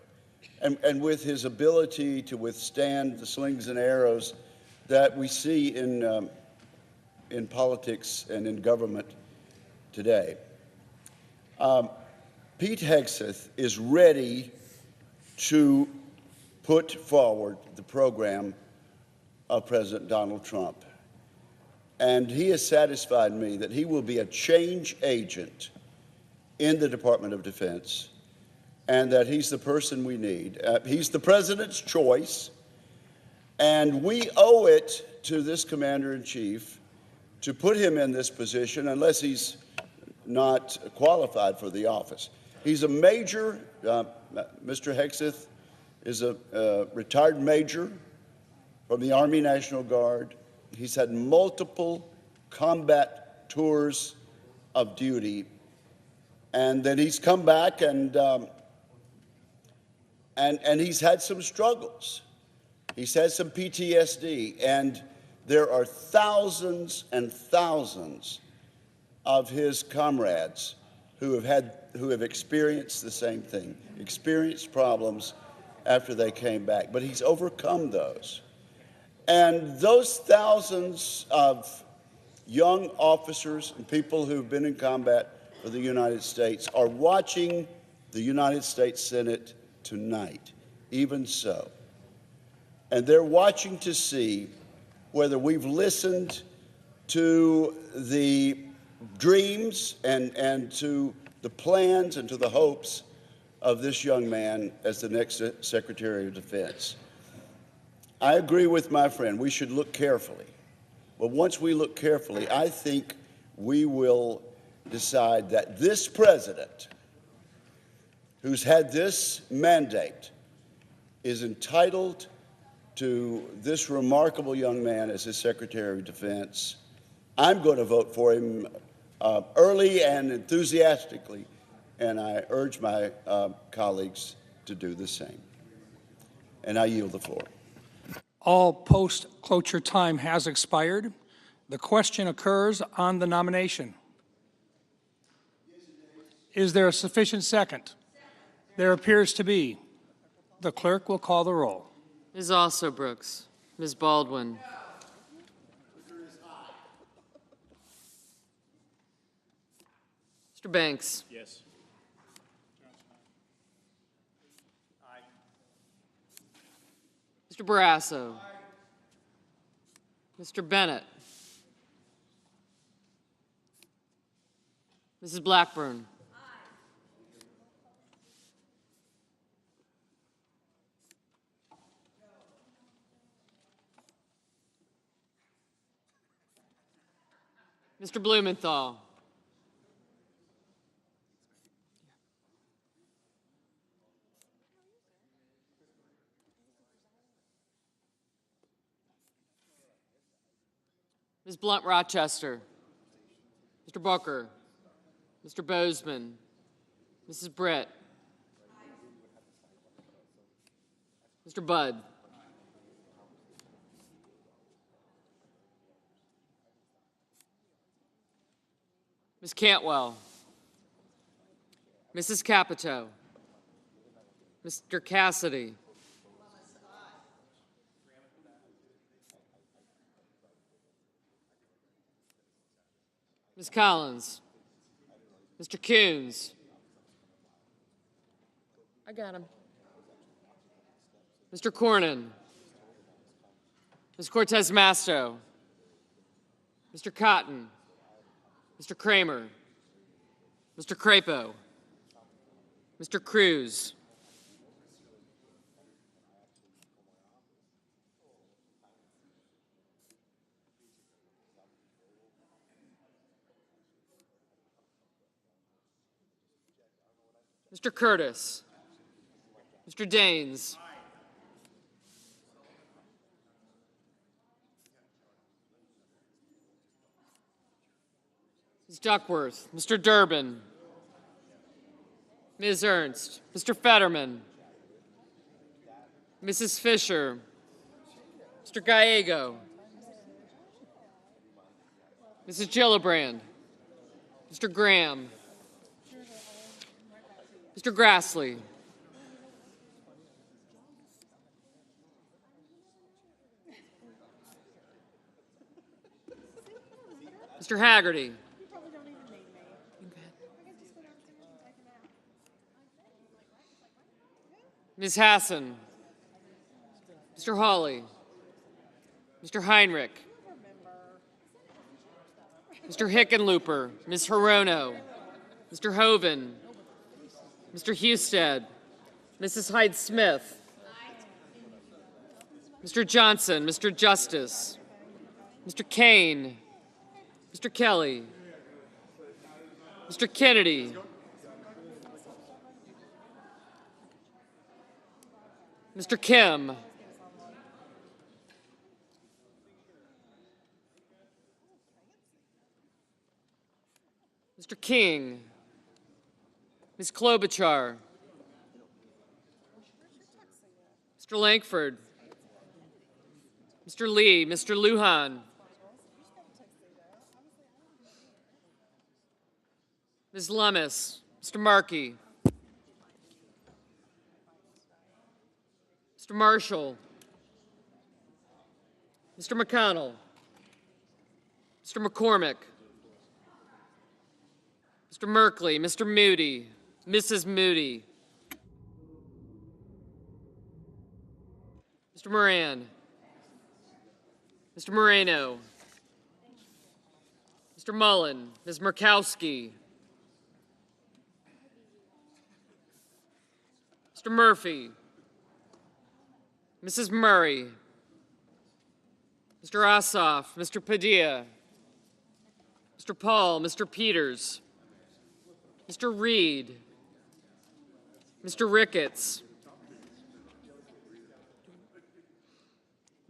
and with his ability to withstand the slings and arrows that we see in politics and in government today. Pete Hegseth is ready to put forward the program of President Donald Trump. And he has satisfied me that he will be a change agent in the Department of Defense and that he's the person we need. He's the president's choice, and we owe it to this commander-in-chief to put him in this position unless he's not qualified for the office. He's a major. Mr. Hegseth is a retired major from the Army National Guard. He's had multiple combat tours of duty, and then he's come back and he's had some struggles. He's had some PTSD, and there are thousands and thousands of his comrades who have experienced the same thing, experienced problems after they came back. But he's overcome those. And those thousands of young officers and people who've been in combat for the United States are watching the United States Senate tonight, even so. And they're watching to see whether we've listened to the dreams and to the plans and to the hopes of this young man as the next Secretary of Defense. I agree with my friend. We should look carefully. But once we look carefully, I think we will decide that this president, who's had this mandate, is entitled to this remarkable young man as his Secretary of Defense. I'm going to vote for him early and enthusiastically, and I urge my colleagues to do the same. And I yield the floor. All post-cloture time has expired. The question occurs on the nomination. Is there a sufficient second? There appears to be. The clerk will call the roll. Ms. Also Brooks. Ms. Baldwin. Mr. Banks. Yes. Mr. Barrasso. Mr. Bennett. Mrs. Blackburn. Mr. Blumenthal. Ms. Blunt Rochester. Mr. Booker. Mr. Bozeman. Mrs. Britt. Mr. Budd. Ms. Cantwell. Mrs. Capito. Mr. Cassidy. Ms. Collins. Mr. Coons. I got him. Mr. Cornyn. Ms. Cortez Masto. Mr. Cotton. Mr. Kramer. Mr. Crapo. Mr. Cruz. Mr. Curtis. Mr. Daines. Ms. Duckworth. Mr. Durbin. Ms. Ernst. Mr. Fetterman. Mrs. Fisher. Mr. Gallego. Mrs. Gillibrand. Mr. Graham. Mr. Grassley. Mr. Haggerty. Ms. Hassan, Mr. Hawley, Mr. Heinrich, Mr. Hickenlooper, Ms. Hirono, Mr. Hoven, Mr. Husted, Mrs. Hyde-Smith, Mr. Johnson, Mr. Justice, Mr. Kane, Mr. Kelly, Mr. Kennedy, Mr. Kim, Mr. King, Ms. Klobuchar, Mr. Lankford, Mr. Lee, Mr. Lujan, Ms. Lummis, Mr. Markey, Mr. Marshall, Mr. McConnell, Mr. McCormick, Mr. Merkley, Mr. Moody, Mrs. Moody, Mr. Moran, Mr. Moreno, Mr. Mullen, Ms. Murkowski, Mr. Murphy, Mrs. Murray, Mr. Ossoff, Mr. Padilla, Mr. Paul, Mr. Peters, Mr. Reed, Mr. Ricketts,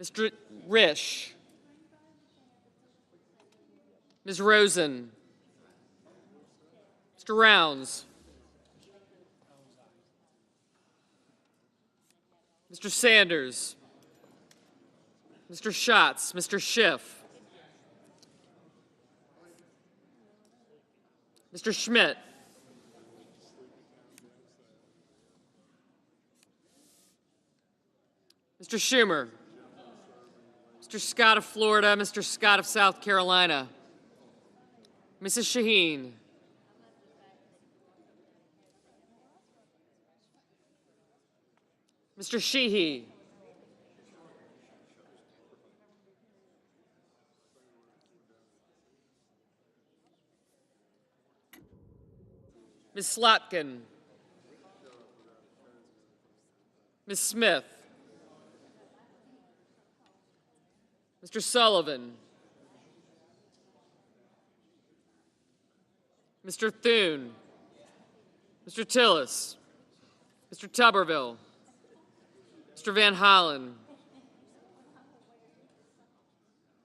Mr. Risch, Ms. Rosen, Mr. Rounds, Mr. Sanders, Mr. Schatz, Mr. Schiff, Mr. Schmidt, Mr. Schumer, Mr. Scott of Florida, Mr. Scott of South Carolina, Mrs. Shaheen, Mr. Sheehy, Ms. Slotkin, Ms. Smith, Mr. Sullivan, Mr. Thune, Mr. Tillis, Mr. Tuberville, Mr. Van Hollen,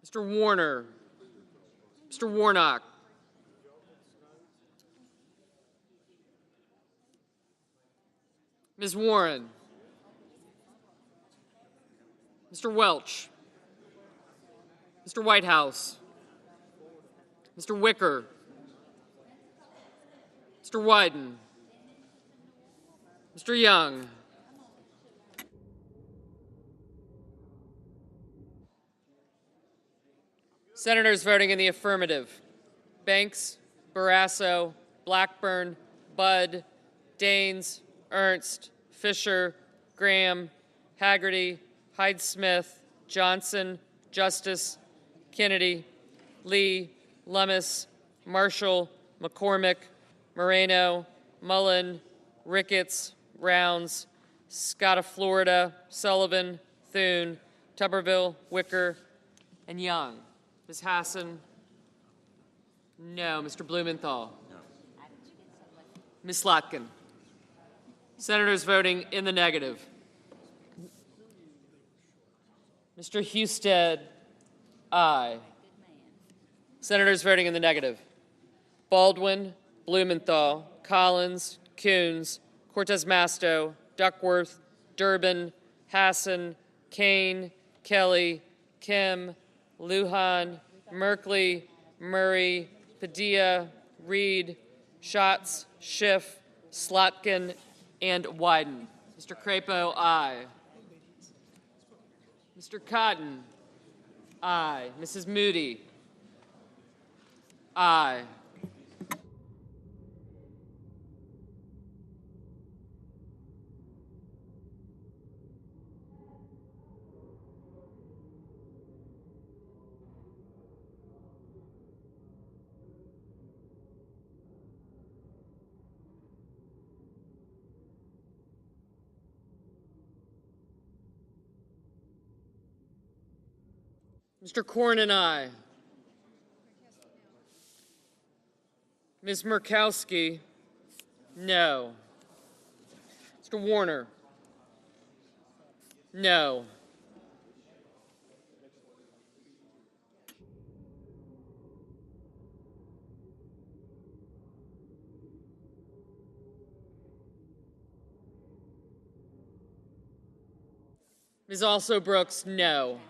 Mr. Warner, Mr. Warnock, Ms. Warren, Mr. Welch, Mr. Whitehouse, Mr. Wicker, Mr. Wyden, Mr. Young, Senators voting in the affirmative: Banks, Barrasso, Blackburn, Budd, Daines, Ernst, Fisher, Graham, Haggerty, Hyde-Smith, Johnson, Justice, Kennedy, Lee, Lummis, Marshall, McCormick, Moreno, Mullen, Ricketts, Rounds, Scott of Florida, Sullivan, Thune, Tuberville, Wicker, and Young. Ms. Hassan? No. Mr. Blumenthal? No. Ms. Slotkin? Senators voting in the negative: Mr. Husted, aye. Senators voting in the negative: Baldwin, Blumenthal, Collins, Coons, Cortez Masto, Duckworth, Durbin, Hassan, Kane, Kelly, Kim, Lujan, Merkley, Murray, Padilla, Reed, Schatz, Schiff, Slotkin, and Wyden. Mr. Crapo, aye. Mr. Cotton, aye. Mrs. Moody, aye. Mr. Cornyn, aye. Ms. Murkowski, no. Mr. Warner, no. Ms. Also Brooks, no.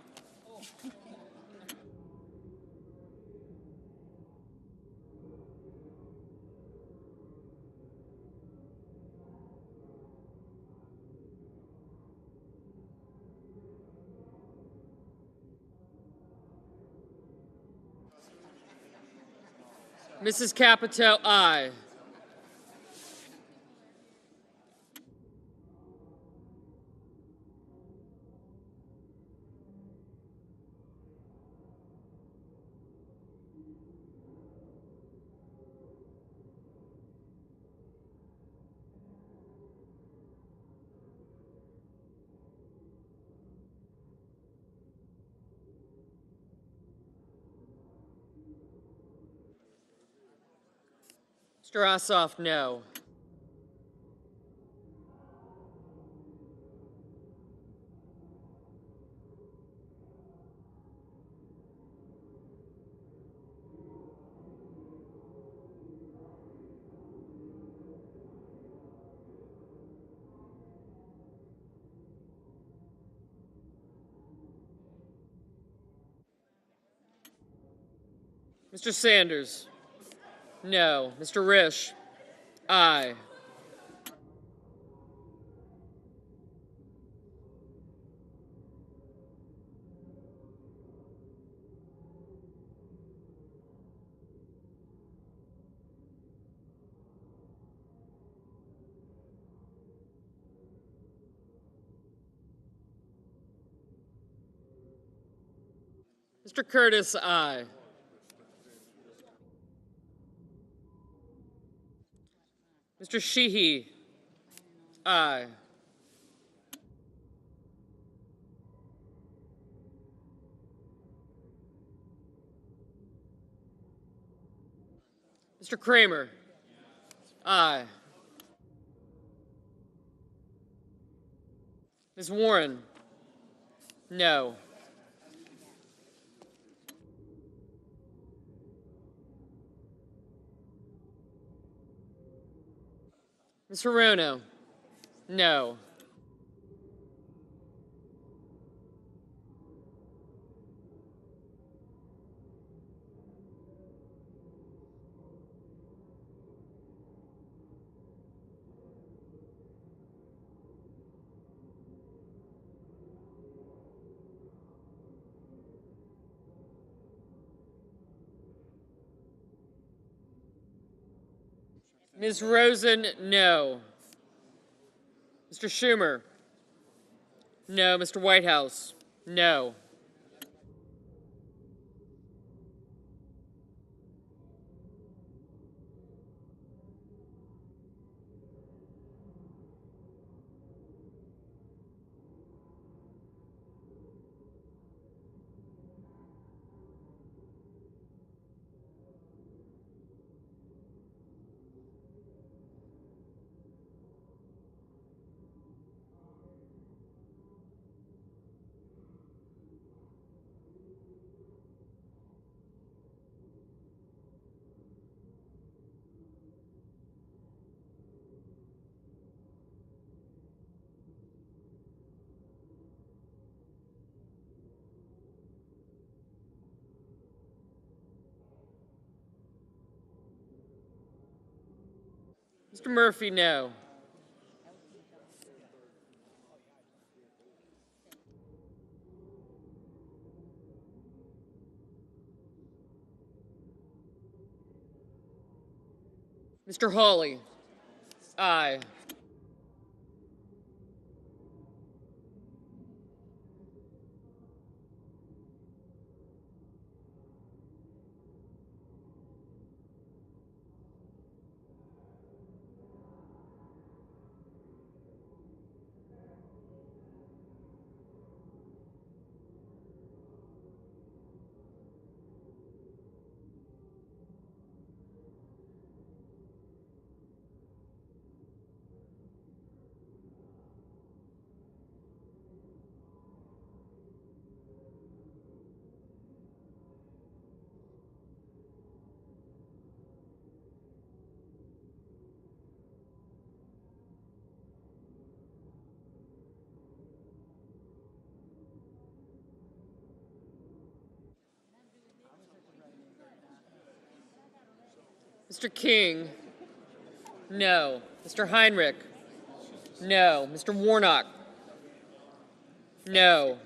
Mrs. Capito, aye. Mr. Ossoff, no. Mr. Sanders, no. Mr. Risch, aye. Mr. Curtis, aye. Mr. Sheehy, aye. Mr. Kramer, aye. Ms. Warren, no. Ms. Hirono, no. Ms. Rosen, no. Mr. Schumer, no. Mr. Whitehouse, no. Mr. Murphy, no. Mr. Hawley, aye. Mr. King? No. Mr. Heinrich? No. Mr. Warnock? No.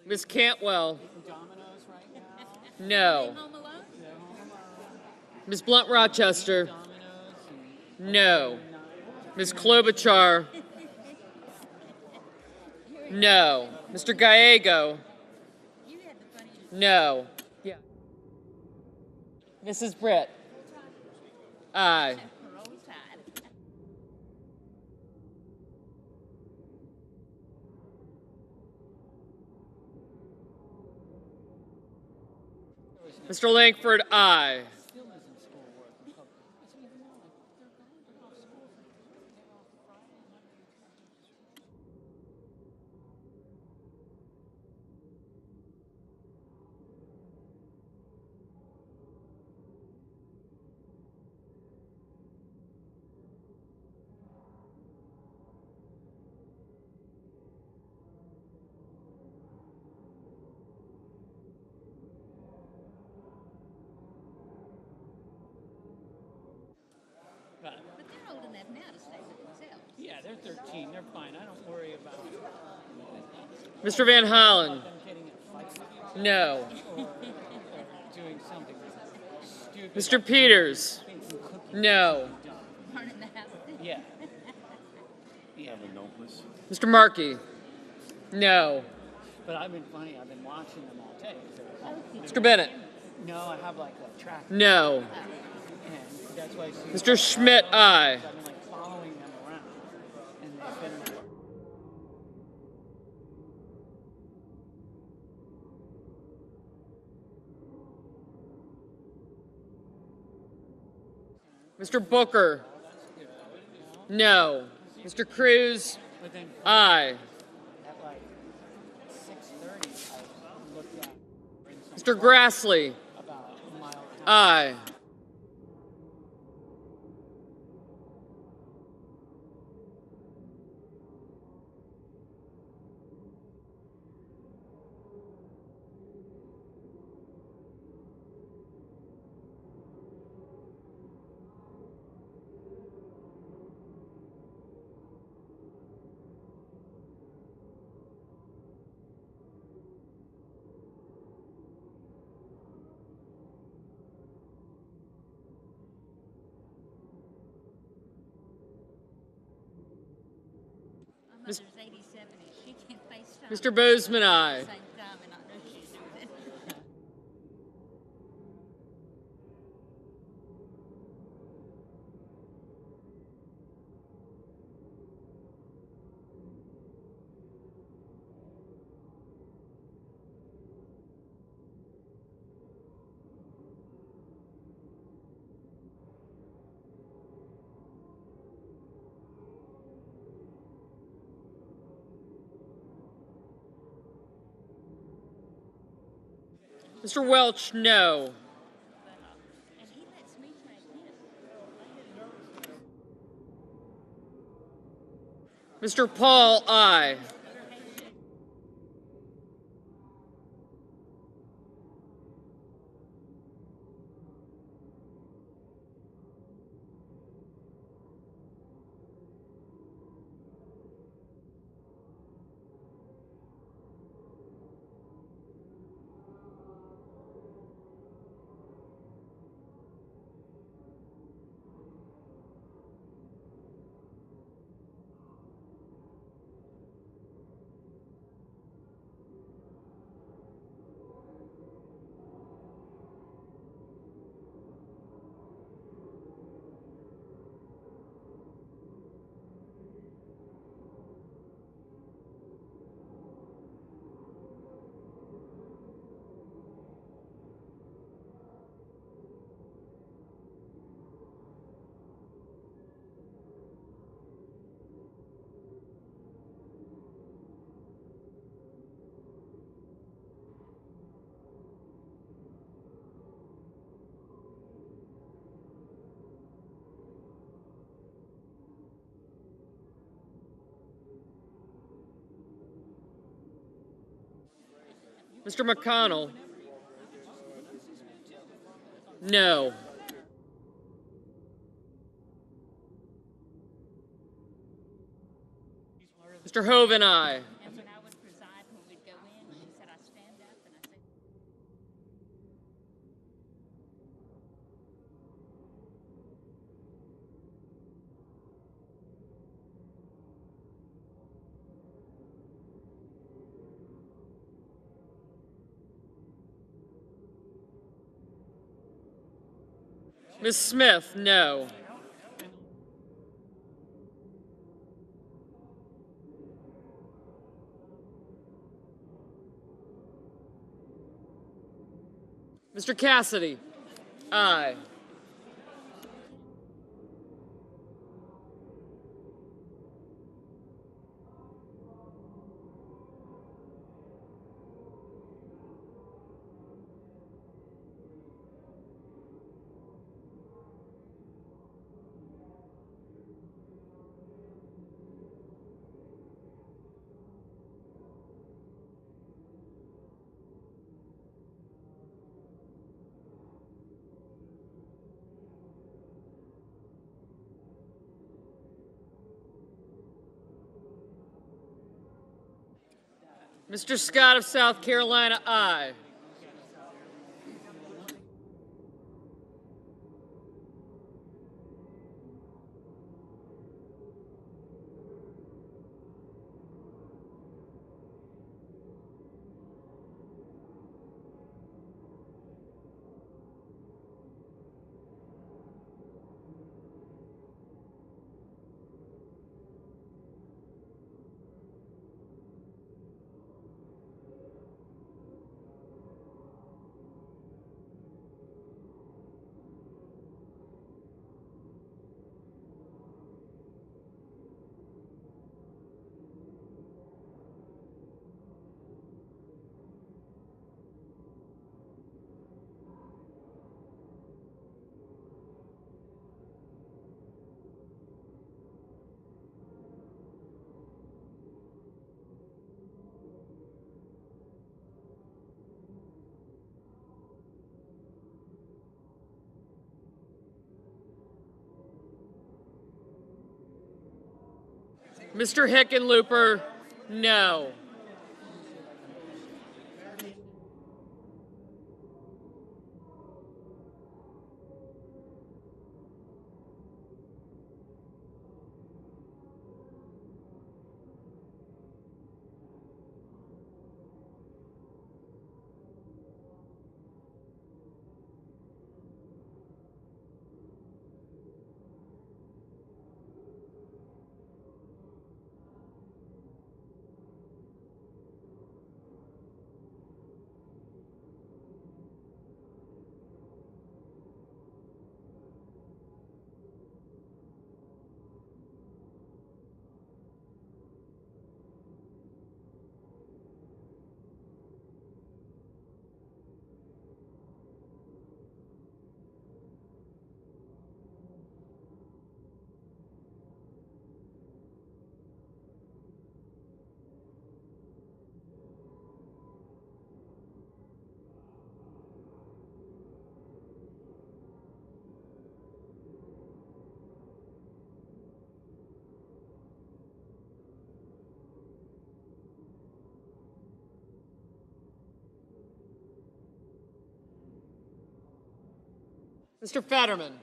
Ms. Cantwell? No. Ms. Blunt Rochester? No. Ms. Klobuchar? No. Mr. Gallego? No. Yeah. Mrs. Britt? Aye. Mr. Langford, aye. But they're old enough now to stay with themselves. Yeah, they're 13. They're fine. I don't worry about it. Mr. Van Hollen? No. Doing something stupid. Mr. Peters? No. Yeah. Mr. Markey? No. But I've been funny. I've been watching them all day. Mr. Bennett? No, I have like a track. No. And that's why I see Mr. Schmidt, aye. I've been like following them around. And they've been Mr. Booker? No. Mr. Cruz? Aye. at like 6:30. I looked at Mr. Grassley? about a mile. Aye. Mis- 87 and she can FaceTime. Mr. Boozman, aye. Same time, and I know she's doing it. Mr. Welch, no. And he lets me take him. Mr. Paul, aye. Mr. McConnell? No. Mr. Hoven, aye. And when I would preside, when we'd go in, she said, I stand up and I say, Ms. Smith, no. Mr. Cassidy, aye. Mr. Scott of South Carolina, aye. Mr. Hickenlooper, no. Mr. Fetterman,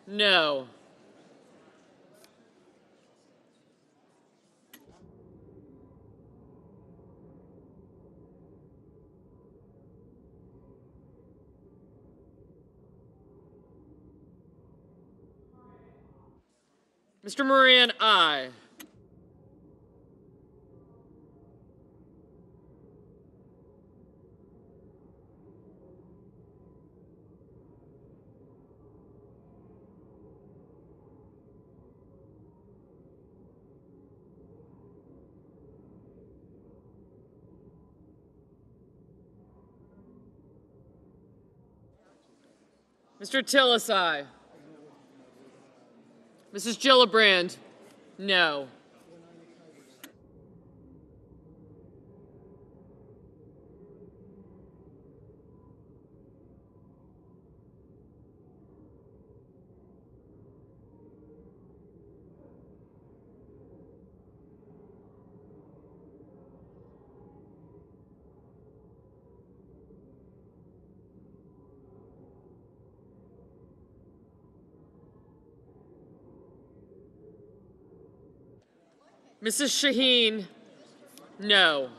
no. Mr. Moran, aye. Mr. Tillis, aye. Mrs. Gillibrand, no. Mrs. Shaheen, no.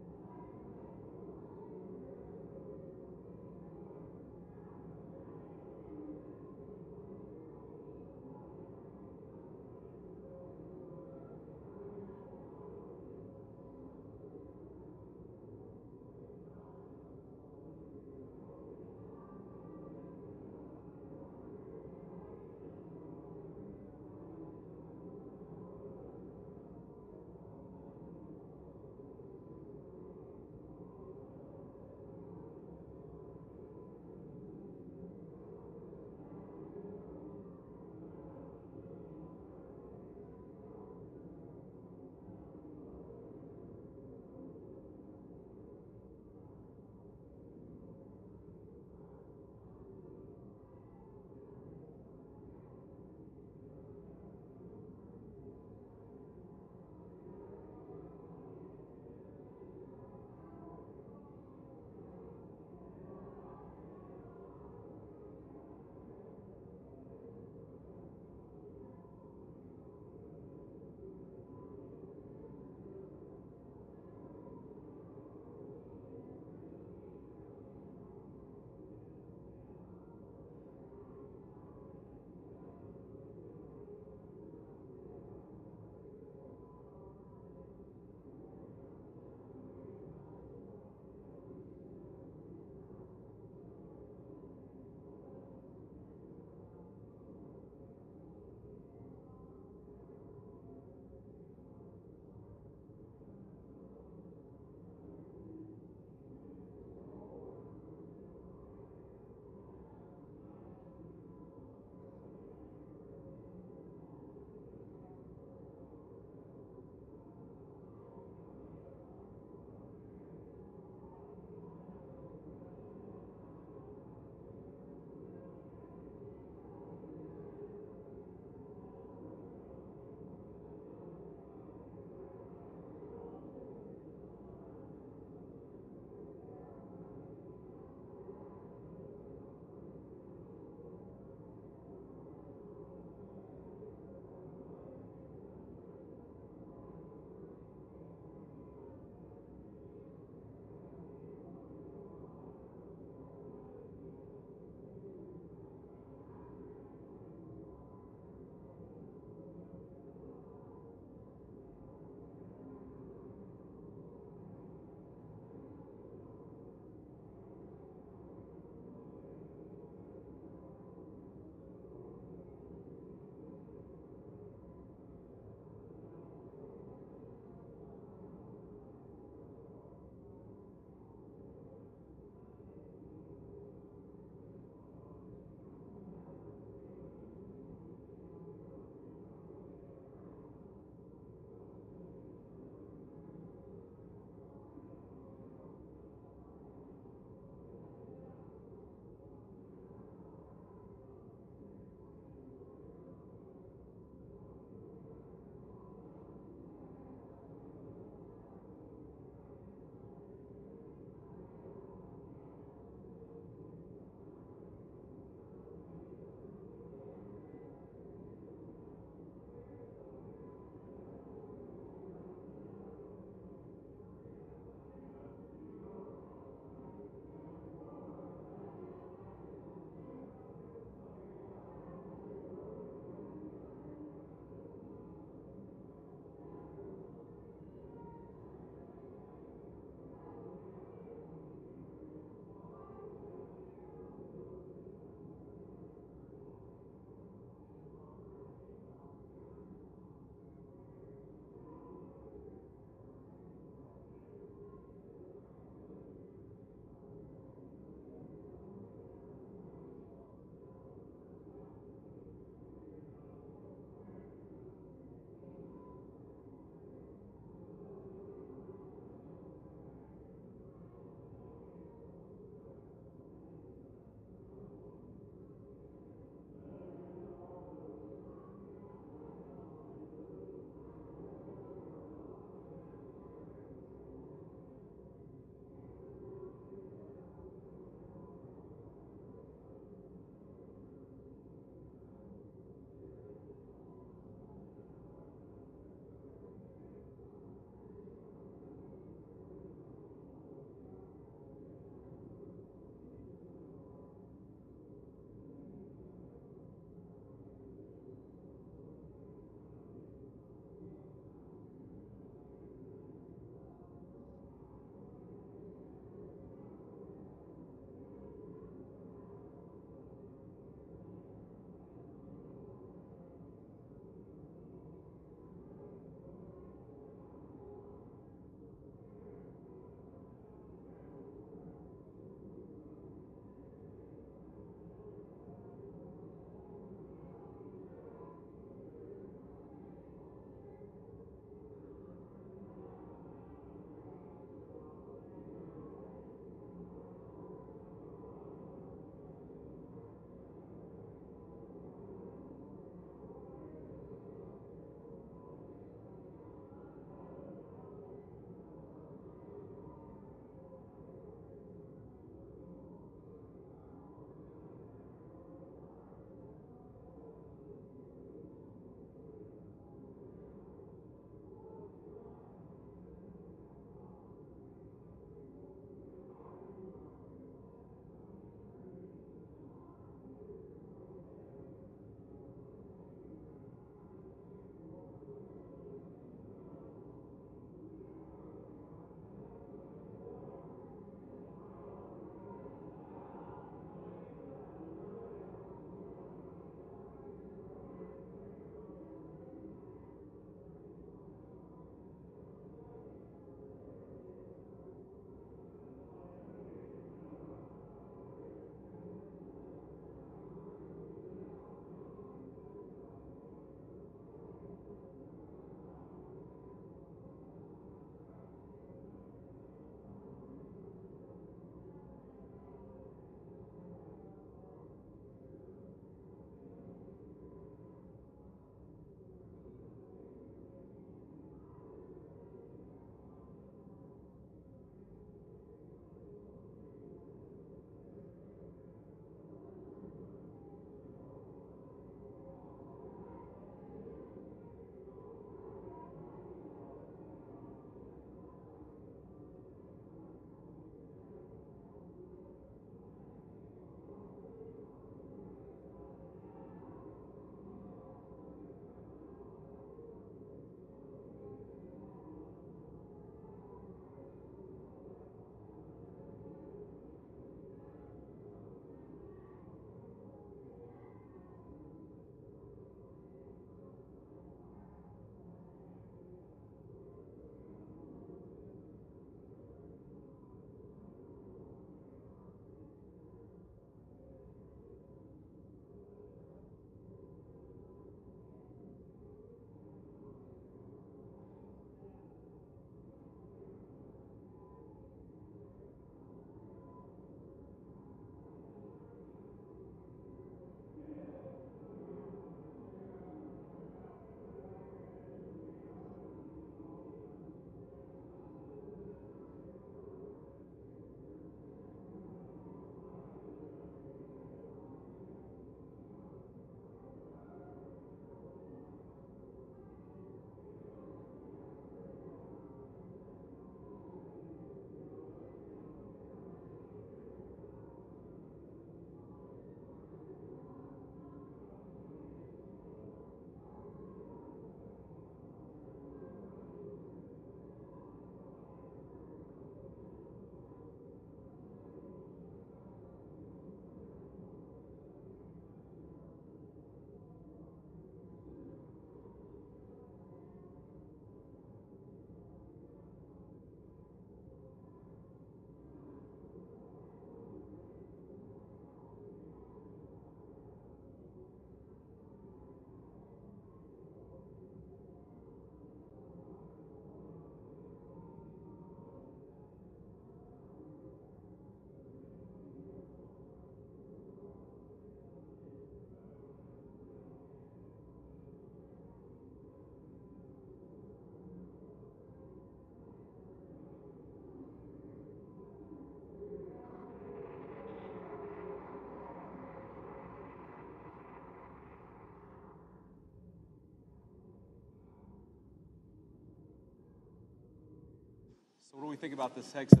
So what do we think about this Hegseth?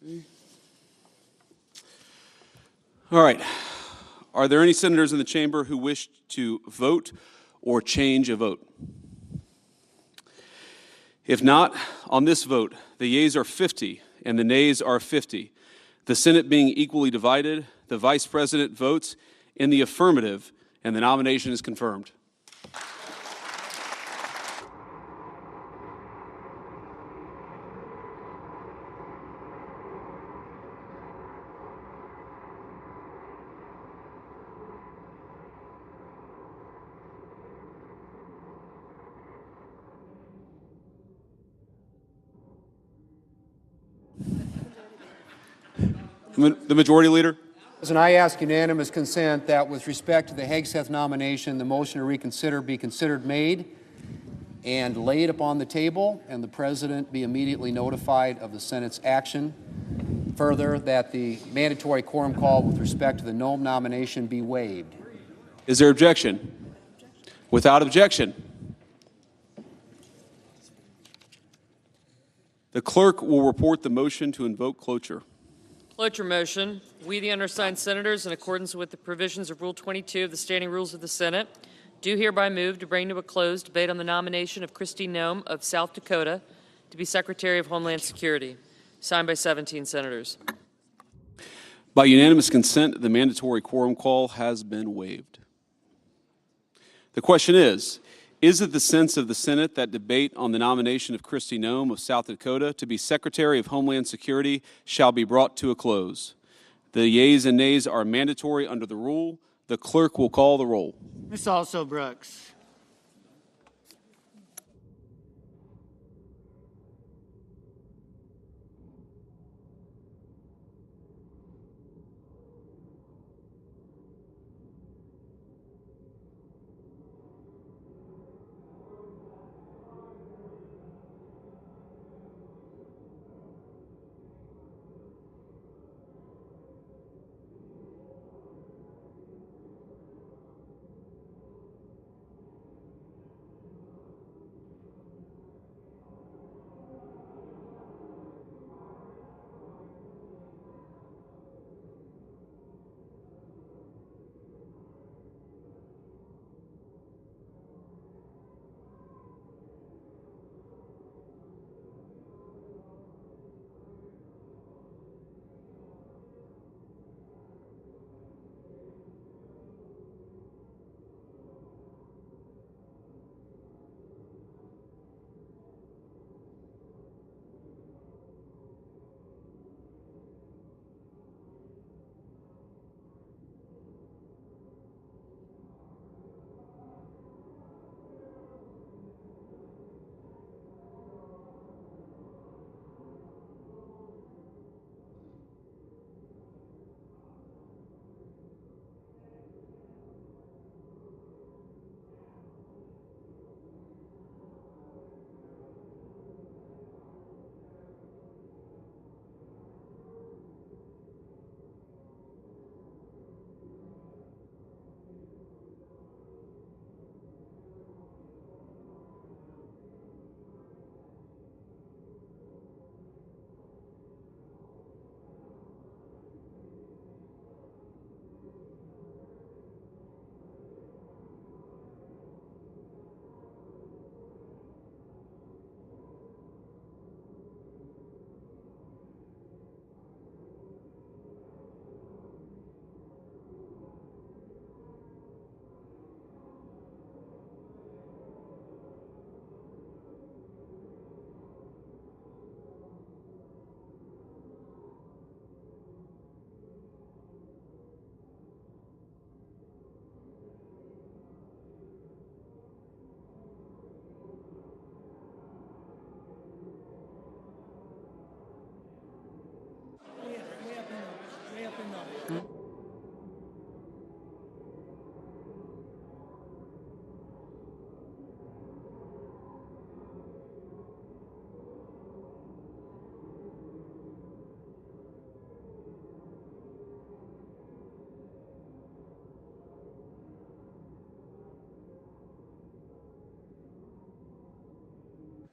Okay. All right. Are there any senators in the chamber who wish to vote or change a vote? If not, on this vote, the yeas are 50 and the nays are 50. The Senate being equally divided, the Vice President votes in the affirmative, and the nomination is confirmed. The Majority Leader. And I ask unanimous consent that with respect to the Hegseth nomination, the motion to reconsider be considered made and laid upon the table, and the President be immediately notified of the Senate's action. Further, that the mandatory quorum call with respect to the Nome nomination be waived. Is there objection? Without objection, the clerk will report the motion to invoke cloture. Cloture motion. We, the undersigned senators, in accordance with the provisions of Rule 22 of the Standing Rules of the Senate, do hereby move to bring to a close debate on the nomination of Kristi Noem of South Dakota to be Secretary of Homeland Security. Signed by 17 senators. By unanimous consent, the mandatory quorum call has been waived. The question is it the sense of the Senate that debate on the nomination of Kristi Noem of South Dakota to be Secretary of Homeland Security shall be brought to a close? The yeas and nays are mandatory under the rule. The clerk will call the roll. Ms. Also Brooks.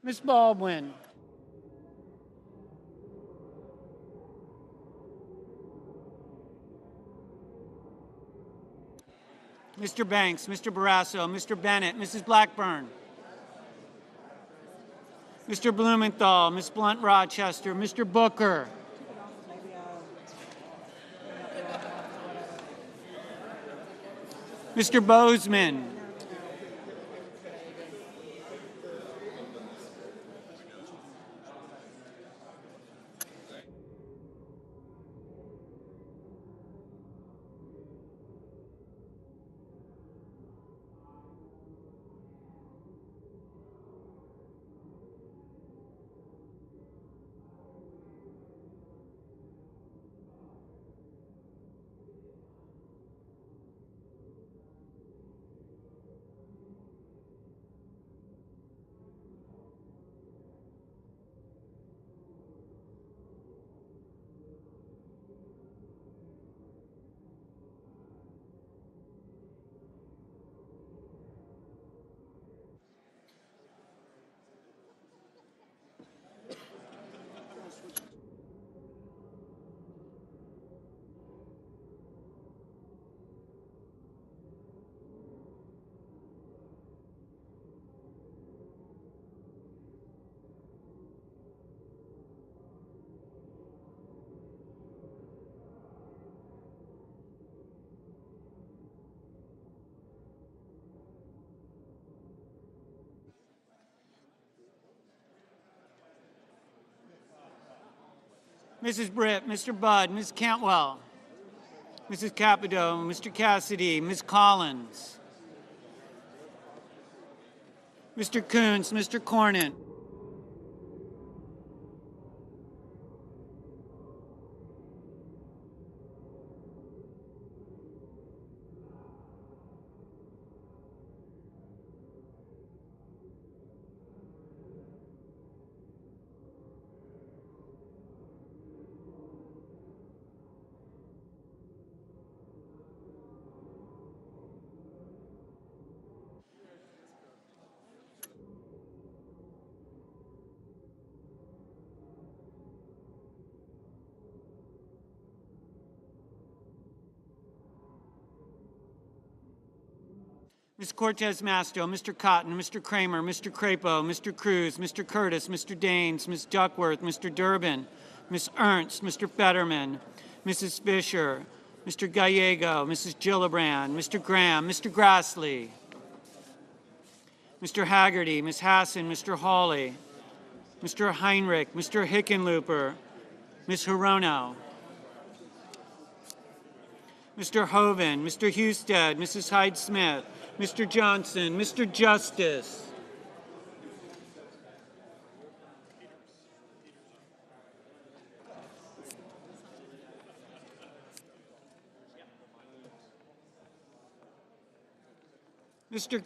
Ms. Baldwin. Mr. Banks, Mr. Barrasso, Mr. Bennett, Mrs. Blackburn. Mr. Blumenthal, Ms. Blunt Rochester, Mr. Booker. Mr. Bozeman. Mrs. Britt, Mr. Budd, Ms. Cantwell, Mrs. Capito, Mr. Cassidy, Ms. Collins, Mr. Coons, Mr. Cornyn. Ms. Cortez Masto, Mr. Cotton, Mr. Kramer, Mr. Crapo, Mr. Cruz, Mr. Curtis, Mr. Daines, Ms. Duckworth, Mr. Durbin, Ms. Ernst, Mr. Fetterman, Mrs. Fisher, Mr. Gallego, Mrs. Gillibrand, Mr. Graham, Mr. Grassley, Mr. Haggerty, Ms. Hassan, Mr. Hawley, Mr. Heinrich, Mr. Hickenlooper, Ms. Hirono, Mr. Hoven, Mr. Husted, Mrs. Hyde-Smith, Mr. Johnson, Mr. Justice, Mr.